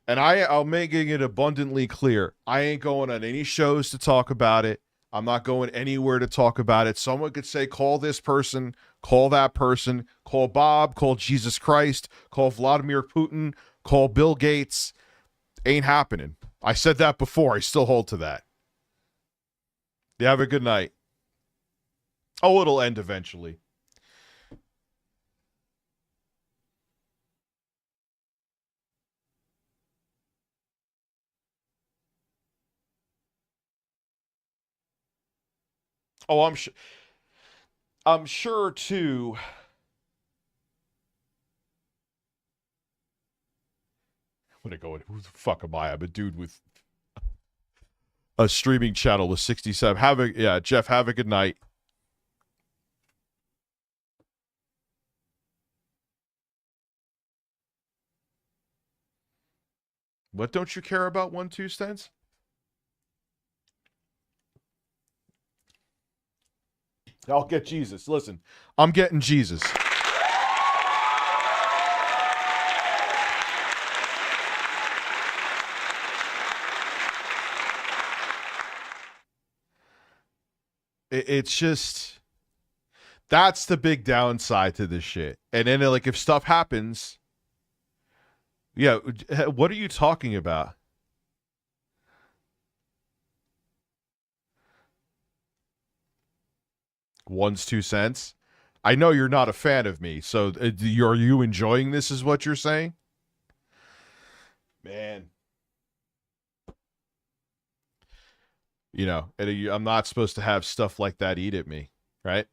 And I'm making it abundantly clear. I ain't going on any shows to talk about it. I'm not going anywhere to talk about it. Someone could say, call this person, call that person, call Bob, call Jesus Christ, call Vladimir Putin, call Bill Gates. Ain't happening. I said that before. I still hold to that. You have a good night. Oh, it'll end eventually. Oh, I'm sure too. I'm gonna go. Who the fuck am I? I'm a dude with a streaming channel with 67. Jeff. Have a good night. What don't you care about 1-2 stents? I'll get Jesus. Listen, I'm getting Jesus. it's just, that's the big downside to this shit. And then, like, if stuff happens, yeah, what are you talking about? One's 2 cents. I know you're not a fan of me, so are you enjoying this is what you're saying? Man. You know, and I'm not supposed to have stuff like that eat at me, right?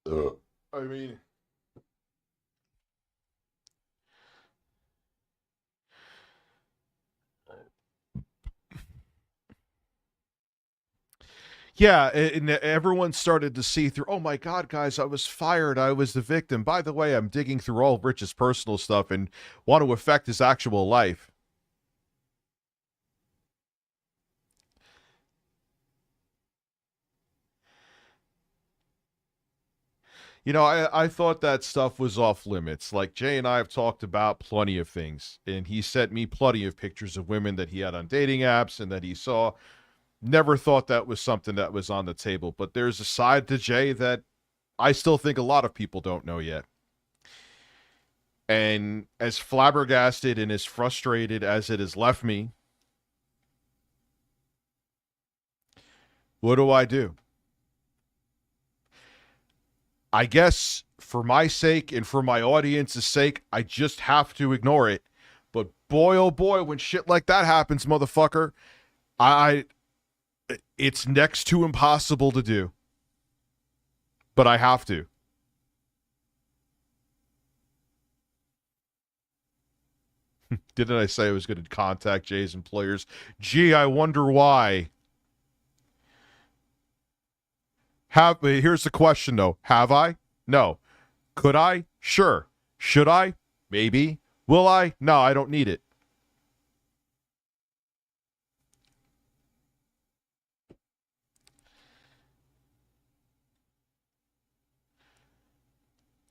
I mean... Yeah, and everyone started to see through, oh my God, guys, I was fired. I was the victim. By the way, I'm digging through all Rich's personal stuff and want to affect his actual life. You know, I thought that stuff was off limits. Like, Jay and I have talked about plenty of things, and he sent me plenty of pictures of women that he had on dating apps and that he saw. Never thought that was something that was on the table, but there's a side to Jay that I still think a lot of people don't know yet. And as flabbergasted and as frustrated as it has left me, what do? I guess for my sake and for my audience's sake, I just have to ignore it. But boy, oh boy, when shit like that happens, motherfucker, it's next to impossible to do. But I have to. Didn't I say I was going to contact Jay's employers? Gee, I wonder why. Here's the question, though. Have I? No. Could I? Sure. Should I? Maybe. Will I? No, I don't need it.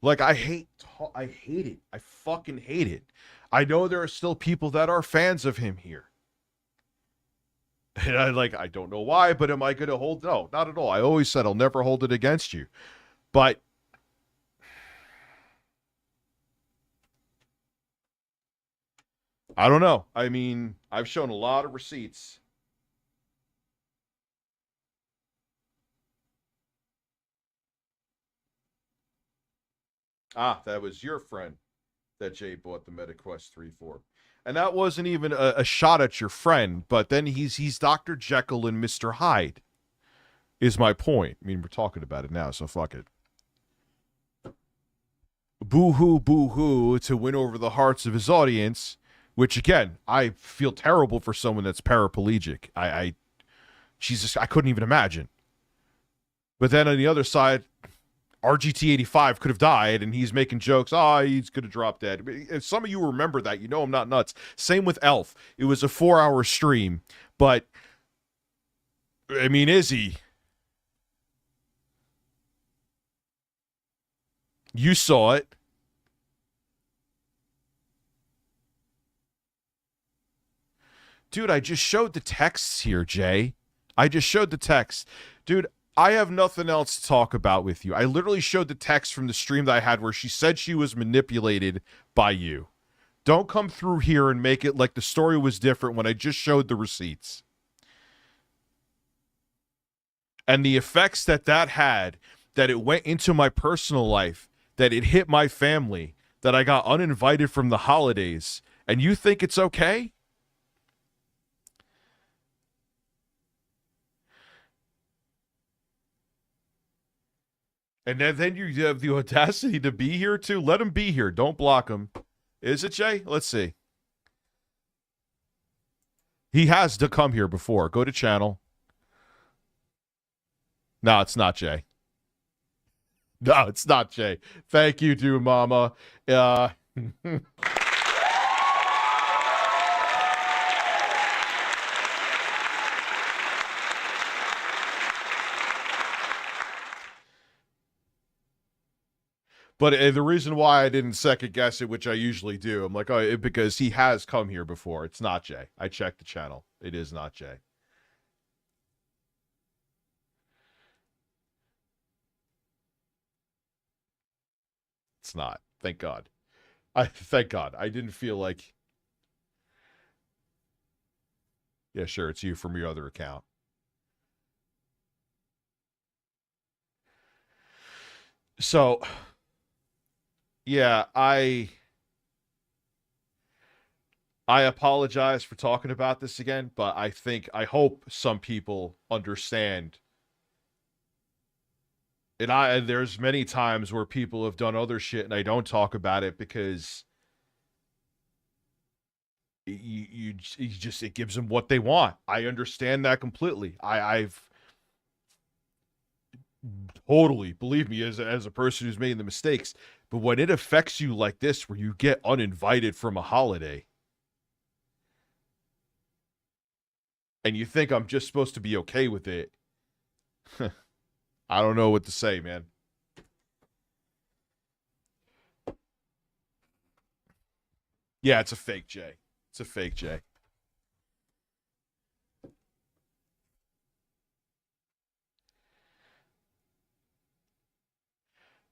Like, I hate it. I fucking hate it. I know there are still people that are fans of him here. And I don't know why, but am I going to hold? No, not at all. I always said I'll never hold it against you. But I don't know. I mean, I've shown a lot of receipts. Ah, that was your friend that Jay bought the MetaQuest 3 for. And that wasn't even a shot at your friend, but then he's Dr. Jekyll and Mr. Hyde, is my point. I mean, we're talking about it now, so fuck it. Boo-hoo, boo-hoo, to win over the hearts of his audience, which, again, I feel terrible for someone that's paraplegic. Jesus, I couldn't even imagine. But then on the other side, RGT85 could have died, and he's making jokes. Oh, he's going to drop dead. If some of you remember that, you know I'm not nuts. Same with Elf. It was a 4-hour stream, but, I mean, Izzy, you saw it. Dude, I just showed the texts here, Jay. I just showed the text. Dude, I have nothing else to talk about with you. I literally showed the text from the stream that I had where she said she was manipulated by you. Don't come through here and make it like the story was different when I just showed the receipts. And the effects that had, that it went into my personal life, that it hit my family, that I got uninvited from the holidays, and you think it's okay? And then you have the audacity to be here, too? Let him be here. Don't block him. Is it, Jay? Let's see. He has to come here before. Go to channel. No, it's not Jay. No, it's not Jay. Thank you, Do Mama. But the reason why I didn't second guess it, which I usually do, I'm like, oh, because he has come here before. It's not Jay. I checked the channel. It is not Jay. It's not. Thank God. Thank God. I didn't feel like... Yeah, sure, it's you from your other account. So, yeah, I apologize for talking about this again, but I hope some people understand. And there's many times where people have done other shit and I don't talk about it because you just, it gives them what they want. I understand that completely. I've totally, believe me, as a person who's made the mistakes, but when it affects you like this, where you get uninvited from a holiday and you think I'm just supposed to be okay with it, I don't know what to say, man. Yeah, it's a fake Jay. It's a fake Jay.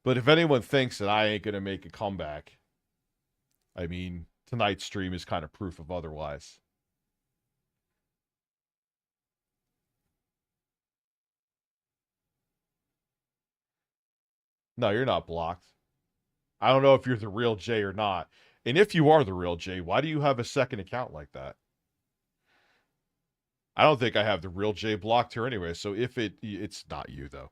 But if anyone thinks that I ain't going to make a comeback, I mean, tonight's stream is kind of proof of otherwise. No, you're not blocked. I don't know if you're the real Jay or not. And if you are the real Jay, why do you have a second account like that? I don't think I have the real Jay blocked here anyway. So if it's not you though.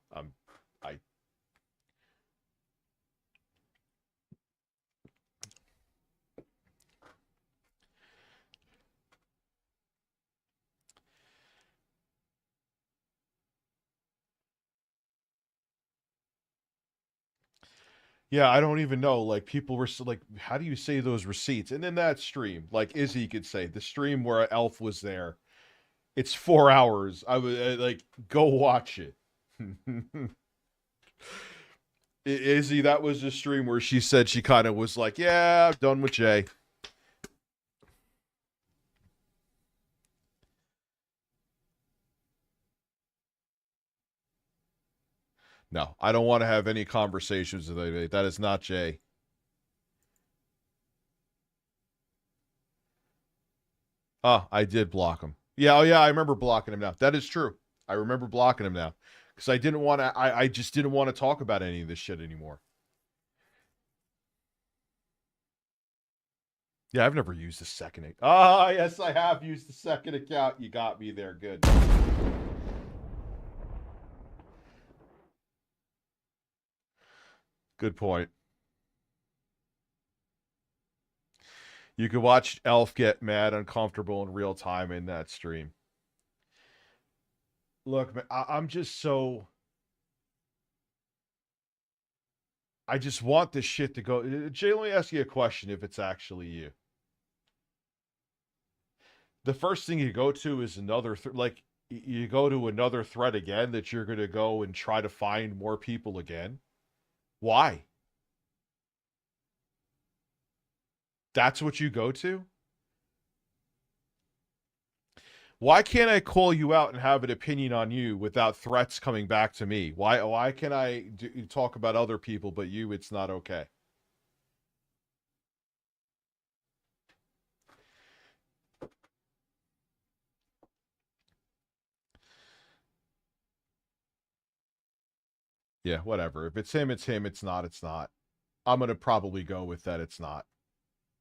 Yeah, I don't even know. Like, people were like, how do you say those receipts? And in that stream, like Izzy could say, the stream where Elf was there, it's 4 hours. I would like, go watch it. Izzy, that was the stream where she said she kind of was like, yeah, I'm done with Jay. No, I don't want to have any conversations with anybody. That is not Jay. Oh, I did block him. Yeah, oh yeah, I remember blocking him now. That is true. I remember blocking him now. Because I didn't want to, I just didn't want to talk about any of this shit anymore. Yeah, I've never used the second account. Ah, yes, I have used the second account. You got me there. Good. Good point. You could watch Elf get mad, uncomfortable in real time in that stream. Look, man, I'm just so... I just want this shit to go... Jay, let me ask you a question if it's actually you. The first thing you go to is another... like, you go to another thread again that you're going to go and try to find more people again. Why? That's what you go to? Why can't I call you out and have an opinion on you without threats coming back to me? Why can I talk about other people, but you, it's not okay? Yeah, whatever. If it's him, it's him. It's not, it's not. I'm going to probably go with that it's not.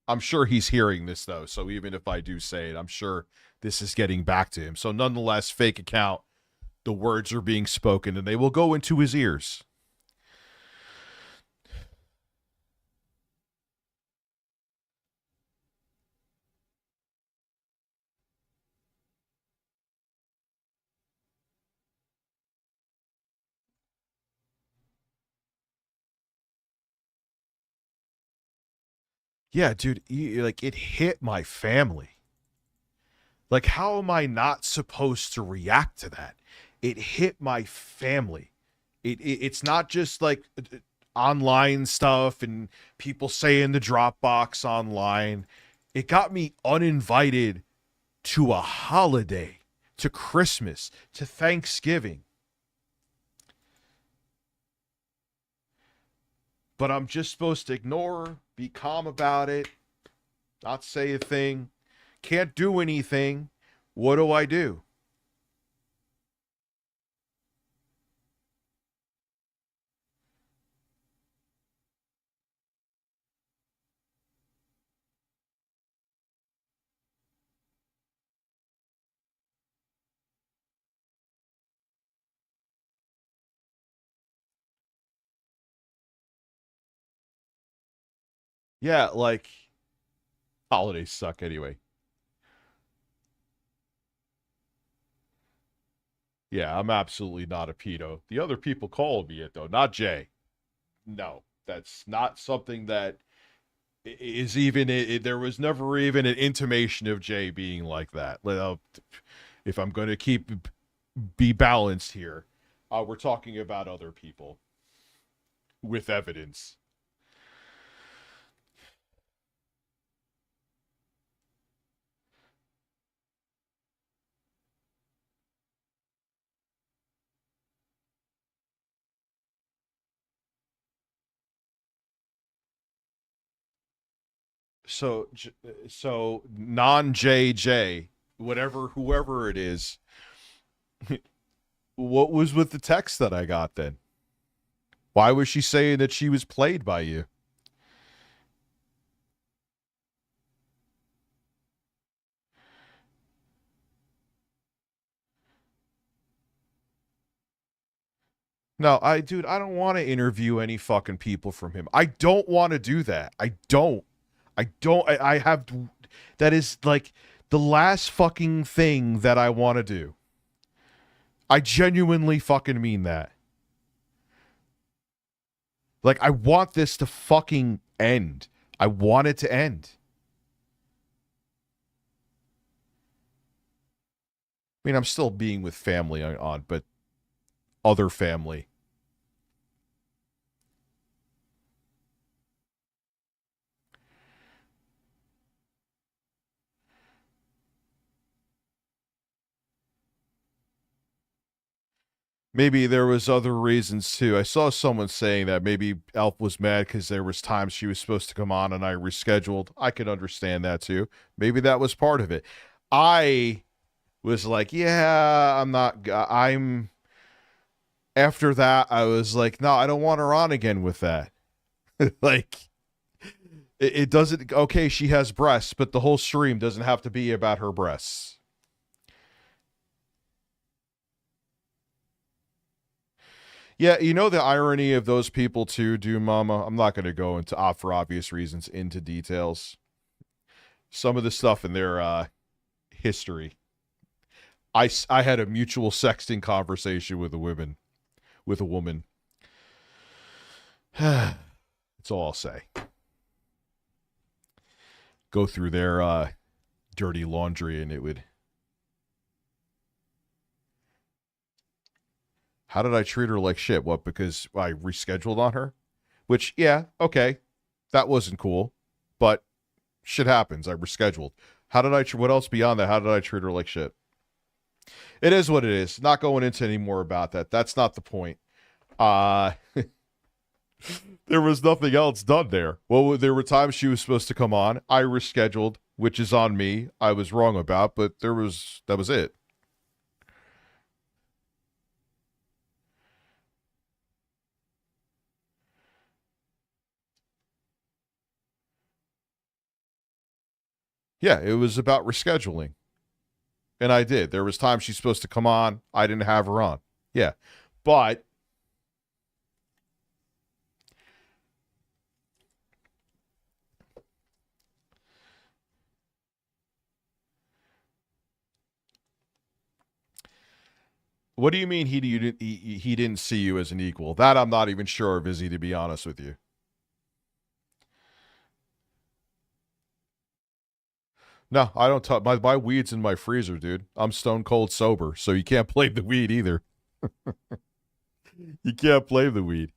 I'm sure he's hearing this, though, so even if I do say it, I'm sure this is getting back to him. So nonetheless, fake account, the words are being spoken, and they will go into his ears. Yeah, dude, like, it hit my family. Like, how am I not supposed to react to that? It hit my family. It's not just like, online stuff and people saying the Dropbox online. It got me uninvited to a holiday, to Christmas, to Thanksgiving. But I'm just supposed to ignore, be calm about it, not say a thing, can't do anything. What do I do? Yeah, like, holidays suck anyway. Yeah, I'm absolutely not a pedo. The other people call me it, though, not Jay. No, that's not something that is even, there was never even an intimation of Jay being like that. If I'm going to be balanced here, we're talking about other people with evidence. So non-JJ, whoever it is, what was with the text that I got then? Why was she saying that she was played by you? No, dude, I don't want to interview any fucking people from him. I don't want to do that. I have, that is like the last fucking thing that I want to do. I genuinely fucking mean that. Like, I want this to fucking end. I want it to end. I mean, I'm still being with family on, but other family. Maybe there was other reasons too. I saw someone saying that maybe Elf was mad because there was times she was supposed to come on and I rescheduled. I could understand that too. Maybe that was part of it. I was like, yeah, after that, I was like, no, I don't want her on again with that. Like, it doesn't, okay, she has breasts, but the whole stream doesn't have to be about her breasts. Yeah, you know the irony of those people too, Mama? I'm not going to go into, for obvious reasons, into details. Some of the stuff in their history. I had a mutual sexting conversation with a woman. That's all I'll say. Go through their dirty laundry and it would... How did I treat her like shit? What, because I rescheduled on her? Which, yeah, okay. That wasn't cool. But shit happens. I rescheduled. What else beyond that? How did I treat her like shit? It is what it is. Not going into any more about that. That's not the point. There was nothing else done there. Well, there were times she was supposed to come on. I rescheduled, which is on me. I was wrong about, but that was it. Yeah, it was about rescheduling. And I did. There was times she's supposed to come on. I didn't have her on. Yeah. But what do you mean he didn't see you as an equal? That I'm not even sure of, Izzy, to be honest with you. No, I don't talk. My weed's in my freezer, dude. I'm stone cold sober, so you can't blame the weed either. You can't blame the weed.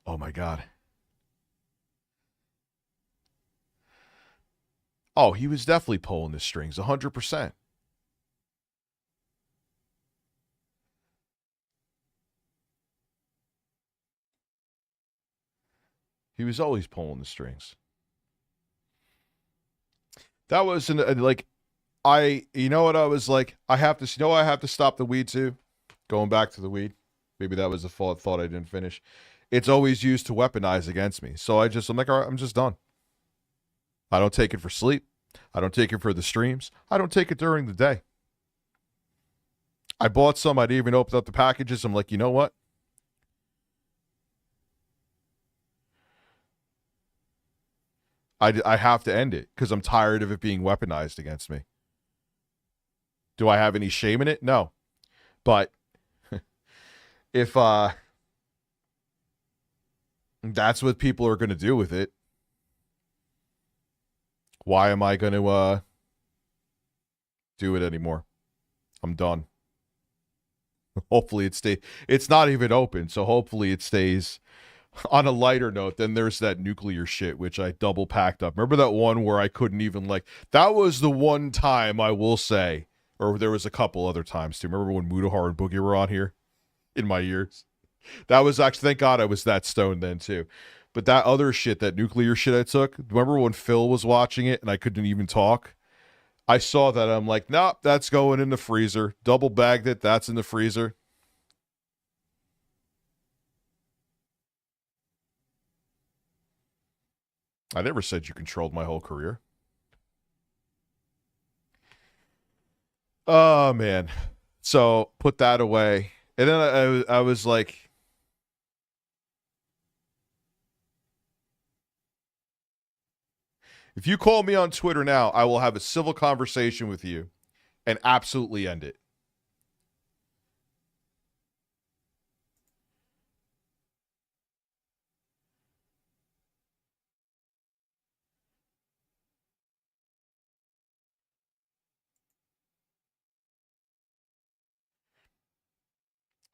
Oh my God. Oh, he was definitely pulling the strings, 100%. He was always pulling the strings. That was like, you know what I was like? I have to stop the weed too. Going back to the weed. Maybe that was a thought I didn't finish. It's always used to weaponize against me. So I'm like, all right, I'm just done. I don't take it for sleep. I don't take it for the streams. I don't take it during the day. I bought some. I didn't even open up the packages. I'm like, you know what? I have to end it because I'm tired of it being weaponized against me. Do I have any shame in it? No. But if that's what people are going to do with it, why am I going to do it anymore? I'm done. Hopefully it stays. It's not even open, so hopefully it stays. On a lighter note, then there's that nuclear shit, which I double packed up. Remember that one where I couldn't even, like, that was the one time I will say, or there was a couple other times too. Remember when Mudahar and Boogie were on here in my ears? That was actually, thank God I was that stoned then too. But that other shit, that nuclear shit I took, remember when Phil was watching it and I couldn't even talk? I saw that. I'm like, nope, that's going in the freezer. Double bagged it. That's in the freezer. I never said you controlled my whole career. Oh, man. So put that away. And then I was like, if you call me on Twitter now, I will have a civil conversation with you and absolutely end it.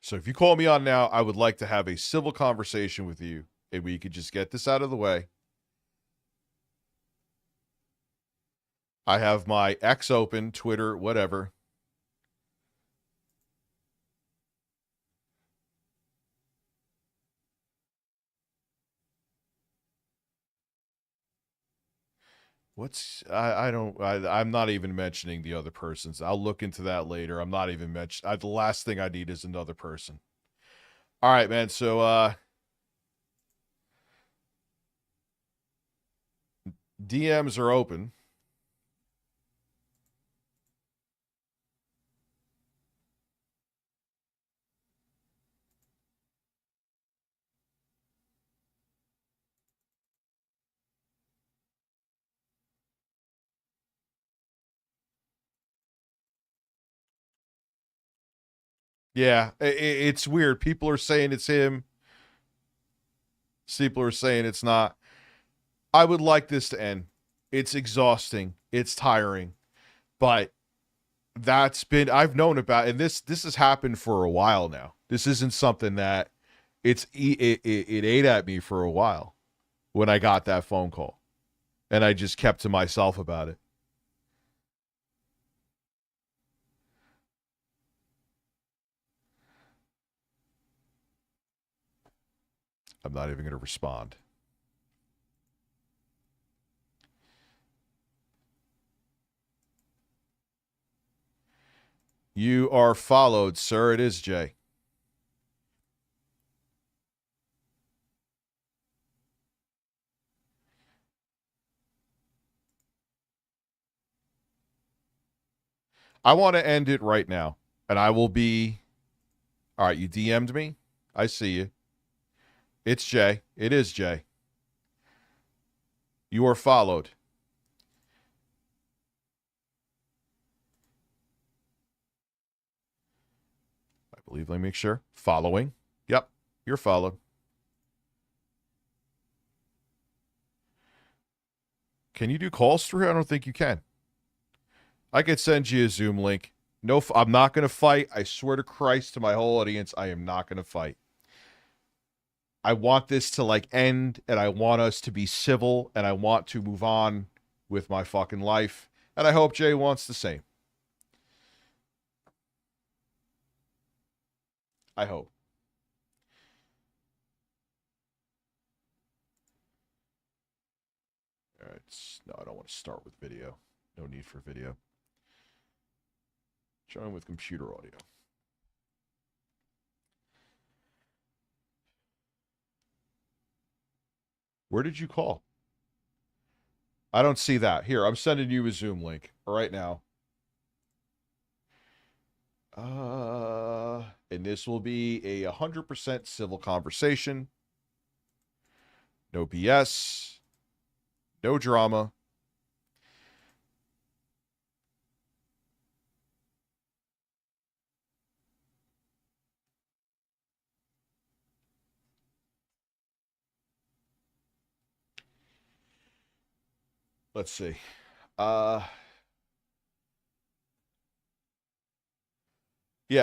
So if you call me on now, I would like to have a civil conversation with you and we could just get this out of the way. I have my X open, Twitter, whatever. I'm not even mentioning the other persons. I'll look into that later. I'm not even the last thing I need is another person. All right, man. So, DMs are open. Yeah, it's weird. People are saying it's him. People are saying it's not. I would like this to end. It's exhausting. It's tiring. But I've known about, and this has happened for a while now. This isn't something that it ate at me for a while when I got that phone call. And I just kept to myself about it. I'm not even going to respond. You are followed, sir. It is Jay. I want to end it right now. And I will be... All right, you DM'd me? I see you. It's Jay. It is Jay. You are followed. I believe, let me make sure. Following. Yep, you're followed. Can you do calls through? I don't think you can. I could send you a Zoom link. No, I'm not going to fight. I swear to Christ to my whole audience, I am not going to fight. I want this to like end, and I want us to be civil, and I want to move on with my fucking life. And I hope Jay wants the same. I hope. All right. No, I don't want to start with video. No need for video. Join with computer audio. Where did you call? I don't see that. Here, I'm sending you a Zoom link right now. And this will be a 100% civil conversation. No BS. No drama. Let's see. Yeah,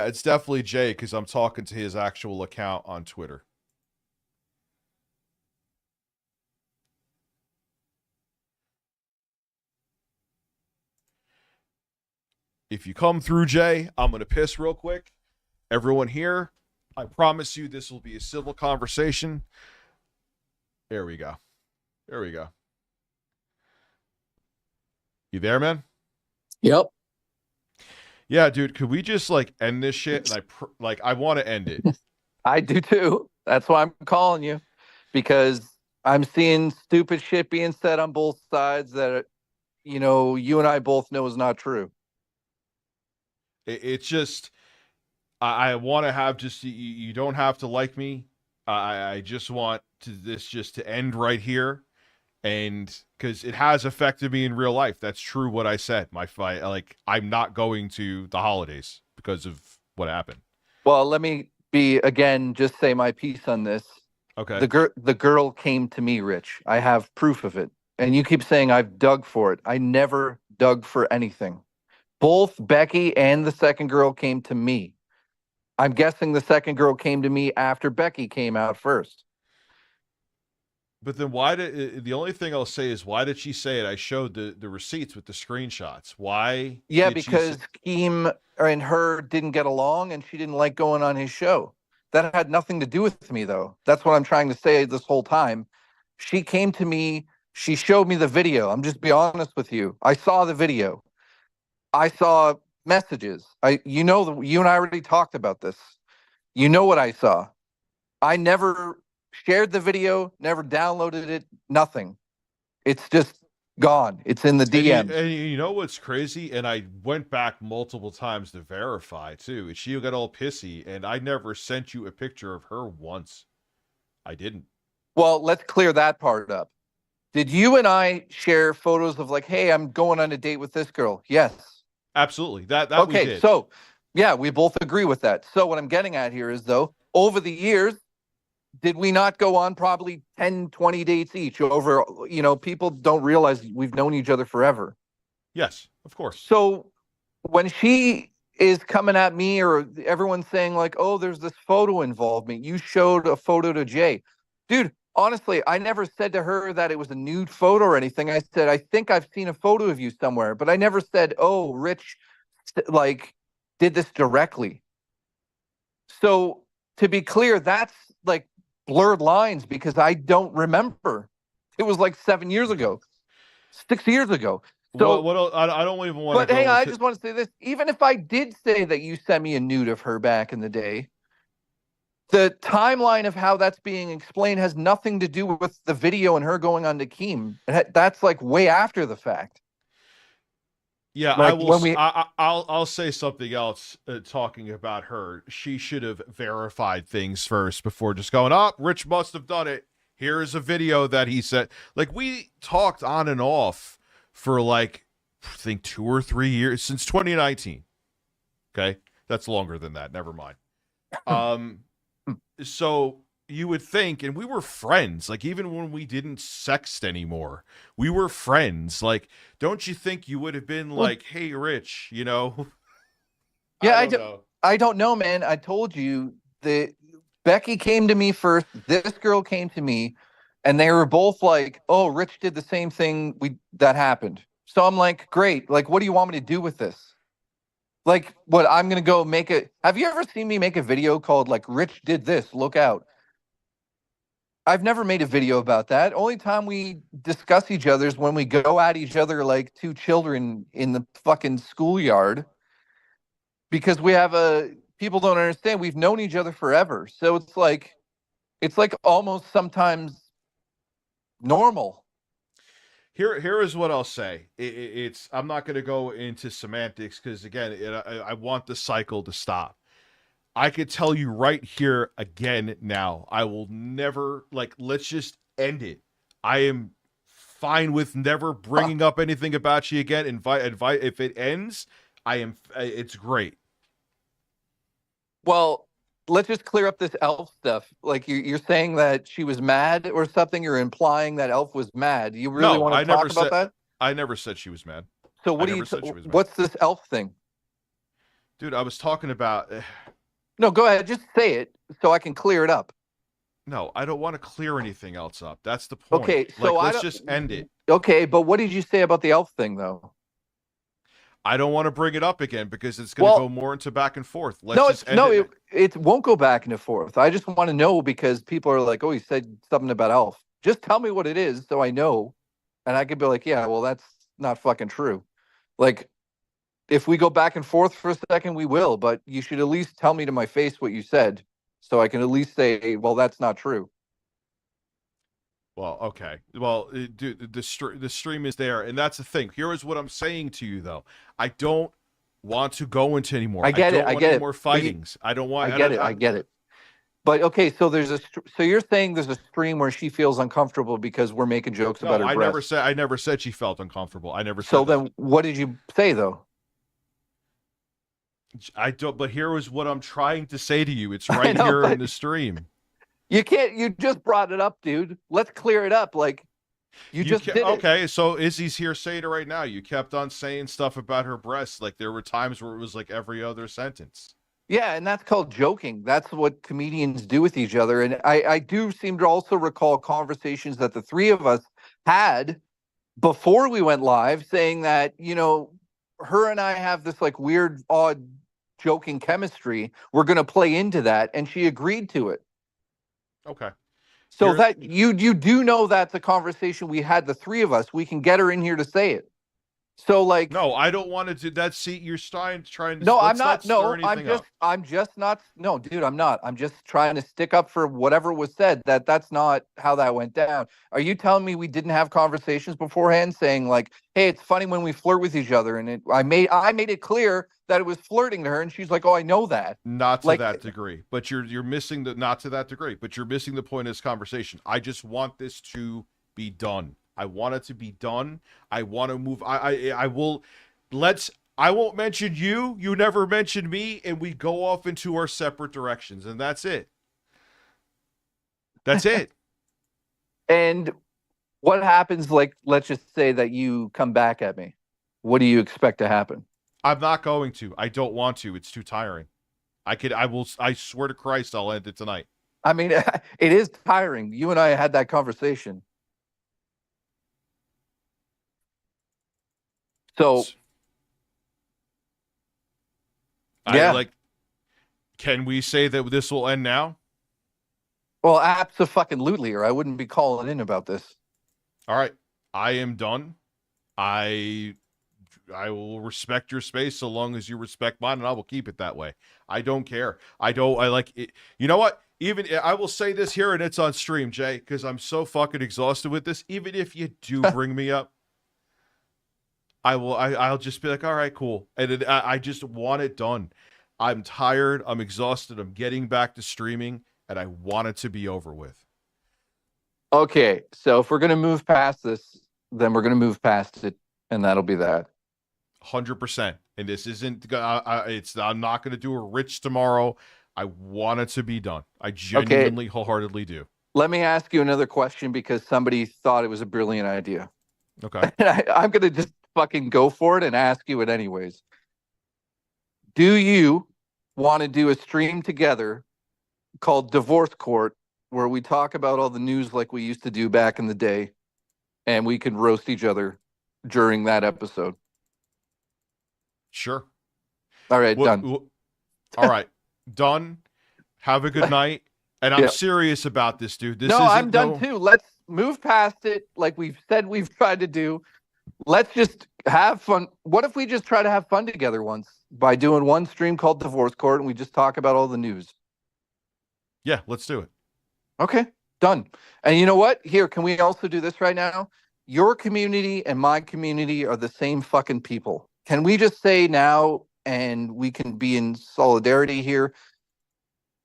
it's definitely Jay because I'm talking to his actual account on Twitter. If you come through, Jay, I'm going to piss real quick. Everyone here, I promise you this will be a civil conversation. There we go. There we go. You there, man? Yep. Yeah, dude, could we just like end this shit? And I want to end it. I do too. That's why I'm calling you, because I'm seeing stupid shit being said on both sides that, you know, you and I both know is not true. It's just, I want to have just, you don't have to like me. I just want this just to end right here. And because it has affected me in real life. That's true what I said. My fight, like, I'm not going to the holidays because of what happened. Well, let me just say my piece on this. Okay. The girl came to me, Rich. I have proof of it. And you keep saying I've dug for it. I never dug for anything. Both Becky and the second girl came to me. I'm guessing the second girl came to me after Becky came out first. But then why did the only thing I'll say is why did she say it? I showed the receipts with the screenshots. Why? Yeah, because Keem and her didn't get along and she didn't like going on his show. That had nothing to do with me, though. That's what I'm trying to say this whole time. She came to me. She showed me the video. I'm just be honest with you. I saw the video. I saw messages. You and I already talked about this. You know what I saw. I never shared the video, never downloaded it, nothing. It's just gone. It's in the DM. And you know what's crazy? And I went back multiple times to verify too. And she got all pissy, and I never sent you a picture of her once. I didn't. Well, let's clear that part up. Did you and I share photos of like, hey, I'm going on a date with this girl? Yes. Absolutely. That okay, we did. So yeah, we both agree with that. So what I'm getting at here is, though, over the years, did we not go on probably 10, 20 dates each over, you know, people don't realize we've known each other forever. Yes, of course. So when she is coming at me or everyone's saying like, oh, there's this photo involved me. You showed a photo to Jay. Dude, honestly, I never said to her that it was a nude photo or anything. I said, I think I've seen a photo of you somewhere, but I never said, oh, Rich, like, did this directly. So to be clear, that's like blurred lines because I don't remember. It was like 7 years ago, 6 years ago. So I don't even want to. But hang on, I just want to say this. Even if I did say that you sent me a nude of her back in the day, the timeline of how that's being explained has nothing to do with the video and her going on to Keem. That's like way after the fact. Yeah, like I'll say something else talking about her. She should have verified things first before just going, oh, Rich must have done it. Here's a video that he said. Like, we talked on and off for like, I think 2 or 3 years since 2019. Okay. That's longer than that. Never mind. So you would think, and we were friends, like even when we didn't sext anymore, we were friends. Like, don't you think you would have been like, hey, Rich, you know? Yeah, I don't know, man. I told you that Becky came to me first. This girl came to me, and they were both like, "Oh, Rich did the same thing that happened." So I'm like, "Great. Like, what do you want me to do with this? Like, what? I'm gonna go make a. Have you ever seen me make a video called like Rich did this? Look out." I've never made a video about that. Only time we discuss each other is when we go at each other like two children in the fucking schoolyard. Because people don't understand. We've known each other forever. So it's like almost sometimes normal. Here is what I'll say. I'm not going to go into semantics because again, I want the cycle to stop. I could tell you right here again now, I will never, let's just end it. I am fine with never bringing up anything about you again. Invite, if it ends, it's great. Well, let's just clear up this Elf stuff. Like you're saying that she was mad or something. You're implying that Elf was mad. You really want to talk about that? I never said she was mad. So what's this Elf thing? Dude, I was talking about... No, go ahead. Just say it so I can clear it up. No, I don't want to clear anything else up. That's the point. Okay, so let's just end it. Okay, but what did you say about the Elf thing, though? I don't want to bring it up again because it's going to go more into back and forth. It won't go back and forth. I just want to know because people are like, "Oh, he said something about Elf." Just tell me what it is so I know, and I could be like, "Yeah, well, that's not fucking true." Like, if we go back and forth for a second, we will, but you should at least tell me to my face what you said so I can at least say, well, that's not true. Well, okay. Well, dude, the stream is there, and that's the thing. Here is what I'm saying to you, though. I don't want to go into anymore. I get it. I don't want any more fightings. I don't want... I get it. But, okay, so so you're saying there's a stream where she feels uncomfortable because we're making jokes about her breasts. I never said she felt uncomfortable. I never said So then what did you say, though? I don't, but here is what I'm trying to say to you. It's right here in the stream. You just brought it up, dude. Let's clear it up. Like, you just did it. Okay, so Izzy's here saying it right now. You kept on saying stuff about her breasts. Like, there were times where it was like every other sentence. Yeah, and that's called joking. That's what comedians do with each other. And I do seem to also recall conversations that the three of us had before we went live saying that, her and I have this like weird, odd joking chemistry. We're going to play into that. And she agreed to it. Okay. So that you do know that's a conversation we had, the three of us. We can get her in here to say it. So like, no, I don't want to do that. See, you're trying to. No, I'm not. No, I'm just not. No, dude, I'm not. I'm just trying to stick up for whatever was said. That's not how that went down. Are you telling me we didn't have conversations beforehand, saying like, "Hey, it's funny when we flirt with each other," and I made it clear that it was flirting to her, and she's like, "Oh, I know that." Not to that degree, but you're missing not to that degree, but you're missing the point of this conversation. I just want this to be done. I want it to be done. I want to move. I won't mention you. You never mention me, and we go off into our separate directions, and that's it. That's it. And what happens? Like, let's just say that you come back at me. What do you expect to happen? I'm not going to. I don't want to. It's too tiring. I swear to Christ, I'll end it tonight. I mean, it is tiring. You and I had that conversation. So, yeah. Can we say that this will end now? Well, abso-fucking-lutely, or I wouldn't be calling in about this. All right. I am done. I will respect your space so long as you respect mine, and I will keep it that way. I don't care. I like it. You know what? Even I will say this here, and it's on stream, Jay, because I'm so fucking exhausted with this. Even if you do bring me up, I'll just be like, all right, cool. And I just want it done. I'm tired. I'm exhausted. I'm getting back to streaming, and I want it to be over with. Okay, so if we're going to move past this, then we're going to move past it, and that'll be that. 100%. And this isn't, I'm not going to do a Rich tomorrow. I want it to be done. I genuinely, wholeheartedly do. Let me ask you another question because somebody thought it was a brilliant idea. Okay. I'm going to just fucking go for it and ask you it anyways. Do you want to do a stream together called Divorce Court, where we talk about all the news like we used to do back in the day, and we can roast each other during that episode. Sure. All right, done. All right, done. Have a good night. And I'm serious about this, dude. I'm done too. Let's move past it like we've said we've tried to do. Let's just have fun. What if we just try to have fun together once by doing one stream called Divorce Court and we just talk about all the news? Yeah, let's do it. Okay, done. And you know what? Here, can we also do this right now? Your community and my community are the same fucking people. Can we just say now, and we can be in solidarity here,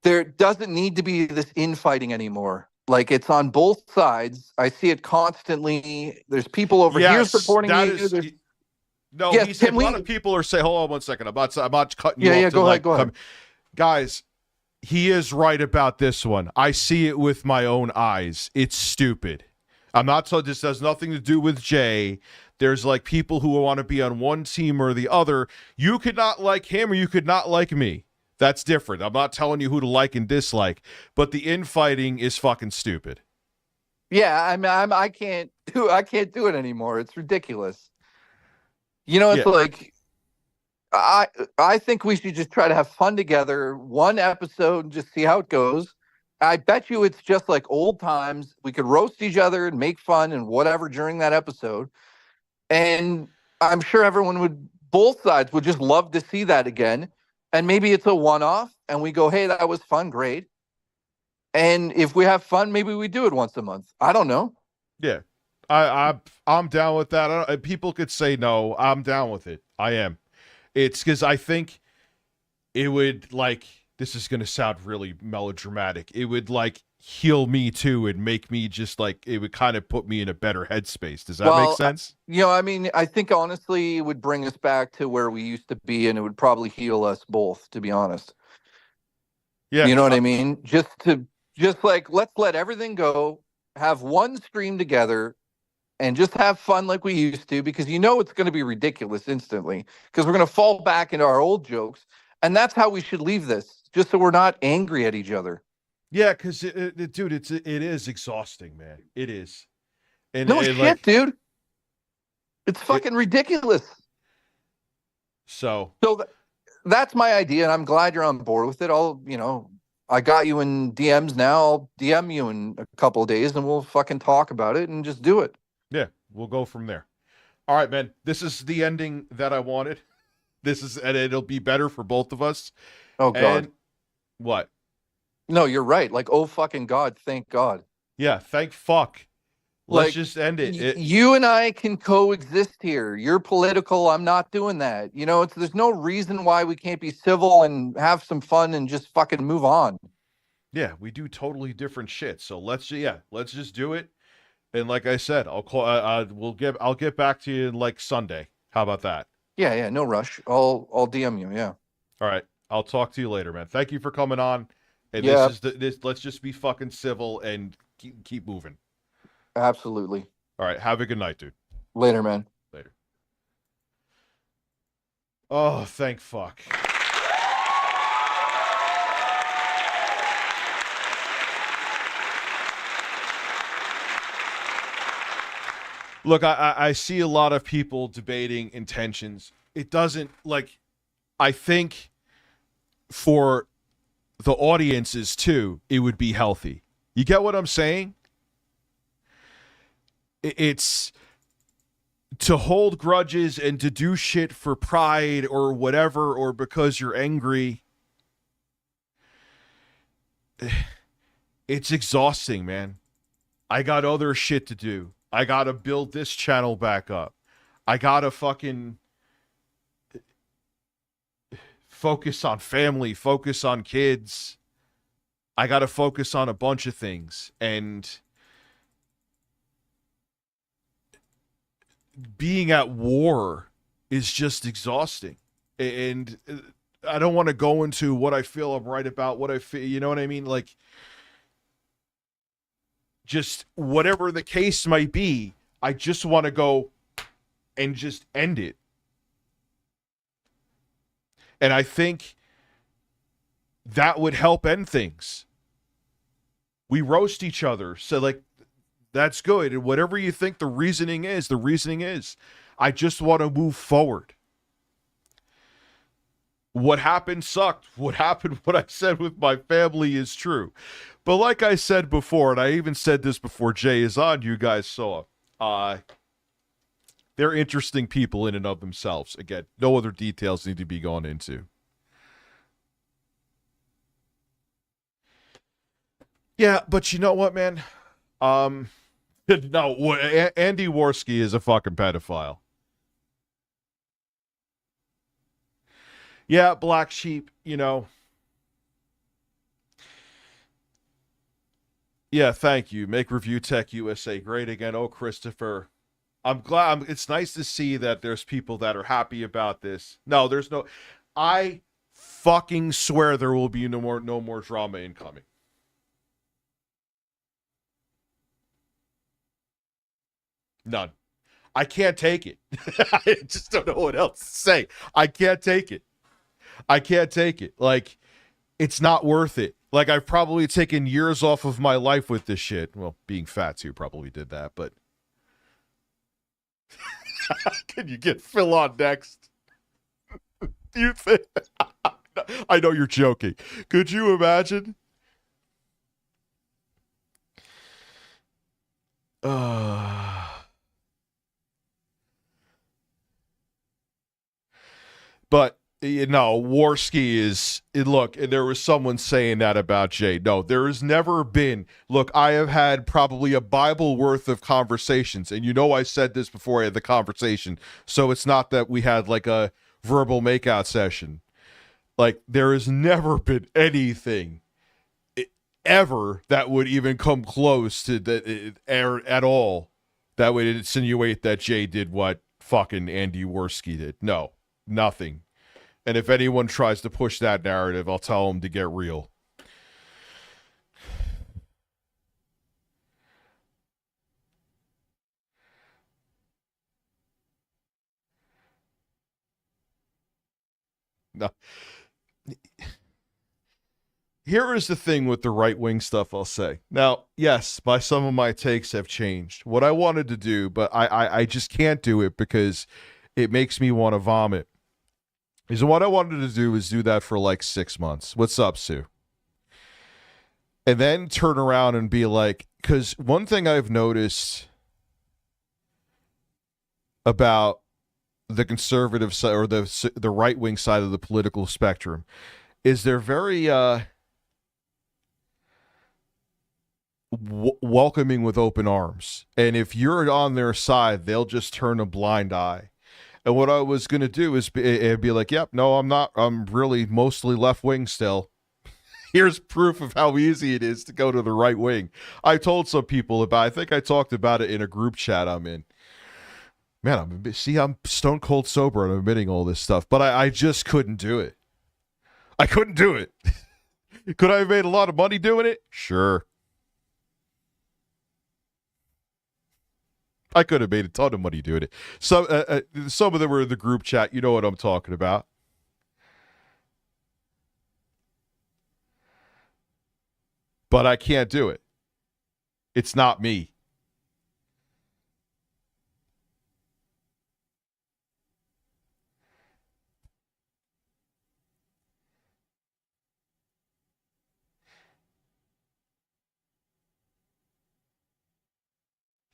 there doesn't need to be this infighting anymore. Like, it's on both sides. I see it constantly. There's people over here supporting you. No, he said a lot of people are saying, hold on 1 second. I'm not cutting you off. Yeah, go ahead. Guys, he is right about this one. I see it with my own eyes. It's stupid. I'm not told this has nothing to do with Jay. There's like people who want to be on one team or the other. You could not like him or you could not like me. That's different. I'm not telling you who to like and dislike, but the infighting is fucking stupid. Yeah, I can't do it anymore. It's ridiculous. You know, it's like I think we should just try to have fun together, one episode, and just see how it goes. I bet you it's just like old times. We could roast each other and make fun and whatever during that episode. And I'm sure both sides would just love to see that again. And maybe it's a one-off and we go, hey, that was fun, great. And if we have fun, maybe we do it once a month. I don't know. Yeah, I'm down with that. People could say no. I'm down with it. I am. It's because I think it would, like, this is going to sound really melodramatic. It would, like, heal me too and make me just, like, it would kind of put me in a better headspace. Does that make sense? I think honestly it would bring us back to where we used to be, and it would probably heal us both, to be honest. Yeah. You know what I mean? Just like, let's let everything go, have one stream together, and just have fun like we used to, because it's going to be ridiculous instantly, because we're going to fall back into our old jokes, and that's how we should leave this, just so we're not angry at each other. Yeah, because, dude, it is exhausting, man. It is. And, shit, dude. It's fucking ridiculous. So that's my idea, and I'm glad you're on board with it. I got you in DMs now. I'll DM you in a couple of days, and we'll fucking talk about it and just do it. Yeah, we'll go from there. All right, man. This is the ending that I wanted. And it'll be better for both of us. Oh, God. And what? No, you're right. Like, oh, fucking God. Thank God. Yeah, thank fuck. Let's just end it. You and I can coexist here. You're political. I'm not doing that. There's no reason why we can't be civil and have some fun and just fucking move on. Yeah, we do totally different shit. So let's just do it. And like I said, I'll call. I'll get back to you in like Sunday. How about that? Yeah, no rush. I'll DM you. Yeah. All right. I'll talk to you later, man. Thank you for coming on. And let's just be fucking civil and keep moving. Absolutely. All right. Have a good night, dude. Later, man. Later. Oh, thank fuck. Look, I see a lot of people debating intentions. It doesn't, like, I think for the audiences too, it would be healthy. You get what I'm saying? It's to hold grudges and to do shit for pride or whatever, or because you're angry. It's exhausting, man. I got other shit to do. I gotta build this channel back up. I gotta fucking focus on family, focus on kids. I gotta focus on a bunch of things. And being at war is just exhausting. And I don't want to go into what I feel I'm right about, what I feel, you know what I mean? Like, just whatever the case might be, I just want to go and just end it. And I think that would help end things. We roast each other. So, like, that's good. And whatever you think the reasoning is, the reasoning is. I just want to move forward. What happened sucked. What happened, what I said with my family is true. But like I said before, and I even said this before Jay is on, you guys saw, they're interesting people in and of themselves. Again, no other details need to be gone into. Yeah, but you know what, man? No, Andy Warski is a fucking pedophile. Yeah, Black Sheep, you know. Yeah, thank you. Make Review Tech USA great again. Oh, Christopher. I'm glad. It's nice to see that there's people that are happy about this. No, there's no. I fucking swear there will be no more drama incoming. None. I can't take it. I just don't know what else to say. I can't take it. I can't take it. Like, it's not worth it. Like, I've probably taken years off of my life with this shit. Well, being fat too probably did that, but can you get Phil on next? Do you think? I know you're joking. Could you imagine? But, you know, Warski is, look, and there was someone saying that about Jay. No, there has never been, look, I have had probably a Bible worth of conversations, and you know I said this before I had the conversation, so it's not that we had like a verbal makeout session. Like, there has never been anything ever that would even come close to that at all that would insinuate that Jay did what fucking Andy Warski did. No. Nothing. And if anyone tries to push that narrative, I'll tell them to get real. No. Here is the thing with the right-wing stuff I'll say. Now, yes, some of my takes have changed. What I wanted to do, but I just can't do it because it makes me want to vomit. So what I wanted to do is do that for like 6 months. What's up, Sue? And then turn around and be like, because one thing I've noticed about the conservative side or the right-wing side of the political spectrum is they're very welcoming with open arms. And if you're on their side, they'll just turn a blind eye. And what I was going to do is be like, yep, no, I'm not. I'm really mostly left wing still. Here's proof of how easy it is to go to the right wing. I told some people about, I think I talked about it in a group chat I'm in. Man, I'm stone cold sober and I'm admitting all this stuff, but I just couldn't do it. I couldn't do it. Could I have made a lot of money doing it? Sure. I could have made a ton of money doing it. Some of them were in the group chat. You know what I'm talking about. But I can't do it. It's not me.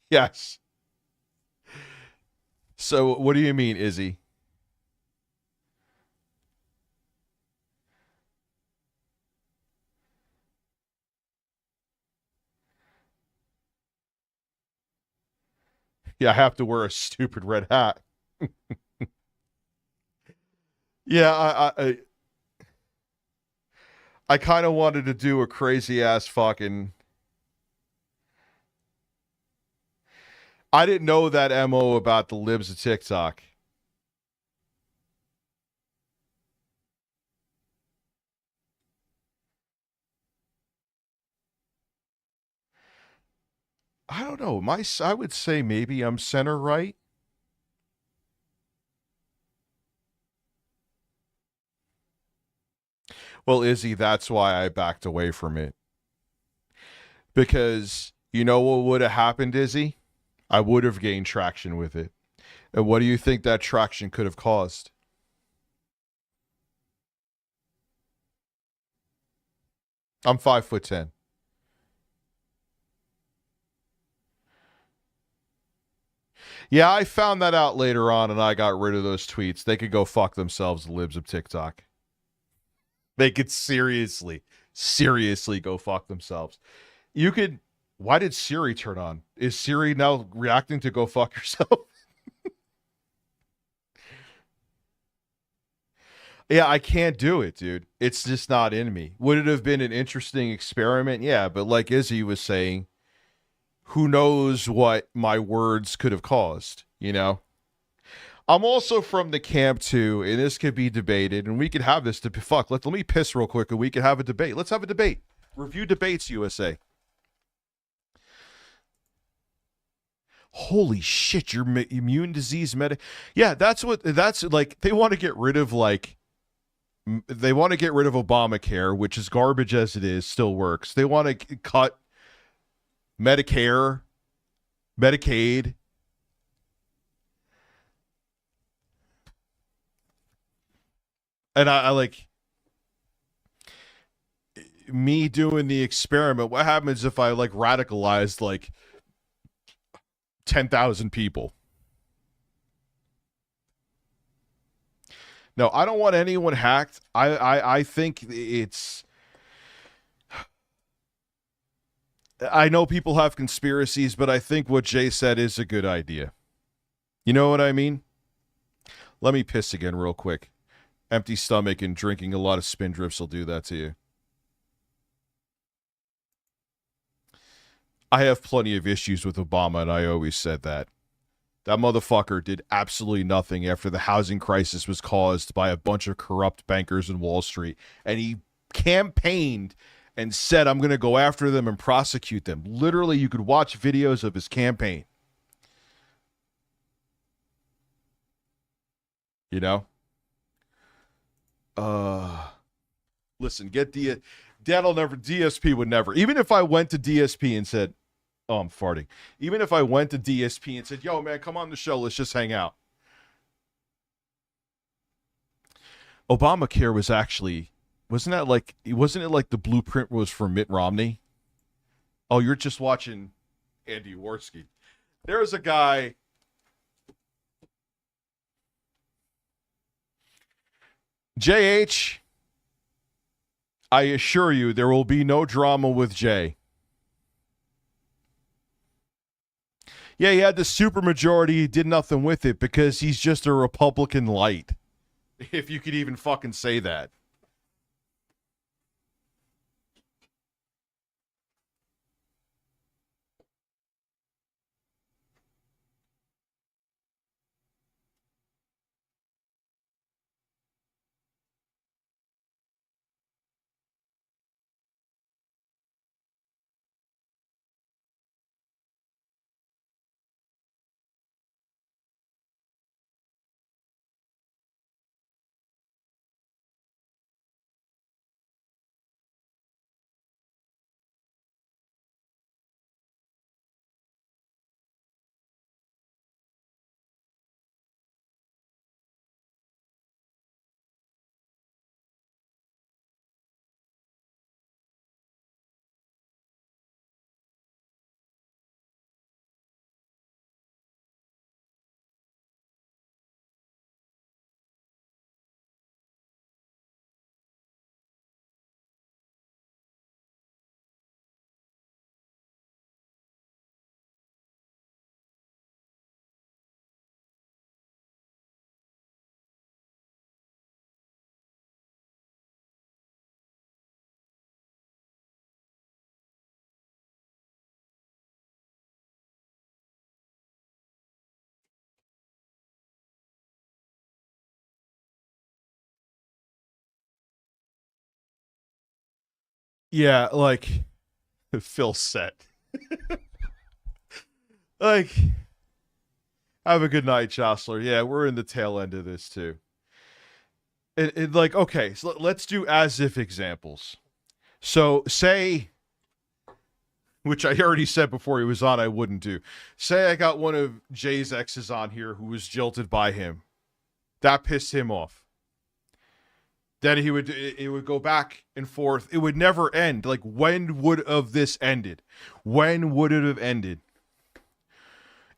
Yes. So what do you mean, Izzy? Yeah, I have to wear a stupid red hat. Yeah, I kind of wanted to do a crazy ass fucking. I didn't know that MO about the libs of TikTok. I don't know. I would say maybe I'm center right. Well, Izzy, that's why I backed away from it. Because you know what would have happened, Izzy? I would have gained traction with it. And what do you think that traction could have caused? I'm 5'10". Yeah, I found that out later on, and I got rid of those tweets. They could go fuck themselves, the libs of TikTok. They could seriously go fuck themselves. You could... Why did Siri turn on? Is Siri now reacting to go fuck yourself? Yeah, I can't do it, dude. It's just not in me. Would it have been an interesting experiment? Yeah, but like Izzy was saying, who knows what my words could have caused, you know? I'm also from the camp, too, and this could be debated, and we could have this to... Fuck, let me piss real quick, and we could have a debate. Let's have a debate. Review Debates USA. Holy shit, your immune disease Yeah, that's like, they want to get rid of, like... They want to get rid of Obamacare, which is garbage as it is, still works. They want to cut Medicare, Medicaid. And I like me doing the experiment. What happens if I like radicalized like 10,000 people? No, I don't want anyone hacked. I think it's... I know people have conspiracies, but I think what Jay said is a good idea. You know what I mean? Let me piss again real quick. Empty stomach and drinking a lot of Spindrifts will do that to you. I have plenty of issues with Obama, and I always said that. That motherfucker did absolutely nothing after the housing crisis was caused by a bunch of corrupt bankers in Wall Street. And he campaigned and said, I'm going to go after them and prosecute them. Literally, you could watch videos of his campaign. You know? Listen, Dad'll never, DSP would never. Even if I went to DSP and said, oh, I'm farting. Even if I went to DSP and said, yo, man, come on the show. Let's just hang out. Obamacare was actually, wasn't it like the blueprint was for Mitt Romney? Oh, you're just watching Andy Warski. There's a guy. JH, I assure you there will be no drama with Jay. Yeah, he had the supermajority. He did nothing with it because he's just a Republican light. If you could even fucking say that. Yeah, like Phil said. Like, have a good night, Jostler. Yeah, we're in the tail end of this too. It like, okay, so let's do as if examples. So say which I already said before he was on I wouldn't do. Say I got one of Jay's exes on here who was jilted by him. That pissed him off. Then it would go back and forth. It would never end. Like, when would have this ended? When would it have ended?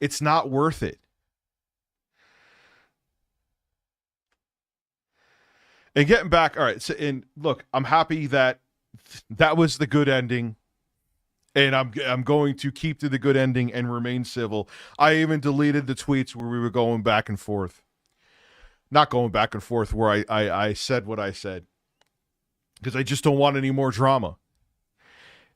It's not worth it. And getting back, all right. So, and look, I'm happy that was the good ending, and I'm going to keep to the good ending and remain civil. I even deleted the tweets where we were going back and forth. Not going back and forth where I said what I said, because I just don't want any more drama.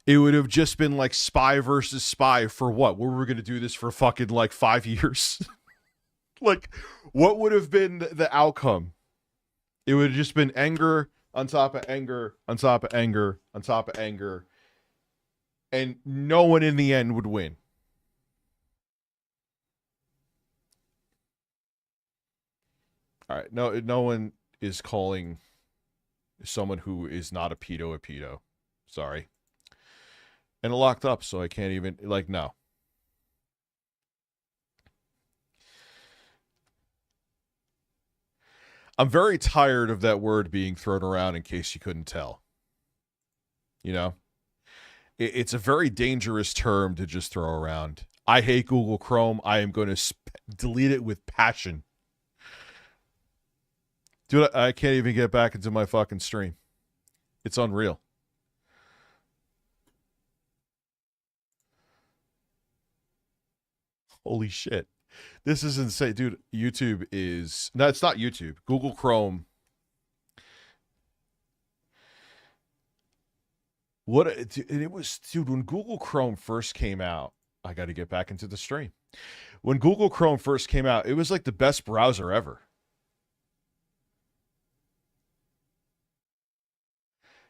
It would have just been like spy versus spy for what? Were we going to do this for fucking like 5 years? Like, what would have been the outcome? It would have just been anger on top of anger on top of anger on top of anger. And no one in the end would win. All right. No one is calling someone who is not a pedo. Sorry. And it locked up, so I can't even, like, no. I'm very tired of that word being thrown around, in case you couldn't tell. You know? It's a very dangerous term to just throw around. I hate Google Chrome. I am going to delete it with passion. Dude, I can't even get back into my fucking stream. It's unreal. Holy shit. This is insane. Dude, YouTube is... No, it's not YouTube. Google Chrome. What... It was... Dude, when Google Chrome first came out... I got to get back into the stream. When Google Chrome first came out, it was like the best browser ever.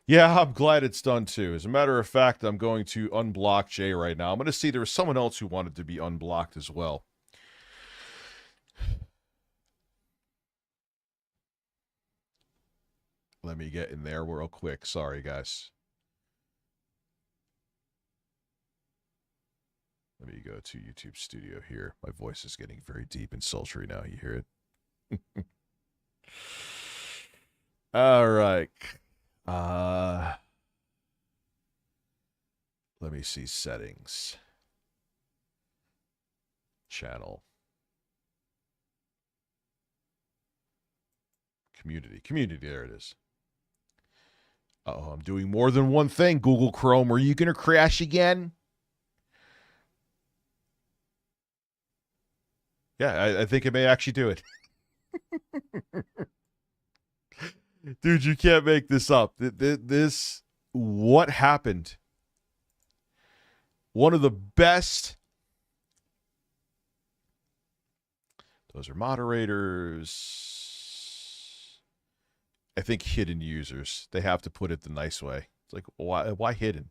Yeah, I'm glad it's done too. As a matter of fact, I'm going to unblock Jay right now. I'm going to see there was someone else who wanted to be unblocked as well. Let me get in there real quick. Sorry, guys. Let me go to YouTube Studio here. My voice is getting very deep and sultry now. You hear it? All right. Let me see settings. Channel. Community, there it is. Uh-oh, I'm doing more than one thing, Google Chrome. Are you going to crash again? Yeah, I think it may actually do it. Dude, you can't make this up. What happened? One of the best. Those are moderators. I think hidden users. They have to put it the nice way. It's like, why hidden?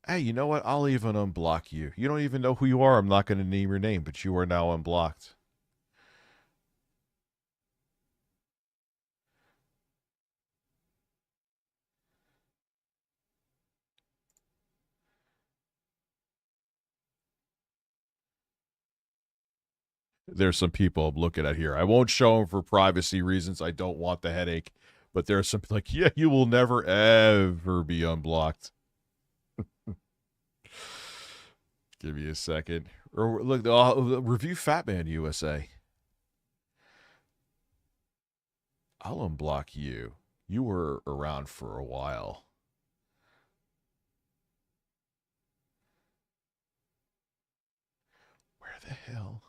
Hey, you know what? I'll even unblock you. You don't even know who you are. I'm not going to name your name, but you are now unblocked. There's some people I'm looking at here. I won't show them for privacy reasons. I don't want the headache. But there's some like, yeah, you will never, ever be unblocked. Give me a second. Or look, review Fatman USA. I'll unblock you. You were around for a while. Where the hell?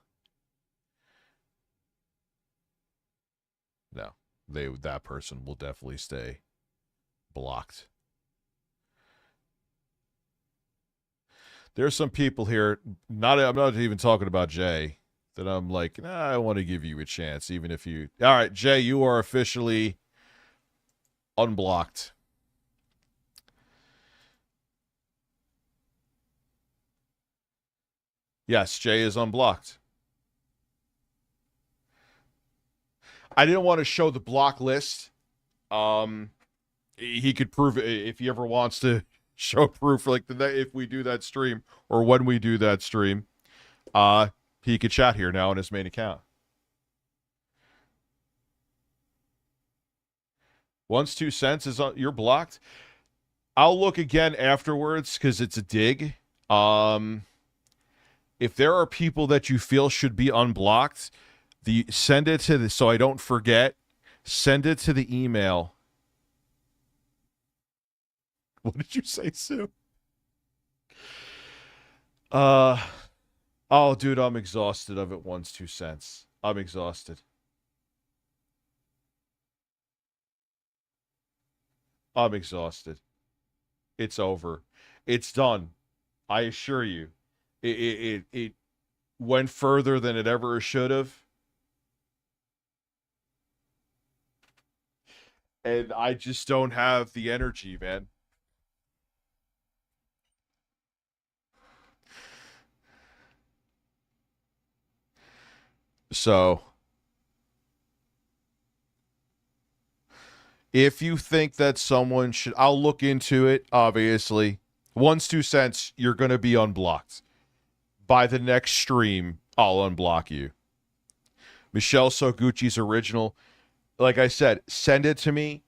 No, that person will definitely stay blocked. There's some people here, I'm not even talking about Jay, that I'm like, I want to give you a chance, even if you... All right, Jay, you are officially unblocked. Yes, Jay is unblocked. I didn't want to show the block list. He could prove it if he ever wants to show proof like if we do that stream or when we do that stream, he could chat here now on his main account. Once 2 cents is you're blocked. I'll look again afterwards because it's a dig. If there are people that you feel should be unblocked, send it to the, so I don't forget. Send it to the email. What did you say, Sue? Oh, dude, I'm exhausted of it. Once 2 cents. I'm exhausted. I'm exhausted. It's over. It's done. I assure you. It went further than it ever should have. And I just don't have the energy, man. So, if you think that someone should, I'll look into it, obviously. Once 2 cents, you're going to be unblocked. By the next stream, I'll unblock you. Michelle Soguchi's original. Like I said, send it to me.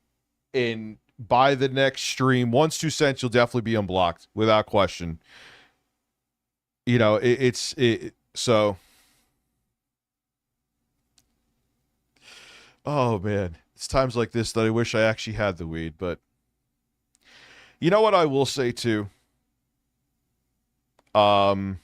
And by the next stream, once 2 cents, you'll definitely be unblocked without question. You know, so. Oh, man. It's times like this that I wish I actually had the weed, but you know what I will say too? I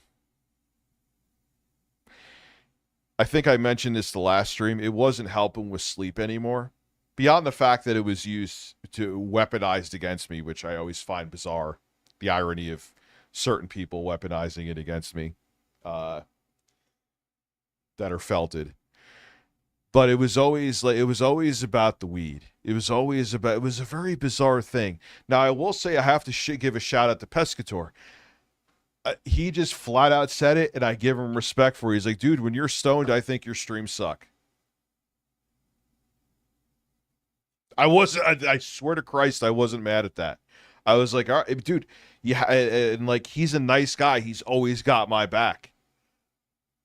think I mentioned this the last stream. It wasn't helping with sleep anymore. Beyond the fact that it was used to weaponized against me, which I always find bizarre. The irony of certain people weaponizing it against me that are felted. But it was always about the weed. It was a very bizarre thing. Now, I will say I have to give a shout out to Pescator. He just flat out said it, and I give him respect for it. He's like, dude, when you're stoned, I think your streams suck. I swear to Christ, I wasn't mad at that. I was like, all right, dude, yeah, and like, he's a nice guy. He's always got my back.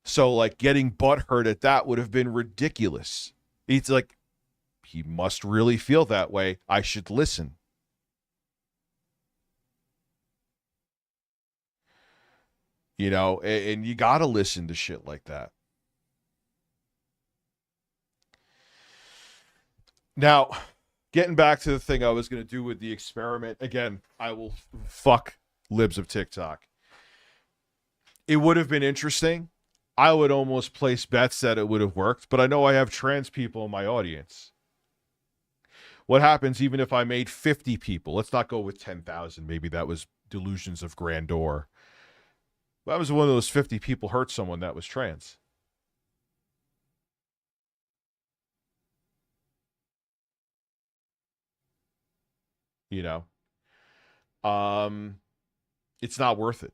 So, like, getting butthurt at that would have been ridiculous. It's like, he must really feel that way. I should listen. You know, and you got to listen to shit like that. Now, getting back to the thing I was going to do with the experiment, again, I will fuck libs of TikTok. It would have been interesting. I would almost place bets that it would have worked, but I know I have trans people in my audience. What happens even if I made 50 people? Let's not go with 10,000. Maybe that was delusions of grandeur. That was one of those 50 people hurt someone that was trans. You know? It's not worth it.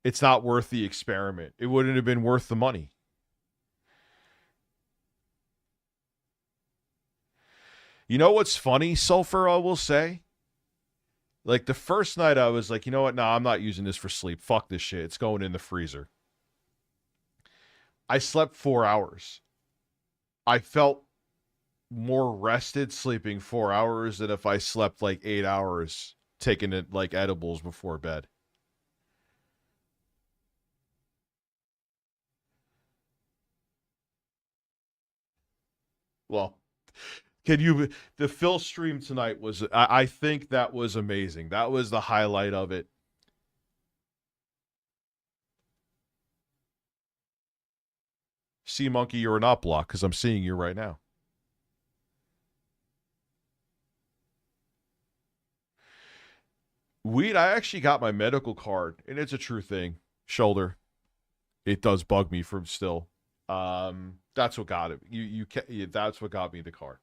It's not worth the experiment. It wouldn't have been worth the money. You know what's funny, Sulfur, I will say? Like, the first night I was like, you know what? Nah, I'm not using this for sleep. Fuck this shit. It's going in the freezer. I slept 4 hours. I felt more rested sleeping 4 hours than if I slept like 8 hours taking it like edibles before bed. Well, the Phil stream tonight was, I think that was amazing. That was the highlight of it. Sea Monkey, you're not blocked because I'm seeing you right now. Weed, I actually got my medical card, and it's a true thing. Shoulder. It does bug me from still. That's what got it. That's what got me the card.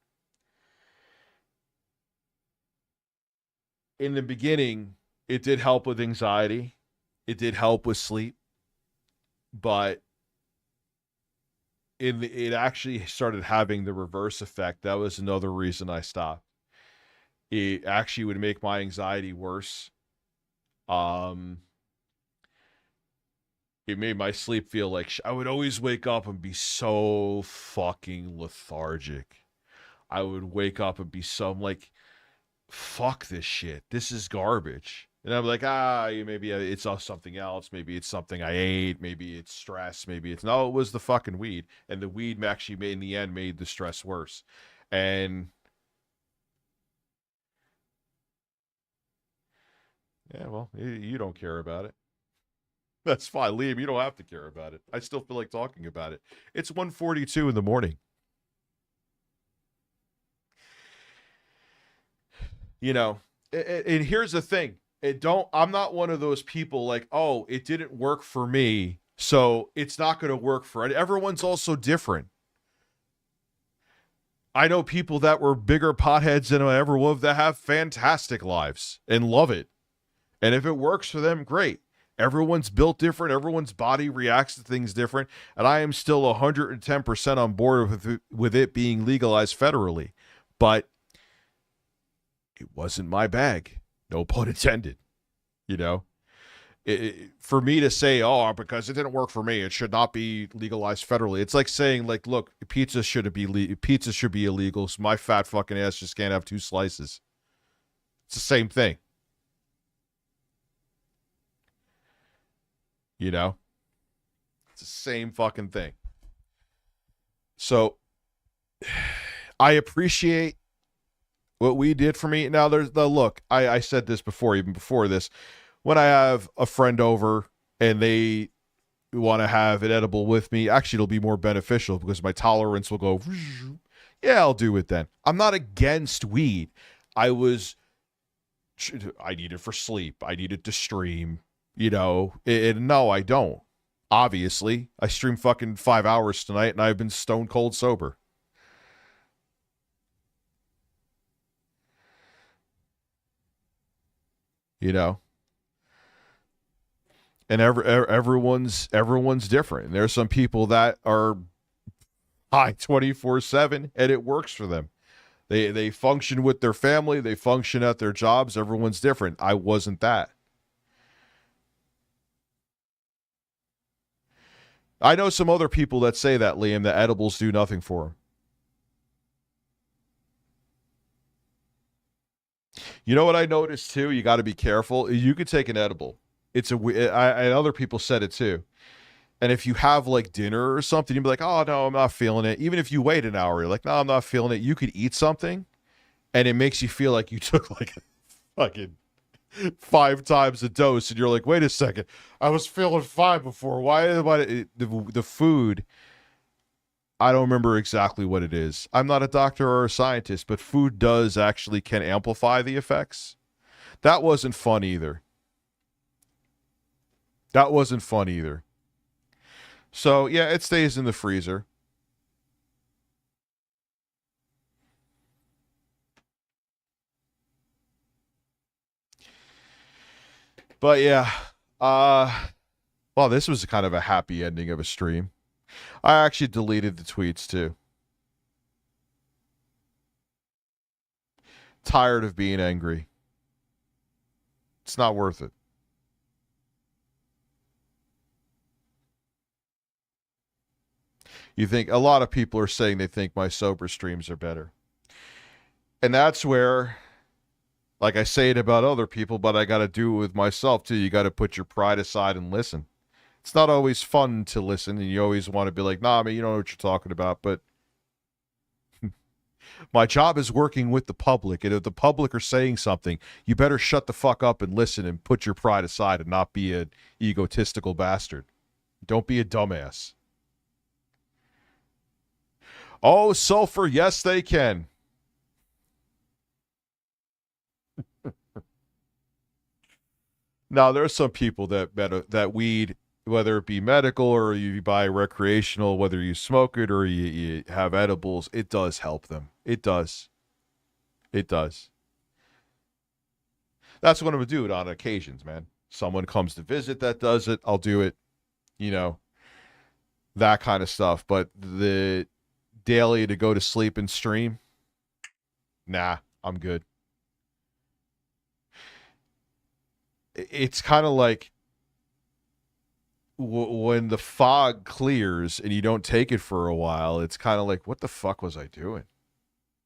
In the beginning, it did help with anxiety. It did help with sleep. But it actually started having the reverse effect. That was another reason I stopped. it actually would make my anxiety worse. It made my sleep feel like I would always wake up and be so fucking lethargic. I would wake up and be so like, fuck this shit. This is garbage. And I'm like, maybe it's something else. Maybe it's something I ate. Maybe it's stress. Maybe it's... No, it was the fucking weed. And the weed actually made, in the end, made the stress worse. And... yeah, well, you don't care about it. That's fine. Liam, you don't have to care about it. I still feel like talking about it. It's 1:42 in the morning. You know, and here's the thing. I'm not one of those people like, oh, it didn't work for me, so it's not going to work for it. Everyone's also different. I know people that were bigger potheads than I ever would that have fantastic lives and love it. And if it works for them, great. Everyone's built different. Everyone's body reacts to things different. And I am still 110% on board with it being legalized federally. But it wasn't my bag. No pun intended. You know? For me to say, oh, because it didn't work for me, it should not be legalized federally. It's like saying, like, look, pizza should be illegal, so my fat fucking ass just can't have 2 slices. It's the same thing. You know? It's the same fucking thing. So, I appreciate what we did for me. Now, there's the look. I said this before, even before this. When I have a friend over and they want to have an edible with me, actually, it'll be more beneficial because my tolerance will go, yeah, I'll do it then. I'm not against weed. I need it for sleep. I need it to stream. You know, no, I don't. Obviously, I streamed fucking 5 hours tonight and I've been stone cold sober. You know? And everyone's different. And there's some people that are high 24/7 and it works for them. They function with their family, they function at their jobs. Everyone's different. I wasn't that. I know some other people that say that, Liam, that edibles do nothing for them. You know what I noticed too? You got to be careful. You could take an edible. And other people said it too. And if you have like dinner or something, you'd be like, oh no, I'm not feeling it. Even if you wait an hour, you're like, no, I'm not feeling it. You could eat something and it makes you feel like you took like a fucking 5 times a dose, and you're like, wait a second, I was feeling fine before. Why the food? I don't remember exactly what it is. I'm not a doctor or a scientist, but food can amplify the effects. That wasn't fun either. So yeah, it stays in the freezer. But yeah, well, this was kind of a happy ending of a stream. I actually deleted the tweets too. Tired of being angry. It's not worth it. You think a lot of people are saying they think my sober streams are better. And that's where, like I say it about other people, but I got to do it with myself too. You got to put your pride aside and listen. It's not always fun to listen, and you always want to be like, nah, man, you don't know what you're talking about. But my job is working with the public, and if the public are saying something, you better shut the fuck up and listen and put your pride aside and not be an egotistical bastard. Don't be a dumbass. Oh, sulfur, yes, they can. Now, there are some people that weed, whether it be medical or you buy recreational, whether you smoke it or you have edibles, it does help them. It does. It does. That's what I'm going to do it on occasions, man. Someone comes to visit that does it, I'll do it. You know, that kind of stuff. But the daily to go to sleep and stream, nah, I'm good. it's kind of like when the fog clears and you don't take it for a while, it's kind of like, what the fuck was I doing?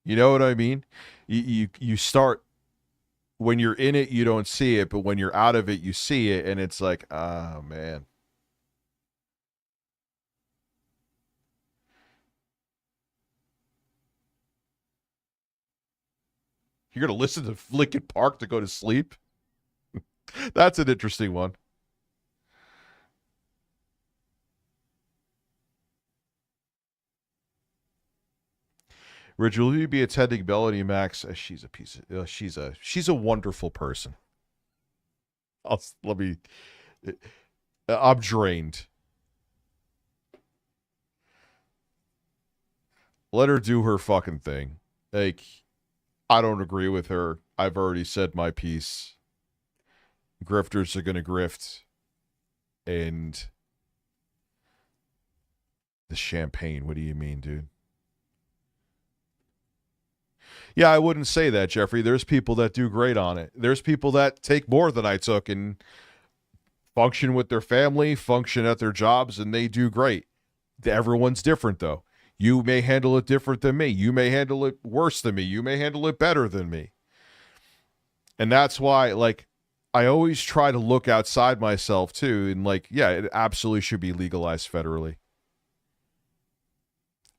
You know what I mean? You start, when you're in it, you don't see it, but when you're out of it, you see it, and it's like, oh, man. You're going to listen to Linkin Park to go to sleep? That's an interesting one. Rich, will you be attending Melanie Max? She's a piece of, she's a wonderful person. I'm drained. Let her do her fucking thing. Like, I don't agree with her. I've already said my piece. Grifters are gonna grift. And the champagne, what do you mean, dude? Yeah, I wouldn't say that, Jeffrey. There's people that do great on it. There's people that take more than I took and function with their family, function at their jobs, and they do great. Everyone's different, though. You may handle it different than me. You may handle it worse than me. You may handle it better than me. And that's why, like, I always try to look outside myself, too. And, like, yeah, it absolutely should be legalized federally.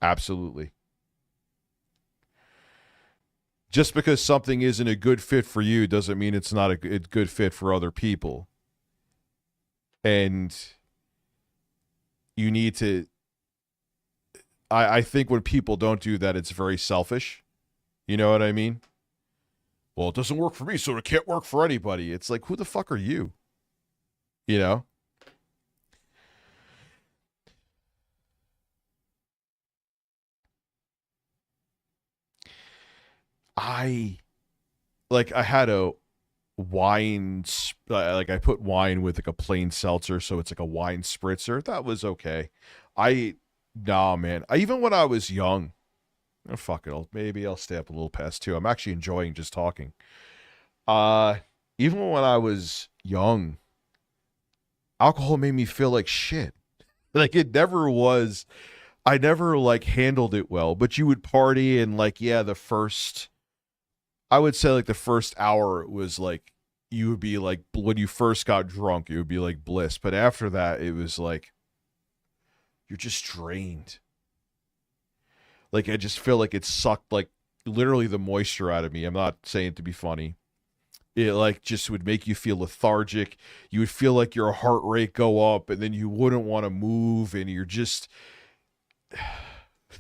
Absolutely. Just because something isn't a good fit for you doesn't mean it's not a good fit for other people. And you need to... I think when people don't do that, it's very selfish. You know what I mean? Well, it doesn't work for me, so it can't work for anybody. It's like, who the fuck are you? You know? I had a wine, like I put wine with like a plain seltzer, so it's like a wine spritzer. That was okay. Nah, man. Even when I was young, oh, fuck it. Maybe I'll stay up a little past 2. I'm actually enjoying just talking. Even when I was young, alcohol made me feel like shit. Like it never was. I never like handled it well. But you would party and like, yeah, I would say like the first hour it was like you would be like when you first got drunk, it would be like bliss. But after that, it was like you're just drained. Like, I just feel like it sucked, like, literally the moisture out of me. I'm not saying it to be funny. It, like, just would make you feel lethargic. You would feel like your heart rate go up, and then you wouldn't want to move, and you're just...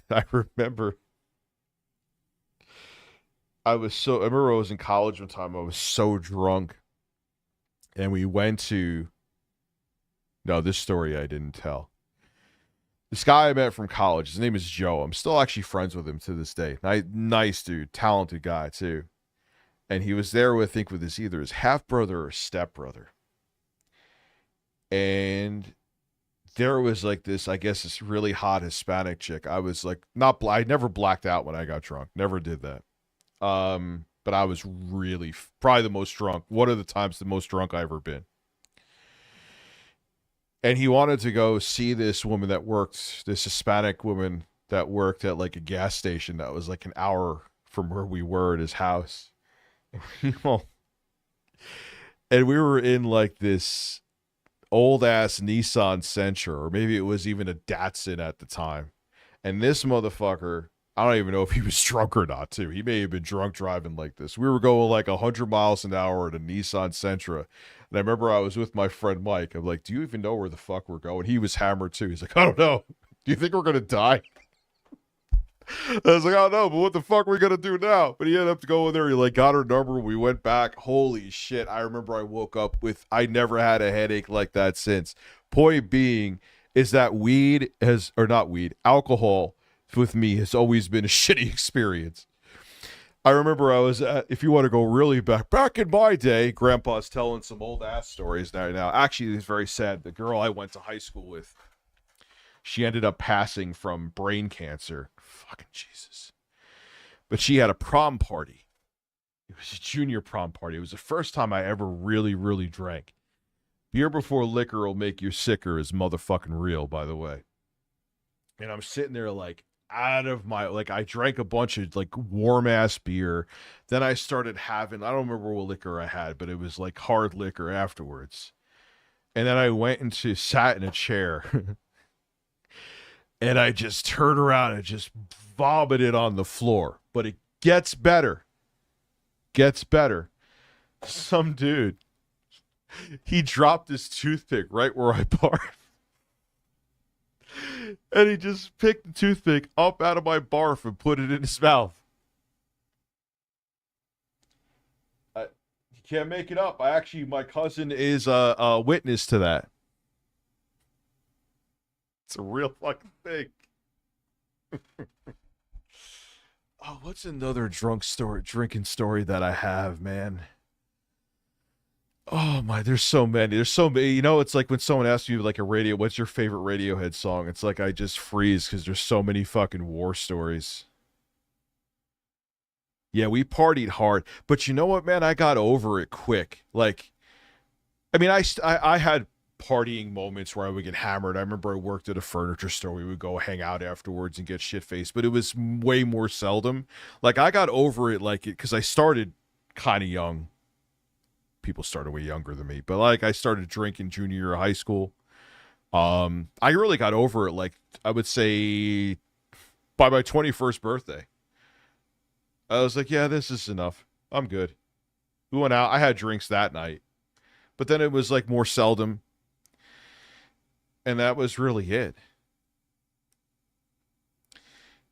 I remember I remember I was in college one time. I was so drunk, and we went to... No, this story I didn't tell. This guy I met from college, his name is Joe. I'm still actually friends with him to this day. Nice dude, talented guy too. And he was there with, I think, with either his half-brother or step-brother. And there was like this, I guess, this really hot Hispanic chick. I was like, I never blacked out when I got drunk. Never did that. But I was really, probably the most drunk. One of the times the most drunk I ever been. And he wanted to go see this woman that worked, this Hispanic woman that worked at like a gas station that was like an hour from where we were at his house. And we were in like this old ass Nissan Sentra, or maybe it was even a Datsun at the time. And this motherfucker, I don't even know if he was drunk or not too. He may have been drunk driving like this. We were going like 100 miles an hour at a Nissan Sentra. And I remember I was with my friend Mike. I'm like, do you even know where the fuck we're going? He was hammered too. He's like, I don't know. Do you think we're going to die? I was like, I don't know, but what the fuck are we going to do now? But he ended up going there. He like got her number. We went back. Holy shit. I remember I woke up with, I never had a headache like that since. Point being is that alcohol with me has always been a shitty experience. I remember I was at, if you want to go really back in my day, Grandpa's telling some old ass stories now. Actually, it's very sad. The girl I went to high school with, she ended up passing from brain cancer. Fucking Jesus. But she had a prom party. It was a junior prom party. It was the first time I ever really, really drank. Beer before liquor will make you sicker is motherfucking real, by the way. And I'm sitting there like out of my, like I drank a bunch of like warm ass beer. Then I started having, I don't remember what liquor I had, but it was like hard liquor afterwards. And then I went and sat in a chair and I just turned around and just vomited on the floor. But it gets better. Gets better. Some dude, he dropped his toothpick right where I barfed. And he just picked the toothpick up out of my barf and put it in his mouth. You can't make it up. My cousin is a witness to that. It's a real fucking thing. Oh, what's another drinking story that I have, man? Oh my, there's so many. There's so many. You know, it's like when someone asks you like what's your favorite Radiohead song? It's like I just freeze because there's so many fucking war stories. Yeah, we partied hard, but you know what, man? I got over it quick. Like, I mean, I had partying moments where I would get hammered. I remember I worked at a furniture store. We would go hang out afterwards and get shit-faced, but it was way more seldom. Like, I got over it like it because I started kind of young. People started way younger than me, but like I started drinking junior year of high school. I really got over it, like I would say by my 21st birthday. I was like, yeah, this is enough. I'm good. We went out. I had drinks that night, but then it was like more seldom. And that was really it.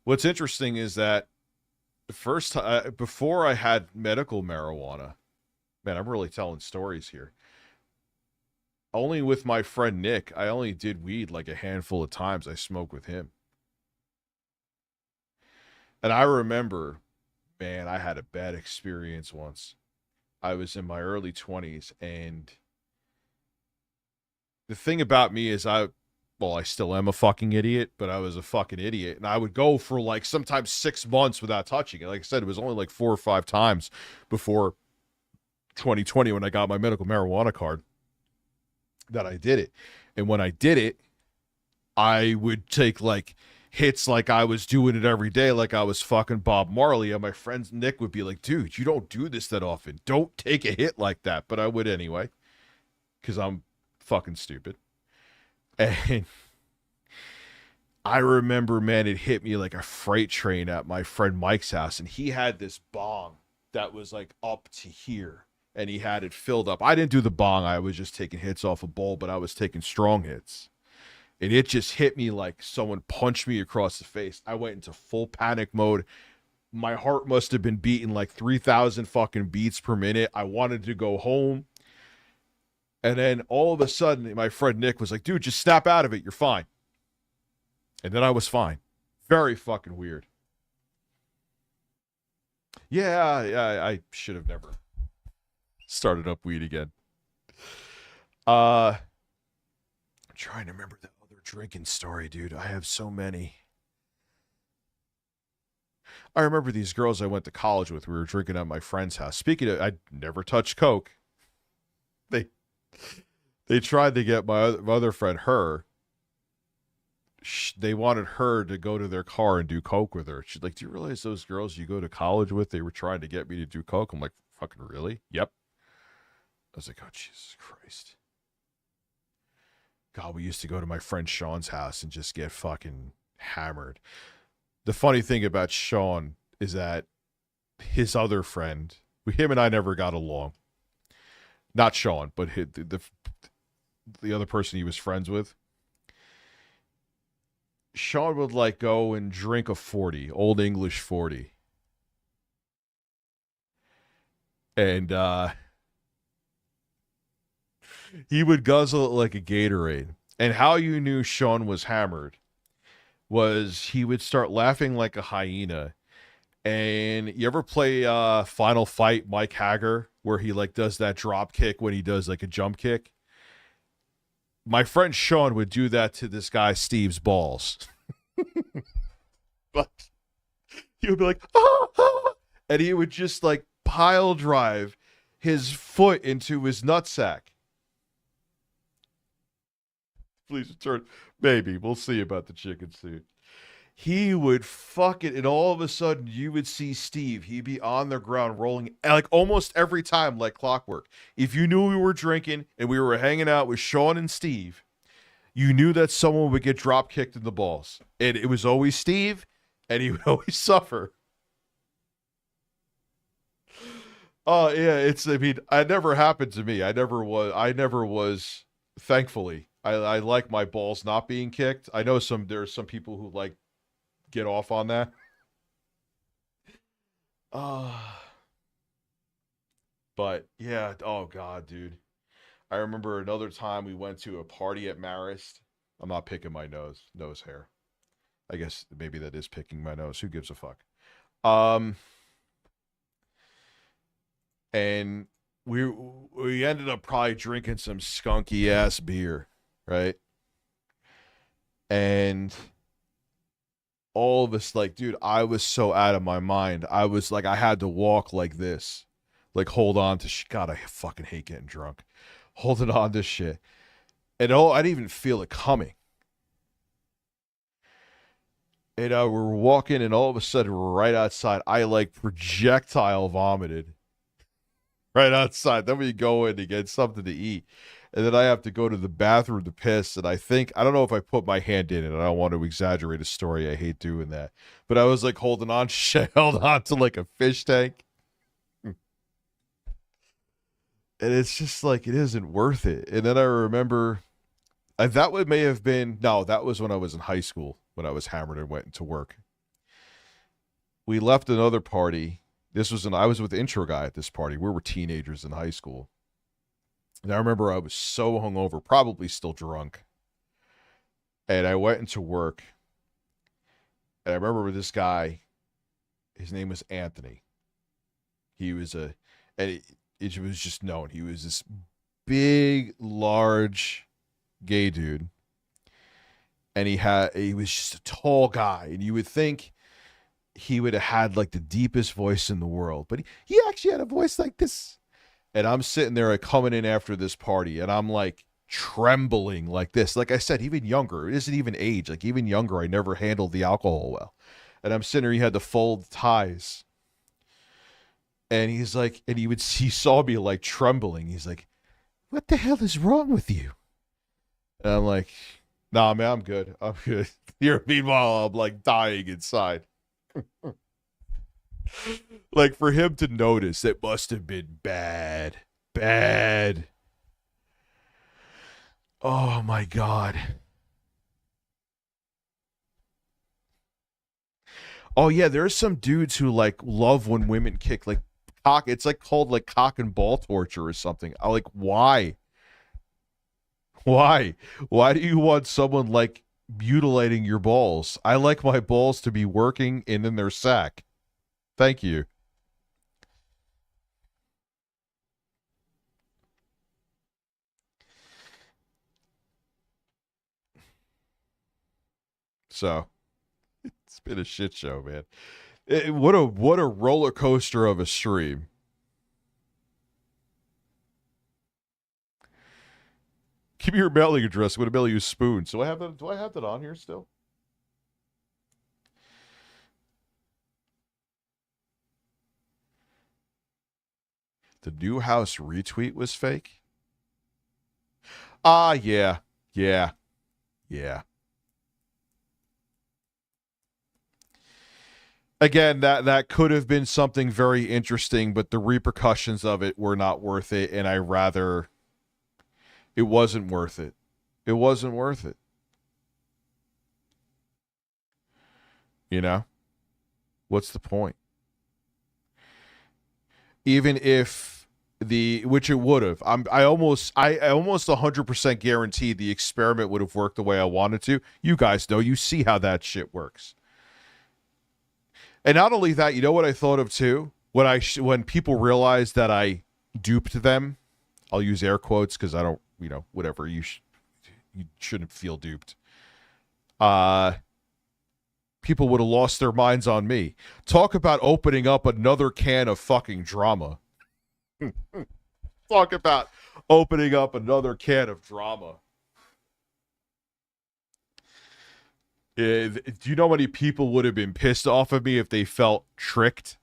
What's interesting is that the first time, before I had medical marijuana, man, I'm really telling stories here. Only with my friend Nick, I only did weed like a handful of times. I smoked with him. And I remember, man, I had a bad experience once. I was in my early 20s, and the thing about me is I still am a fucking idiot, but I was a fucking idiot. And I would go for like sometimes 6 months without touching it. Like I said, it was only like 4 or 5 times before 2020 when I got my medical marijuana card that I did it. And when I did it, I would take like hits like I was doing it every day, like I was fucking Bob Marley. And my friend Nick would be like, dude, you don't do this that often. Don't take a hit like that. But I would anyway, because I'm fucking stupid. And I remember, man, it hit me like a freight train at my friend Mike's house. And he had this bong that was like up to here. And he had it filled up. I didn't do the bong. I was just taking hits off a bowl, but I was taking strong hits. And it just hit me like someone punched me across the face. I went into full panic mode. My heart must have been beating like 3,000 fucking beats per minute. I wanted to go home. And then all of a sudden, my friend Nick was like, dude, just snap out of it. You're fine. And then I was fine. Very fucking weird. Yeah, I should have never started up weed again. I'm trying to remember the other drinking story, dude. I have so many. I remember these girls I went to college with. We were drinking at my friend's house. Speaking of, I never touched coke. They tried to get my other friend, her. They wanted her to go to their car and do coke with her. She's like, do you realize those girls you go to college with, they were trying to get me to do coke? I'm like, fucking really? Yep. I was like, oh, Jesus Christ. God, we used to go to my friend Sean's house and just get fucking hammered. The funny thing about Sean is that his other friend, him and I never got along. Not Sean, but the other person he was friends with. Sean would like go and drink a 40, Old English 40. And he would guzzle it like a Gatorade. And how you knew Sean was hammered was he would start laughing like a hyena. And you ever play Final Fight Mike Hager, where he like does that drop kick when he does like a jump kick? My friend Sean would do that to this guy Steve's balls. But he would be like, ah, ah, and he would just like pile drive his foot into his nutsack. Please return. Maybe. We'll see about the chicken suit. He would fuck it, and all of a sudden you would see Steve. He'd be on the ground rolling, like almost every time, like clockwork. If you knew we were drinking and we were hanging out with Sean and Steve, you knew that someone would get drop kicked in the balls. And it was always Steve, and he would always suffer. Oh, yeah, it never happened to me. I never was, thankfully. I like my balls not being kicked. I know there's some people who like get off on that. But yeah, oh God, dude. I remember another time we went to a party at Marist. I'm not picking my nose hair. I guess maybe that is picking my nose. Who gives a fuck? And we ended up probably drinking some skunky ass beer, right? And all of us, like, dude, I was so out of my mind. I was like, I had to walk like this, like hold on to God, I fucking hate getting drunk. Holding on to shit. And I didn't even feel it coming. And we're walking, and all of a sudden, right outside, I like projectile vomited. Right outside. Then we go in to get something to eat. And then I have to go to the bathroom to piss. And I don't know if I put my hand in it. I don't want to exaggerate a story. I hate doing that. But I was like holding on, held on to like a fish tank. And it's just like, it isn't worth it. And then I remember, that was when I was in high school, when I was hammered and went into work. We left another party. I was with the intro guy at this party. We were teenagers in high school. And I remember I was so hungover, probably still drunk. And I went into work. And I remember this guy, his name was Anthony. He was it was just known. He was this big, large, gay dude. And he was just a tall guy. And you would think he would have had like the deepest voice in the world. But he actually had a voice like this. And I'm sitting there coming in after this party, and I'm like trembling like this. Like I said, even younger. It isn't even age. Like even younger, I never handled the alcohol well. And I'm sitting there, he had to fold ties. And he's like, he saw me like trembling. He's like, "What the hell is wrong with you?" And I'm like, "Nah, man, I'm good. I'm good." Meanwhile, I'm like dying inside. Like for him to notice, it must have been bad. Oh my God. Oh yeah, there's some dudes who like love when women kick like cock. It's like called like cock and ball torture or something. I like, why? Why do you want someone like mutilating your balls? I like my balls to be working and in their sack. Thank you. So, it's been a shit show, man. What a roller coaster of a stream. Give me your mailing address. I'm going to mail you a spoon. So do I have that on here still? The new house retweet was fake? Yeah. Again, that could have been something very interesting, but the repercussions of it were not worth it, and it wasn't worth it. It wasn't worth it. You know? What's the point? Even if which it would have. I almost 100% guarantee the experiment would have worked the way I wanted to. You guys know, you see how that shit works. And not only that, you know what I thought of too? When people realized that I duped them, I'll use air quotes because I don't, whatever, you shouldn't feel duped. people would have lost their minds on me. Talk about opening up another can of fucking drama. Talk about opening up another can of drama. Do you know how many people would have been pissed off at me if they felt tricked?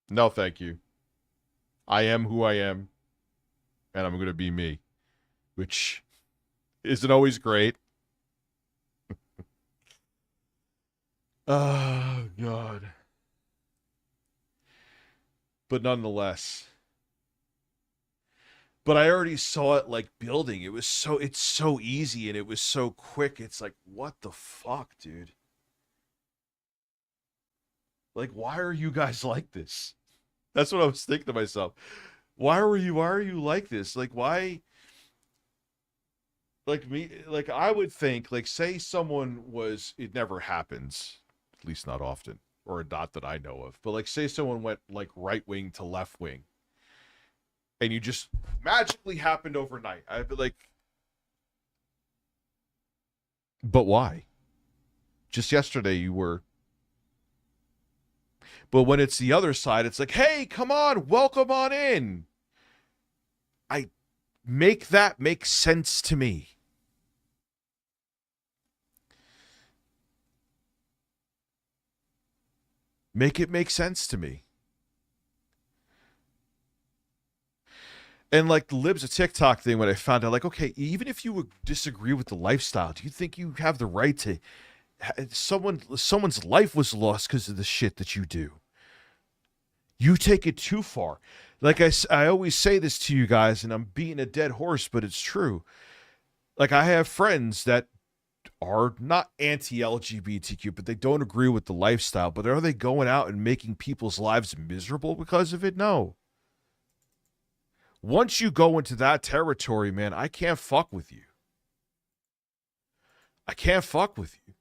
No, thank you. I am who I am, and I'm going to be me, which isn't always great. Oh, God. But nonetheless. But I already saw it like building. It's so easy and it was so quick. It's like, what the fuck, dude? Like, why are you guys like this? That's what I was thinking to myself. Why are you like this? Like, why? Like me, like I would think, like, say someone was, it never happens, at least not often, or not that I know of, but like, say someone went like right wing to left wing. And you just magically happened overnight. I'd be like, but why? Just yesterday you were. But when it's the other side, it's like, hey, come on, welcome on in. I make that make sense to me. Make it make sense to me. And like the Libs of TikTok thing, when I found out, like, okay, even if you would disagree with the lifestyle, do you think you have the right to someone's life was lost because of the shit that you do? You take it too far. Like I always say this to you guys, and I'm beating a dead horse, but it's true. Like I have friends that are not anti-LGBTQ, but they don't agree with the lifestyle. But are they going out and making people's lives miserable because of it? No. Once you go into that territory, man, I can't fuck with you. I can't fuck with you.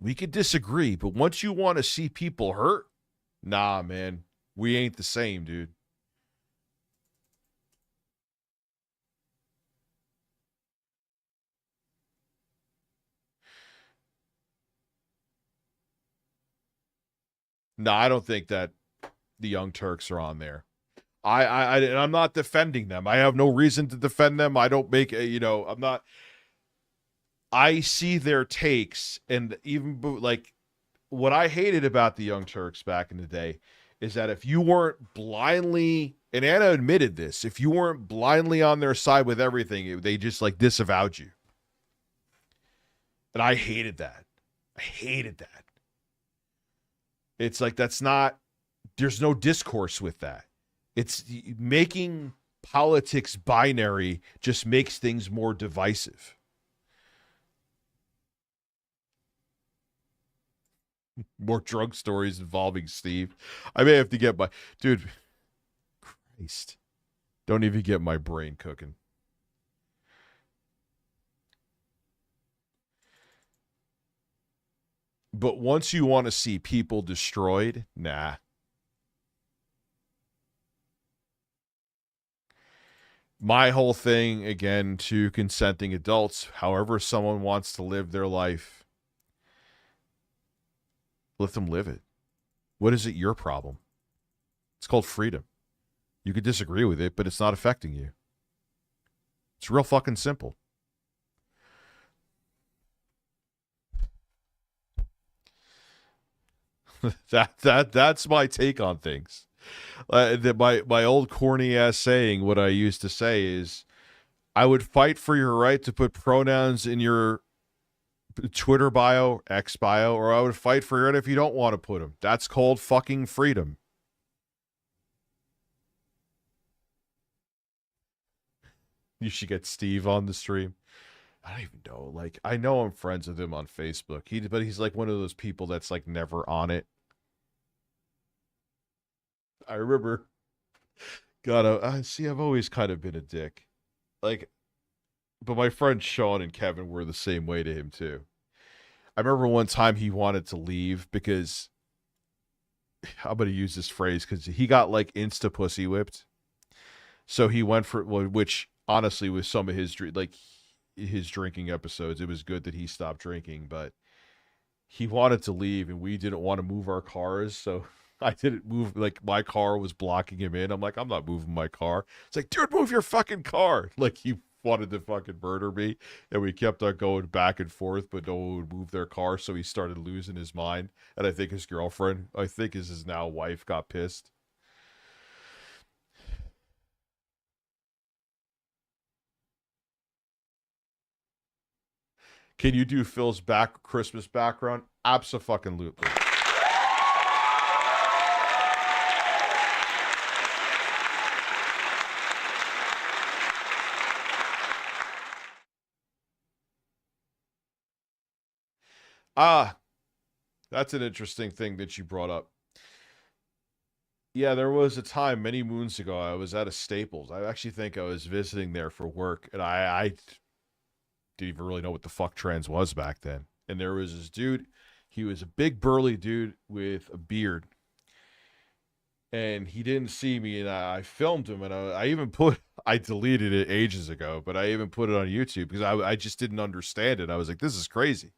We could disagree, but once you want to see people hurt, nah, man, we ain't the same, dude. No, I don't think that the Young Turks are on there. I'm not defending them. I have no reason to defend them. I don't make I'm not. I see their takes, and even like what I hated about the Young Turks back in the day is that if you weren't blindly, and Anna admitted this, if you weren't blindly on their side with everything, they just like disavowed you. And I hated that. I hated that. It's like, there's no discourse with that. It's making politics binary just makes things more divisive. More drug stories involving Steve. I may have to get my, dude, Christ. Don't even get my brain cooking. But once you want to see people destroyed, nah. My whole thing, again, to consenting adults, however someone wants to live their life, let them live it. What is it your problem? It's called freedom. You could disagree with it, but it's not affecting you. It's real fucking simple. That's my take on things. My old corny ass saying, what I used to say is, I would fight for your right to put pronouns in your Twitter bio, X bio, or I would fight for it if you don't want to put them. That's called fucking freedom. You should get Steve on the stream. I don't even know. Like, I know I'm friends with him on Facebook. But he's like one of those people that's like never on it. I remember, God, I've always kind of been a dick. Like, but my friends Sean and Kevin were the same way to him too. I remember one time he wanted to leave because, I'm going to use this phrase because he got like insta pussy whipped. So he went for, which honestly, with some of his drinking episodes, it was good that he stopped drinking, but he wanted to leave and we didn't want to move our cars. So I didn't move, like my car was blocking him in. I'm like, I'm not moving my car. It's like, dude, move your fucking car. Like he wanted to fucking murder me. And we kept on going back and forth, but no one would move their car. So he started losing his mind. And I think his girlfriend, I think his now wife, got pissed. Can you do Phil's Christmas background? Abso-fucking-lutely. That's an interesting thing that you brought up. Yeah, there was a time many moons ago I was at a Staples. I actually think I was visiting there for work, and I didn't even really know what the fuck trans was back then. And there was this dude. He was a big burly dude with a beard. And he didn't see me, and I filmed him, and I deleted it ages ago, but I even put it on YouTube because I just didn't understand it. I was like, this is crazy.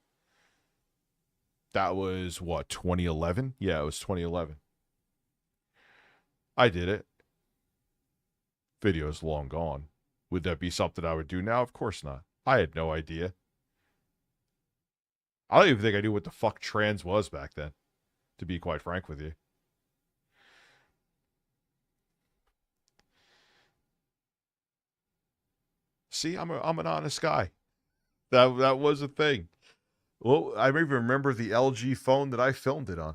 That was, what, 2011? Yeah, it was 2011. I did it. Video's long gone. Would that be something I would do now? Of course not. I had no idea. I don't even think I knew what the fuck trans was back then, to be quite frank with you. See, I'm an honest guy. That was a thing. Well, I even remember the LG phone that I filmed it on.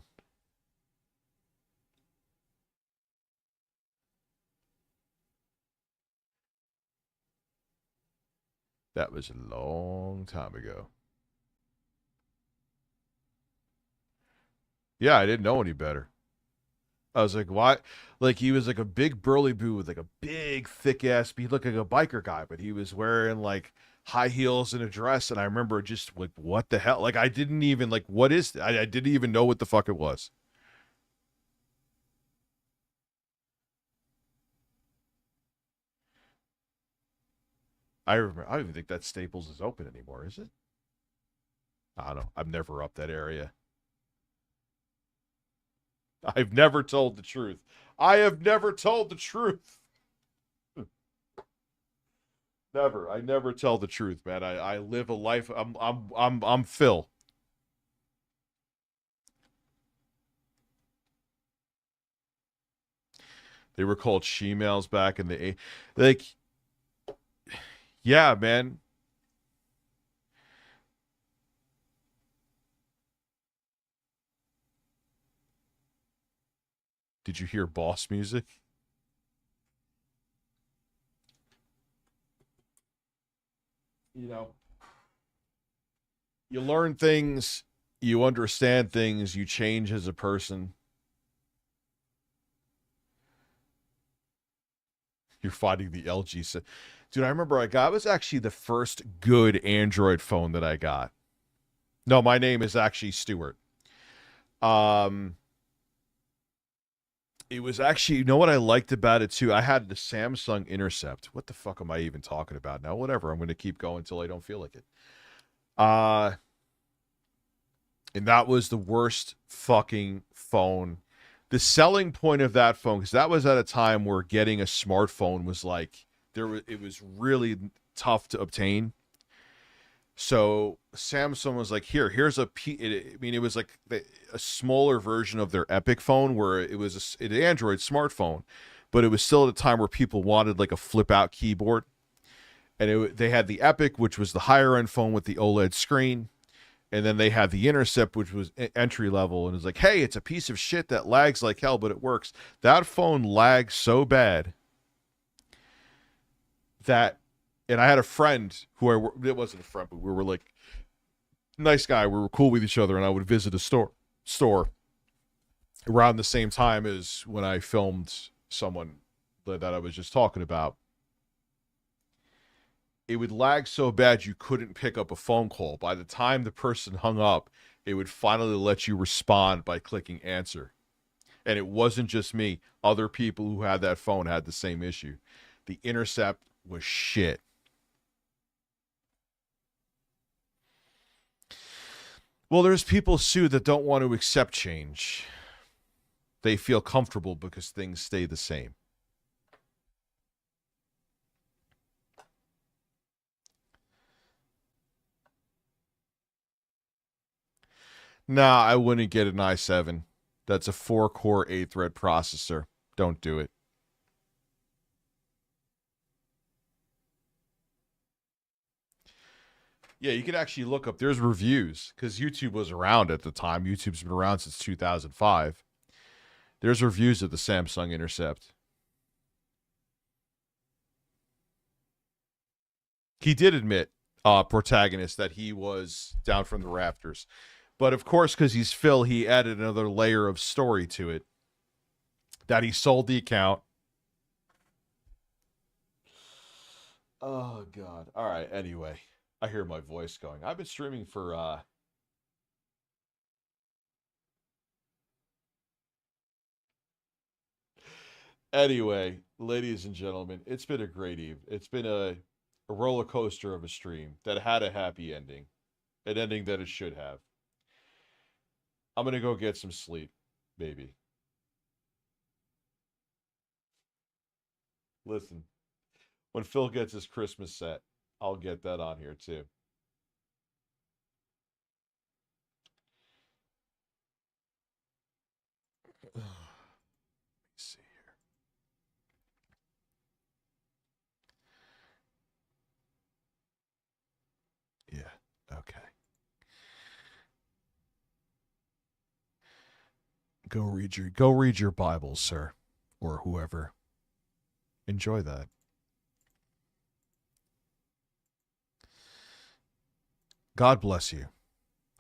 That was a long time ago. Yeah, I didn't know any better. I was like, why? Like, he was like a big burly boo with like a big thick ass. He looked like a biker guy, but he was wearing like high heels and a dress. And I remember just like, what the hell? Like, I didn't even like, what is that? I didn't even know what the fuck it was. I remember. I don't even think that Staples is open anymore, is it? I don't know. I'm never up that area. I've never told the truth. I have never told the truth. Never. I never tell the truth, man. I live a life. I'm Phil. They were called she-males back in the like. Yeah, man. Did you hear boss music? You know, you learn things, you understand things, you change as a person. You're fighting the LG. Dude, I remember it was actually the first good Android phone that I got. No, my name is actually Stuart. It was actually, you know what I liked about it too? I had the Samsung Intercept. What the fuck am I even talking about now? Whatever. I'm going to keep going until I don't feel like it. And that was the worst fucking phone. The selling point of that phone, because that was at a time where getting a smartphone was like, it was really tough to obtain. So Samsung was like, here's a it was like a smaller version of their Epic phone, where it was an Android smartphone, but it was still at a time where people wanted like a flip out keyboard. And they had the Epic, which was the higher end phone with the OLED screen. And then they had the Intercept, which was entry level. And it's like, hey, it's a piece of shit that lags like hell, but it works. That phone lagged so bad that, and I had a friend it wasn't a friend, but we were like, nice guy. We were cool with each other, and I would visit a store around the same time as when I filmed someone that I was just talking about. It would lag so bad you couldn't pick up a phone call. By the time the person hung up, it would finally let you respond by clicking answer. And it wasn't just me. Other people who had that phone had the same issue. The Intercept was shit. Well, there's people, Sue, that don't want to accept change. They feel comfortable because things stay the same. Nah, I wouldn't get an i7. That's a 4-core 8-thread processor. Don't do it. Yeah, you can actually look up. There's reviews because YouTube was around at the time. YouTube's been around since 2005. There's reviews of the Samsung Intercept. He did admit, protagonist, that he was down from the rafters. But of course, because he's Phil, he added another layer of story to it. That he sold the account. Oh, God. All right, anyway. I hear my voice going. I've been streaming for, Anyway, ladies and gentlemen, it's been a great evening. It's been a roller coaster of a stream that had a happy ending. An ending that it should have. I'm going to go get some sleep, baby. Listen, when Phil gets his Christmas set, I'll get that on here too. Let me see here. Yeah, okay. Go read your Bible, sir, or whoever. Enjoy that. God bless you.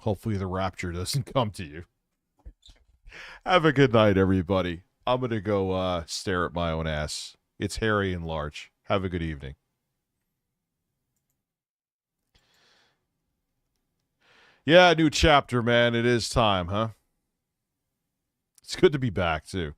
Hopefully the rapture doesn't come to you. Have a good night, everybody. I'm going to go stare at my own ass. It's hairy and large. Have a good evening. Yeah, new chapter, man. It is time, huh? It's good to be back, too.